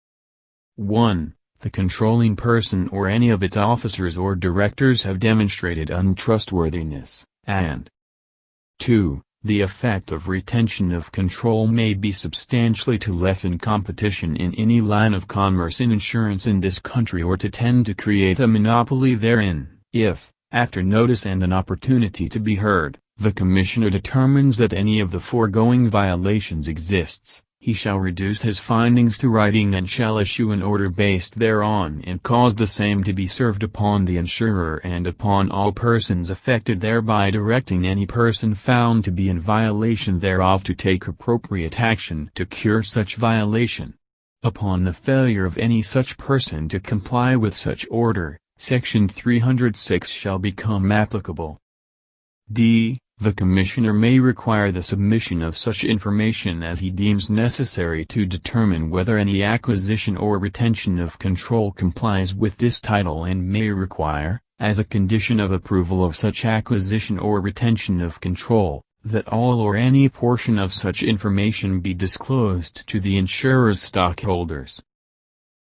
1. The controlling person or any of its officers or directors have demonstrated untrustworthiness, and 2. The effect of retention of control may be substantially to lessen competition in any line of commerce in insurance in this country or to tend to create a monopoly therein, if, after notice and an opportunity to be heard, the Commissioner determines that any of the foregoing violations exists. He shall reduce his findings to writing and shall issue an order based thereon and cause the same to be served upon the insurer and upon all persons affected thereby, directing any person found to be in violation thereof to take appropriate action to cure such violation. Upon the failure of any such person to comply with such order, Section 306 shall become applicable. D. The Commissioner may require the submission of such information as he deems necessary to determine whether any acquisition or retention of control complies with this title and may require, as a condition of approval of such acquisition or retention of control, that all or any portion of such information be disclosed to the insurer's stockholders.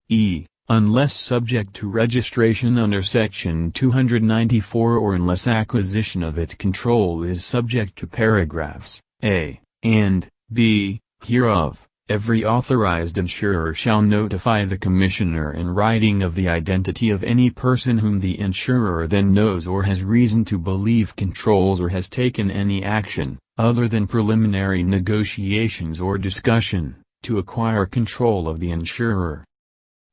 E. Unless subject to registration under Section 294 or unless acquisition of its control is subject to paragraphs A and B hereof, every authorized insurer shall notify the Commissioner in writing of the identity of any person whom the insurer then knows or has reason to believe controls or has taken any action, other than preliminary negotiations or discussion, to acquire control of the insurer.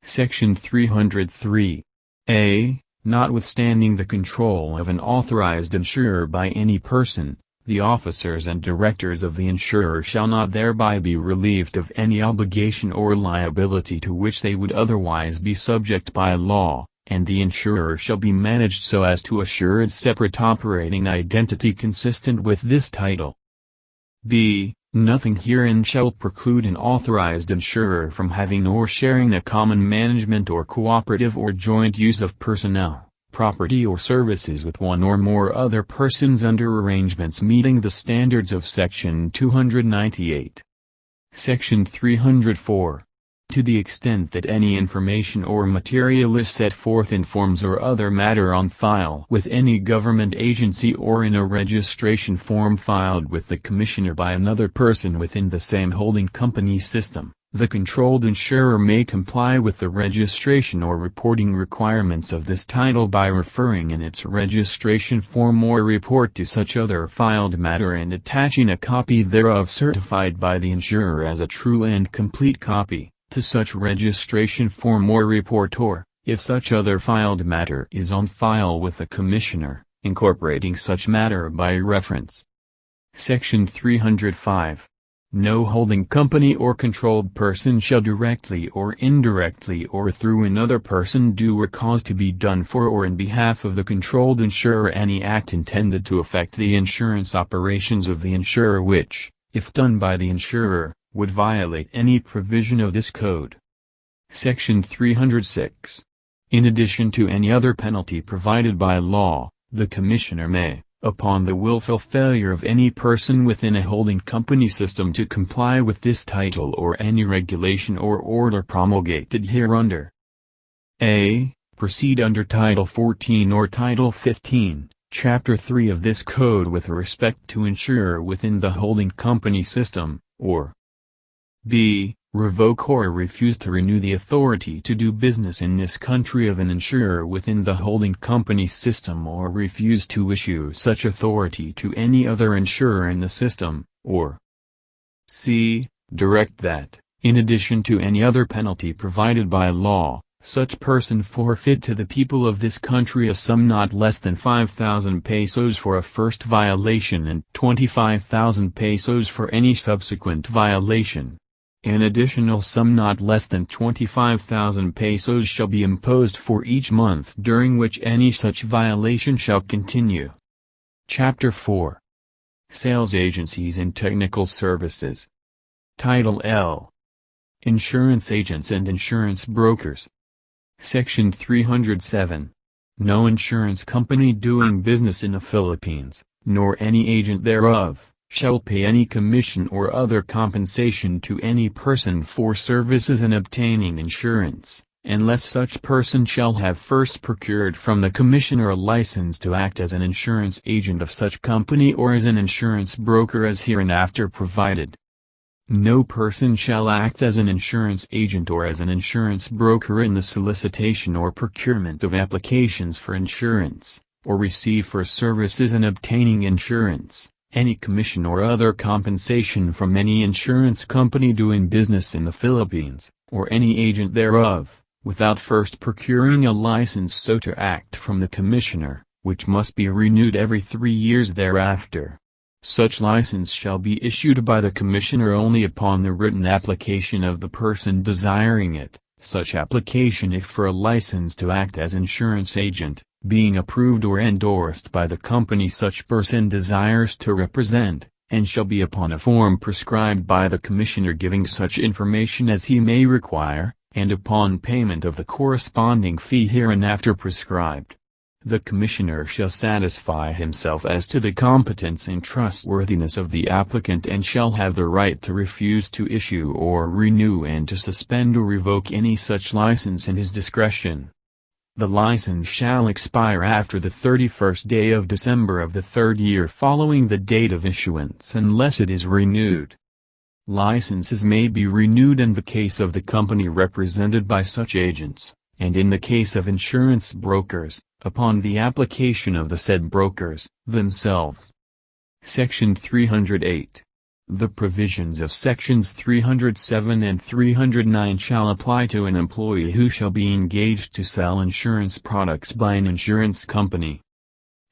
Section 303. A. Notwithstanding the control of an authorized insurer by any person, the officers and directors of the insurer shall not thereby be relieved of any obligation or liability to which they would otherwise be subject by law, and the insurer shall be managed so as to assure its separate operating identity consistent with this title. B. Nothing herein shall preclude an authorized insurer from having or sharing a common management or cooperative or joint use of personnel, property or services with one or more other persons under arrangements meeting the standards of Section 298. Section 304. to the extent that any information or material is set forth in forms or other matter on file with any government agency or in a registration form filed with the Commissioner by another person within the same holding company system, the controlled insurer may comply with the registration or reporting requirements of this title by referring in its registration form or report to such other filed matter and attaching a copy thereof certified by the insurer as a true and complete copy to such registration form or report, or, if such other filed matter is on file with the Commissioner, incorporating such matter by reference. Section 305. No holding company or controlled person shall directly or indirectly or through another person do or cause to be done for or in behalf of the controlled insurer any act intended to affect the insurance operations of the insurer which, if done by the insurer, would violate any provision of this code. Section 306. In addition to any other penalty provided by law, the Commissioner may, upon the willful failure of any person within a holding company system to comply with this title or any regulation or order promulgated hereunder, a. proceed under Title 14 or Title 15, Chapter 3 of this code with respect to insurer within the holding company system, or b. revoke or refuse to renew the authority to do business in this country of an insurer within the holding company system or refuse to issue such authority to any other insurer in the system, or c. direct that, in addition to any other penalty provided by law, such person forfeit to the people of this country a sum not less than 5,000 pesos for a first violation and 25,000 pesos for any subsequent violation. An additional sum not less than 25,000 pesos shall be imposed for each month during which any such violation shall continue. Chapter 4. Sales Agencies and Technical Services. Title L. Insurance Agents and Insurance Brokers. Section 307. No insurance company doing business in the Philippines, nor any agent thereof, shall pay any commission or other compensation to any person for services in obtaining insurance, unless such person shall have first procured from the Commissioner a license to act as an insurance agent of such company or as an insurance broker as hereinafter provided. No person shall act as an insurance agent or as an insurance broker in the solicitation or procurement of applications for insurance, or receive for services in obtaining insurance any commission or other compensation from any insurance company doing business in the Philippines, or any agent thereof, without first procuring a license so to act from the Commissioner, which must be renewed every 3 years thereafter. Such license shall be issued by the Commissioner only upon the written application of the person desiring it, such application if for a license to act as insurance agent, being approved or endorsed by the company such person desires to represent, and shall be upon a form prescribed by the Commissioner giving such information as he may require, and upon payment of the corresponding fee hereinafter prescribed. The Commissioner shall satisfy himself as to the competence and trustworthiness of the applicant and shall have the right to refuse to issue or renew and to suspend or revoke any such license in his discretion. The license shall expire after the 31st day of December of the 3rd year following the date of issuance unless it is renewed. Licenses may be renewed in the case of the company represented by such agents, and in the case of insurance brokers, upon the application of the said brokers, themselves. Section 308. The provisions of Sections 307 and 309 shall apply to an employee who shall be engaged to sell insurance products by an insurance company.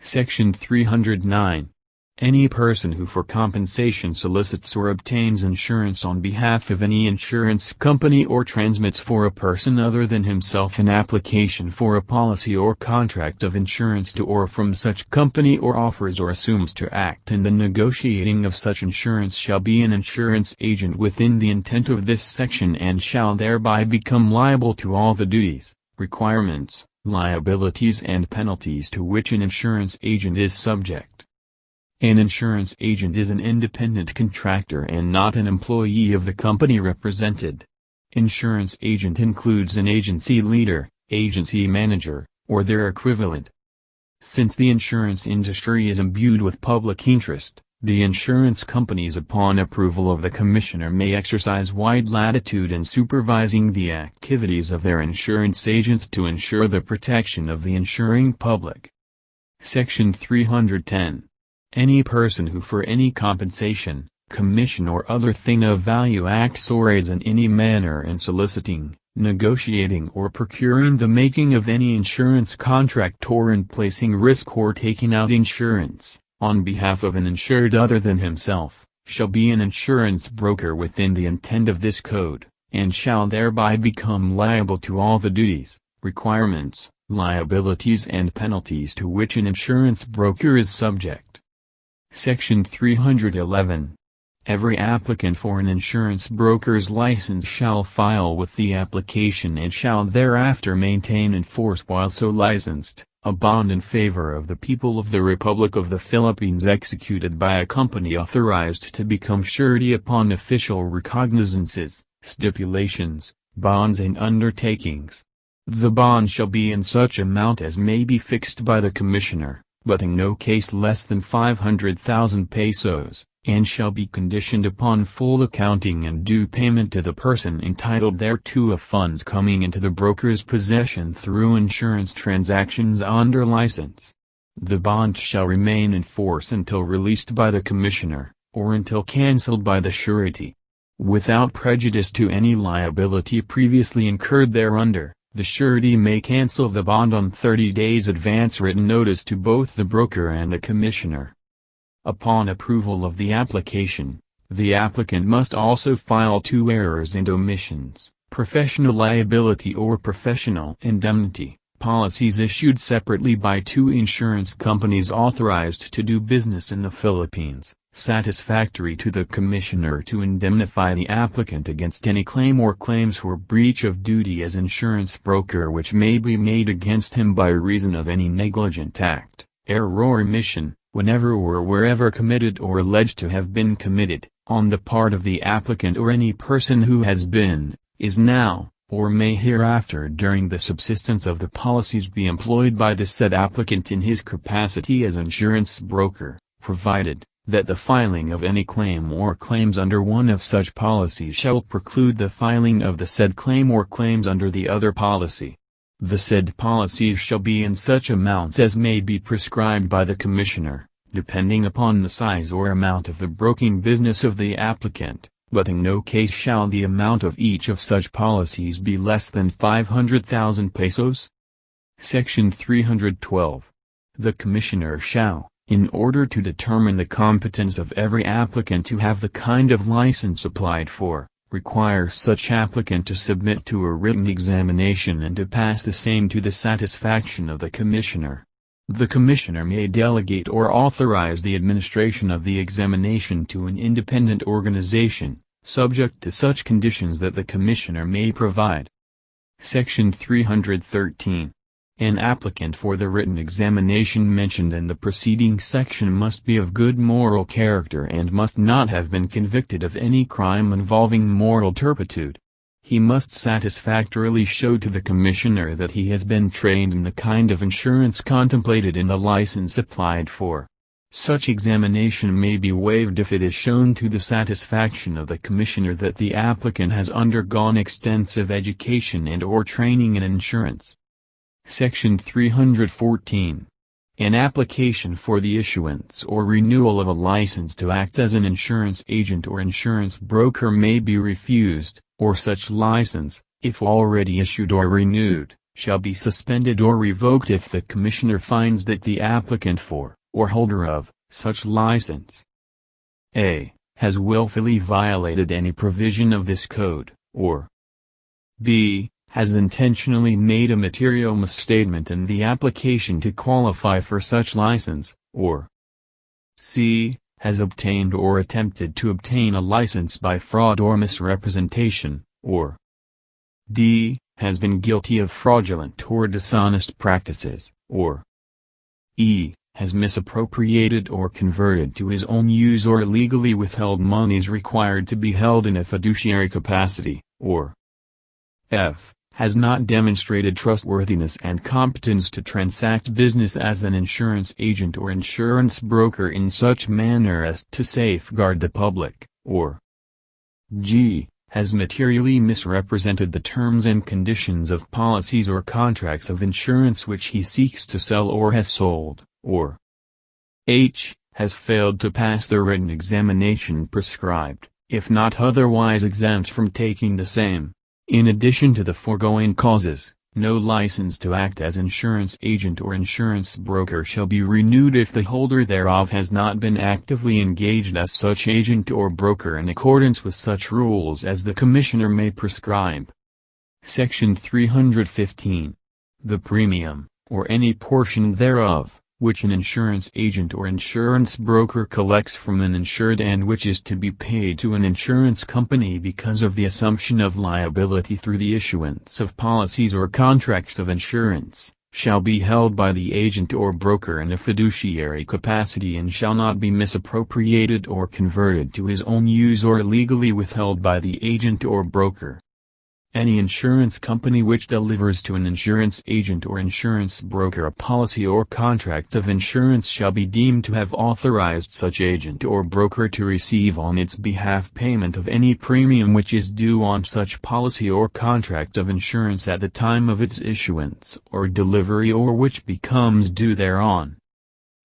Section 309. Any person who for compensation solicits or obtains insurance on behalf of any insurance company or transmits for a person other than himself an application for a policy or contract of insurance to or from such company or offers or assumes to act in the negotiating of such insurance shall be an insurance agent within the intent of this section and shall thereby become liable to all the duties, requirements, liabilities and penalties to which an insurance agent is subject. An insurance agent is an independent contractor and not an employee of the company represented. Insurance agent includes an agency leader, agency manager, or their equivalent. Since the insurance industry is imbued with public interest, the insurance companies upon approval of the commissioner may exercise wide latitude in supervising the activities of their insurance agents to ensure the protection of the insuring public. Section 310. Any person who for any compensation, commission or other thing of value acts or aids in any manner in soliciting, negotiating or procuring the making of any insurance contract or in placing risk or taking out insurance, on behalf of an insured other than himself, shall be an insurance broker within the intent of this code, and shall thereby become liable to all the duties, requirements, liabilities and penalties to which an insurance broker is subject. Section 311. Every applicant for an insurance broker's license shall file with the application and shall thereafter maintain and enforce while so licensed, a bond in favor of the people of the Republic of the Philippines executed by a company authorized to become surety upon official recognizances, stipulations, bonds and undertakings. The bond shall be in such amount as may be fixed by the commissioner, but in no case less than 500,000 pesos, and shall be conditioned upon full accounting and due payment to the person entitled thereto of funds coming into the broker's possession through insurance transactions under license. The bond shall remain in force until released by the commissioner, or until cancelled by the surety. Without prejudice to any liability previously incurred thereunder, the surety may cancel the bond on 30 days advance written notice to both the broker and the commissioner. Upon approval of the application, the applicant must also file 2 errors and omissions, professional liability or professional indemnity, policies issued separately by 2 insurance companies authorized to do business in the Philippines, satisfactory to the commissioner to indemnify the applicant against any claim or claims for breach of duty as insurance broker which may be made against him by reason of any negligent act, error or omission, whenever or wherever committed or alleged to have been committed, on the part of the applicant or any person who has been, is now, or may hereafter during the subsistence of the policies be employed by the said applicant in his capacity as insurance broker, provided, that the filing of any claim or claims under one of such policies shall preclude the filing of the said claim or claims under the other policy. The said policies shall be in such amounts as may be prescribed by the commissioner, depending upon the size or amount of the broking business of the applicant, but in no case shall the amount of each of such policies be less than 500,000 pesos. Section 312. The commissioner shall, in order to determine the competence of every applicant to have the kind of license applied for, require such applicant to submit to a written examination and to pass the same to the satisfaction of the commissioner. The commissioner may delegate or authorize the administration of the examination to an independent organization, subject to such conditions that the commissioner may provide. Section 313. An applicant for the written examination mentioned in the preceding section must be of good moral character and must not have been convicted of any crime involving moral turpitude. He must satisfactorily show to the commissioner that he has been trained in the kind of insurance contemplated in the license applied for. Such examination may be waived if it is shown to the satisfaction of the commissioner that the applicant has undergone extensive education and/or training in insurance. Section 314. An application for the issuance or renewal of a license to act as an insurance agent or insurance broker may be refused, or such license, if already issued or renewed, shall be suspended or revoked if the commissioner finds that the applicant for, or holder of, such license a. has willfully violated any provision of this code, or b. has intentionally made a material misstatement in the application to qualify for such license, or c. has obtained or attempted to obtain a license by fraud or misrepresentation, or d. has been guilty of fraudulent or dishonest practices, or e. has misappropriated or converted to his own use or illegally withheld monies required to be held in a fiduciary capacity, or f. has not demonstrated trustworthiness and competence to transact business as an insurance agent or insurance broker in such manner as to safeguard the public, or g. has materially misrepresented the terms and conditions of policies or contracts of insurance which he seeks to sell or has sold, or h. has failed to pass the written examination prescribed, if not otherwise exempt from taking the same. In addition to the foregoing causes, no license to act as insurance agent or insurance broker shall be renewed if the holder thereof has not been actively engaged as such agent or broker in accordance with such rules as the Commissioner may prescribe. Section 315. The premium, or any portion thereof, which an insurance agent or insurance broker collects from an insured and which is to be paid to an insurance company because of the assumption of liability through the issuance of policies or contracts of insurance, shall be held by the agent or broker in a fiduciary capacity and shall not be misappropriated or converted to his own use or illegally withheld by the agent or broker. Any insurance company which delivers to an insurance agent or insurance broker a policy or contract of insurance shall be deemed to have authorized such agent or broker to receive on its behalf payment of any premium which is due on such policy or contract of insurance at the time of its issuance or delivery or which becomes due thereon.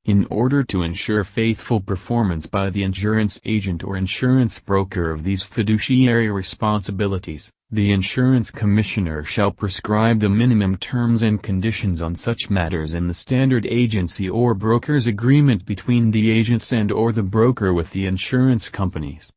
In order to ensure faithful performance by the insurance agent or insurance broker of these fiduciary responsibilities, the Insurance Commissioner shall prescribe the minimum terms and conditions on such matters in the standard agency or broker's agreement between the agents and/or the broker with the insurance companies.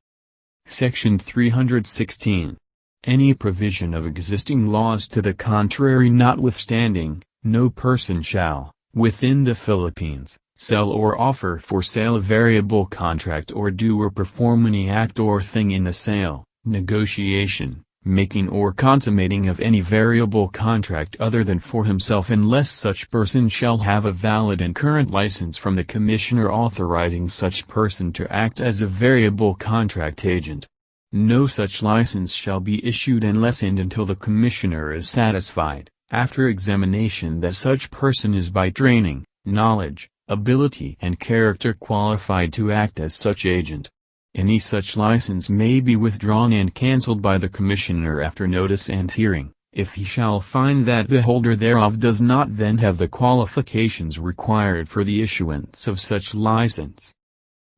Section 316. Any provision of existing laws to the contrary notwithstanding, no person shall, within the Philippines, sell or offer for sale a variable contract or do or perform any act or thing in the sale, negotiation, making or consummating of any variable contract other than for himself unless such person shall have a valid and current license from the Commissioner authorizing such person to act as a variable contract agent. No such license shall be issued unless and until the Commissioner is satisfied, after examination, that such person is by training, knowledge, ability and character qualified to act as such agent. Any such license may be withdrawn and cancelled by the Commissioner after notice and hearing, if he shall find that the holder thereof does not then have the qualifications required for the issuance of such license.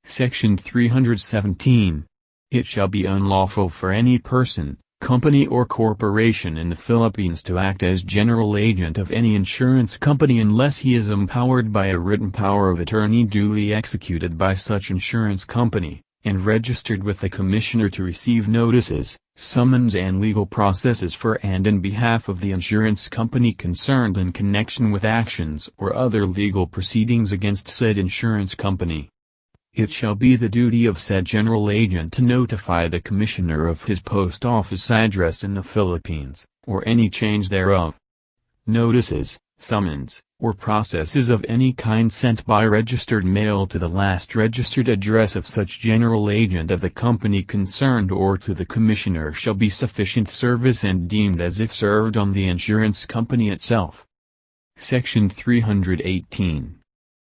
Section 317. It shall be unlawful for any person, company or corporation in the Philippines to act as general agent of any insurance company unless he is empowered by a written power of attorney duly executed by such insurance company, and registered with the Commissioner to receive notices, summons and legal processes for and in behalf of the insurance company concerned in connection with actions or other legal proceedings against said insurance company. It shall be the duty of said general agent to notify the Commissioner of his post office address in the Philippines, or any change thereof. Notices, summons, or processes of any kind sent by registered mail to the last registered address of such general agent of the company concerned or to the Commissioner shall be sufficient service and deemed as if served on the insurance company itself. Section 318.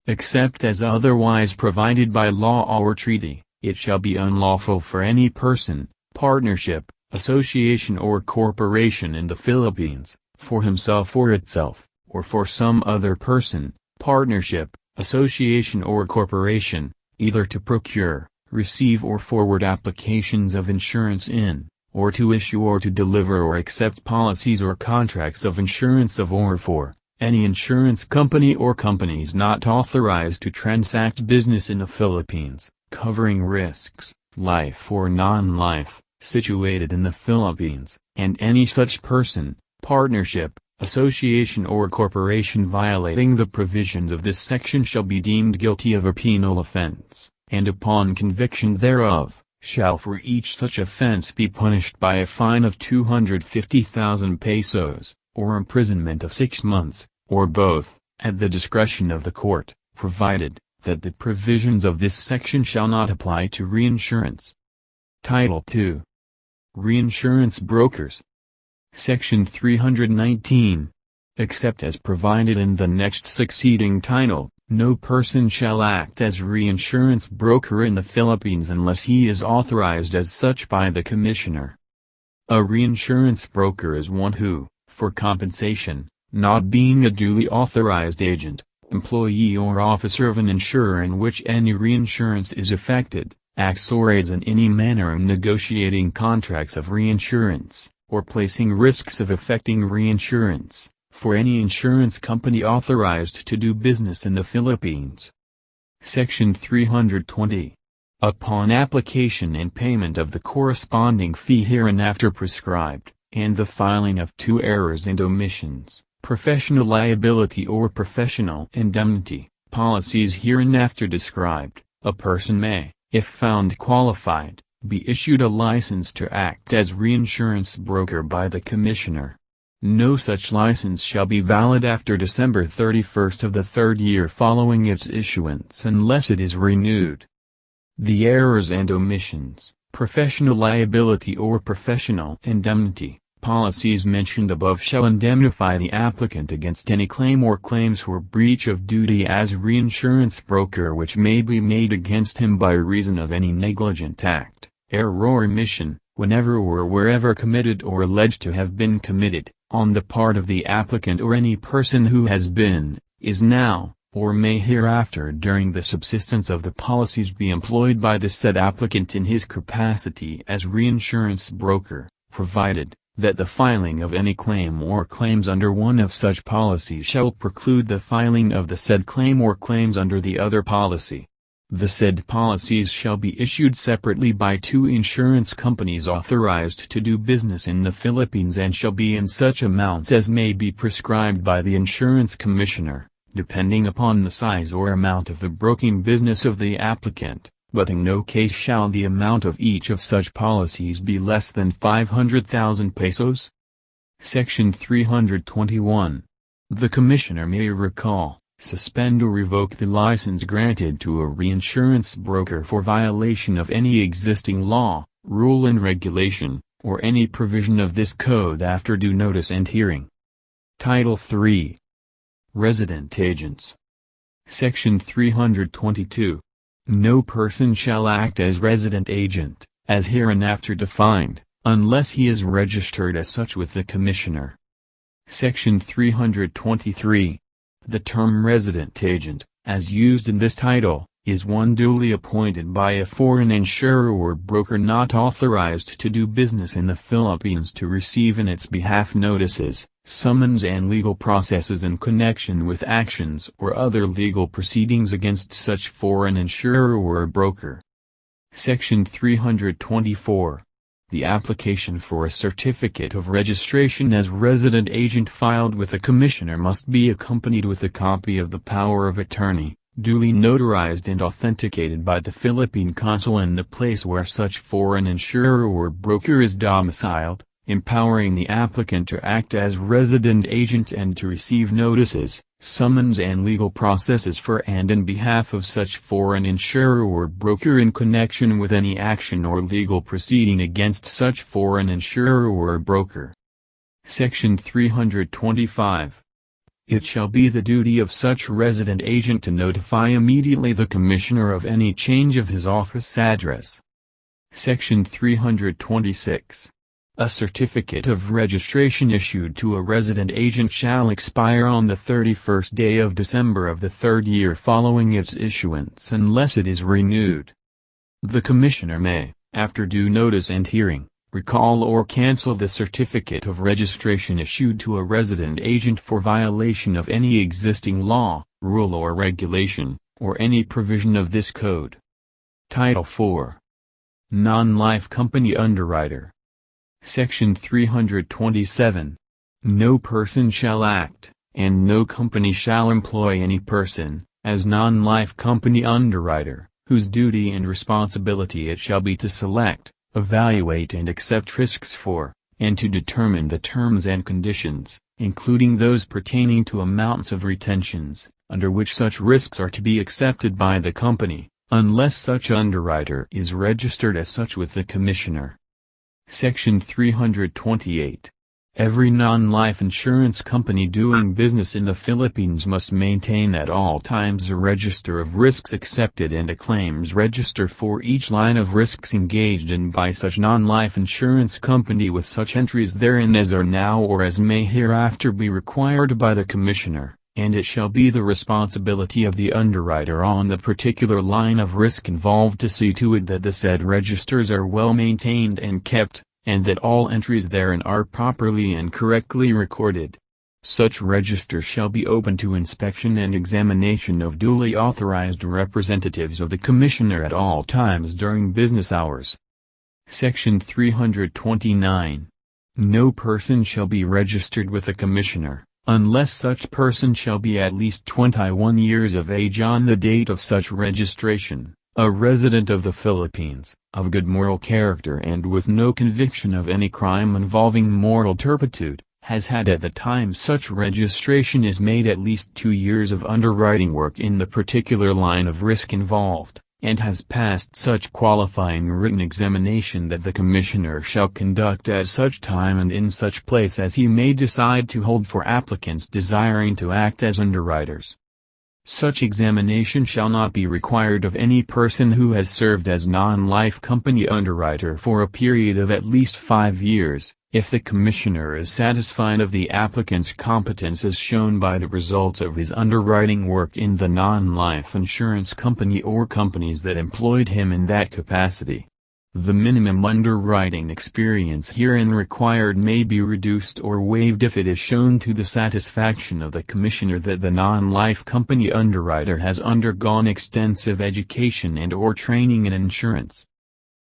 Except as otherwise provided by law or treaty, it shall be unlawful for any person, partnership, association or corporation in the Philippines, for himself or itself, or for some other person, partnership, association or corporation, either to procure, receive or forward applications of insurance in, or to issue or to deliver or accept policies or contracts of insurance of or for, any insurance company or companies not authorized to transact business in the Philippines, covering risks, life or non-life, situated in the Philippines, and any such person, partnership, association or corporation violating the provisions of this section shall be deemed guilty of a penal offense, and upon conviction thereof, shall for each such offense be punished by a fine of 250,000 pesos, or imprisonment of 6 months, or both, at the discretion of the court, provided that the provisions of this section shall not apply to reinsurance. Title II. Reinsurance Brokers. Section 319. Except as provided in the next succeeding title, no person shall act as reinsurance broker in the Philippines unless he is authorized as such by the Commissioner. A reinsurance broker is one who, for compensation, not being a duly authorized agent, employee or officer of an insurer in which any reinsurance is effected, acts or aids in any manner in negotiating contracts of reinsurance, or placing risks of effecting reinsurance, for any insurance company authorized to do business in the Philippines. Section 320. Upon application and payment of the corresponding fee hereinafter prescribed, and the filing of 2 errors and omissions, professional liability or professional indemnity, policies hereinafter described, a person may, if found qualified, be issued a license to act as reinsurance broker by the Commissioner. No such license shall be valid after December 31st of the 3rd year following its issuance unless it is renewed. The errors and omissions, professional liability or professional indemnity, policies mentioned above shall indemnify the applicant against any claim or claims for breach of duty as reinsurance broker which may be made against him by reason of any negligent act, error or omission, whenever or wherever committed or alleged to have been committed, on the part of the applicant or any person who has been, is now, or may hereafter during the subsistence of the policies be employed by the said applicant in his capacity as reinsurance broker, provided that the filing of any claim or claims under one of such policies shall preclude the filing of the said claim or claims under the other policy. The said policies shall be issued separately by 2 insurance companies authorized to do business in the Philippines and shall be in such amounts as may be prescribed by the Insurance Commissioner, depending upon the size or amount of the broking business of the applicant, but in no case shall the amount of each of such policies be less than 500,000 pesos. Section 321. The Commissioner may recall, suspend or revoke the license granted to a reinsurance broker for violation of any existing law, rule and regulation, or any provision of this code after due notice and hearing. Title III. Resident Agents. Section 322. No person shall act as resident agent, as hereinafter defined, unless he is registered as such with the Commissioner. Section 323. The term resident agent, as used in this title, is one duly appointed by a foreign insurer or broker not authorized to do business in the Philippines to receive in its behalf notices, summons and legal processes in connection with actions or other legal proceedings against such foreign insurer or broker. Section 324. The application for a certificate of registration as resident agent filed with the Commissioner must be accompanied with a copy of the power of attorney, duly notarized and authenticated by the Philippine consul in the place where such foreign insurer or broker is domiciled, empowering the applicant to act as resident agent and to receive notices, summons and legal processes for and in behalf of such foreign insurer or broker in connection with any action or legal proceeding against such foreign insurer or broker. Section 325. It shall be the duty of such resident agent to notify immediately the Commissioner of any change of his office address. Section 326. A certificate of registration issued to a resident agent shall expire on the 31st day of December of the 3rd year following its issuance unless it is renewed. The Commissioner may, after due notice and hearing, recall or cancel the certificate of registration issued to a resident agent for violation of any existing law, rule or regulation, or any provision of this code. Title IV. Non-Life Company Underwriter. Section 327. No person shall act, and no company shall employ any person, as non-life company underwriter, whose duty and responsibility it shall be to select, evaluate and accept risks for, and to determine the terms and conditions, including those pertaining to amounts of retentions, under which such risks are to be accepted by the company, unless such underwriter is registered as such with the Commissioner. Section 328. Every non-life insurance company doing business in the Philippines must maintain at all times a register of risks accepted and a claims register for each line of risks engaged in by such non-life insurance company with such entries therein as are now or as may hereafter be required by the Commissioner, and it shall be the responsibility of the underwriter on the particular line of risk involved to see to it that the said registers are well maintained and kept, and that all entries therein are properly and correctly recorded. Such register shall be open to inspection and examination of duly authorized representatives of the Commissioner at all times during business hours. Section 329. No person shall be registered with the Commissioner, unless such person shall be at least 21 years of age on the date of such registration, a resident of the Philippines, of good moral character and with no conviction of any crime involving moral turpitude, has had at the time such registration is made at least 2 years of underwriting work in the particular line of risk involved, and has passed such qualifying written examination that the Commissioner shall conduct at such time and in such place as he may decide to hold for applicants desiring to act as underwriters. Such examination shall not be required of any person who has served as non-life company underwriter for a period of at least 5 years, if the Commissioner is satisfied of the applicant's competence as shown by the results of his underwriting work in the non-life insurance company or companies that employed him in that capacity. The minimum underwriting experience herein required may be reduced or waived if it is shown to the satisfaction of the Commissioner that the non-life company underwriter has undergone extensive education and/or training in insurance.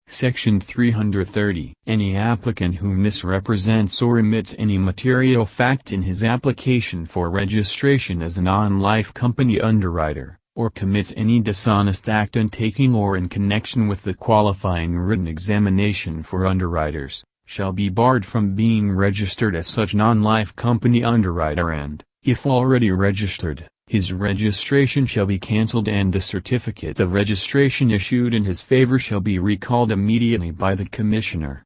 Section 330. Any applicant who misrepresents or omits any material fact in his application for registration as a non-life company underwriter, or commits any dishonest act in taking or in connection with the qualifying written examination for underwriters, shall be barred from being registered as such non-life company underwriter and, if already registered, his registration shall be cancelled and the certificate of registration issued in his favor shall be recalled immediately by the Commissioner.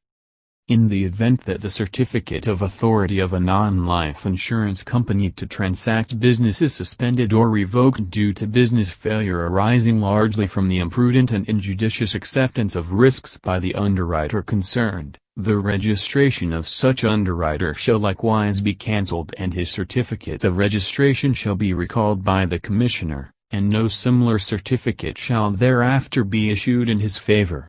In the event that the certificate of authority of a non-life insurance company to transact business is suspended or revoked due to business failure arising largely from the imprudent and injudicious acceptance of risks by the underwriter concerned, the registration of such underwriter shall likewise be cancelled and his certificate of registration shall be recalled by the Commissioner, and no similar certificate shall thereafter be issued in his favor.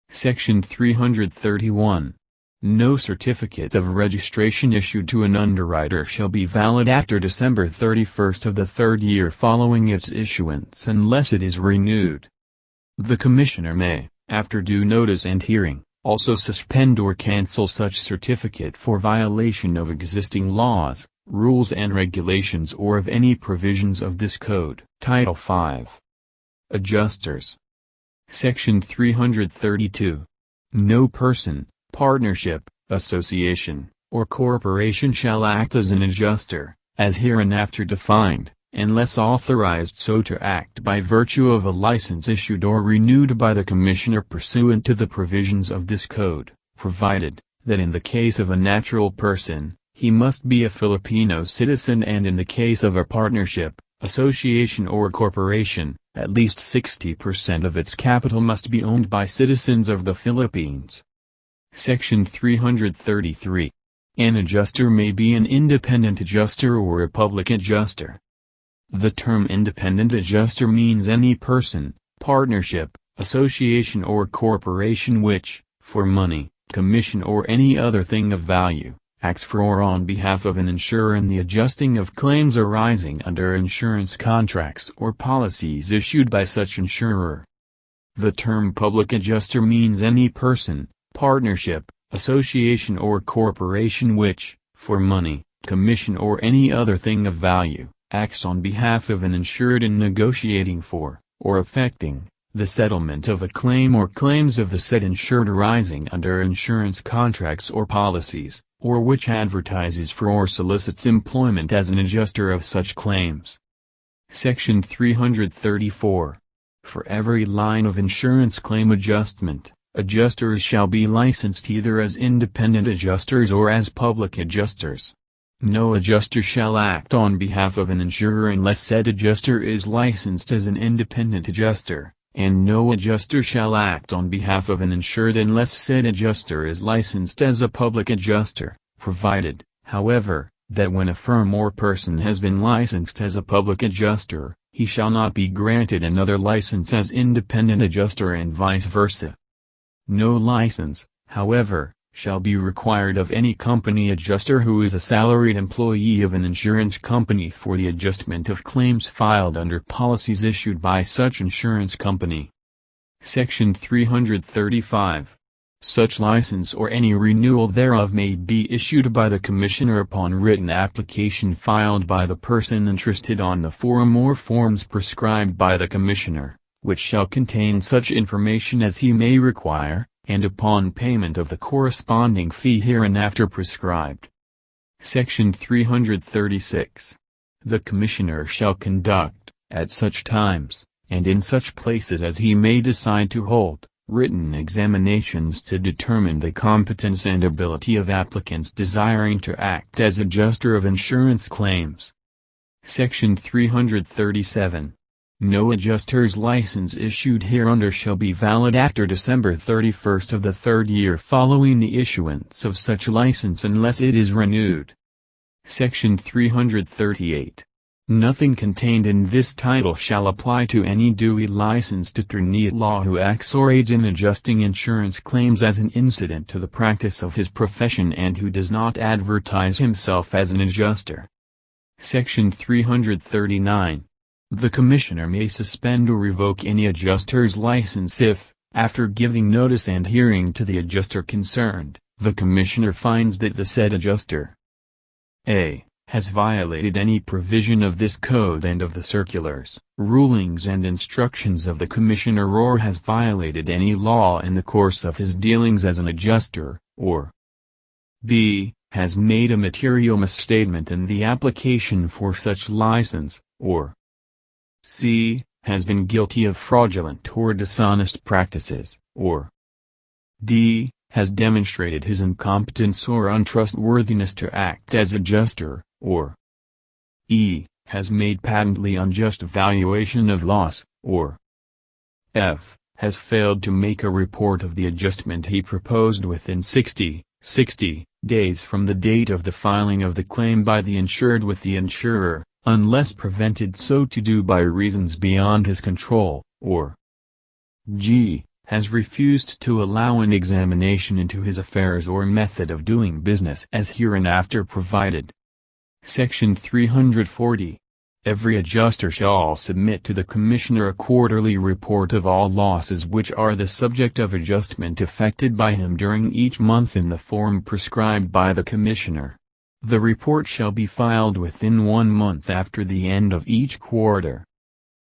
Section 331. No certificate of registration issued to an underwriter shall be valid after December 31st of the third year following its issuance unless it is renewed. The Commissioner may, after due notice and hearing, also suspend or cancel such certificate for violation of existing laws, rules and regulations or of any provisions of this Code. Title 5. Adjusters. Section 332. No person, partnership, association, or corporation shall act as an adjuster, as hereinafter defined, unless authorized so to act by virtue of a license issued or renewed by the Commissioner pursuant to the provisions of this Code, provided, that in the case of a natural person, he must be a Filipino citizen and in the case of a partnership, association or corporation, at least 60% of its capital must be owned by citizens of the Philippines. Section 333. An adjuster may be an independent adjuster or a public adjuster. The term independent adjuster means any person, partnership, association or corporation which, for money, commission or any other thing of value, acts for or on behalf of an insurer in the adjusting of claims arising under insurance contracts or policies issued by such insurer. The term public adjuster means any person, partnership, association or corporation which, for money, commission or any other thing of value, acts on behalf of an insured in negotiating for, or effecting, the settlement of a claim or claims of the said insured arising under insurance contracts or policies, or which advertises for or solicits employment as an adjuster of such claims. Section 334. For every line of insurance claim adjustment, Adjusters shall be licensed either as independent adjusters or as public adjusters. No adjuster shall act on behalf of an insurer unless said adjuster is licensed as an independent adjuster, and no adjuster shall act on behalf of an insured unless said adjuster is licensed as a public adjuster, provided, however, that when a firm or person has been licensed as a public adjuster, he shall not be granted another license as independent adjuster and vice versa. No license, however, shall be required of any company adjuster who is a salaried employee of an insurance company for the adjustment of claims filed under policies issued by such insurance company. Section 335. Such license or any renewal thereof may be issued by the Commissioner upon written application filed by the person interested on the form or forms prescribed by the Commissioner, which shall contain such information as he may require, and upon payment of the corresponding fee hereinafter prescribed. Section 336. The Commissioner shall conduct, at such times, and in such places as he may decide to hold, written examinations to determine the competence and ability of applicants desiring to act as adjuster of insurance claims. Section 337. No adjuster's license issued hereunder shall be valid after December 31st of the third year following the issuance of such license unless it is renewed. Section 338. Nothing contained in this title shall apply to any duly licensed attorney at law who acts or aids in adjusting insurance claims as an incident to the practice of his profession and who does not advertise himself as an adjuster. Section 339. The Commissioner may suspend or revoke any adjuster's license if, after giving notice and hearing to the adjuster concerned, the Commissioner finds that the said adjuster a. has violated any provision of this code and of the circulars, rulings and instructions of the Commissioner or has violated any law in the course of his dealings as an adjuster, or b. has made a material misstatement in the application for such license, or c. has been guilty of fraudulent or dishonest practices, or d. has demonstrated his incompetence or untrustworthiness to act as adjuster, or e. has made patently unjust valuation of loss, or f. has failed to make a report of the adjustment he proposed within 60 days from the date of the filing of the claim by the insured with the insurer, unless prevented so to do by reasons beyond his control, or g. has refused to allow an examination into his affairs or method of doing business as hereinafter provided. Section 340. Every adjuster shall submit to the Commissioner a quarterly report of all losses which are the subject of adjustment effected by him during each month in the form prescribed by the Commissioner. The report shall be filed within 1 month after the end of each quarter.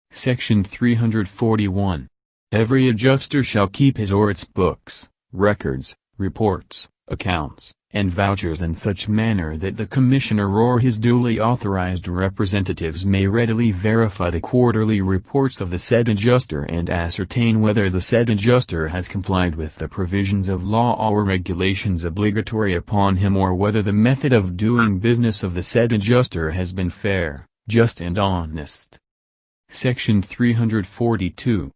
Section 341. Every adjuster shall keep his or its books, records, reports, accounts, and vouchers in such manner that the Commissioner or his duly authorized representatives may readily verify the quarterly reports of the said adjuster and ascertain whether the said adjuster has complied with the provisions of law or regulations obligatory upon him or whether the method of doing business of the said adjuster has been fair, just and honest. Section 342.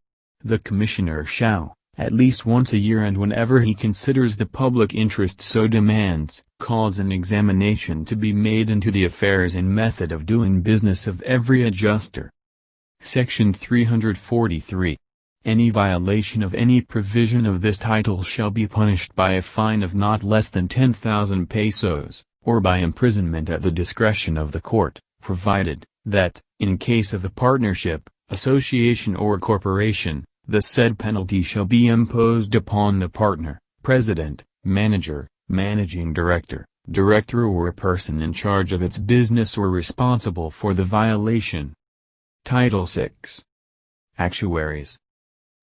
The Commissioner shall, at least once a year and whenever he considers the public interest so demands, cause an examination to be made into the affairs and method of doing business of every adjuster. Section 343. Any violation of any provision of this title shall be punished by a fine of not less than 10,000 pesos, or by imprisonment at the discretion of the court, provided, that, in case of a partnership, association or corporation, the said penalty shall be imposed upon the partner, president, manager, managing director, director or a person in charge of its business or responsible for the violation. Title VI. Actuaries.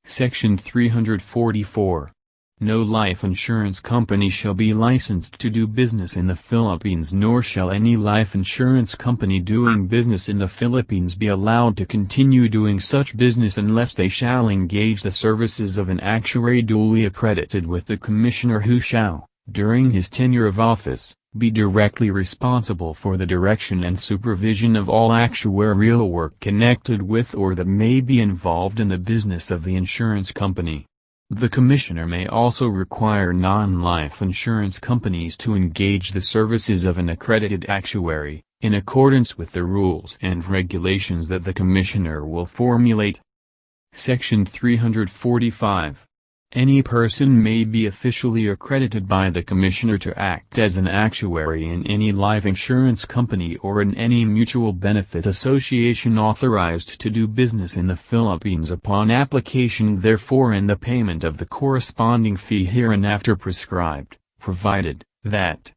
Section 344. No life insurance company shall be licensed to do business in the Philippines, nor shall any life insurance company doing business in the Philippines be allowed to continue doing such business unless they shall engage the services of an actuary duly accredited with the Commissioner, who shall, during his tenure of office, be directly responsible for the direction and supervision of all actuarial work connected with or that may be involved in the business of the insurance company. The Commissioner may also require non-life insurance companies to engage the services of an accredited actuary, in accordance with the rules and regulations that the Commissioner will formulate. Section 345. Any person may be officially accredited by the Commissioner to act as an actuary in any life insurance company or in any mutual benefit association authorized to do business in the Philippines upon application therefor and the payment of the corresponding fee hereinafter prescribed, provided that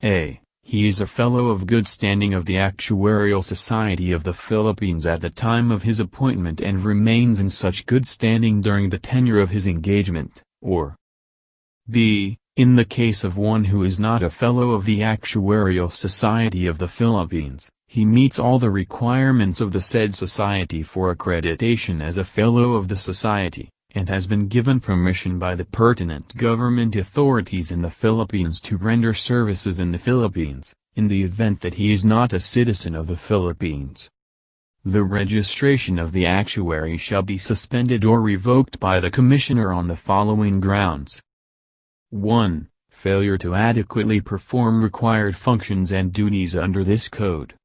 a. He is a Fellow of good standing of the Actuarial Society of the Philippines at the time of his appointment and remains in such good standing during the tenure of his engagement, or b. In the case of one who is not a Fellow of the Actuarial Society of the Philippines, he meets all the requirements of the said society for accreditation as a Fellow of the Society, and has been given permission by the pertinent government authorities in the Philippines to render services in the Philippines, in the event that he is not a citizen of the Philippines. The registration of the actuary shall be suspended or revoked by the Commissioner on the following grounds. 1. Failure to adequately perform required functions and duties under this code.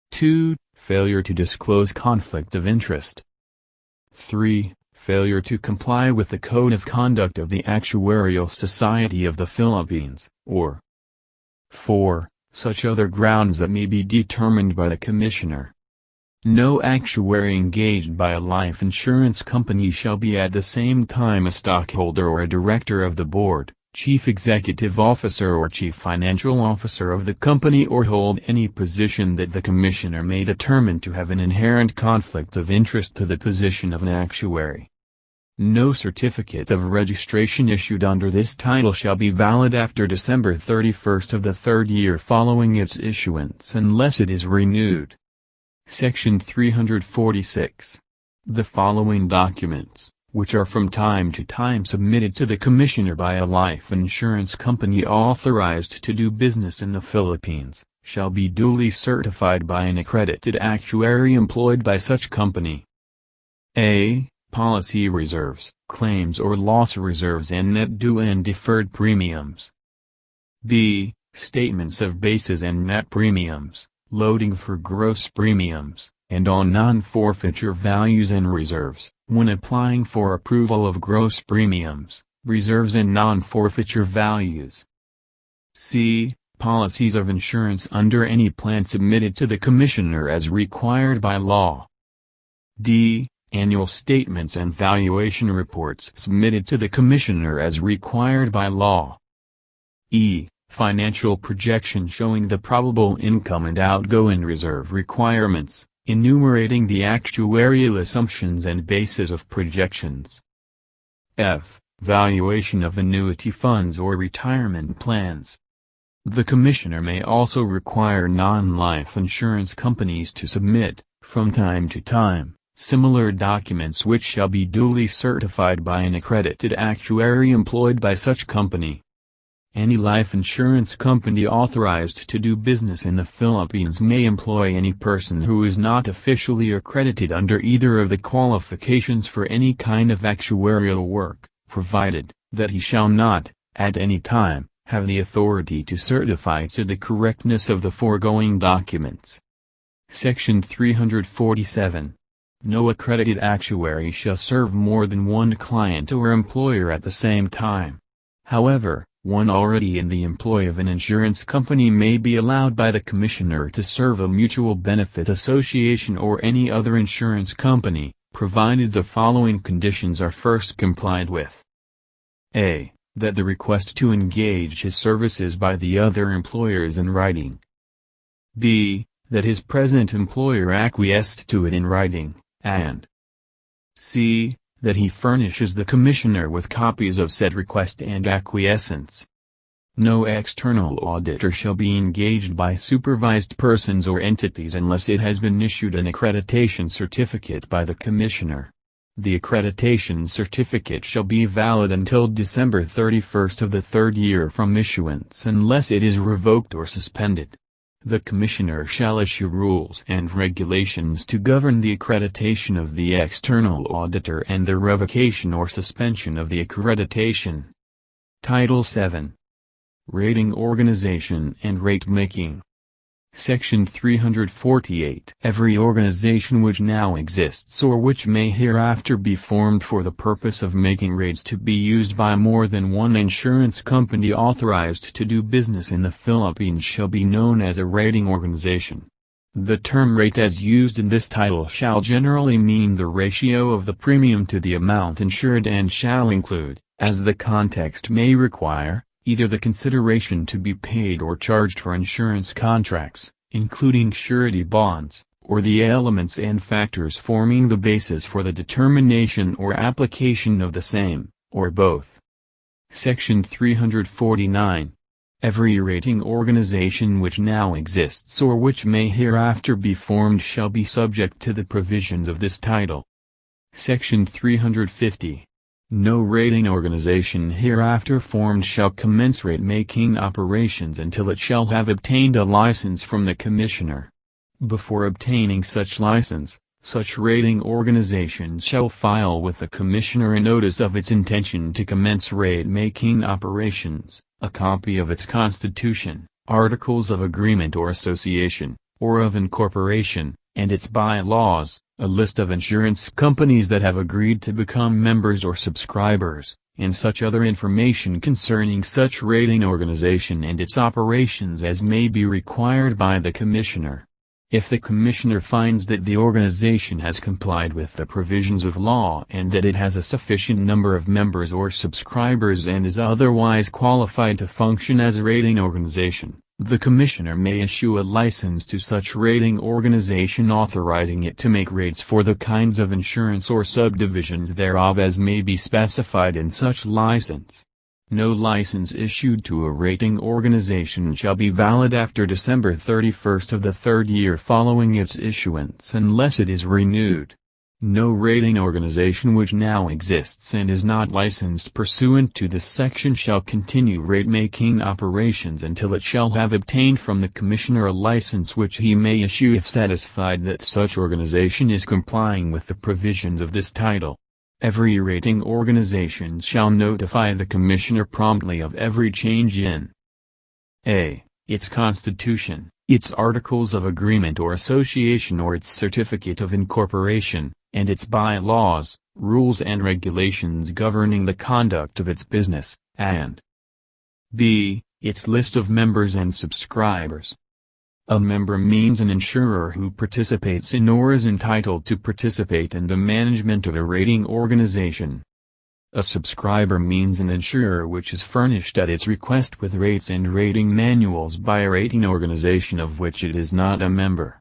2. Failure to disclose conflict of interest. 3. Failure to comply with the Code of Conduct of the Actuarial Society of the Philippines, or 4. Such other grounds that may be determined by the Commissioner. No actuary engaged by a life insurance company shall be at the same time a stockholder or a director of the board, chief executive officer or chief financial officer of the company, or hold any position that the Commissioner may determine to have an inherent conflict of interest to the position of an actuary. No certificate of registration issued under this title shall be valid after December 31st of the third year following its issuance unless it is renewed. Section 346. The following documents, which are from time to time submitted to the Commissioner by a life insurance company authorized to do business in the Philippines, shall be duly certified by an accredited actuary employed by such company. A. Policy reserves, claims or loss reserves and net due and deferred premiums. B. Statements of bases and net premiums, loading for gross premiums, and on non-forfeiture values and reserves, when applying for approval of gross premiums, reserves and non-forfeiture values. C. Policies of insurance under any plan submitted to the Commissioner as required by law. D. Annual statements and valuation reports submitted to the Commissioner as required by law. E. Financial projection showing the probable income and outgo and reserve requirements, enumerating the actuarial assumptions and basis of projections. F. Valuation of annuity funds or retirement plans. The Commissioner may also require non-life insurance companies to submit, from time to time, similar documents which shall be duly certified by an accredited actuary employed by such company. Any life insurance company authorized to do business in the Philippines may employ any person who is not officially accredited under either of the qualifications for any kind of actuarial work, provided that he shall not, at any time, have the authority to certify to the correctness of the foregoing documents. Section 347. No accredited actuary shall serve more than one client or employer at the same time. However, one already in the employ of an insurance company may be allowed by the Commissioner to serve a mutual benefit association or any other insurance company, provided the following conditions are first complied with. A. That the request to engage his services by the other employer is in writing. B. That his present employer acquiesced to it in writing, and C. that he furnishes the Commissioner with copies of said request and acquiescence. No external auditor shall be engaged by supervised persons or entities unless it has been issued an accreditation certificate by the Commissioner. The accreditation certificate shall be valid until December 31st of the third year from issuance unless it is revoked or suspended. The Commissioner shall issue rules and regulations to govern the accreditation of the external auditor and the revocation or suspension of the accreditation. Title 7. Rating Organization and Rate Making. Section 348. Every organization which now exists or which may hereafter be formed for the purpose of making rates to be used by more than one insurance company authorized to do business in the Philippines shall be known as a rating organization. The term rate as used in this title shall generally mean the ratio of the premium to the amount insured and shall include, as the context may require, either the consideration to be paid or charged for insurance contracts, including surety bonds, or the elements and factors forming the basis for the determination or application of the same, or both. Section 349. Every rating organization which now exists or which may hereafter be formed shall be subject to the provisions of this title. Section 350. No rating organization hereafter formed shall commence rate-making operations until it shall have obtained a license from the Commissioner. Before obtaining such license, such rating organization shall file with the Commissioner a notice of its intention to commence rate-making operations, a copy of its constitution, articles of agreement or association, or of incorporation, and its bylaws, a list of insurance companies that have agreed to become members or subscribers, and such other information concerning such rating organization and its operations as may be required by the Commissioner. If the Commissioner finds that the organization has complied with the provisions of law and that it has a sufficient number of members or subscribers and is otherwise qualified to function as a rating organization, the Commissioner may issue a license to such rating organization authorizing it to make rates for the kinds of insurance or subdivisions thereof as may be specified in such license. No license issued to a rating organization shall be valid after December 31st of the third year following its issuance unless it is renewed. No rating organization which now exists and is not licensed pursuant to this section shall continue rate-making operations until it shall have obtained from the Commissioner a license which he may issue if satisfied that such organization is complying with the provisions of this title. Every rating organization shall notify the Commissioner promptly of every change in a. its constitution, its articles of agreement or association or its certificate of incorporation, and its bylaws, rules and regulations governing the conduct of its business, and b. its list of members and subscribers. A member means an insurer who participates in or is entitled to participate in the management of a rating organization. A subscriber means an insurer which is furnished at its request with rates and rating manuals by a rating organization of which it is not a member.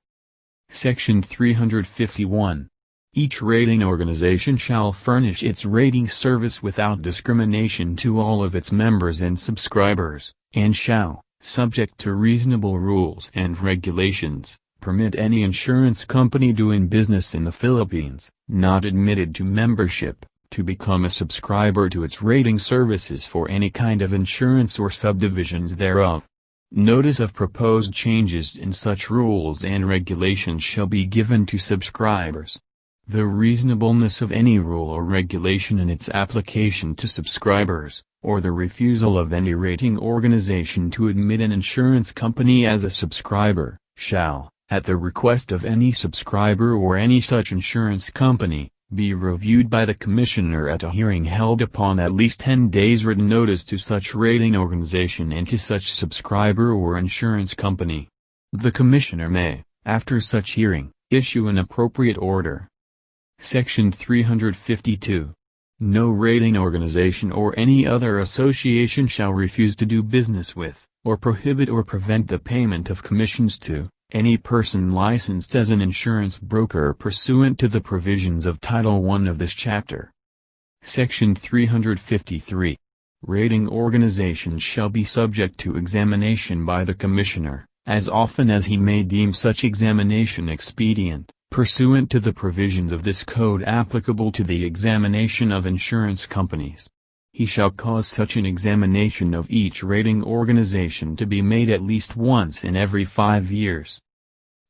Section 351. Each rating organization shall furnish its rating service without discrimination to all of its members and subscribers, and shall, subject to reasonable rules and regulations, permit any insurance company doing business in the Philippines, not admitted to membership, to become a subscriber to its rating services for any kind of insurance or subdivisions thereof. Notice of proposed changes in such rules and regulations shall be given to subscribers. The reasonableness of any rule or regulation in its application to subscribers, or the refusal of any rating organization to admit an insurance company as a subscriber, shall, at the request of any subscriber or any such insurance company, be reviewed by the Commissioner at a hearing held upon at least 10 days written notice to such rating organization and to such subscriber or insurance company. The Commissioner may, after such hearing, issue an appropriate order. Section 352. No rating organization or any other association shall refuse to do business with, or prohibit or prevent the payment of commissions to, any person licensed as an insurance broker pursuant to the provisions of Title I of this chapter. Section 353. Rating organizations shall be subject to examination by the Commissioner, as often as he may deem such examination expedient, pursuant to the provisions of this code applicable to the examination of insurance companies. He shall cause such an examination of each rating organization to be made at least once in every 5 years.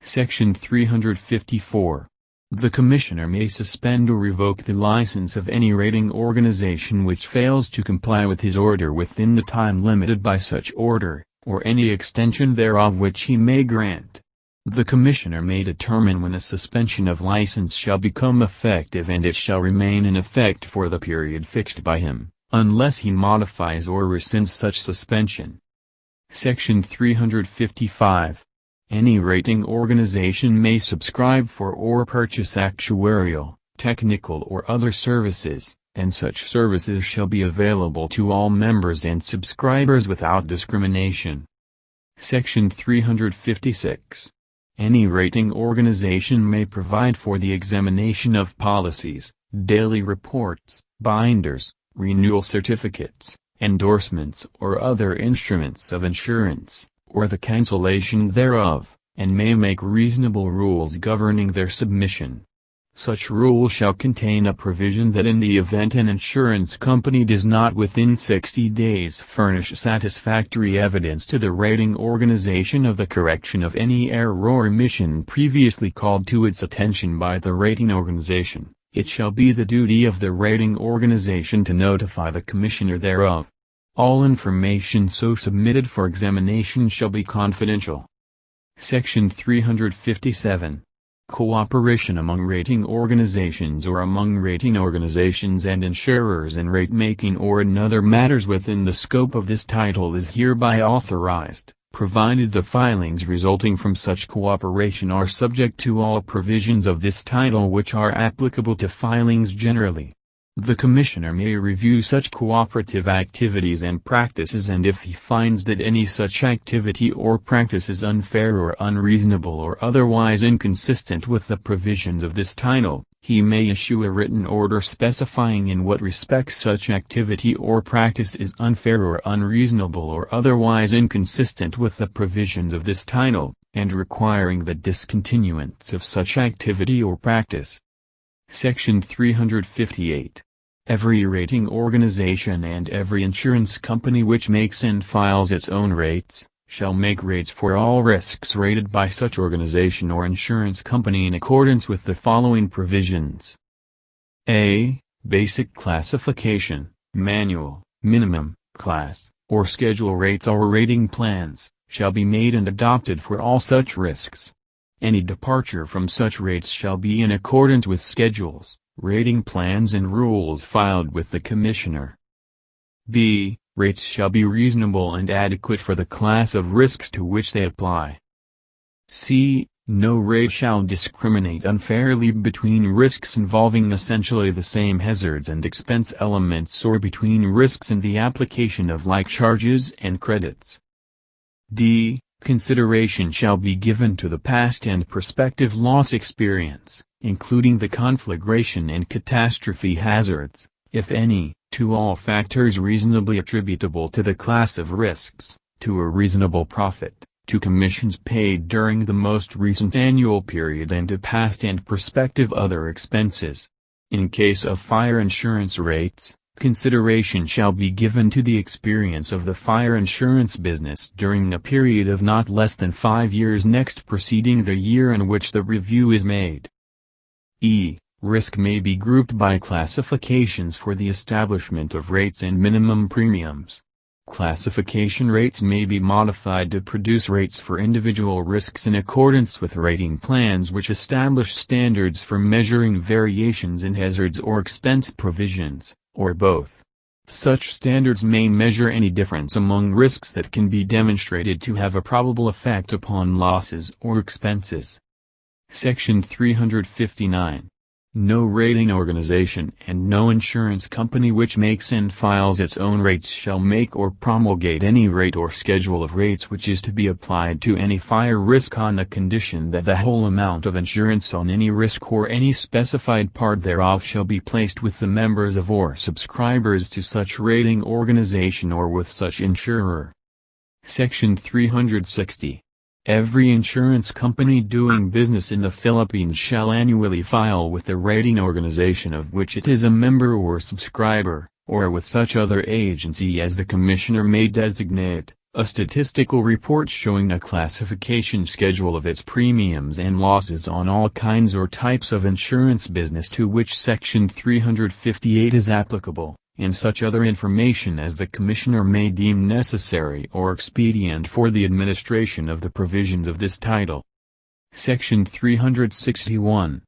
Section 354. The Commissioner may suspend or revoke the license of any rating organization which fails to comply with his order within the time limited by such order, or any extension thereof which he may grant. The Commissioner may determine when a suspension of license shall become effective, and it shall remain in effect for the period fixed by him, unless he modifies or rescinds such suspension. Section 355. Any rating organization may subscribe for or purchase actuarial, technical or other services, and such services shall be available to all members and subscribers without discrimination. Section 356. Any rating organization may provide for the examination of policies, daily reports, binders, renewal certificates, endorsements or other instruments of insurance, or the cancellation thereof, and may make reasonable rules governing their submission. Such rule shall contain a provision that in the event an insurance company does not within 60 days furnish satisfactory evidence to the rating organization of the correction of any error or omission previously called to its attention by the rating organization, it shall be the duty of the rating organization to notify the Commissioner thereof. All information so submitted for examination shall be confidential. Section 357. Cooperation among rating organizations or among rating organizations and insurers in rate-making or in other matters within the scope of this title is hereby authorized, provided the filings resulting from such cooperation are subject to all provisions of this title which are applicable to filings generally. The Commissioner may review such cooperative activities and practices, and if he finds that any such activity or practice is unfair or unreasonable or otherwise inconsistent with the provisions of this title, he may issue a written order specifying in what respects such activity or practice is unfair or unreasonable or otherwise inconsistent with the provisions of this title, and requiring the discontinuance of such activity or practice. Section 358. Every rating organization and every insurance company which makes and files its own rates, shall make rates for all risks rated by such organization or insurance company in accordance with the following provisions. A. Basic classification, manual, minimum, class, or schedule rates or rating plans, shall be made and adopted for all such risks. Any departure from such rates shall be in accordance with schedules, rating plans and rules filed with the Commissioner. B. Rates shall be reasonable and adequate for the class of risks to which they apply. C. No rate shall discriminate unfairly between risks involving essentially the same hazards and expense elements or between risks in the application of like charges and credits. D. Consideration shall be given to the past and prospective loss experience, including the conflagration and catastrophe hazards, if any, to all factors reasonably attributable to the class of risks, to a reasonable profit, to commissions paid during the most recent annual period and to past and prospective other expenses. In case of fire insurance rates, consideration shall be given to the experience of the fire insurance business during a period of not less than 5 years next preceding the year in which the review is made. E. Risk may be grouped by classifications for the establishment of rates and minimum premiums. Classification rates may be modified to produce rates for individual risks in accordance with rating plans which establish standards for measuring variations in hazards or expense provisions, or both. Such standards may measure any difference among risks that can be demonstrated to have a probable effect upon losses or expenses. Section 359. No rating organization and no insurance company which makes and files its own rates shall make or promulgate any rate or schedule of rates which is to be applied to any fire risk on the condition that the whole amount of insurance on any risk or any specified part thereof shall be placed with the members of or subscribers to such rating organization or with such insurer. Section 360. Every insurance company doing business in the Philippines shall annually file with the rating organization of which it is a member or subscriber, or with such other agency as the Commissioner may designate, a statistical report showing a classification schedule of its premiums and losses on all kinds or types of insurance business to which Section 358 is applicable, and such other information as the Commissioner may deem necessary or expedient for the administration of the provisions of this title. Section 361.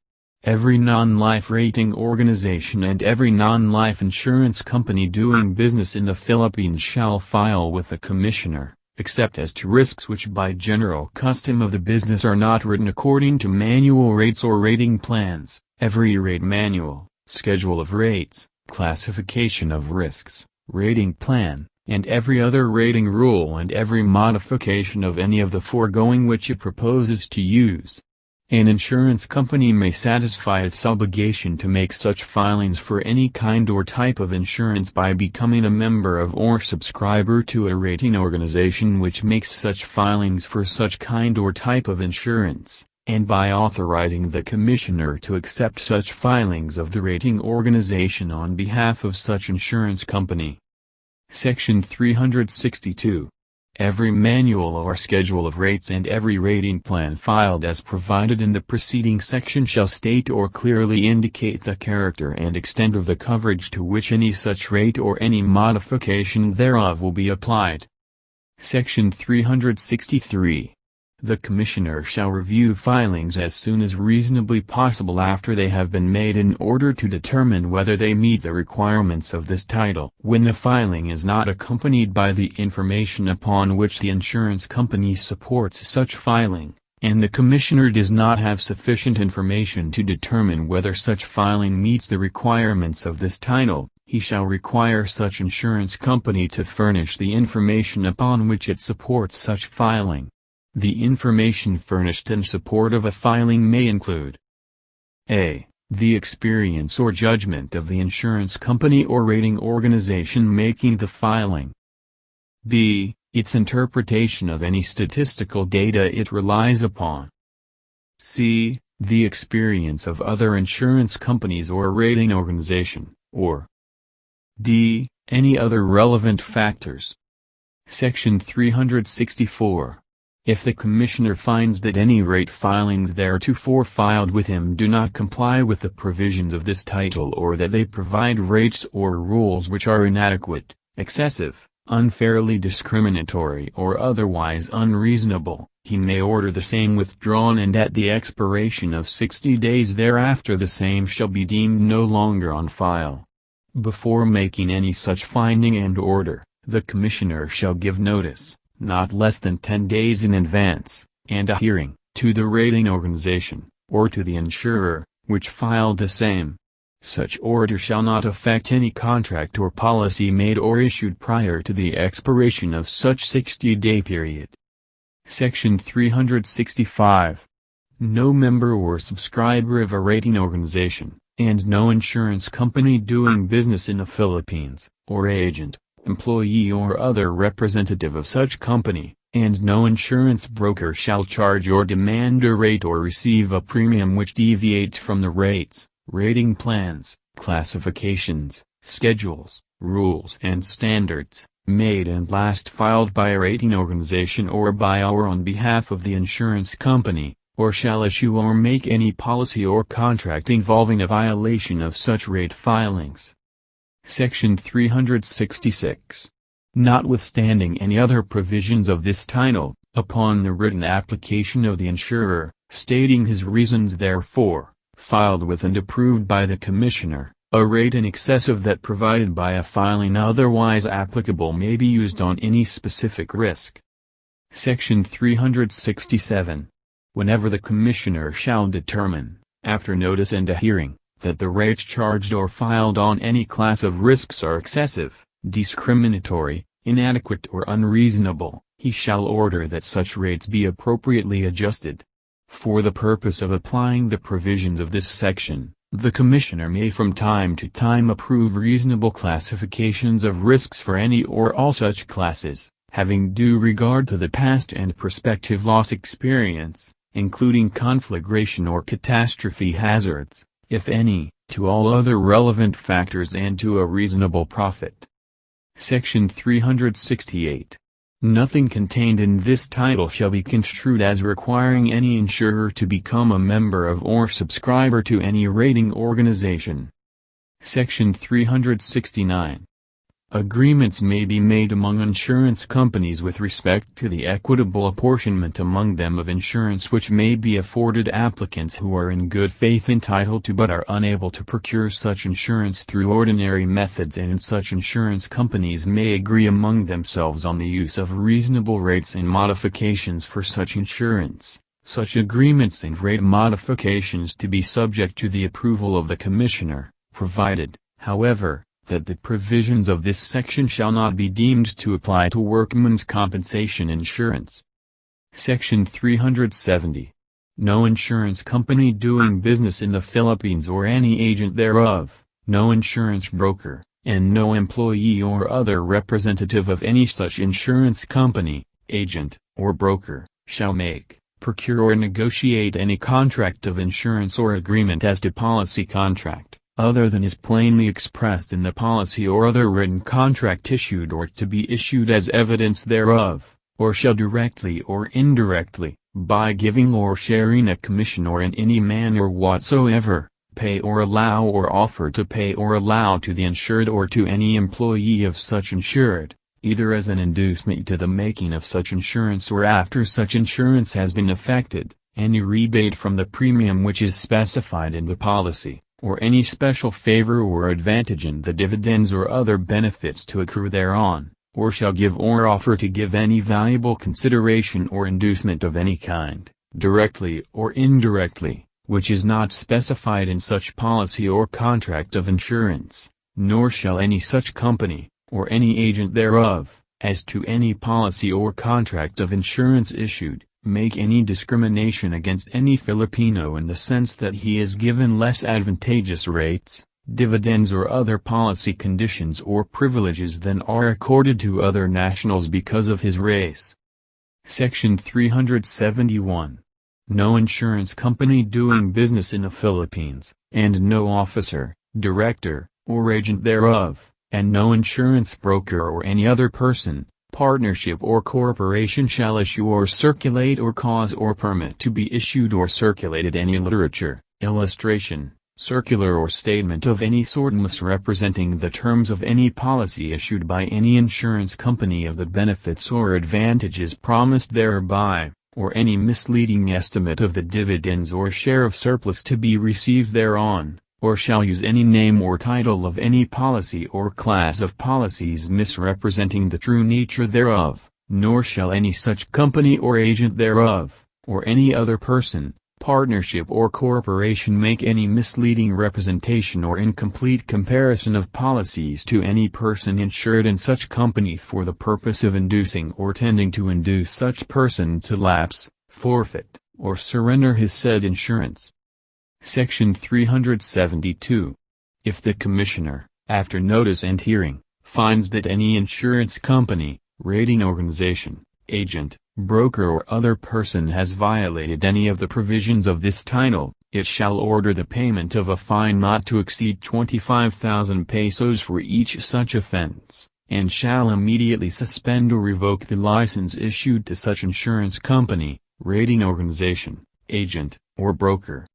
Every non-life rating organization and every non-life insurance company doing business in the Philippines shall file with the Commissioner, except as to risks which by general custom of the business are not written according to manual rates or rating plans, every rate manual, schedule of rates, classification of risks, rating plan, and every other rating rule and every modification of any of the foregoing which it proposes to use. An insurance company may satisfy its obligation to make such filings for any kind or type of insurance by becoming a member of or subscriber to a rating organization which makes such filings for such kind or type of insurance, and by authorizing the Commissioner to accept such filings of the rating organization on behalf of such insurance company. Section 362. Every manual or schedule of rates and every rating plan filed as provided in the preceding section shall state or clearly indicate the character and extent of the coverage to which any such rate or any modification thereof will be applied. Section 363. The Commissioner shall review filings as soon as reasonably possible after they have been made in order to determine whether they meet the requirements of this title. When the filing is not accompanied by the information upon which the insurance company supports such filing, and the Commissioner does not have sufficient information to determine whether such filing meets the requirements of this title, he shall require such insurance company to furnish the information upon which it supports such filing. The information furnished in support of a filing may include a. The experience or judgment of the insurance company or rating organization making the filing. b. Its interpretation of any statistical data it relies upon. c. The experience of other insurance companies or rating organization, or d. Any other relevant factors. Section 364. If the Commissioner finds that any rate filings theretofore filed with him do not comply with the provisions of this title or that they provide rates or rules which are inadequate, excessive, unfairly discriminatory or otherwise unreasonable, he may order the same withdrawn and at the expiration of 60 days thereafter the same shall be deemed no longer on file. Before making any such finding and order, the Commissioner shall give notice, not less than 10 days in advance, and a hearing, to the rating organization, or to the insurer, which filed the same. Such order shall not affect any contract or policy made or issued prior to the expiration of such 60-day period. Section 365. No member or subscriber of a rating organization, and no insurance company doing business in the Philippines, or agent, employee or other representative of such company, and no insurance broker shall charge or demand a rate or receive a premium which deviates from the rates, rating plans, classifications, schedules, rules and standards, made and last filed by a rating organization or by or on behalf of the insurance company, or shall issue or make any policy or contract involving a violation of such rate filings. Section 366. Notwithstanding any other provisions of this title, upon the written application of the insurer, stating his reasons therefor, filed with and approved by the Commissioner, a rate in excess of that provided by a filing otherwise applicable may be used on any specific risk. Section 367. Whenever the Commissioner shall determine, after notice and a hearing, that the rates charged or filed on any class of risks are excessive, discriminatory, inadequate or unreasonable, he shall order that such rates be appropriately adjusted. For the purpose of applying the provisions of this section, the Commissioner may from time to time approve reasonable classifications of risks for any or all such classes, having due regard to the past and prospective loss experience, including conflagration or catastrophe hazards, if any, to all other relevant factors and to a reasonable profit. Section 368. Nothing contained in this title shall be construed as requiring any insurer to become a member of or subscriber to any rating organization. Section 369. Agreements may be made among insurance companies with respect to the equitable apportionment among them of insurance which may be afforded applicants who are in good faith entitled to but are unable to procure such insurance through ordinary methods, and such insurance companies may agree among themselves on the use of reasonable rates and modifications for such insurance, such agreements and rate modifications to be subject to the approval of the Commissioner, provided, however, that the provisions of this section shall not be deemed to apply to workmen's compensation insurance. Section 370. No insurance company doing business in the Philippines or any agent thereof, no insurance broker, and no employee or other representative of any such insurance company, agent, or broker, shall make, procure or negotiate any contract of insurance or agreement as to policy contract, other than is plainly expressed in the policy or other written contract issued or to be issued as evidence thereof, or shall directly or indirectly, by giving or sharing a commission or in any manner whatsoever, pay or allow or offer to pay or allow to the insured or to any employee of such insured, either as an inducement to the making of such insurance or after such insurance has been effected, any rebate from the premium which is specified in the policy, or any special favor or advantage in the dividends or other benefits to accrue thereon, or shall give or offer to give any valuable consideration or inducement of any kind, directly or indirectly, which is not specified in such policy or contract of insurance, nor shall any such company, or any agent thereof, as to any policy or contract of insurance issued, make any discrimination against any Filipino in the sense that he is given less advantageous rates, dividends or other policy conditions or privileges than are accorded to other nationals because of his race. Section 371. No insurance company doing business in the Philippines, and no officer, director, or agent thereof, and no insurance broker or any other person, partnership or corporation shall issue or circulate or cause or permit to be issued or circulated any literature, illustration, circular or statement of any sort misrepresenting the terms of any policy issued by any insurance company of the benefits or advantages promised thereby, or any misleading estimate of the dividends or share of surplus to be received thereon, or shall use any name or title of any policy or class of policies misrepresenting the true nature thereof, nor shall any such company or agent thereof, or any other person, partnership or corporation make any misleading representation or incomplete comparison of policies to any person insured in such company for the purpose of inducing or tending to induce such person to lapse, forfeit, or surrender his said insurance. Section 372. If the Commissioner, after notice and hearing, finds that any insurance company, rating organization, agent, broker or other person has violated any of the provisions of this title, it shall order the payment of a fine not to exceed 25,000 pesos for each such offense, and shall immediately suspend or revoke the license issued to such insurance company, rating organization, agent, or broker.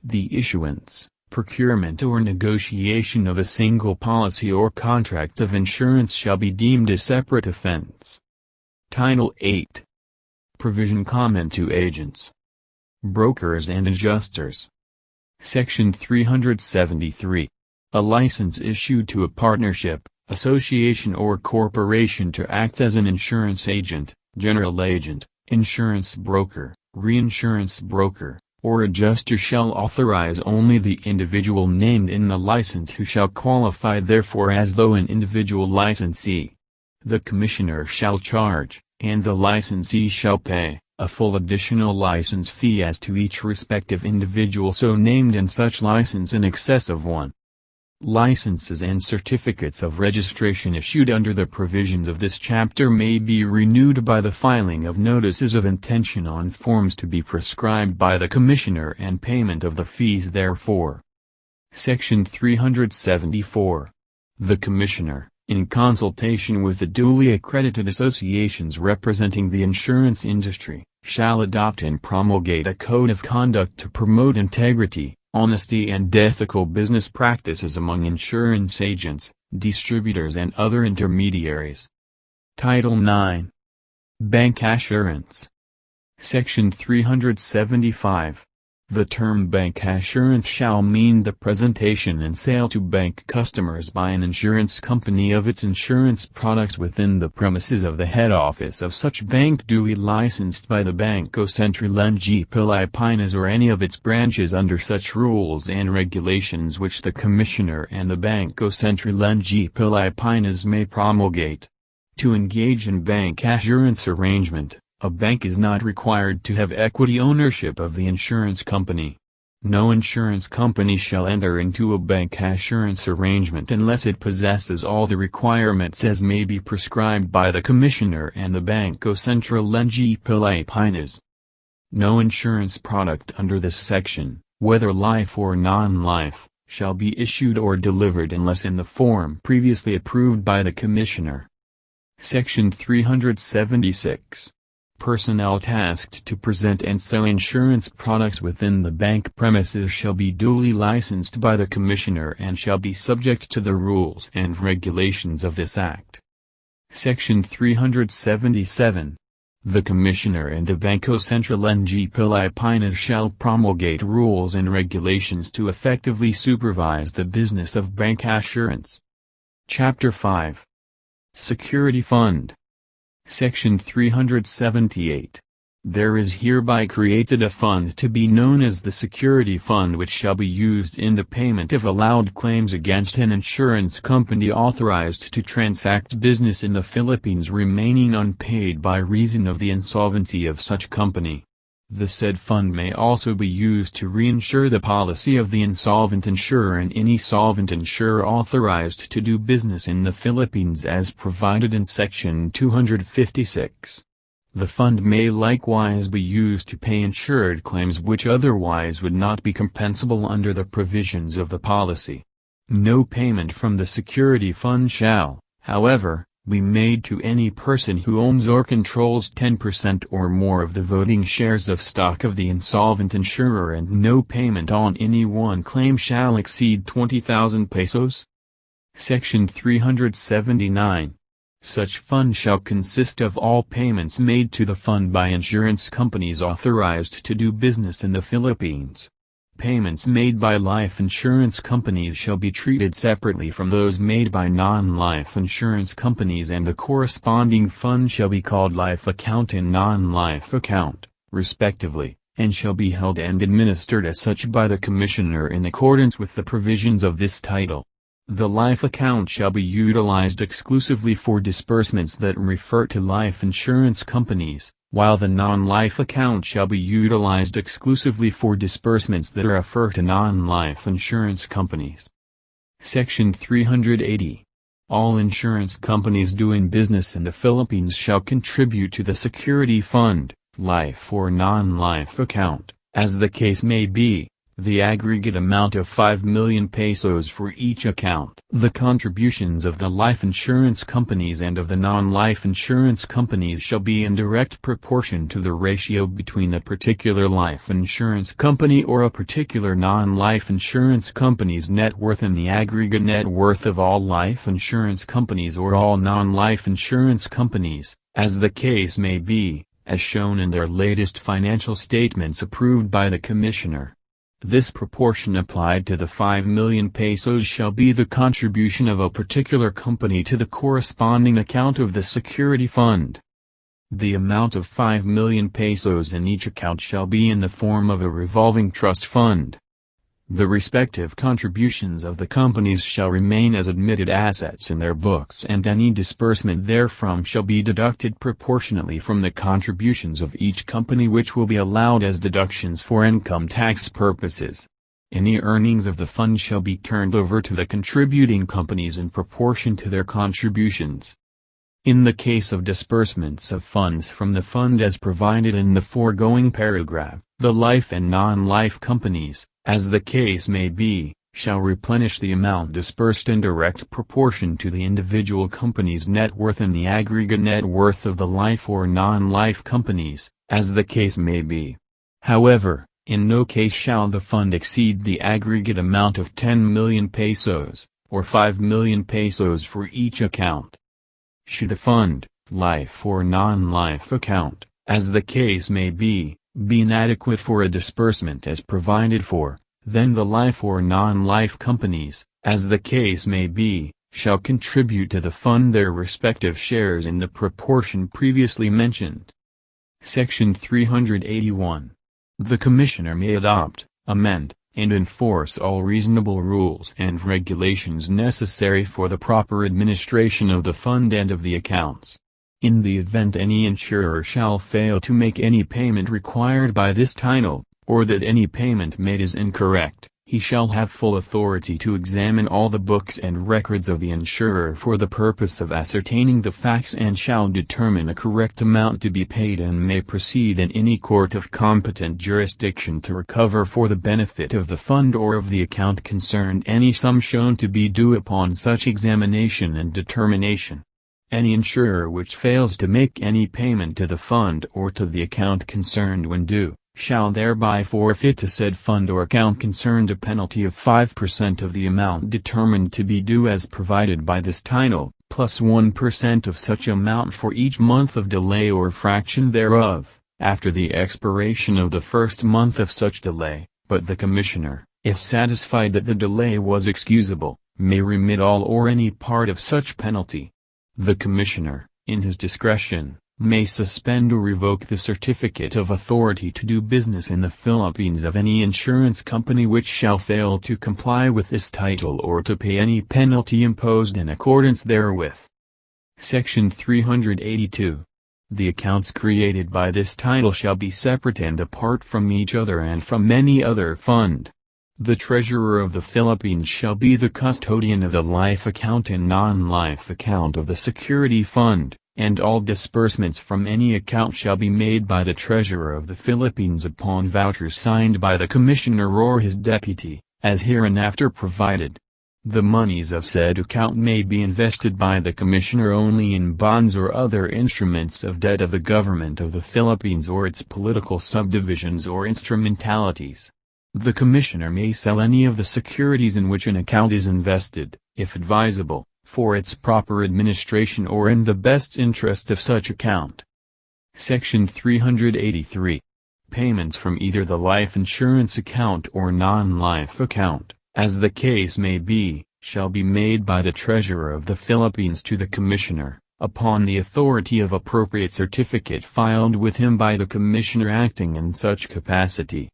The issuance, procurement or negotiation of a single policy or contract of insurance shall be deemed a separate offense. Title 8. Provision Comment to Agents, Brokers and Adjusters. Section 373. A license issued to a partnership, association or corporation to act as an insurance agent, general agent, insurance broker, reinsurance broker, or adjuster shall authorize only the individual named in the license who shall qualify therefore as though an individual licensee. The Commissioner shall charge, and the licensee shall pay, a full additional license fee as to each respective individual so named in such license in excess of 1. Licenses and certificates of registration issued under the provisions of this chapter may be renewed by the filing of notices of intention on forms to be prescribed by the Commissioner and payment of the fees therefor. Section 374. The Commissioner, in consultation with the duly accredited associations representing the insurance industry, shall adopt and promulgate a code of conduct to promote integrity, honesty and ethical business practices among insurance agents, distributors and other intermediaries. Title IX. Bancassurance. Section 375. The term bancassurance shall mean the presentation and sale to bank customers by an insurance company of its insurance products within the premises of the head office of such bank duly licensed by the Banco Central de Filipinas or any of its branches under such rules and regulations which the Commissioner and the Banco Central de Filipinas may promulgate. To engage in bancassurance arrangement, a bank is not required to have equity ownership of the insurance company. No insurance company shall enter into a bancassurance arrangement unless it possesses all the requirements as may be prescribed by the Commissioner and the Banco Central de Filipinas. No insurance product under this section, whether life or non-life, shall be issued or delivered unless in the form previously approved by the Commissioner. Section 376. Personnel tasked to present and sell insurance products within the bank premises shall be duly licensed by the Commissioner and shall be subject to the rules and regulations of this Act. Section 377. The Commissioner and the Banco Central de Filipinas shall promulgate rules and regulations to effectively supervise the business of bancassurance. Chapter 5. Security Fund. Section 378. There is hereby created a fund to be known as the Security Fund which shall be used in the payment of allowed claims against an insurance company authorized to transact business in the Philippines remaining unpaid by reason of the insolvency of such company. The said fund may also be used to reinsure the policy of the insolvent insurer and any solvent insurer authorized to do business in the Philippines as provided in Section 256. The fund may likewise be used to pay insured claims which otherwise would not be compensable under the provisions of the policy. No payment from the security fund shall, however, be made to any person who owns or controls 10% or more of the voting shares of stock of the insolvent insurer, and no payment on any one claim shall exceed 20,000 pesos. Section 379. Such fund shall consist of all payments made to the fund by insurance companies authorized to do business in the Philippines. Payments made by life insurance companies shall be treated separately from those made by non-life insurance companies, and the corresponding fund shall be called life account and non-life account, respectively, and shall be held and administered as such by the Commissioner in accordance with the provisions of this title. The life account shall be utilized exclusively for disbursements that refer to life insurance companies, while the non-life account shall be utilized exclusively for disbursements that refer to non-life insurance companies. Section 380. All insurance companies doing business in the Philippines shall contribute to the security fund, life or non-life account, as the case may be, the aggregate amount of 5 million pesos for each account. The contributions of the life insurance companies and of the non-life insurance companies shall be in direct proportion to the ratio between a particular life insurance company or a particular non-life insurance company's net worth and the aggregate net worth of all life insurance companies or all non-life insurance companies, as the case may be, as shown in their latest financial statements approved by the Commissioner. This proportion applied to the 5 million pesos shall be the contribution of a particular company to the corresponding account of the security fund. The amount of 5 million pesos in each account shall be in the form of a revolving trust fund. The respective contributions of the companies shall remain as admitted assets in their books, and any disbursement therefrom shall be deducted proportionately from the contributions of each company, which will be allowed as deductions for income tax purposes. Any earnings of the fund shall be turned over to the contributing companies in proportion to their contributions. In the case of disbursements of funds from the fund as provided in the foregoing paragraph, the life and non-life companies, as the case may be, shall replenish the amount disbursed in direct proportion to the individual company's net worth and the aggregate net worth of the life or non-life companies, as the case may be. However, in no case shall the fund exceed the aggregate amount of 10 million pesos, or 5 million pesos for each account. Should the fund, life or non-life account, as the case may be inadequate for a disbursement as provided for, then the life or non-life companies, as the case may be, shall contribute to the fund their respective shares in the proportion previously mentioned. Section 381. The Commissioner may adopt, amend, and enforce all reasonable rules and regulations necessary for the proper administration of the fund and of the accounts. In the event any insurer shall fail to make any payment required by this title, or that any payment made is incorrect, he shall have full authority to examine all the books and records of the insurer for the purpose of ascertaining the facts, and shall determine the correct amount to be paid, and may proceed in any court of competent jurisdiction to recover for the benefit of the fund or of the account concerned any sum shown to be due upon such examination and determination. Any insurer which fails to make any payment to the fund or to the account concerned when due, shall thereby forfeit to said fund or account concerned a penalty of 5% of the amount determined to be due as provided by this title, plus 1% of such amount for each month of delay or fraction thereof, after the expiration of the first month of such delay, but the Commissioner, if satisfied that the delay was excusable, may remit all or any part of such penalty. The Commissioner, in his discretion, may suspend or revoke the certificate of authority to do business in the Philippines of any insurance company which shall fail to comply with this title or to pay any penalty imposed in accordance therewith. Section 382. The accounts created by this title shall be separate and apart from each other and from any other fund. The Treasurer of the Philippines shall be the custodian of the life account and non-life account of the security fund, and all disbursements from any account shall be made by the Treasurer of the Philippines upon vouchers signed by the Commissioner or his deputy, as hereinafter provided. The monies of said account may be invested by the Commissioner only in bonds or other instruments of debt of the Government of the Philippines or its political subdivisions or instrumentalities. The Commissioner may sell any of the securities in which an account is invested, if advisable, for its proper administration or in the best interest of such account. Section 383. Payments from either the life insurance account or non-life account, as the case may be, shall be made by the Treasurer of the Philippines to the Commissioner, upon the authority of appropriate certificate filed with him by the Commissioner acting in such capacity.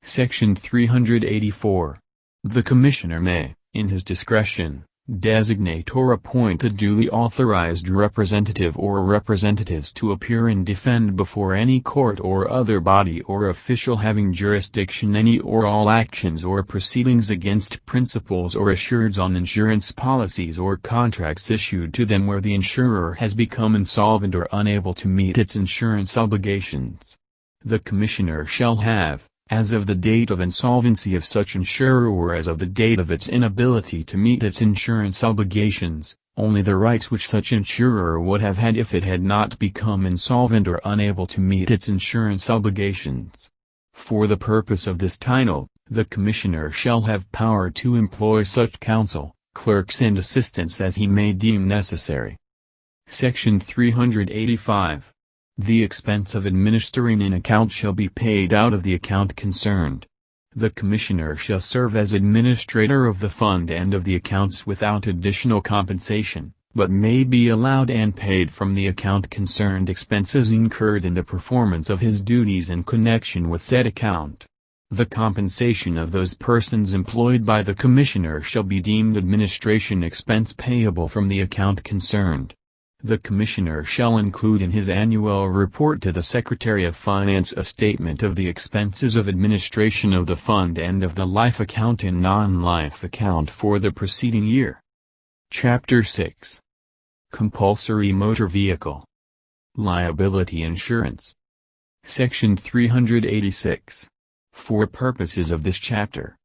Section 384. The Commissioner may, in his discretion, designate or appoint a duly authorized representative or representatives to appear and defend before any court or other body or official having jurisdiction any or all actions or proceedings against principals or assureds on insurance policies or contracts issued to them where the insurer has become insolvent or unable to meet its insurance obligations. The Commissioner shall have, as of the date of insolvency of such insurer or as of the date of its inability to meet its insurance obligations, only the rights which such insurer would have had if it had not become insolvent or unable to meet its insurance obligations. For the purpose of this title, the Commissioner shall have power to employ such counsel, clerks and assistants as he may deem necessary. Section 385. The expense of administering an account shall be paid out of the account concerned. The Commissioner shall serve as administrator of the fund and of the accounts without additional compensation, but may be allowed and paid from the account concerned expenses incurred in the performance of his duties in connection with said account. The compensation of those persons employed by the Commissioner shall be deemed administration expense payable from the account concerned. The Commissioner shall include in his annual report to the Secretary of Finance a statement of the expenses of administration of the fund and of the life account and non-life account for the preceding year. Chapter 6. Compulsory Motor Vehicle Liability Insurance. Section 386. For purposes of this chapter.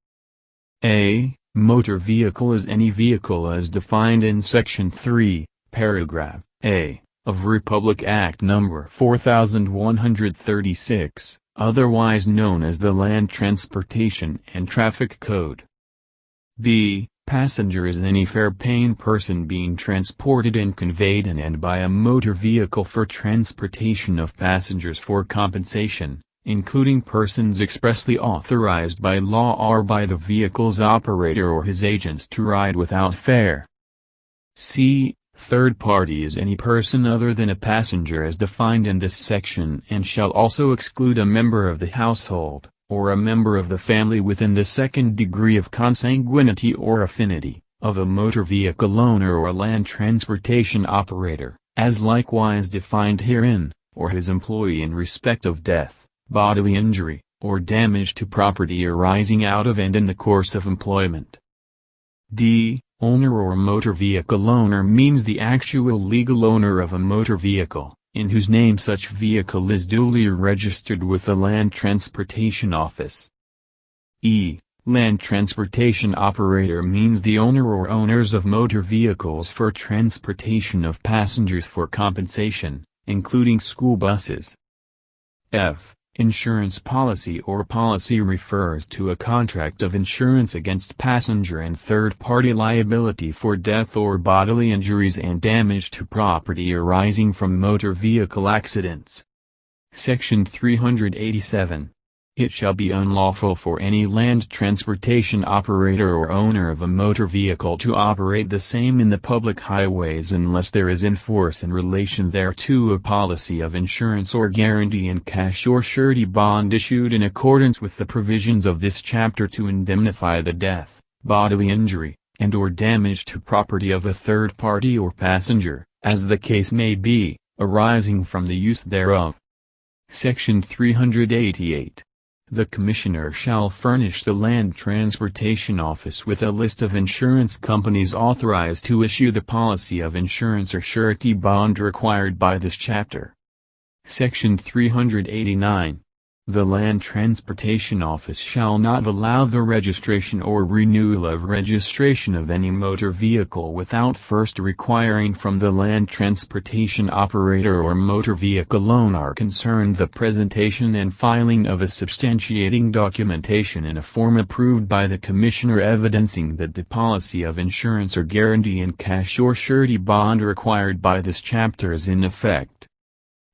A. Motor vehicle is any vehicle as defined in Section 3, Paragraph A, of Republic Act No. 4136, otherwise known as the Land Transportation and Traffic Code. B. Passenger is any fare-paying person being transported and conveyed in and by a motor vehicle for transportation of passengers for compensation, including persons expressly authorized by law or by the vehicle's operator or his agents to ride without fare. C. Third party is any person other than a passenger as defined in this section and shall also exclude a member of the household, or a member of the family within the second degree of consanguinity or affinity, of a motor vehicle owner or land transportation operator, as likewise defined herein, or his employee in respect of death, bodily injury, or damage to property arising out of and in the course of employment. D. Owner or motor vehicle owner means the actual legal owner of a motor vehicle, in whose name such vehicle is duly registered with the Land Transportation Office. E. Land Transportation Operator means the owner or owners of motor vehicles for transportation of passengers for compensation, including school buses. F. Insurance policy or policy refers to a contract of insurance against passenger and third-party liability for death or bodily injuries and damage to property arising from motor vehicle accidents. Section 387. It shall be unlawful for any land transportation operator or owner of a motor vehicle to operate the same in the public highways unless there is in force in relation thereto a policy of insurance or guarantee in cash or surety bond issued in accordance with the provisions of this chapter to indemnify the death, bodily injury, and/or damage to property of a third party or passenger, as the case may be, arising from the use thereof. Section 388. The Commissioner shall furnish the Land Transportation Office with a list of insurance companies authorized to issue the policy of insurance or surety bond required by this chapter. Section 389. The Land Transportation Office shall not allow the registration or renewal of registration of any motor vehicle without first requiring from the land transportation operator or motor vehicle owner concerned the presentation and filing of a substantiating documentation in a form approved by the Commissioner evidencing that the policy of insurance or guarantee in cash or surety bond required by this chapter is in effect.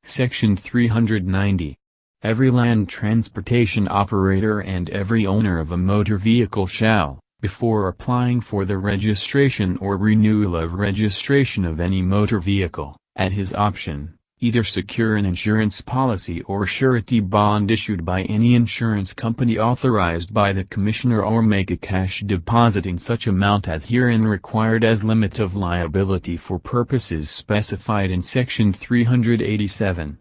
Section 390. Every land transportation operator and every owner of a motor vehicle shall, before applying for the registration or renewal of registration of any motor vehicle, at his option, either secure an insurance policy or surety bond issued by any insurance company authorized by the Commissioner or make a cash deposit in such amount as herein required as limit of liability for purposes specified in Section 387.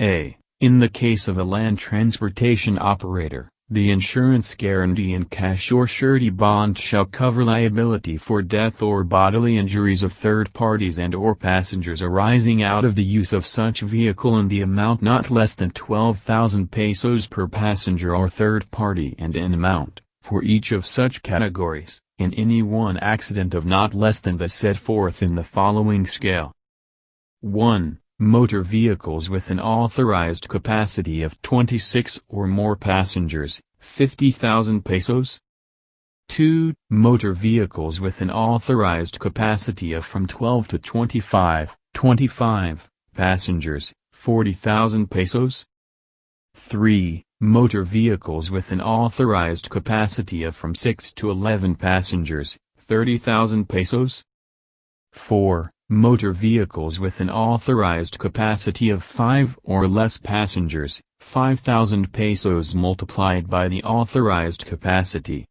A. In the case of a land transportation operator, the insurance guarantee in cash or surety bond shall cover liability for death or bodily injuries of third parties and/or passengers arising out of the use of such vehicle in the amount not less than 12,000 pesos per passenger or third party and in amount, for each of such categories, in any one accident of not less than the set forth in the following scale. 1. Motor vehicles with an authorized capacity of 26 or more passengers, 50,000 pesos. 2. Motor vehicles with an authorized capacity of from 12 to 25 passengers, 40,000 pesos. 3. Motor vehicles with an authorized capacity of from 6 to 11 passengers, 30,000 pesos. 4. Motor vehicles with an authorized capacity of 5 or less passengers, 5,000 pesos multiplied by the authorized capacity.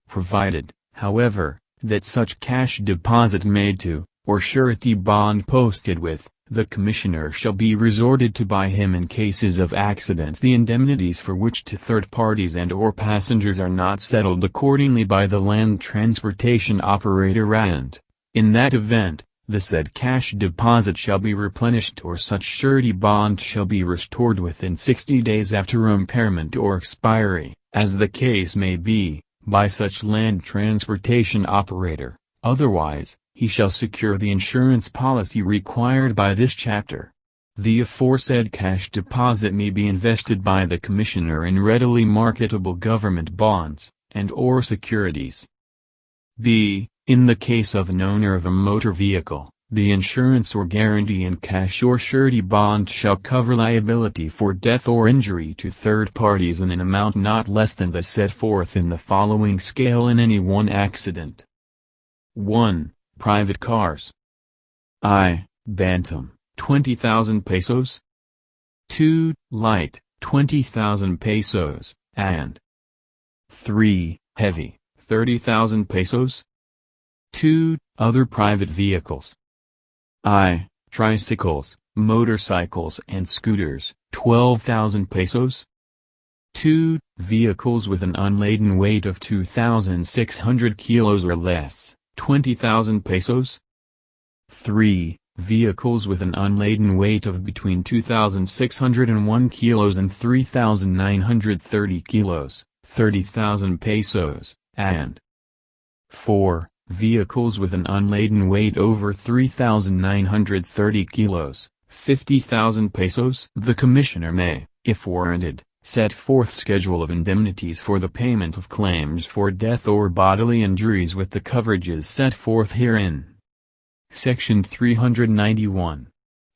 Provided, however, that such cash deposit made to, or surety bond posted with, the Commissioner shall be resorted to by him in cases of accidents, the indemnities for which to third parties and or passengers are not settled accordingly by the land transportation operator, and, in that event, the said cash deposit shall be replenished or such surety bond shall be restored within 60 days after impairment or expiry, as the case may be, by such land transportation operator. Otherwise, he shall secure the insurance policy required by this chapter. The aforesaid cash deposit may be invested by the Commissioner in readily marketable government bonds, and or securities. b. In the case of an owner of a motor vehicle, the insurance or guarantee in cash or surety bond shall cover liability for death or injury to third parties in an amount not less than the set forth in the following scale in any one accident. 1. Private cars. I. Bantam, 20,000 pesos. 2. Light, 20,000 pesos, and 3. Heavy, 30,000 pesos. 2. Other private vehicles. I. Tricycles, motorcycles and scooters, 12,000 pesos. 2. Vehicles with an unladen weight of 2,600 kilos or less, 20,000 pesos. 3. Vehicles with an unladen weight of between 2,601 kilos and 3,930 kilos, 30,000 pesos, and 4. Vehicles with an unladen weight over 3,930 kilos, 50,000 pesos. The Commissioner may, if warranted, set forth schedule of indemnities for the payment of claims for death or bodily injuries with the coverages set forth herein. Section 391.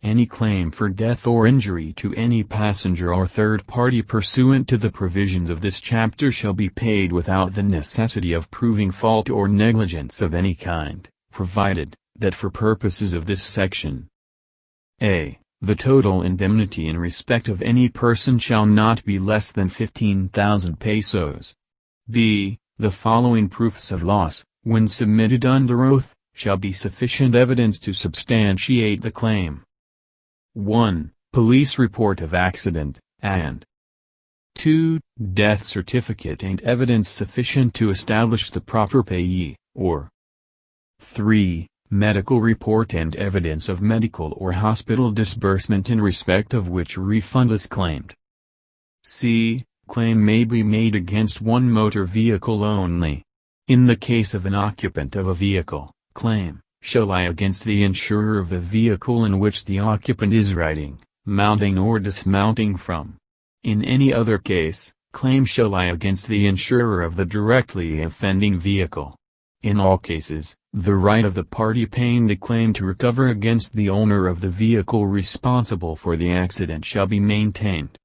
Any claim for death or injury to any passenger or third party pursuant to the provisions of this chapter shall be paid without the necessity of proving fault or negligence of any kind, provided, that for purposes of this section, a. The total indemnity in respect of any person shall not be less than 15,000 pesos. b. The following proofs of loss, when submitted under oath, shall be sufficient evidence to substantiate the claim. 1. Police report of accident, and 2. Death certificate and evidence sufficient to establish the proper payee, or 3. Medical report and evidence of medical or hospital disbursement in respect of which refund is claimed. c. Claim may be made against one motor vehicle only. In the case of an occupant of a vehicle, claim shall lie against the insurer of the vehicle in which the occupant is riding, mounting or dismounting from. In any other case, claim shall lie against the insurer of the directly offending vehicle. In all cases, the right of the party paying the claim to recover against the owner of the vehicle responsible for the accident shall be maintained.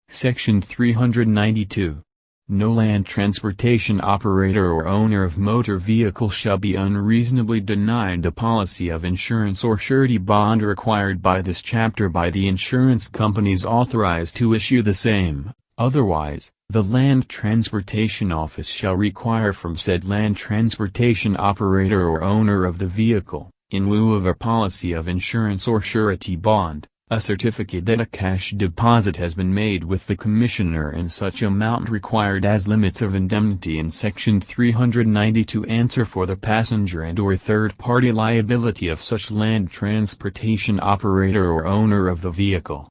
Section 392. No land transportation operator or owner of motor vehicle shall be unreasonably denied the policy of insurance or surety bond required by this chapter by the insurance companies authorized to issue the same. Otherwise, the Land Transportation Office shall require from said land transportation operator or owner of the vehicle, in lieu of a policy of insurance or surety bond, a certificate that a cash deposit has been made with the Commissioner in such amount required as limits of indemnity in Section 392. Answer for the passenger and or third-party liability of such land transportation operator or owner of the vehicle.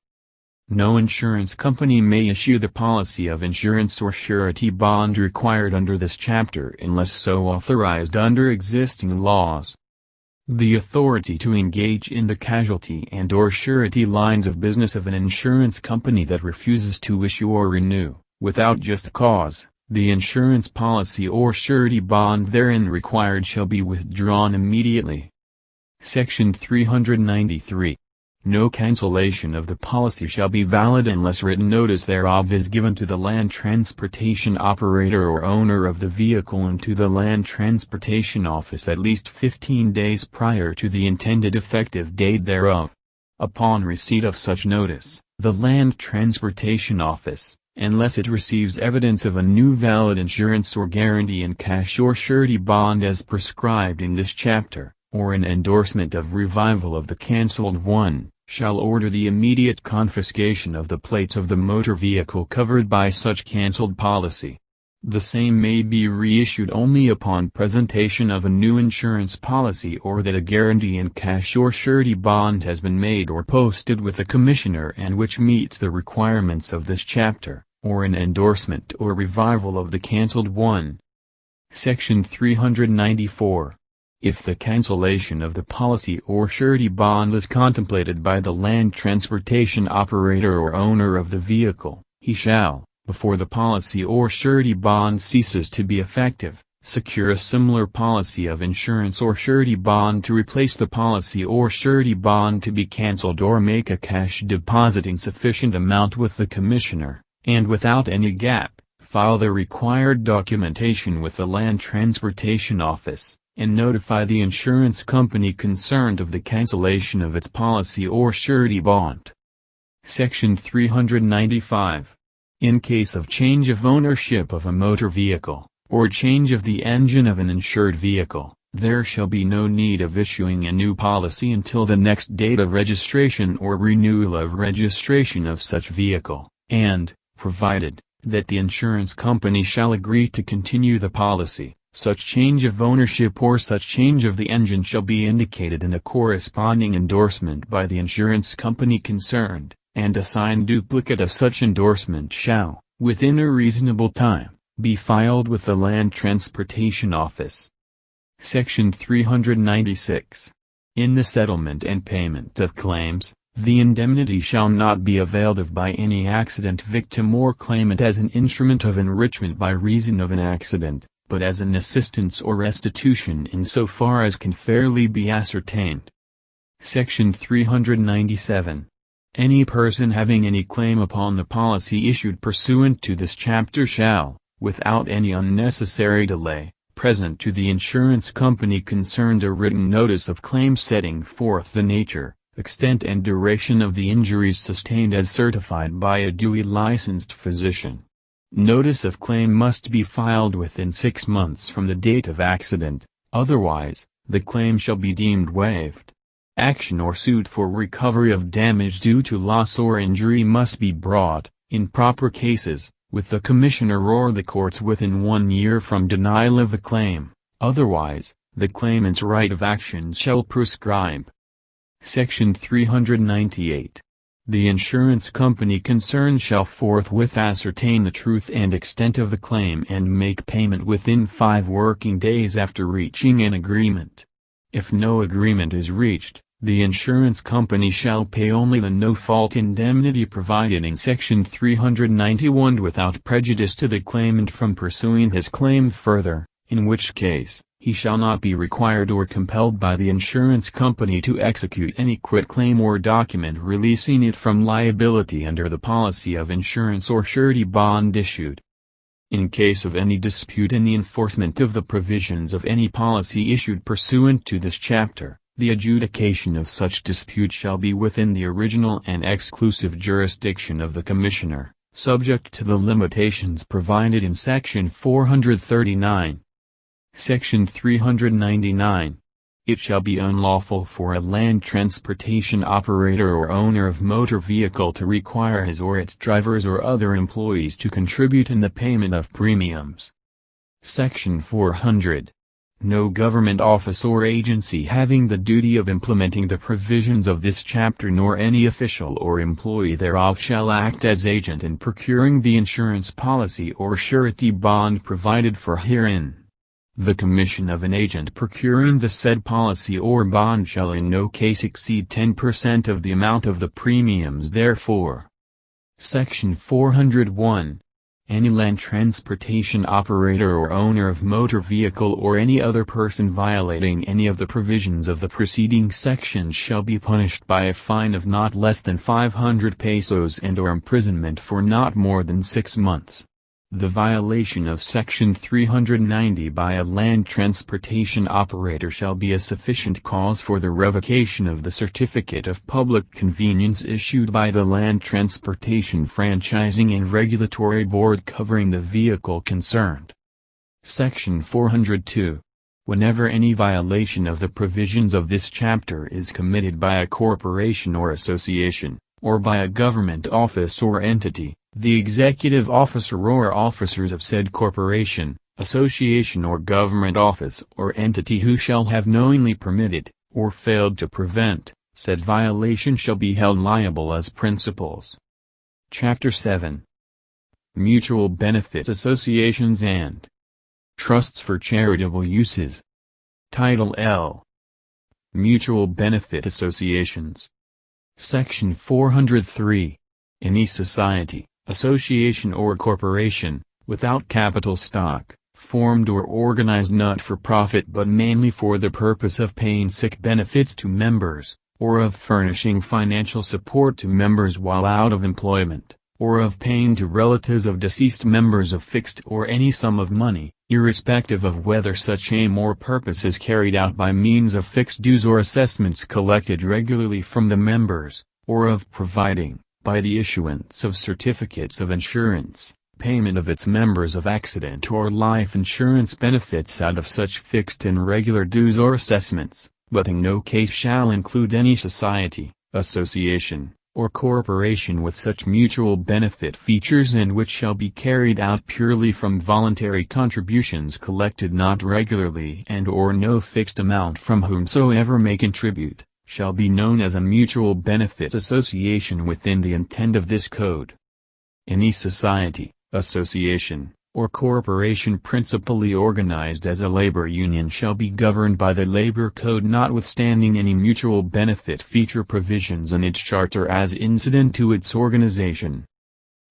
No insurance company may issue the policy of insurance or surety bond required under this chapter unless so authorized under existing laws. The authority to engage in the casualty and or surety lines of business of an insurance company that refuses to issue or renew, without just cause, the insurance policy or surety bond therein required shall be withdrawn immediately. Section 393. No cancellation of the policy shall be valid unless written notice thereof is given to the land transportation operator or owner of the vehicle and to the land transportation office at least 15 days prior to the intended effective date thereof. Upon receipt of such notice, the land transportation office, unless it receives evidence of a new valid insurance or guarantee in cash or surety bond as prescribed in this chapter, or an endorsement of revival of the cancelled one, shall order the immediate confiscation of the plates of the motor vehicle covered by such cancelled policy. The same may be reissued only upon presentation of a new insurance policy or that a guarantee in cash or surety bond has been made or posted with the Commissioner and which meets the requirements of this chapter, or an endorsement or revival of the cancelled one. Section 394. If the cancellation of the policy or surety bond is contemplated by the land transportation operator or owner of the vehicle, he shall, before the policy or surety bond ceases to be effective, secure a similar policy of insurance or surety bond to replace the policy or surety bond to be cancelled or make a cash deposit in sufficient amount with the Commissioner, and without any gap, file the required documentation with the land transportation office, and notify the insurance company concerned of the cancellation of its policy or surety bond. Section 395. In case of change of ownership of a motor vehicle, or change of the engine of an insured vehicle, there shall be no need of issuing a new policy until the next date of registration or renewal of registration of such vehicle, and, provided, that the insurance company shall agree to continue the policy, such change of ownership or such change of the engine shall be indicated in a corresponding endorsement by the insurance company concerned, and a signed duplicate of such endorsement shall, within a reasonable time, be filed with the land transportation office. Section 396. In the settlement and payment of claims, the indemnity shall not be availed of by any accident victim or claimant as an instrument of enrichment by reason of an accident, but as an assistance or restitution insofar as can fairly be ascertained. Section 397. Any person having any claim upon the policy issued pursuant to this chapter shall, without any unnecessary delay, present to the insurance company concerned a written notice of claim setting forth the nature, extent and duration of the injuries sustained as certified by a duly licensed physician. Notice of claim must be filed within 6 months from the date of accident, otherwise, the claim shall be deemed waived. Action or suit for recovery of damage due to loss or injury must be brought, in proper cases, with the Commissioner or the courts within 1 year from denial of a claim, otherwise, the claimant's right of action shall prescribe. Section 398. The insurance company concerned shall forthwith ascertain the truth and extent of the claim and make payment within 5 working days after reaching an agreement. If no agreement is reached, the insurance company shall pay only the no-fault indemnity provided in Section 391 without prejudice to the claimant from pursuing his claim further, in which case, he shall not be required or compelled by the insurance company to execute any quitclaim or document releasing it from liability under the policy of insurance or surety bond issued. In case of any dispute in the enforcement of the provisions of any policy issued pursuant to this chapter, the adjudication of such dispute shall be within the original and exclusive jurisdiction of the Commissioner, subject to the limitations provided in Section 439. Section 399. It shall be unlawful for a land transportation operator or owner of motor vehicle to require his or its drivers or other employees to contribute in the payment of premiums. Section 400. No government office or agency having the duty of implementing the provisions of this chapter nor any official or employee thereof shall act as agent in procuring the insurance policy or surety bond provided for herein. The commission of an agent procuring the said policy or bond shall in no case exceed 10% of the amount of the premiums therefor. Section 401. Any land transportation operator or owner of motor vehicle or any other person violating any of the provisions of the preceding sections shall be punished by a fine of not less than 500 pesos and/or imprisonment for not more than 6 months. The violation of Section 390 by a land transportation operator shall be a sufficient cause for the revocation of the certificate of public convenience issued by the Land Transportation Franchising and Regulatory Board covering the vehicle concerned. Section 402. Whenever any violation of the provisions of this chapter is committed by a corporation or association, or by a government office or entity, the executive officer or officers of said corporation, association or government office or entity who shall have knowingly permitted, or failed to prevent, said violation shall be held liable as principals. Chapter 7. Mutual Benefit Associations and Trusts for Charitable Uses. Title L. Mutual Benefit Associations. Section 403. Any society, association or corporation, without capital stock, formed or organized not for profit but mainly for the purpose of paying sick benefits to members, or of furnishing financial support to members while out of employment, or of paying to relatives of deceased members a fixed or any sum of money, irrespective of whether such aim or purpose is carried out by means of fixed dues or assessments collected regularly from the members, or of providing, by the issuance of certificates of insurance, payment of its members of accident or life insurance benefits out of such fixed and regular dues or assessments, but in no case shall include any society, association, or corporation with such mutual benefit features and which shall be carried out purely from voluntary contributions collected not regularly and/or no fixed amount from whomsoever may contribute, shall be known as a mutual benefit association within the intent of this code. Any society, association, or corporation principally organized as a labor union shall be governed by the Labor Code notwithstanding any mutual benefit feature provisions in its charter as incident to its organization.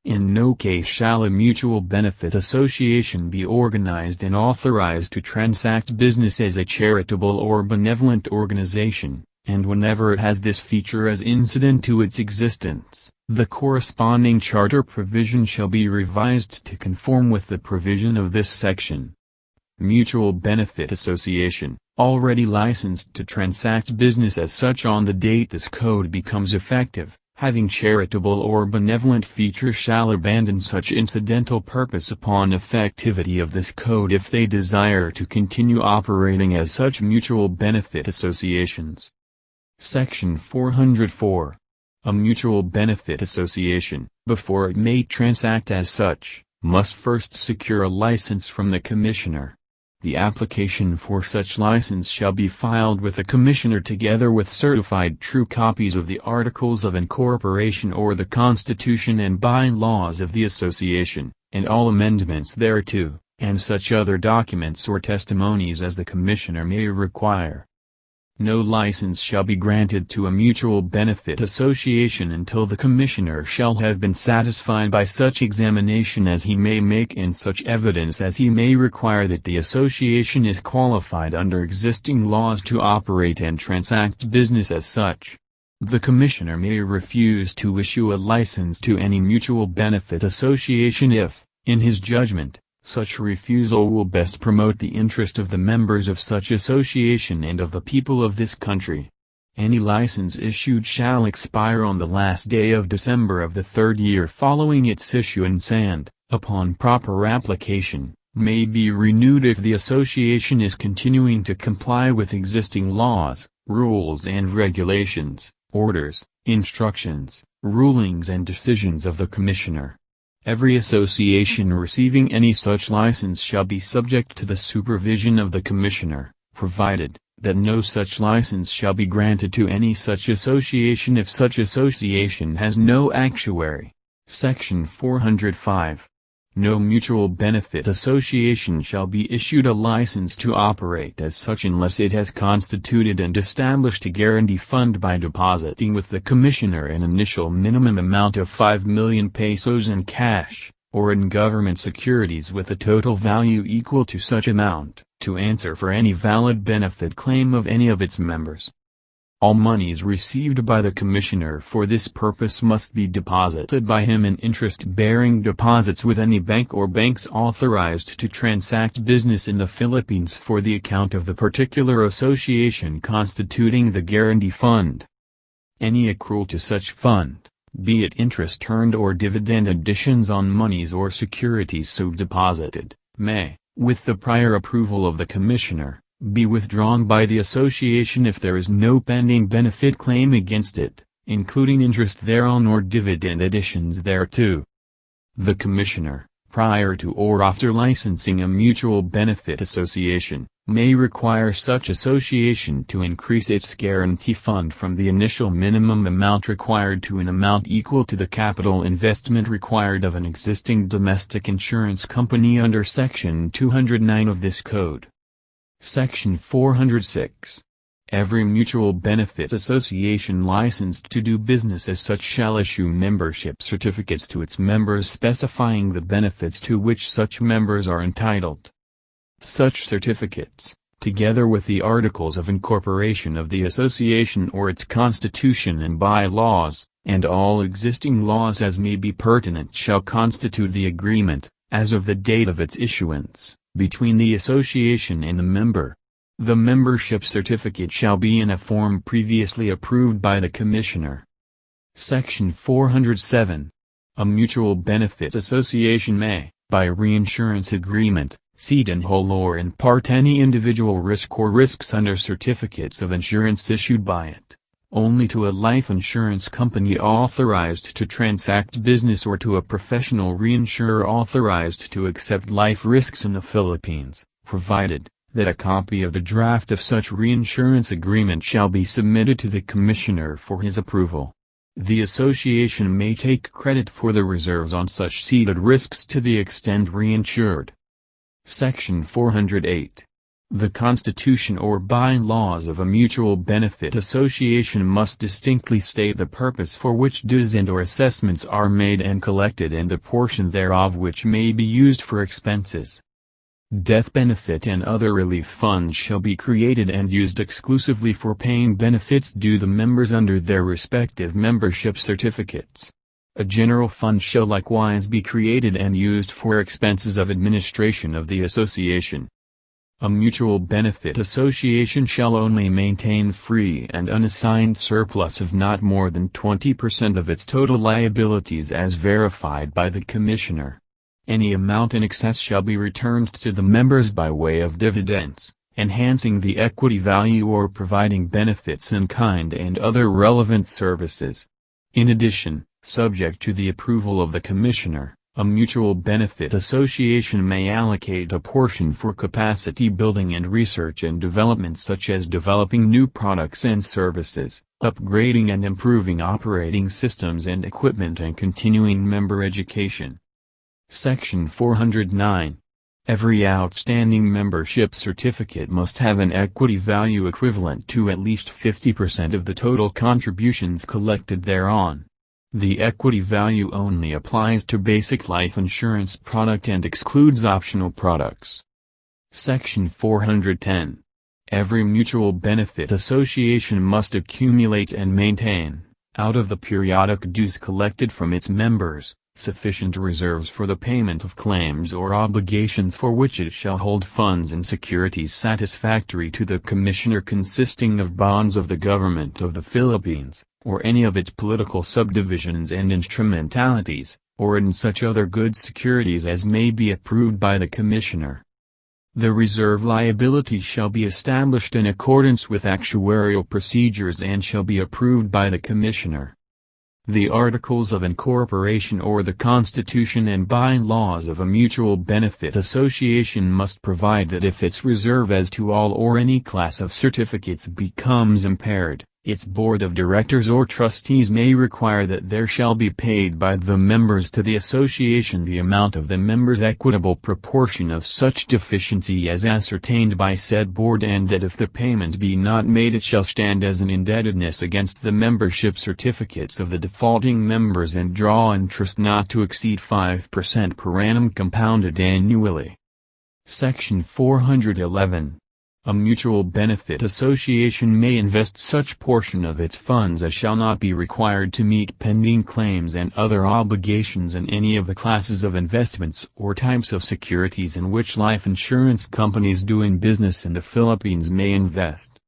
In no case shall a mutual benefit association be organized and authorized to transact business as a charitable or benevolent organization, and whenever it has this feature as incident to its existence, the corresponding charter provision shall be revised to conform with the provision of this section. Mutual benefit association, already licensed to transact business as such on the date this code becomes effective, having charitable or benevolent features shall abandon such incidental purpose upon effectivity of this code if they desire to continue operating as such mutual benefit associations. Section 404. A mutual benefit association, before it may transact as such, must first secure a license from the Commissioner. The application for such license shall be filed with the Commissioner together with certified true copies of the Articles of Incorporation or the Constitution and by-laws of the association, and all amendments thereto, and such other documents or testimonies as the Commissioner may require. No license shall be granted to a mutual benefit association until the Commissioner shall have been satisfied by such examination as he may make and such evidence as he may require that the association is qualified under existing laws to operate and transact business as such. The Commissioner may refuse to issue a license to any mutual benefit association if, in his judgment, such refusal will best promote the interest of the members of such association and of the people of this country. Any license issued shall expire on the last day of December of the third year following its issuance and, upon proper application, may be renewed if the association is continuing to comply with existing laws, rules and regulations, orders, instructions, rulings and decisions of the Commissioner. Every association receiving any such license shall be subject to the supervision of the Commissioner, provided that no such license shall be granted to any such association if such association has no actuary. Section 405. No mutual benefit association shall be issued a license to operate as such unless it has constituted and established a guarantee fund by depositing with the Commissioner an initial minimum amount of 5 million pesos in cash, or in government securities with a total value equal to such amount, to answer for any valid benefit claim of any of its members. All monies received by the Commissioner for this purpose must be deposited by him in interest-bearing deposits with any bank or banks authorized to transact business in the Philippines for the account of the particular association constituting the guarantee fund. Any accrual to such fund, be it interest earned or dividend additions on monies or securities so deposited, may, with the prior approval of the Commissioner, be withdrawn by the association if there is no pending benefit claim against it, including interest thereon or dividend additions thereto. The Commissioner, prior to or after licensing a mutual benefit association, may require such association to increase its guarantee fund from the initial minimum amount required to an amount equal to the capital investment required of an existing domestic insurance company under Section 209 of this Code. Section 406. Every mutual benefit association licensed to do business as such shall issue membership certificates to its members specifying the benefits to which such members are entitled. Such certificates, together with the articles of incorporation of the association or its constitution and bylaws, and all existing laws as may be pertinent shall constitute the agreement, as of the date of its issuance, between the association and the member. The membership certificate shall be in a form previously approved by the Commissioner. Section 407. A mutual benefit association may, by reinsurance agreement, cede in whole or in part any individual risk or risks under certificates of insurance issued by it, only to a life insurance company authorized to transact business or to a professional reinsurer authorized to accept life risks in the Philippines, provided that a copy of the draft of such reinsurance agreement shall be submitted to the Commissioner for his approval. The association may take credit for the reserves on such ceded risks to the extent reinsured. Section 408. The constitution or bylaws of a mutual benefit association must distinctly state the purpose for which dues and/or assessments are made and collected and the portion thereof which may be used for expenses. Death benefit and other relief funds shall be created and used exclusively for paying benefits due the members under their respective membership certificates. A general fund shall likewise be created and used for expenses of administration of the association. A mutual benefit association shall only maintain free and unassigned surplus of not more than 20% of its total liabilities as verified by the Commissioner. Any amount in excess shall be returned to the members by way of dividends, enhancing the equity value or providing benefits in kind and other relevant services. In addition, subject to the approval of the Commissioner, a mutual benefit association may allocate a portion for capacity building and research and development such as developing new products and services, upgrading and improving operating systems and equipment and continuing member education. Section 409. Every outstanding membership certificate must have an equity value equivalent to at least 50% of the total contributions collected thereon. The equity value only applies to basic life insurance product and excludes optional products. Section 410. Every mutual benefit association must accumulate and maintain, out of the periodic dues collected from its members, sufficient reserves for the payment of claims or obligations for which it shall hold funds and securities satisfactory to the Commissioner consisting of bonds of the Government of the Philippines, or any of its political subdivisions and instrumentalities, or in such other good securities as may be approved by the Commissioner. The reserve liability shall be established in accordance with actuarial procedures and shall be approved by the Commissioner. The Articles of Incorporation or the Constitution and bylaws of a mutual benefit association must provide that if its reserve as to all or any class of certificates becomes impaired, Its board of directors or trustees may require that there shall be paid by the members to the association the amount of the members' equitable proportion of such deficiency as ascertained by said board, and that if the payment be not made it shall stand as an indebtedness against the membership certificates of the defaulting members and draw interest not to exceed 5% per annum compounded annually. Section 411. A mutual benefit association may invest such portion of its funds as shall not be required to meet pending claims and other obligations in any of the classes of investments or types of securities in which life insurance companies doing business in the Philippines may invest.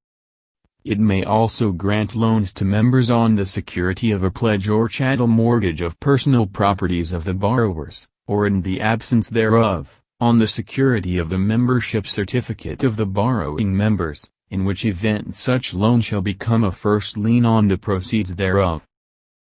It may also grant loans to members on the security of a pledge or chattel mortgage of personal properties of the borrowers, or in the absence thereof, on the security of the membership certificate of the borrowing members, in which event such loan shall become a first lien on the proceeds thereof.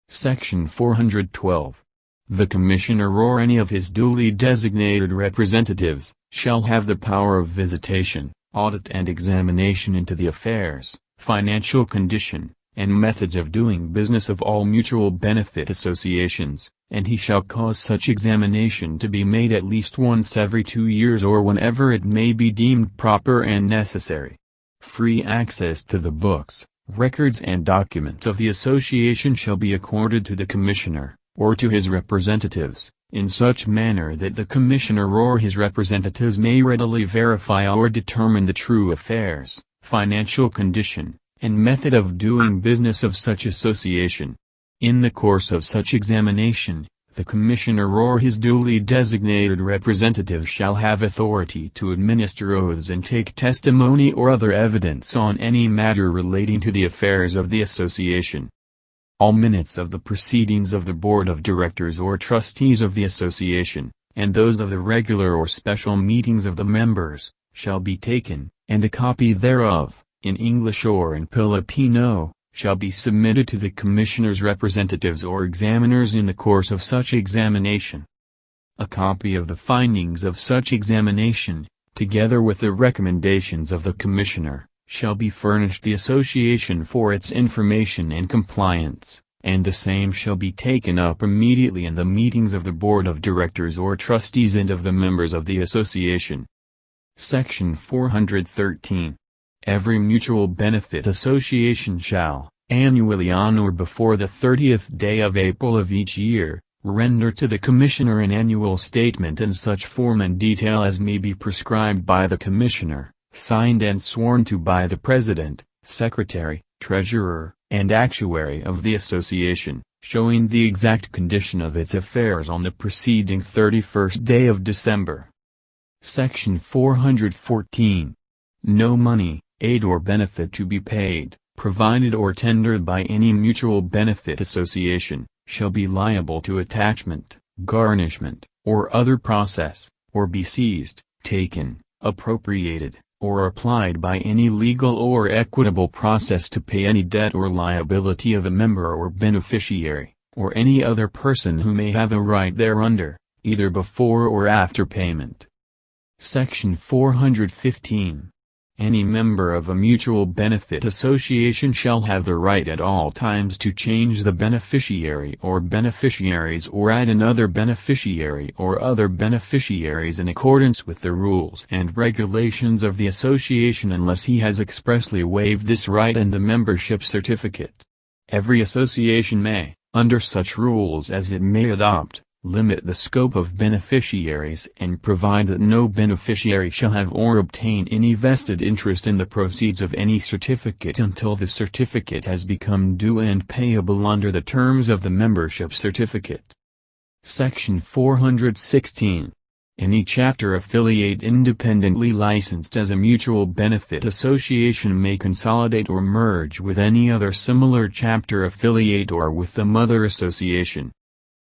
Section 412. The Commissioner or any of his duly designated representatives, shall have the power of visitation, audit and examination into the affairs, financial condition, and methods of doing business of all mutual benefit associations, and he shall cause such examination to be made at least once every 2 years or whenever it may be deemed proper and necessary. Free access to the books, records and documents of the association shall be accorded to the Commissioner, or to his representatives, in such manner that the Commissioner or his representatives may readily verify or determine the true affairs, financial condition, and method of doing business of such association. In the course of such examination, the Commissioner or his duly designated representative shall have authority to administer oaths and take testimony or other evidence on any matter relating to the affairs of the association. All minutes of the proceedings of the Board of Directors or Trustees of the association, and those of the regular or special meetings of the members, shall be taken, and a copy thereof, in English or in Filipino, shall be submitted to the Commissioner's representatives or examiners in the course of such examination. A copy of the findings of such examination, together with the recommendations of the Commissioner, shall be furnished the association for its information and compliance, and the same shall be taken up immediately in the meetings of the Board of Directors or Trustees and of the members of the association. Section 413. Every mutual benefit association shall, annually on or before the 30th day of April of each year, render to the Commissioner an annual statement in such form and detail as may be prescribed by the Commissioner, signed and sworn to by the President, Secretary, Treasurer, and Actuary of the association, showing the exact condition of its affairs on the preceding 31st day of December. Section 414. No money, aid or benefit to be paid, provided or tendered by any mutual benefit association, shall be liable to attachment, garnishment, or other process, or be seized, taken, appropriated, or applied by any legal or equitable process to pay any debt or liability of a member or beneficiary, or any other person who may have a right thereunder, either before or after payment. Section 415. Any member of a mutual benefit association shall have the right at all times to change the beneficiary or beneficiaries or add another beneficiary or other beneficiaries in accordance with the rules and regulations of the association unless he has expressly waived this right in the membership certificate. Every association may, under such rules as it may adopt, limit the scope of beneficiaries and provide that no beneficiary shall have or obtain any vested interest in the proceeds of any certificate until the certificate has become due and payable under the terms of the membership certificate. Section 416. Any chapter affiliate independently licensed as a mutual benefit association may consolidate or merge with any other similar chapter affiliate or with the mother association.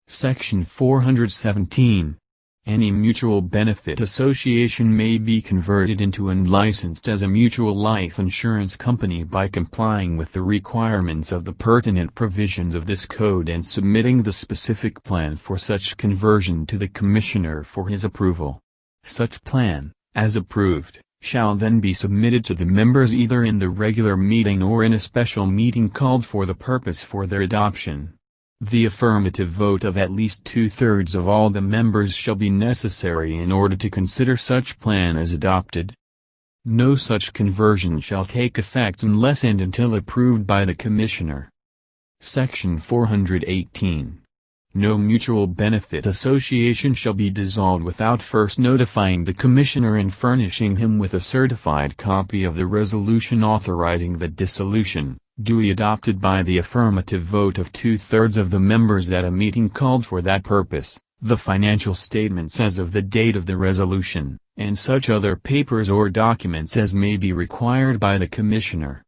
Section 417. Any mutual benefit association may be converted into and licensed as a mutual life insurance company by complying with the requirements of the pertinent provisions of this code and submitting the specific plan for such conversion to the Commissioner for his approval. Such plan, as approved, shall then be submitted to the members either in the regular meeting or in a special meeting called for the purpose for their adoption. The affirmative vote of at least 2/3 of all the members shall be necessary in order to consider such plan as adopted. No such conversion shall take effect unless and until approved by the Commissioner. Section 418. No mutual benefit association shall be dissolved without first notifying the Commissioner and furnishing him with a certified copy of the resolution authorizing the dissolution, duly adopted by the affirmative vote of 2/3 of the members at a meeting called for that purpose, the financial statements as of the date of the resolution, and such other papers or documents as may be required by the Commissioner.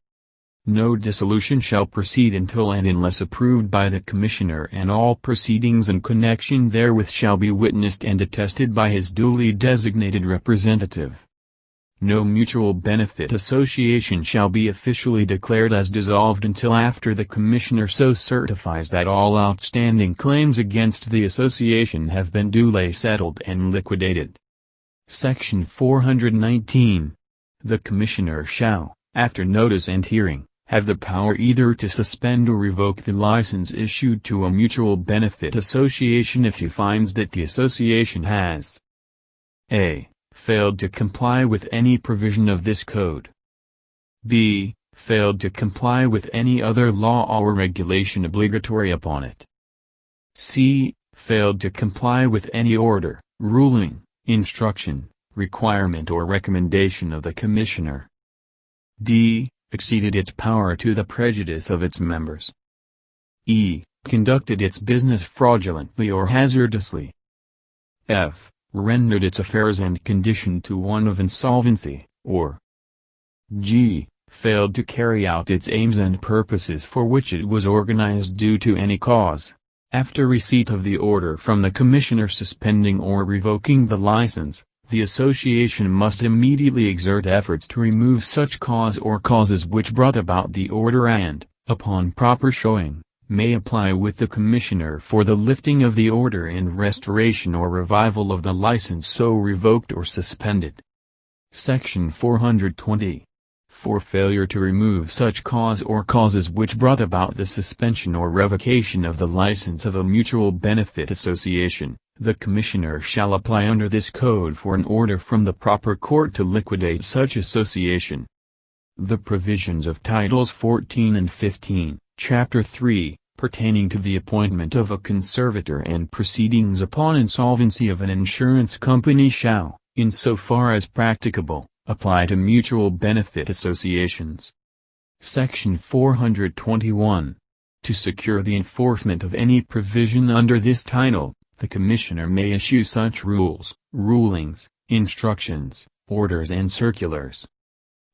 No dissolution shall proceed until and unless approved by the Commissioner, and all proceedings in connection therewith shall be witnessed and attested by his duly designated representative. No mutual benefit association shall be officially declared as dissolved until after the Commissioner so certifies that all outstanding claims against the association have been duly settled and liquidated. Section 419. The Commissioner shall, after notice and hearing, have the power either to suspend or revoke the license issued to a mutual benefit association if he finds that the association has a. failed to comply with any provision of this code, b. failed to comply with any other law or regulation obligatory upon it, c. failed to comply with any order, ruling, instruction, requirement or recommendation of the Commissioner, d. exceeded its power to the prejudice of its members, e. conducted its business fraudulently or hazardously, f. rendered its affairs and condition to one of insolvency, or g. failed to carry out its aims and purposes for which it was organized due to any cause. After receipt of the order from the Commissioner suspending or revoking the license, the association must immediately exert efforts to remove such cause or causes which brought about the order and, upon proper showing, may apply with the Commissioner for the lifting of the order and restoration or revival of the license so revoked or suspended. Section 420. For failure to remove such cause or causes which brought about the suspension or revocation of the license of a mutual benefit association, the Commissioner shall apply under this code for an order from the proper court to liquidate such association. The provisions of Titles 14 and 15, Chapter 3, pertaining to the appointment of a conservator and proceedings upon insolvency of an insurance company shall, insofar as practicable, apply to mutual benefit associations. Section 421. To secure the enforcement of any provision under this title, the Commissioner may issue such rules, rulings, instructions, orders and circulars.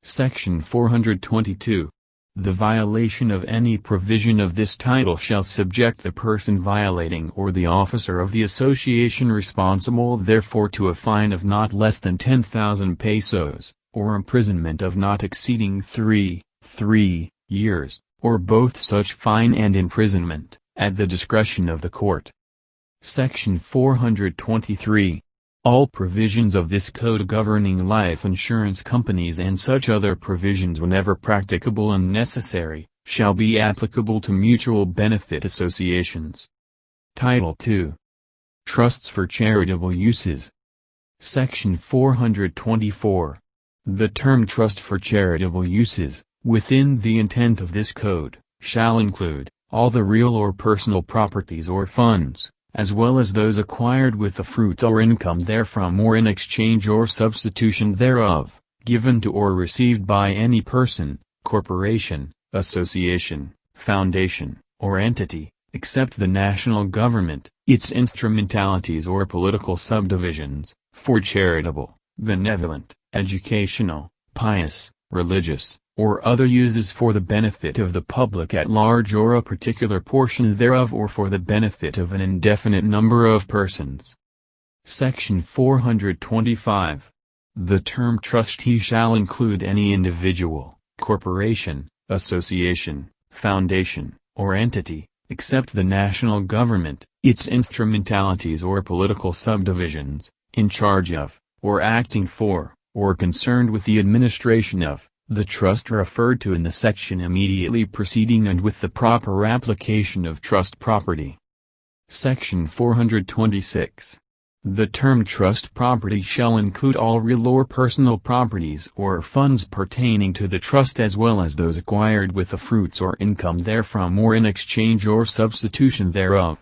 Section 422. The violation of any provision of this title shall subject the person violating or the officer of the association responsible therefor to a fine of not less than 10,000 pesos, or imprisonment of not exceeding 3 years, or both such fine and imprisonment, at the discretion of the court. Section 423. All provisions of this code governing life insurance companies and such other provisions whenever practicable and necessary, shall be applicable to mutual benefit associations. Title II. Trusts for charitable uses. Section 424. The term trust for charitable uses, within the intent of this code, shall include all the real or personal properties or funds, as well as those acquired with the fruits or income therefrom or in exchange or substitution thereof, given to or received by any person, corporation, association, foundation, or entity, except the national government, its instrumentalities or political subdivisions, for charitable, benevolent, educational, pious, religious, or other uses for the benefit of the public at large or a particular portion thereof or for the benefit of an indefinite number of persons. Section 425. The term trustee shall include any individual, corporation, association, foundation, or entity, except the national government, its instrumentalities or political subdivisions, in charge of, or acting for, or concerned with the administration of, the trust referred to in the section immediately preceding and with the proper application of trust property. Section 426. The term trust property shall include all real or personal properties or funds pertaining to the trust as well as those acquired with the fruits or income therefrom or in exchange or substitution thereof.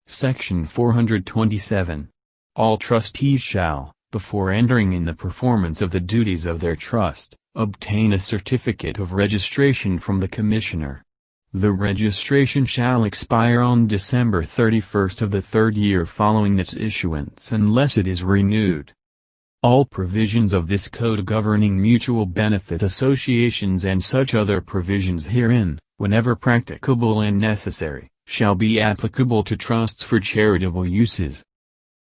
Section 427. All trustees shall, before entering in the performance of the duties of their trust, obtain a certificate of registration from the Commissioner. The registration shall expire on December 31st of the third year following its issuance unless it is renewed. All provisions of this code governing mutual benefit associations and such other provisions herein, whenever practicable and necessary, shall be applicable to trusts for charitable uses.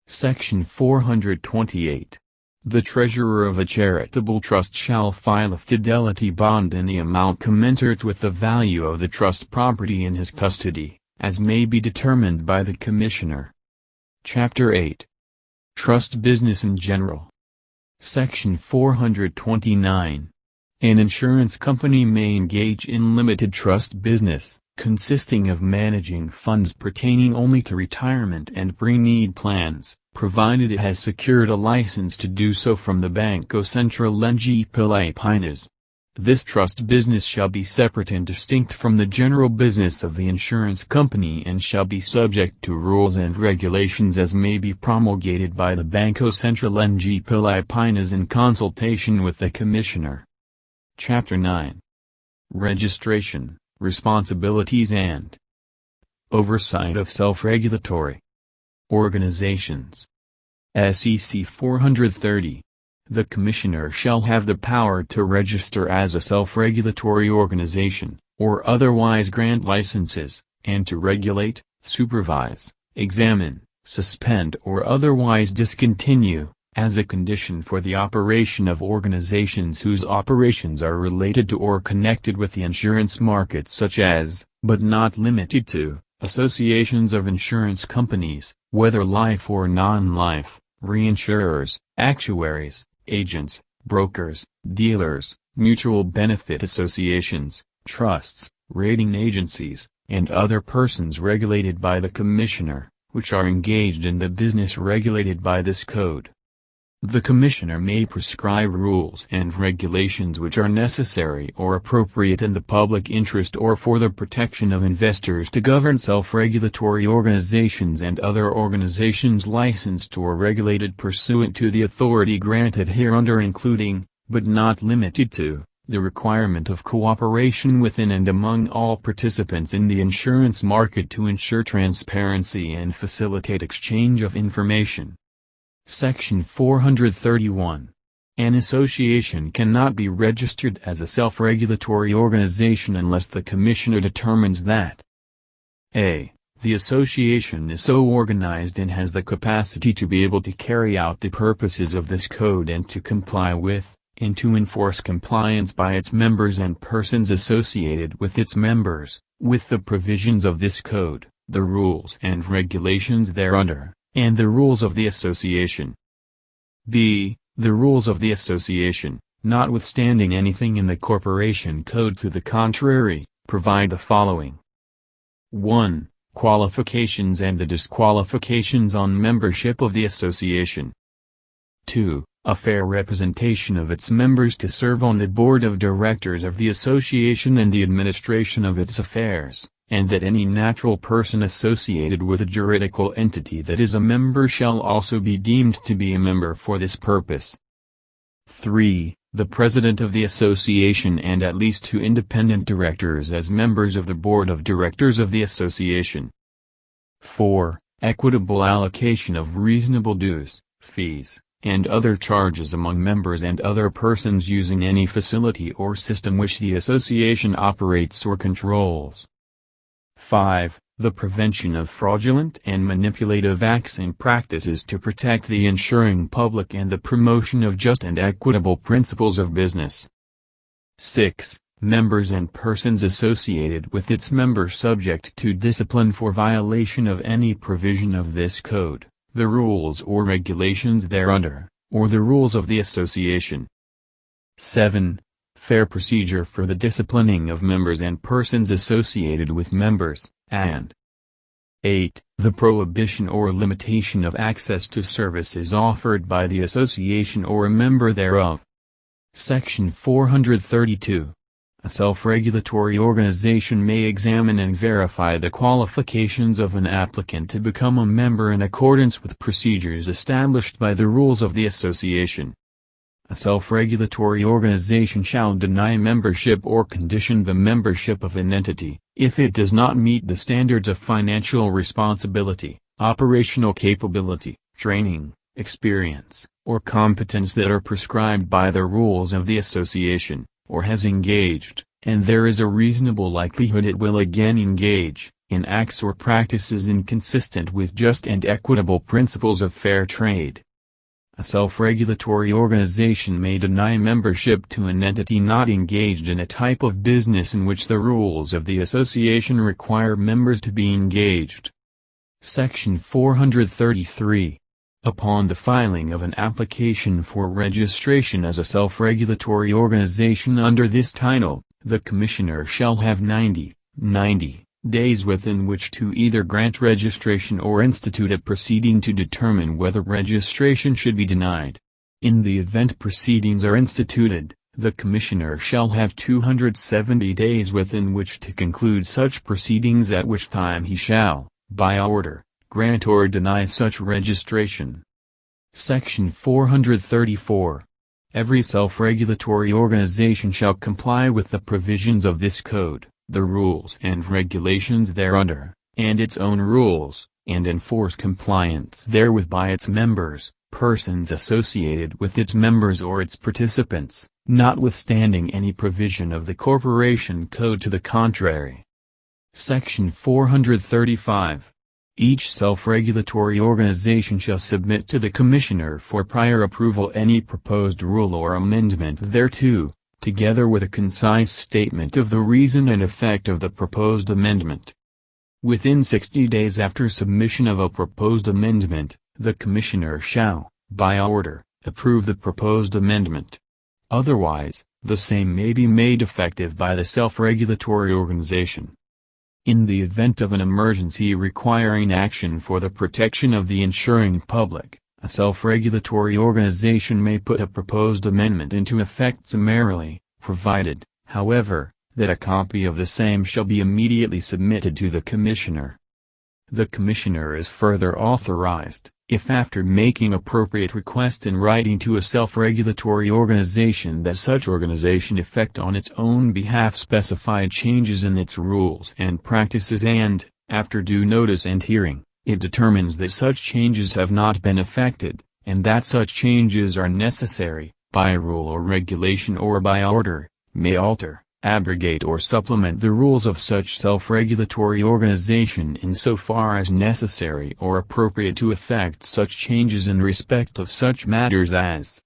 Section 428. The treasurer of a charitable trust shall file a fidelity bond in the amount commensurate with the value of the trust property in his custody, as may be determined by the Commissioner. Chapter 8. Trust Business in General. Section 429. An insurance company may engage in limited trust business, consisting of managing funds pertaining only to retirement and pre-need plans, provided it has secured a license to do so from the Banco Central de Filipinas. This trust business shall be separate and distinct from the general business of the insurance company and shall be subject to rules and regulations as may be promulgated by the Banco Central de Filipinas in consultation with the Commissioner. Chapter 9. Registration, Responsibilities and Oversight of Self-Regulatory Organizations. SEC 430. The Commissioner shall have the power to register as a self-regulatory organization, or otherwise grant licenses, and to regulate, supervise, examine, suspend or otherwise discontinue, as a condition for the operation of organizations whose operations are related to or connected with the insurance market such as, but not limited to, associations of insurance companies, whether life or non-life, reinsurers, actuaries, agents, brokers, dealers, mutual benefit associations, trusts, rating agencies, and other persons regulated by the Commissioner, which are engaged in the business regulated by this code. The Commissioner may prescribe rules and regulations which are necessary or appropriate in the public interest or for the protection of investors to govern self-regulatory organizations and other organizations licensed or regulated pursuant to the authority granted hereunder including, but not limited to, the requirement of cooperation within and among all participants in the insurance market to ensure transparency and facilitate exchange of information. Section 431. An association cannot be registered as a self-regulatory organization unless the Commissioner determines that a. The association is so organized and has the capacity to be able to carry out the purposes of this code and to comply with, and to enforce compliance by its members and persons associated with its members, with the provisions of this code, the rules and regulations thereunder, and the rules of the association. b. The rules of the association, notwithstanding anything in the Corporation Code to the contrary, provide the following. 1. Qualifications and the disqualifications on membership of the association. 2. A fair representation of its members to serve on the board of directors of the association and the administration of its affairs, and that any natural person associated with a juridical entity that is a member shall also be deemed to be a member for this purpose. 3. The president of the association and at least 2 independent directors as members of the board of directors of the association. 4. Equitable allocation of reasonable dues, fees, and other charges among members and other persons using any facility or system which the association operates or controls. 5. The prevention of fraudulent and manipulative acts and practices to protect the insuring public and the promotion of just and equitable principles of business. 6. Members and persons associated with its members subject to discipline for violation of any provision of this code, the rules or regulations thereunder, or the rules of the association. 7. Fair procedure for the disciplining of members and persons associated with members, and 8. The prohibition or limitation of access to services offered by the association or a member thereof. Section 432. A self-regulatory organization may examine and verify the qualifications of an applicant to become a member in accordance with procedures established by the rules of the association. A self-regulatory organization shall deny membership or condition the membership of an entity, if it does not meet the standards of financial responsibility, operational capability, training, experience, or competence that are prescribed by the rules of the association, or has engaged, and there is a reasonable likelihood it will again engage, in acts or practices inconsistent with just and equitable principles of fair trade. A self-regulatory organization may deny membership to an entity not engaged in a type of business in which the rules of the association require members to be engaged. Section 433. Upon the filing of an application for registration as a self-regulatory organization under this title, the Commissioner shall have 90 days within which to either grant registration or institute a proceeding to determine whether registration should be denied. In the event proceedings are instituted, the Commissioner shall have 270 days within which to conclude such proceedings, at which time he shall, by order, grant or deny such registration. Section 434. Every self-regulatory organization shall comply with the provisions of this code, the rules and regulations thereunder, and its own rules, and enforce compliance therewith by its members, persons associated with its members or its participants, notwithstanding any provision of the Corporation Code to the contrary. Section 435. Each self-regulatory organization shall submit to the Commissioner for prior approval any proposed rule or amendment thereto, together with a concise statement of the reason and effect of the proposed amendment. Within 60 days after submission of a proposed amendment, the Commissioner shall, by order, approve the proposed amendment. Otherwise, the same may be made effective by the self-regulatory organization. In the event of an emergency requiring action for the protection of the insuring public, a self-regulatory organization may put a proposed amendment into effect summarily, provided, however, that a copy of the same shall be immediately submitted to the Commissioner. The Commissioner is further authorized, if after making appropriate request in writing to a self-regulatory organization that such organization effect on its own behalf specified changes in its rules and practices and, after due notice and hearing, it determines that such changes have not been effected, and that such changes are necessary, by rule or regulation or by order, may alter, abrogate or supplement the rules of such self-regulatory organization insofar as necessary or appropriate to effect such changes in respect of such matters as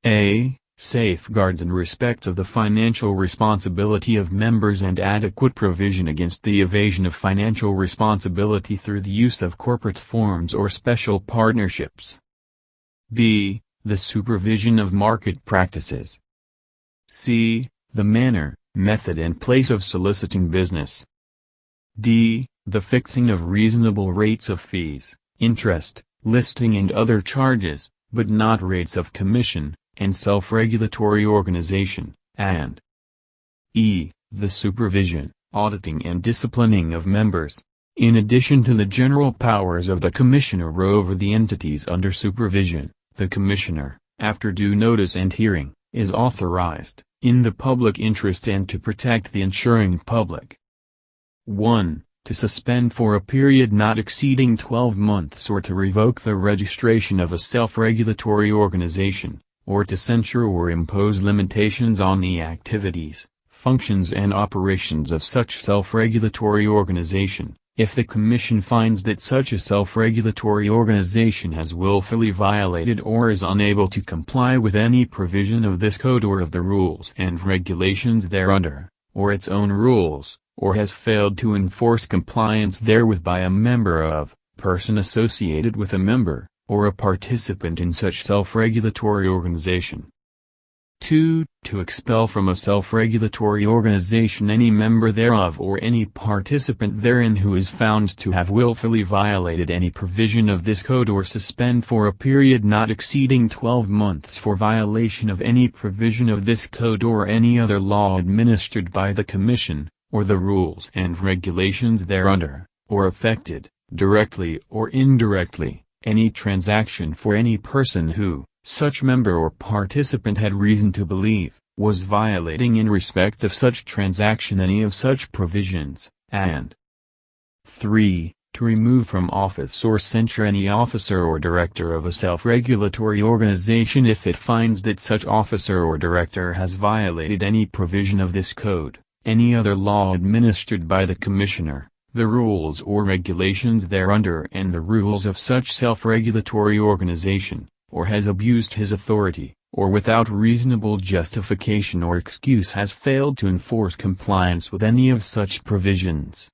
a. Safeguards in respect of the financial responsibility of members and adequate provision against the evasion of financial responsibility through the use of corporate forms or special partnerships. b. The supervision of market practices. c. The manner, method and place of soliciting business. d. The fixing of reasonable rates of fees, interest, listing and other charges, but not rates of commission, and self-regulatory organization, and e. The supervision, auditing and disciplining of members. In addition to the general powers of the Commissioner over the entities under supervision, the Commissioner, after due notice and hearing, is authorized, in the public interest and to protect the insuring public. 1. To suspend for a period not exceeding 12 months or to revoke the registration of a self-regulatory organization, or to censure or impose limitations on the activities, functions and operations of such self-regulatory organization, if the Commission finds that such a self-regulatory organization has willfully violated or is unable to comply with any provision of this code or of the rules and regulations thereunder, or its own rules, or has failed to enforce compliance therewith by a member of, person associated with a member, or a participant in such self-regulatory organization. 2. To expel from a self-regulatory organization any member thereof or any participant therein who is found to have willfully violated any provision of this code, or suspend for a period not exceeding 12 months for violation of any provision of this code or any other law administered by the Commission, or the rules and regulations thereunder, or affected, directly or indirectly, any transaction for any person who, such member or participant had reason to believe, was violating in respect of such transaction any of such provisions, and 3. To remove from office or censure any officer or director of a self-regulatory organization if it finds that such officer or director has violated any provision of this code, any other law administered by the Commissioner, the rules or regulations thereunder and the rules of such self-regulatory organization, or has abused his authority, or without reasonable justification or excuse has failed to enforce compliance with any of such provisions.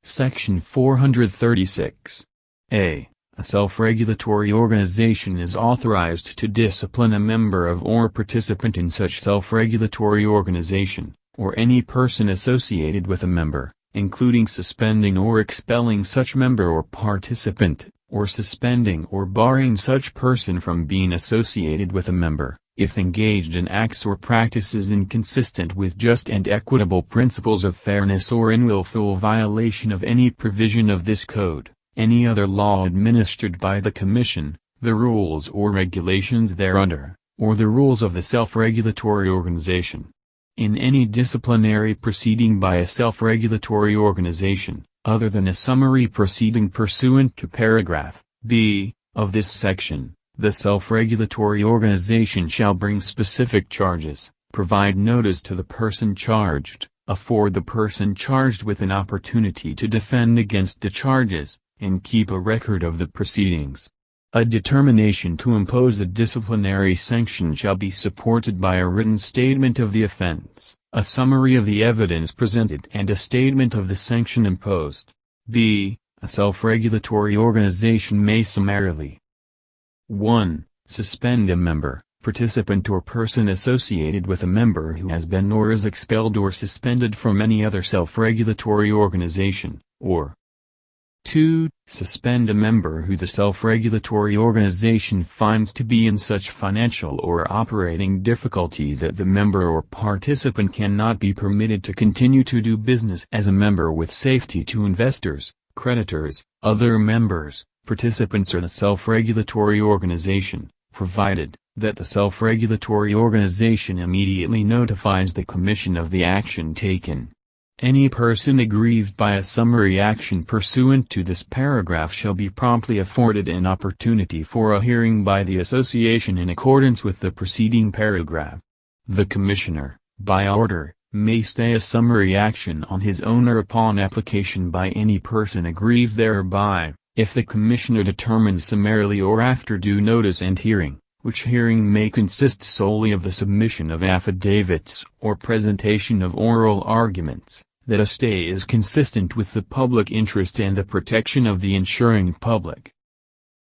Section 436. A self-regulatory organization is authorized to discipline a member of or participant in such self-regulatory organization, or any person associated with a member, including suspending or expelling such member or participant, or suspending or barring such person from being associated with a member, if engaged in acts or practices inconsistent with just and equitable principles of fairness or in willful violation of any provision of this code, any other law administered by the Commission, the rules or regulations thereunder, or the rules of the self-regulatory organization. In any disciplinary proceeding by a self-regulatory organization, other than a summary proceeding pursuant to paragraph B of this section, the self-regulatory organization shall bring specific charges, provide notice to the person charged, afford the person charged with an opportunity to defend against the charges, and keep a record of the proceedings. A determination to impose a disciplinary sanction shall be supported by a written statement of the offense, a summary of the evidence presented and a statement of the sanction imposed. B. A self-regulatory organization may summarily 1. Suspend a member, participant or person associated with a member who has been or is expelled or suspended from any other self-regulatory organization, or 2. Suspend a member who the self-regulatory organization finds to be in such financial or operating difficulty that the member or participant cannot be permitted to continue to do business as a member with safety to investors, creditors, other members, participants or the self-regulatory organization, provided that the self-regulatory organization immediately notifies the Commission of the action taken. Any person aggrieved by a summary action pursuant to this paragraph shall be promptly afforded an opportunity for a hearing by the association in accordance with the preceding paragraph. The Commissioner, by order, may stay a summary action on his own or upon application by any person aggrieved thereby, if the Commissioner determines summarily or after due notice and hearing, which hearing may consist solely of the submission of affidavits or presentation of oral arguments, that a stay is consistent with the public interest and the protection of the insuring public.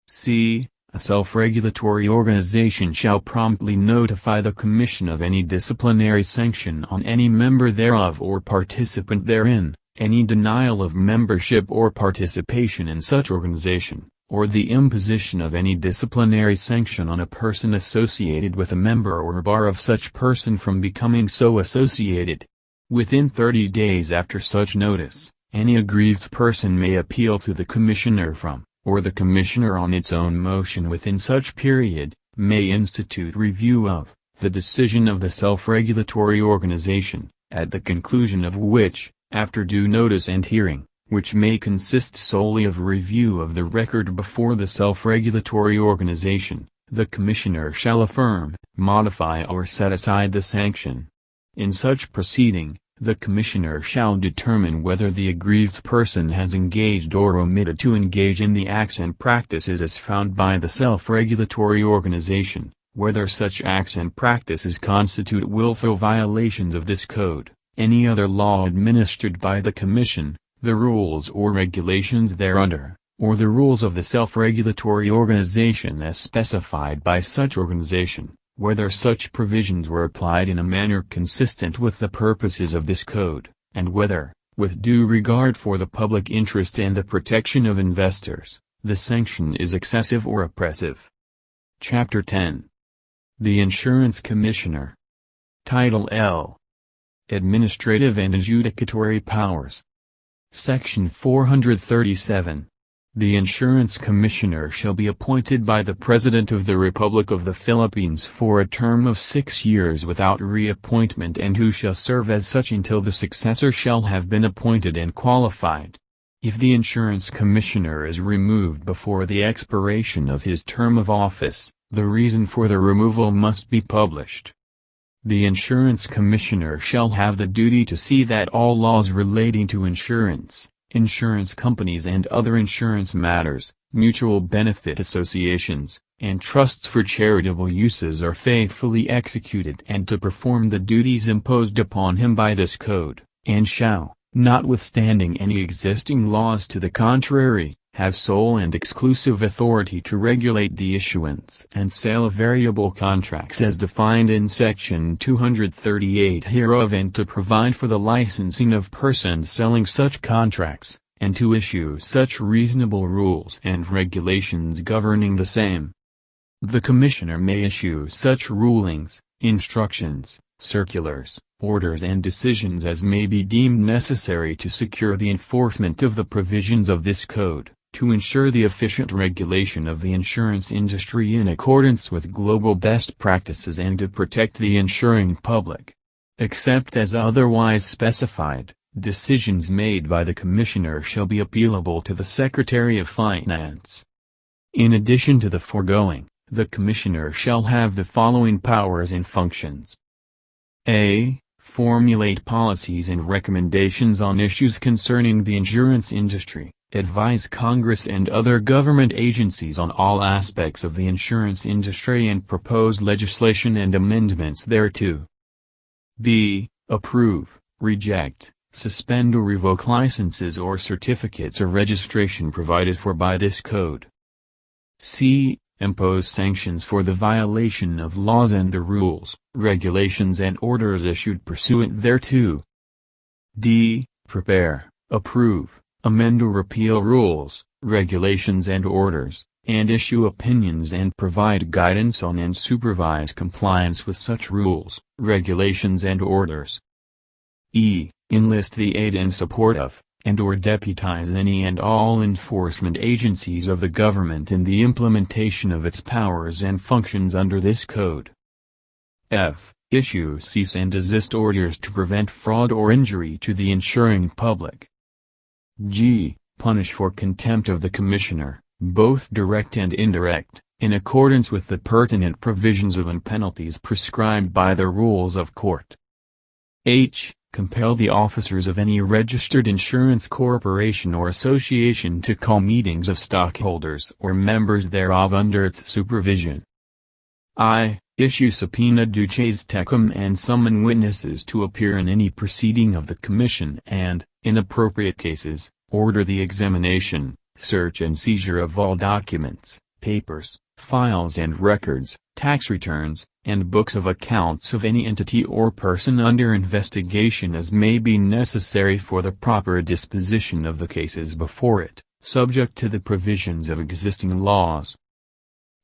C. A self-regulatory organization shall promptly notify the Commission of any disciplinary sanction on any member thereof or participant therein, any denial of membership or participation in such organization, or the imposition of any disciplinary sanction on a person associated with a member or bar of such person from becoming so associated. Within 30 days after such notice, any aggrieved person may appeal to the Commissioner from, or the Commissioner on its own motion within such period, may institute review of, the decision of the self-regulatory organization, at the conclusion of which, after due notice and hearing, which may consist solely of review of the record before the self-regulatory organization, the Commissioner shall affirm, modify or set aside the sanction. In such proceeding, the Commissioner shall determine whether the aggrieved person has engaged or omitted to engage in the acts and practices as found by the self-regulatory organization, whether such acts and practices constitute willful violations of this code, any other law administered by the Commission, the rules or regulations thereunder, or the rules of the self-regulatory organization as specified by such organization, whether such provisions were applied in a manner consistent with the purposes of this code, and whether, with due regard for the public interest and the protection of investors, the sanction is excessive or oppressive. Chapter 10. The Insurance Commissioner. Title L. Administrative and Adjudicatory Powers. Section 437. The Insurance Commissioner shall be appointed by the President of the Republic of the Philippines for a term of 6 years without reappointment, and who shall serve as such until the successor shall have been appointed and qualified. If the Insurance Commissioner is removed before the expiration of his term of office, the reason for the removal must be published. The Insurance Commissioner shall have the duty to see that all laws relating to insurance, insurance companies and other insurance matters, mutual benefit associations, and trusts for charitable uses are faithfully executed, and to perform the duties imposed upon him by this code, and shall, notwithstanding any existing laws to the contrary, have sole and exclusive authority to regulate the issuance and sale of variable contracts as defined in Section 238 hereof, and to provide for the licensing of persons selling such contracts, and to issue such reasonable rules and regulations governing the same. The Commissioner may issue such rulings, instructions, circulars, orders and decisions as may be deemed necessary to secure the enforcement of the provisions of this code, to ensure the efficient regulation of the insurance industry in accordance with global best practices, and to protect the insuring public. Except as otherwise specified, decisions made by the Commissioner shall be appealable to the Secretary of Finance. In addition to the foregoing, the Commissioner shall have the following powers and functions. A. Formulate policies and recommendations on issues concerning the insurance industry. Advise Congress and other government agencies on all aspects of the insurance industry and propose legislation and amendments thereto. B. Approve, reject, suspend or revoke licenses or certificates of registration provided for by this code. C. Impose sanctions for the violation of laws and the rules, regulations and orders issued pursuant thereto. D. Prepare, approve, amend or repeal rules, regulations and orders, and issue opinions and provide guidance on and supervise compliance with such rules, regulations and orders. E. Enlist the aid and support of, and or deputize any and all enforcement agencies of the government in the implementation of its powers and functions under this code. F. Issue cease and desist orders to prevent fraud or injury to the insuring public. G. Punish for contempt of the Commissioner, both direct and indirect, in accordance with the pertinent provisions of and penalties prescribed by the rules of court. H. Compel the officers of any registered insurance corporation or association to call meetings of stockholders or members thereof under its supervision. I. Issue subpoena duces tecum and summon witnesses to appear in any proceeding of the Commission and, in appropriate cases, order the examination, search and seizure of all documents, papers, files and records, tax returns, and books of accounts of any entity or person under investigation as may be necessary for the proper disposition of the cases before it, subject to the provisions of existing laws.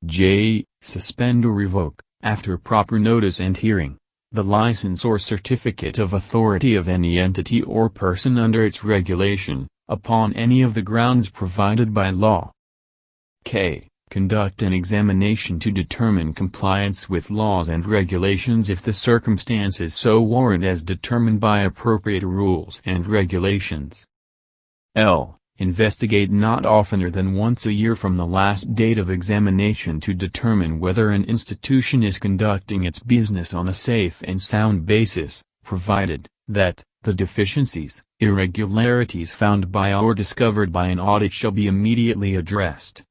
J. Suspend or revoke, after proper notice and hearing, the license or certificate of authority of any entity or person under its regulation, upon any of the grounds provided by law. K. Conduct an examination to determine compliance with laws and regulations if the circumstances so warrant as determined by appropriate rules and regulations. L. Investigate not oftener than once a year from the last date of examination to determine whether an institution is conducting its business on a safe and sound basis, provided that the deficiencies, irregularities found by or discovered by an audit shall be immediately addressed.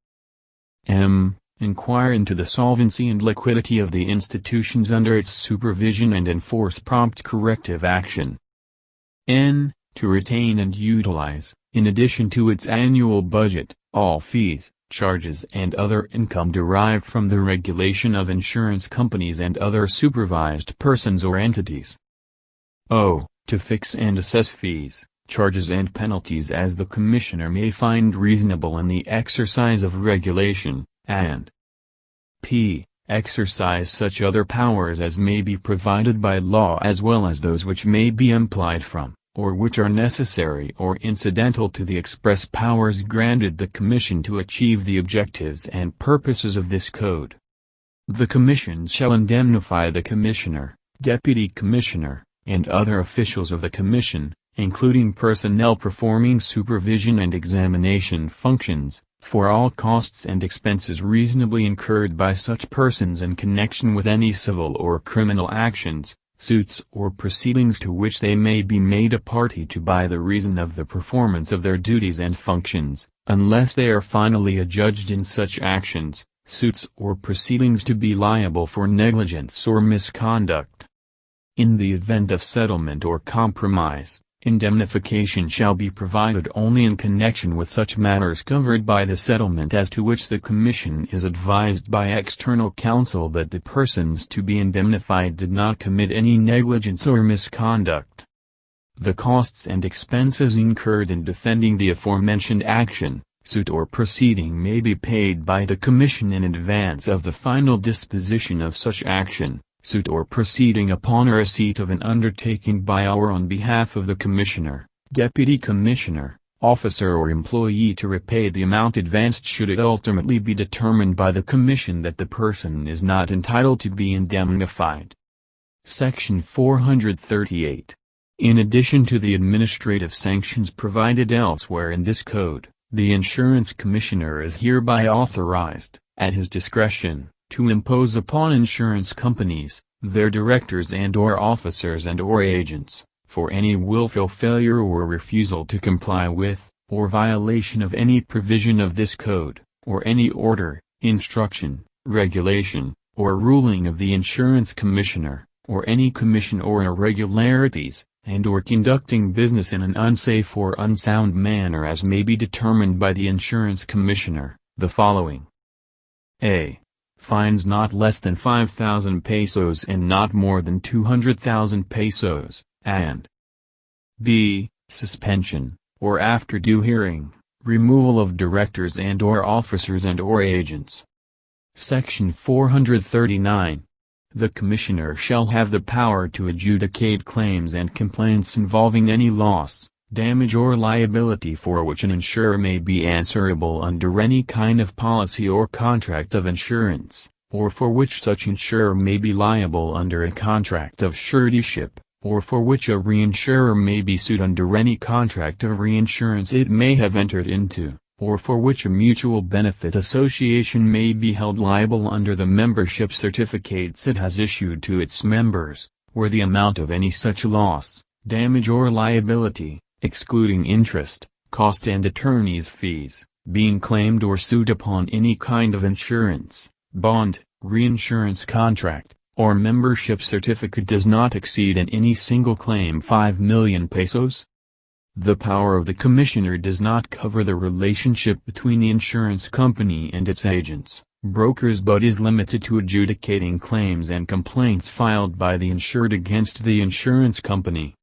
M. Inquire into the solvency and liquidity of the institutions under its supervision and enforce prompt corrective action. N. To retain and utilize, in addition to its annual budget, all fees, charges and other income derived from the regulation of insurance companies and other supervised persons or entities. O. To fix and assess fees, charges and penalties as the Commissioner may find reasonable in the exercise of regulation, and p. Exercise such other powers as may be provided by law as well as those which may be implied from, or which are necessary or incidental to the express powers granted the Commission to achieve the objectives and purposes of this Code. The Commission shall indemnify the Commissioner, Deputy Commissioner, and other officials of the Commission, including personnel performing supervision and examination functions, for all costs and expenses reasonably incurred by such persons in connection with any civil or criminal actions, suits or proceedings to which they may be made a party to by the reason of the performance of their duties and functions, unless they are finally adjudged in such actions, suits or proceedings to be liable for negligence or misconduct. In the event of settlement or compromise, indemnification shall be provided only in connection with such matters covered by the settlement as to which the Commission is advised by external counsel that the persons to be indemnified did not commit any negligence or misconduct. The costs and expenses incurred in defending the aforementioned action, suit or proceeding may be paid by the Commission in advance of the final disposition of such action, suit or proceeding upon receipt of an undertaking by or on behalf of the Commissioner, Deputy Commissioner, officer or employee to repay the amount advanced should it ultimately be determined by the Commission that the person is not entitled to be indemnified. Section 438. In addition to the administrative sanctions provided elsewhere in this Code, the Insurance Commissioner is hereby authorized, at his discretion, to impose upon insurance companies, their directors and/or officers and/or agents, for any willful failure or refusal to comply with, or violation of any provision of this Code, or any order, instruction, regulation, or ruling of the Insurance Commissioner, or any commission or irregularities, and/or conducting business in an unsafe or unsound manner as may be determined by the Insurance Commissioner, the following: a. Fines not less than 5,000 pesos and not more than 200,000 pesos, and b. Suspension, or after due hearing, removal of directors and/or officers and/or agents. Section 439. The Commissioner shall have the power to adjudicate claims and complaints involving any loss, damage or liability for which an insurer may be answerable under any kind of policy or contract of insurance, or for which such insurer may be liable under a contract of suretyship, or for which a reinsurer may be sued under any contract of reinsurance it may have entered into, or for which a mutual benefit association may be held liable under the membership certificates it has issued to its members, or the amount of any such loss, damage or liability, excluding interest, costs and attorney's fees, being claimed or sued upon any kind of insurance, bond, reinsurance contract, or membership certificate does not exceed in any single claim 5 million pesos. The power of the Commissioner does not cover the relationship between the insurance company and its agents, brokers, but is limited to adjudicating claims and complaints filed by the insured against the insurance company.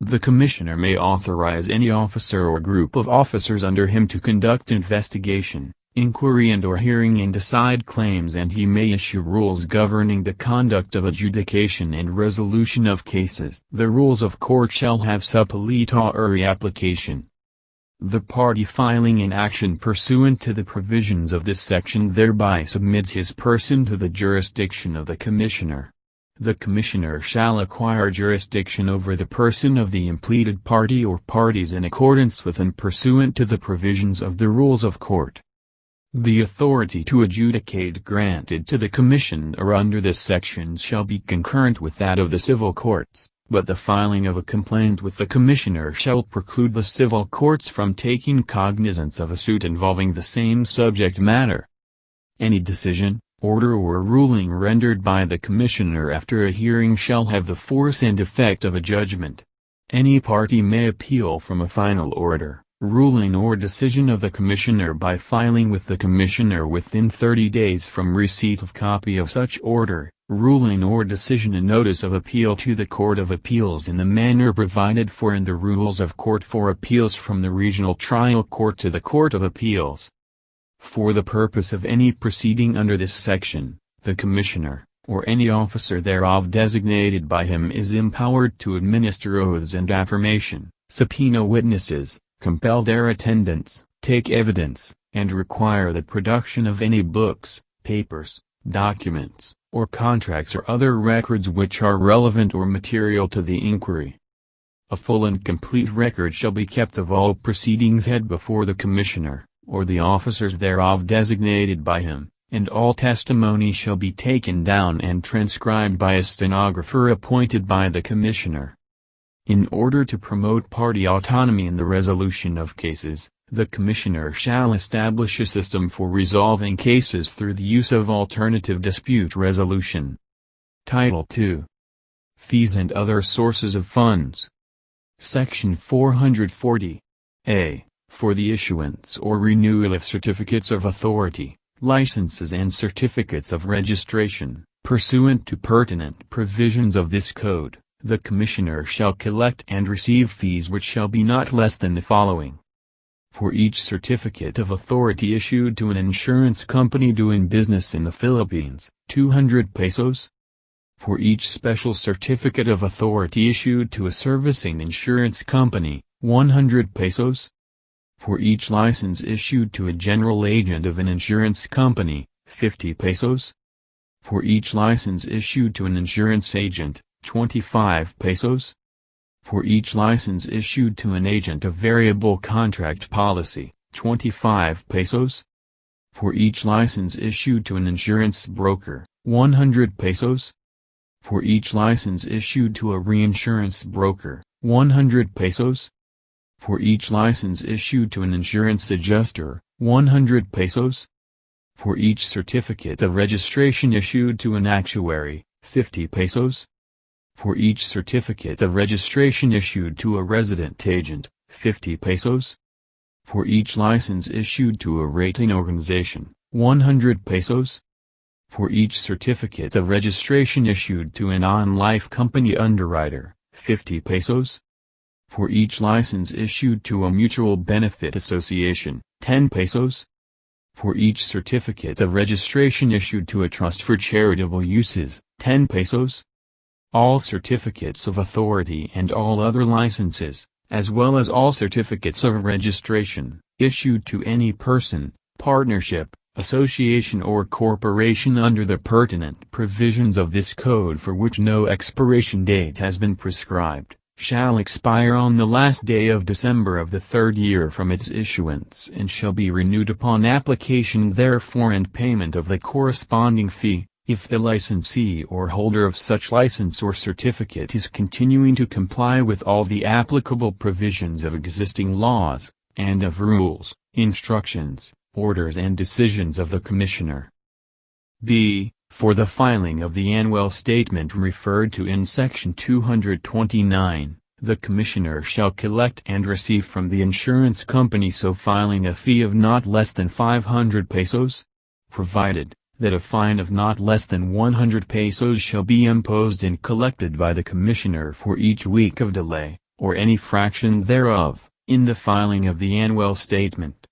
The Commissioner may authorize any officer or group of officers under him to conduct investigation, inquiry and/or hearing and decide claims, and he may issue rules governing the conduct of adjudication and resolution of cases. The rules of court shall have supplementary application. The party filing an action pursuant to the provisions of this section thereby submits his person to the jurisdiction of the Commissioner. The Commissioner shall acquire jurisdiction over the person of the impleaded party or parties in accordance with and pursuant to the provisions of the rules of court. The authority to adjudicate granted to the Commissioner under this section shall be concurrent with that of the civil courts, but the filing of a complaint with the Commissioner shall preclude the civil courts from taking cognizance of a suit involving the same subject matter. Any decision, order or ruling rendered by the Commissioner after a hearing shall have the force and effect of a judgment. Any party may appeal from a final order, ruling or decision of the Commissioner by filing with the Commissioner within 30 days from receipt of copy of such order, ruling or decision a notice of appeal to the Court of Appeals in the manner provided for in the Rules of Court for appeals from the Regional Trial Court to the Court of Appeals. For the purpose of any proceeding under this section, the Commissioner, or any officer thereof designated by him is empowered to administer oaths and affirmation, subpoena witnesses, compel their attendance, take evidence, and require the production of any books, papers, documents, or contracts or other records which are relevant or material to the inquiry. A full and complete record shall be kept of all proceedings had before the Commissioner, or the officers thereof designated by him, and all testimony shall be taken down and transcribed by a stenographer appointed by the Commissioner. In order to promote party autonomy in the resolution of cases, the Commissioner shall establish a system for resolving cases through the use of alternative dispute resolution. Title II. Fees and other sources of funds. Section 440. A. For the issuance or renewal of certificates of authority, licenses and certificates of registration, pursuant to pertinent provisions of this code, the Commissioner shall collect and receive fees which shall be not less than the following. For each certificate of authority issued to an insurance company doing business in the Philippines, 200 pesos. For each special certificate of authority issued to a servicing insurance company, 100 pesos. For each license issued to a general agent of an insurance company, 50 pesos. For each license issued to an insurance agent, 25 pesos. For each license issued to an agent of variable contract policy, 25 pesos. For each license issued to an insurance broker, 100 pesos. For each license issued to a reinsurance broker, 100 pesos. For each license issued to an insurance adjuster, 100 pesos. For each certificate of registration issued to an actuary, 50 pesos. For each certificate of registration issued to a resident agent, 50 pesos. For each license issued to a rating organization, 100 pesos. For each certificate of registration issued to a non-life company underwriter, 50 pesos. For each license issued to a mutual benefit association, 10 pesos. For each certificate of registration issued to a trust for charitable uses, 10 pesos. All certificates of authority and all other licenses, as well as all certificates of registration, issued to any person, partnership, association or corporation under the pertinent provisions of this code for which no expiration date has been prescribed, shall expire on the last day of December of the third year from its issuance and shall be renewed upon application therefor and payment of the corresponding fee, if the licensee or holder of such license or certificate is continuing to comply with all the applicable provisions of existing laws, and of rules, instructions, orders and decisions of the Commissioner. B. For the filing of the annual statement referred to in Section 229, the Commissioner shall collect and receive from the insurance company so filing a fee of not less than 500 pesos, provided that a fine of not less than 100 pesos shall be imposed and collected by the Commissioner for each week of delay, or any fraction thereof, in the filing of the annual statement.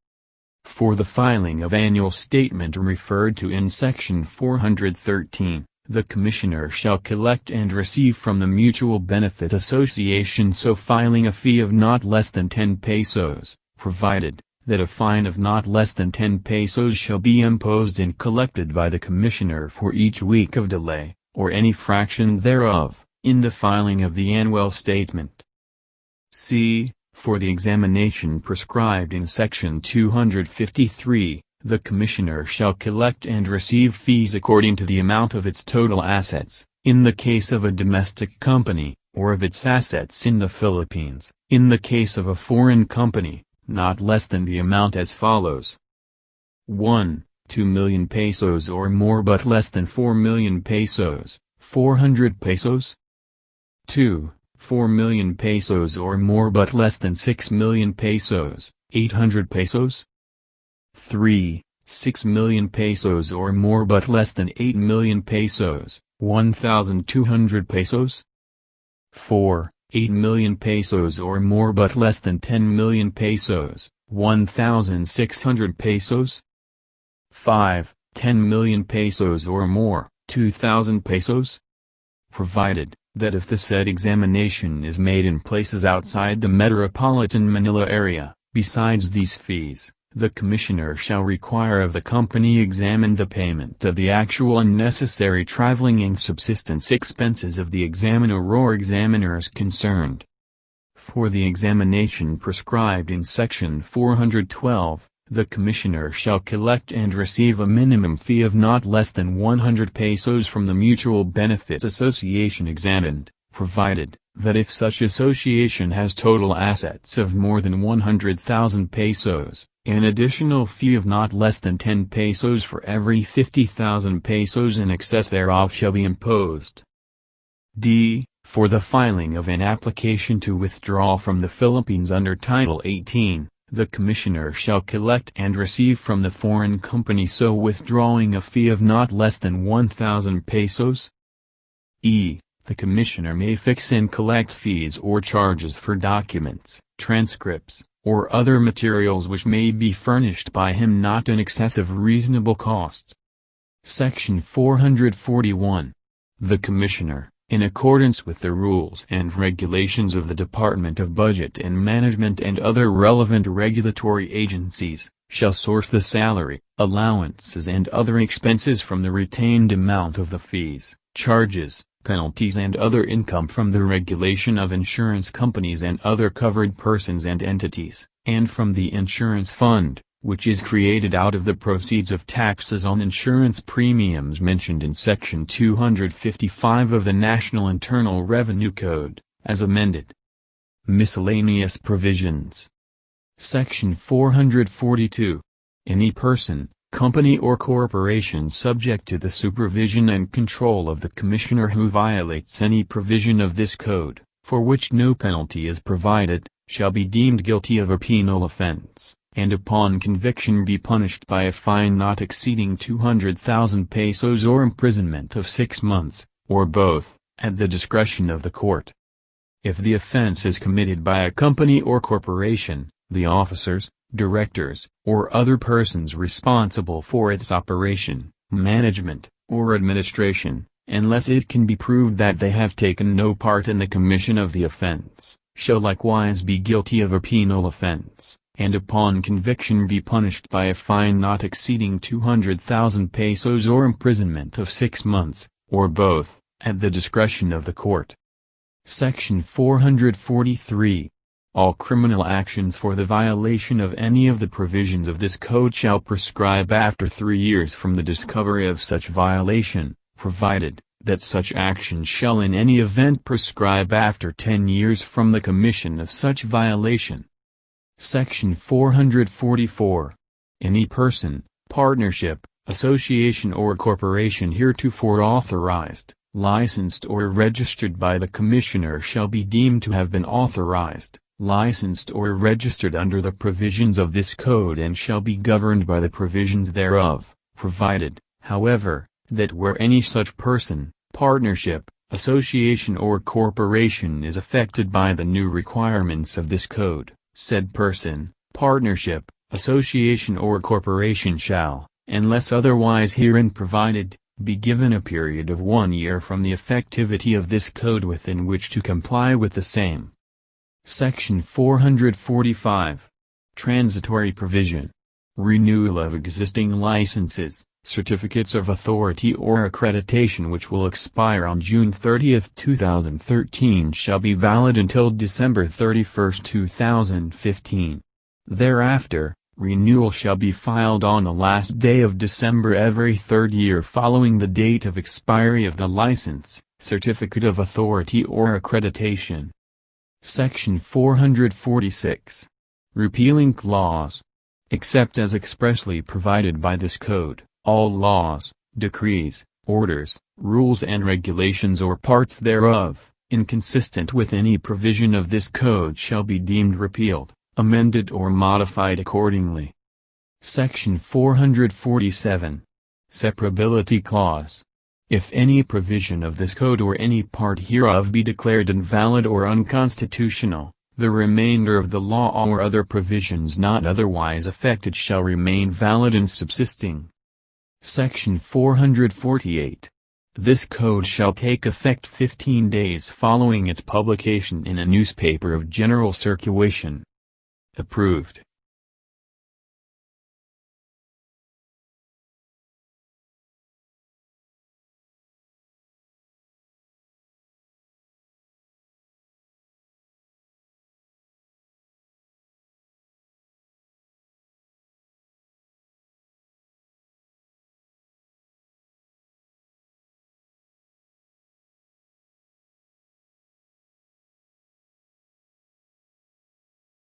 For the filing of annual statement referred to in Section 413, the Commissioner shall collect and receive from the Mutual Benefit Association so filing a fee of not less than 10 pesos, provided that a fine of not less than 10 pesos shall be imposed and collected by the Commissioner for each week of delay, or any fraction thereof, in the filing of the annual statement. C. For the examination prescribed in Section 253, the Commissioner shall collect and receive fees according to the amount of its total assets, in the case of a domestic company, or of its assets in the Philippines, in the case of a foreign company, not less than the amount as follows. 1. 2 million pesos or more but less than 4 million pesos, 400 pesos. 2. 4 million pesos or more but less than 6 million pesos, 800 pesos. 3. 6 million pesos or more but less than 8 million pesos, 1,200 pesos. 4. 8 million pesos or more but less than 10 million pesos, 1,600 pesos. 5. 10 million pesos or more, 2,000 pesos. Provided that if the said examination is made in places outside the Metropolitan Manila area, besides these fees, the Commissioner shall require of the company examined the payment of the actual and necessary traveling and subsistence expenses of the examiner or examiners concerned. For the examination prescribed in Section 412, the Commissioner shall collect and receive a minimum fee of not less than 100 pesos from the Mutual Benefits Association examined, provided that if such association has total assets of more than 100,000 pesos, an additional fee of not less than 10 pesos for every 50,000 pesos in excess thereof shall be imposed. D. For the filing of an application to withdraw from the Philippines under Title 18, the Commissioner shall collect and receive from the foreign company so withdrawing a fee of not less than 1,000 pesos. E. The Commissioner may fix and collect fees or charges for documents, transcripts, or other materials which may be furnished by him not in excess of reasonable cost. Section 441. The Commissioner, in accordance with the rules and regulations of the Department of Budget and Management and other relevant regulatory agencies, shall source the salary, allowances and other expenses from the retained amount of the fees, charges, penalties and other income from the regulation of insurance companies and other covered persons and entities, and from the insurance fund, which is created out of the proceeds of taxes on insurance premiums mentioned in Section 255 of the National Internal Revenue Code, as amended. Miscellaneous Provisions. Section 442. Any person, company or corporation subject to the supervision and control of the Commissioner who violates any provision of this code, for which no penalty is provided, shall be deemed guilty of a penal offense, and upon conviction be punished by a fine not exceeding 200,000 pesos or imprisonment of 6 months, or both, at the discretion of the court. If the offense is committed by a company or corporation, the officers, directors, or other persons responsible for its operation, management, or administration, unless it can be proved that they have taken no part in the commission of the offense, shall likewise be guilty of a penal offense, and upon conviction be punished by a fine not exceeding 200,000 pesos or imprisonment of 6 months, or both, at the discretion of the court. Section 443. All criminal actions for the violation of any of the provisions of this code shall prescribe after 3 years from the discovery of such violation, provided that such action shall in any event prescribe after 10 years from the commission of such violation. Section 444. Any person, partnership, association or corporation heretofore authorized, licensed or registered by the Commissioner shall be deemed to have been authorized, licensed or registered under the provisions of this code and shall be governed by the provisions thereof, provided, however, that where any such person, partnership, association or corporation is affected by the new requirements of this code, said person, partnership, association or corporation shall, unless otherwise herein provided, be given a period of 1 year from the effectivity of this code within which to comply with the same. Section 445. Transitory Provision. Renewal of existing licenses, certificates of authority or accreditation which will expire on June 30, 2013 shall be valid until December 31, 2015. Thereafter, renewal shall be filed on the last day of December every third year following the date of expiry of the license, certificate of authority or accreditation. Section 446. Repealing Clause. Except as expressly provided by this code, all laws, decrees, orders, rules and regulations or parts thereof, inconsistent with any provision of this code shall be deemed repealed, amended or modified accordingly. Section 447. Separability Clause. If any provision of this code or any part hereof be declared invalid or unconstitutional, the remainder of the law or other provisions not otherwise affected shall remain valid and subsisting. Section 448. This code shall take effect 15 days following its publication in a newspaper of general circulation. Approved.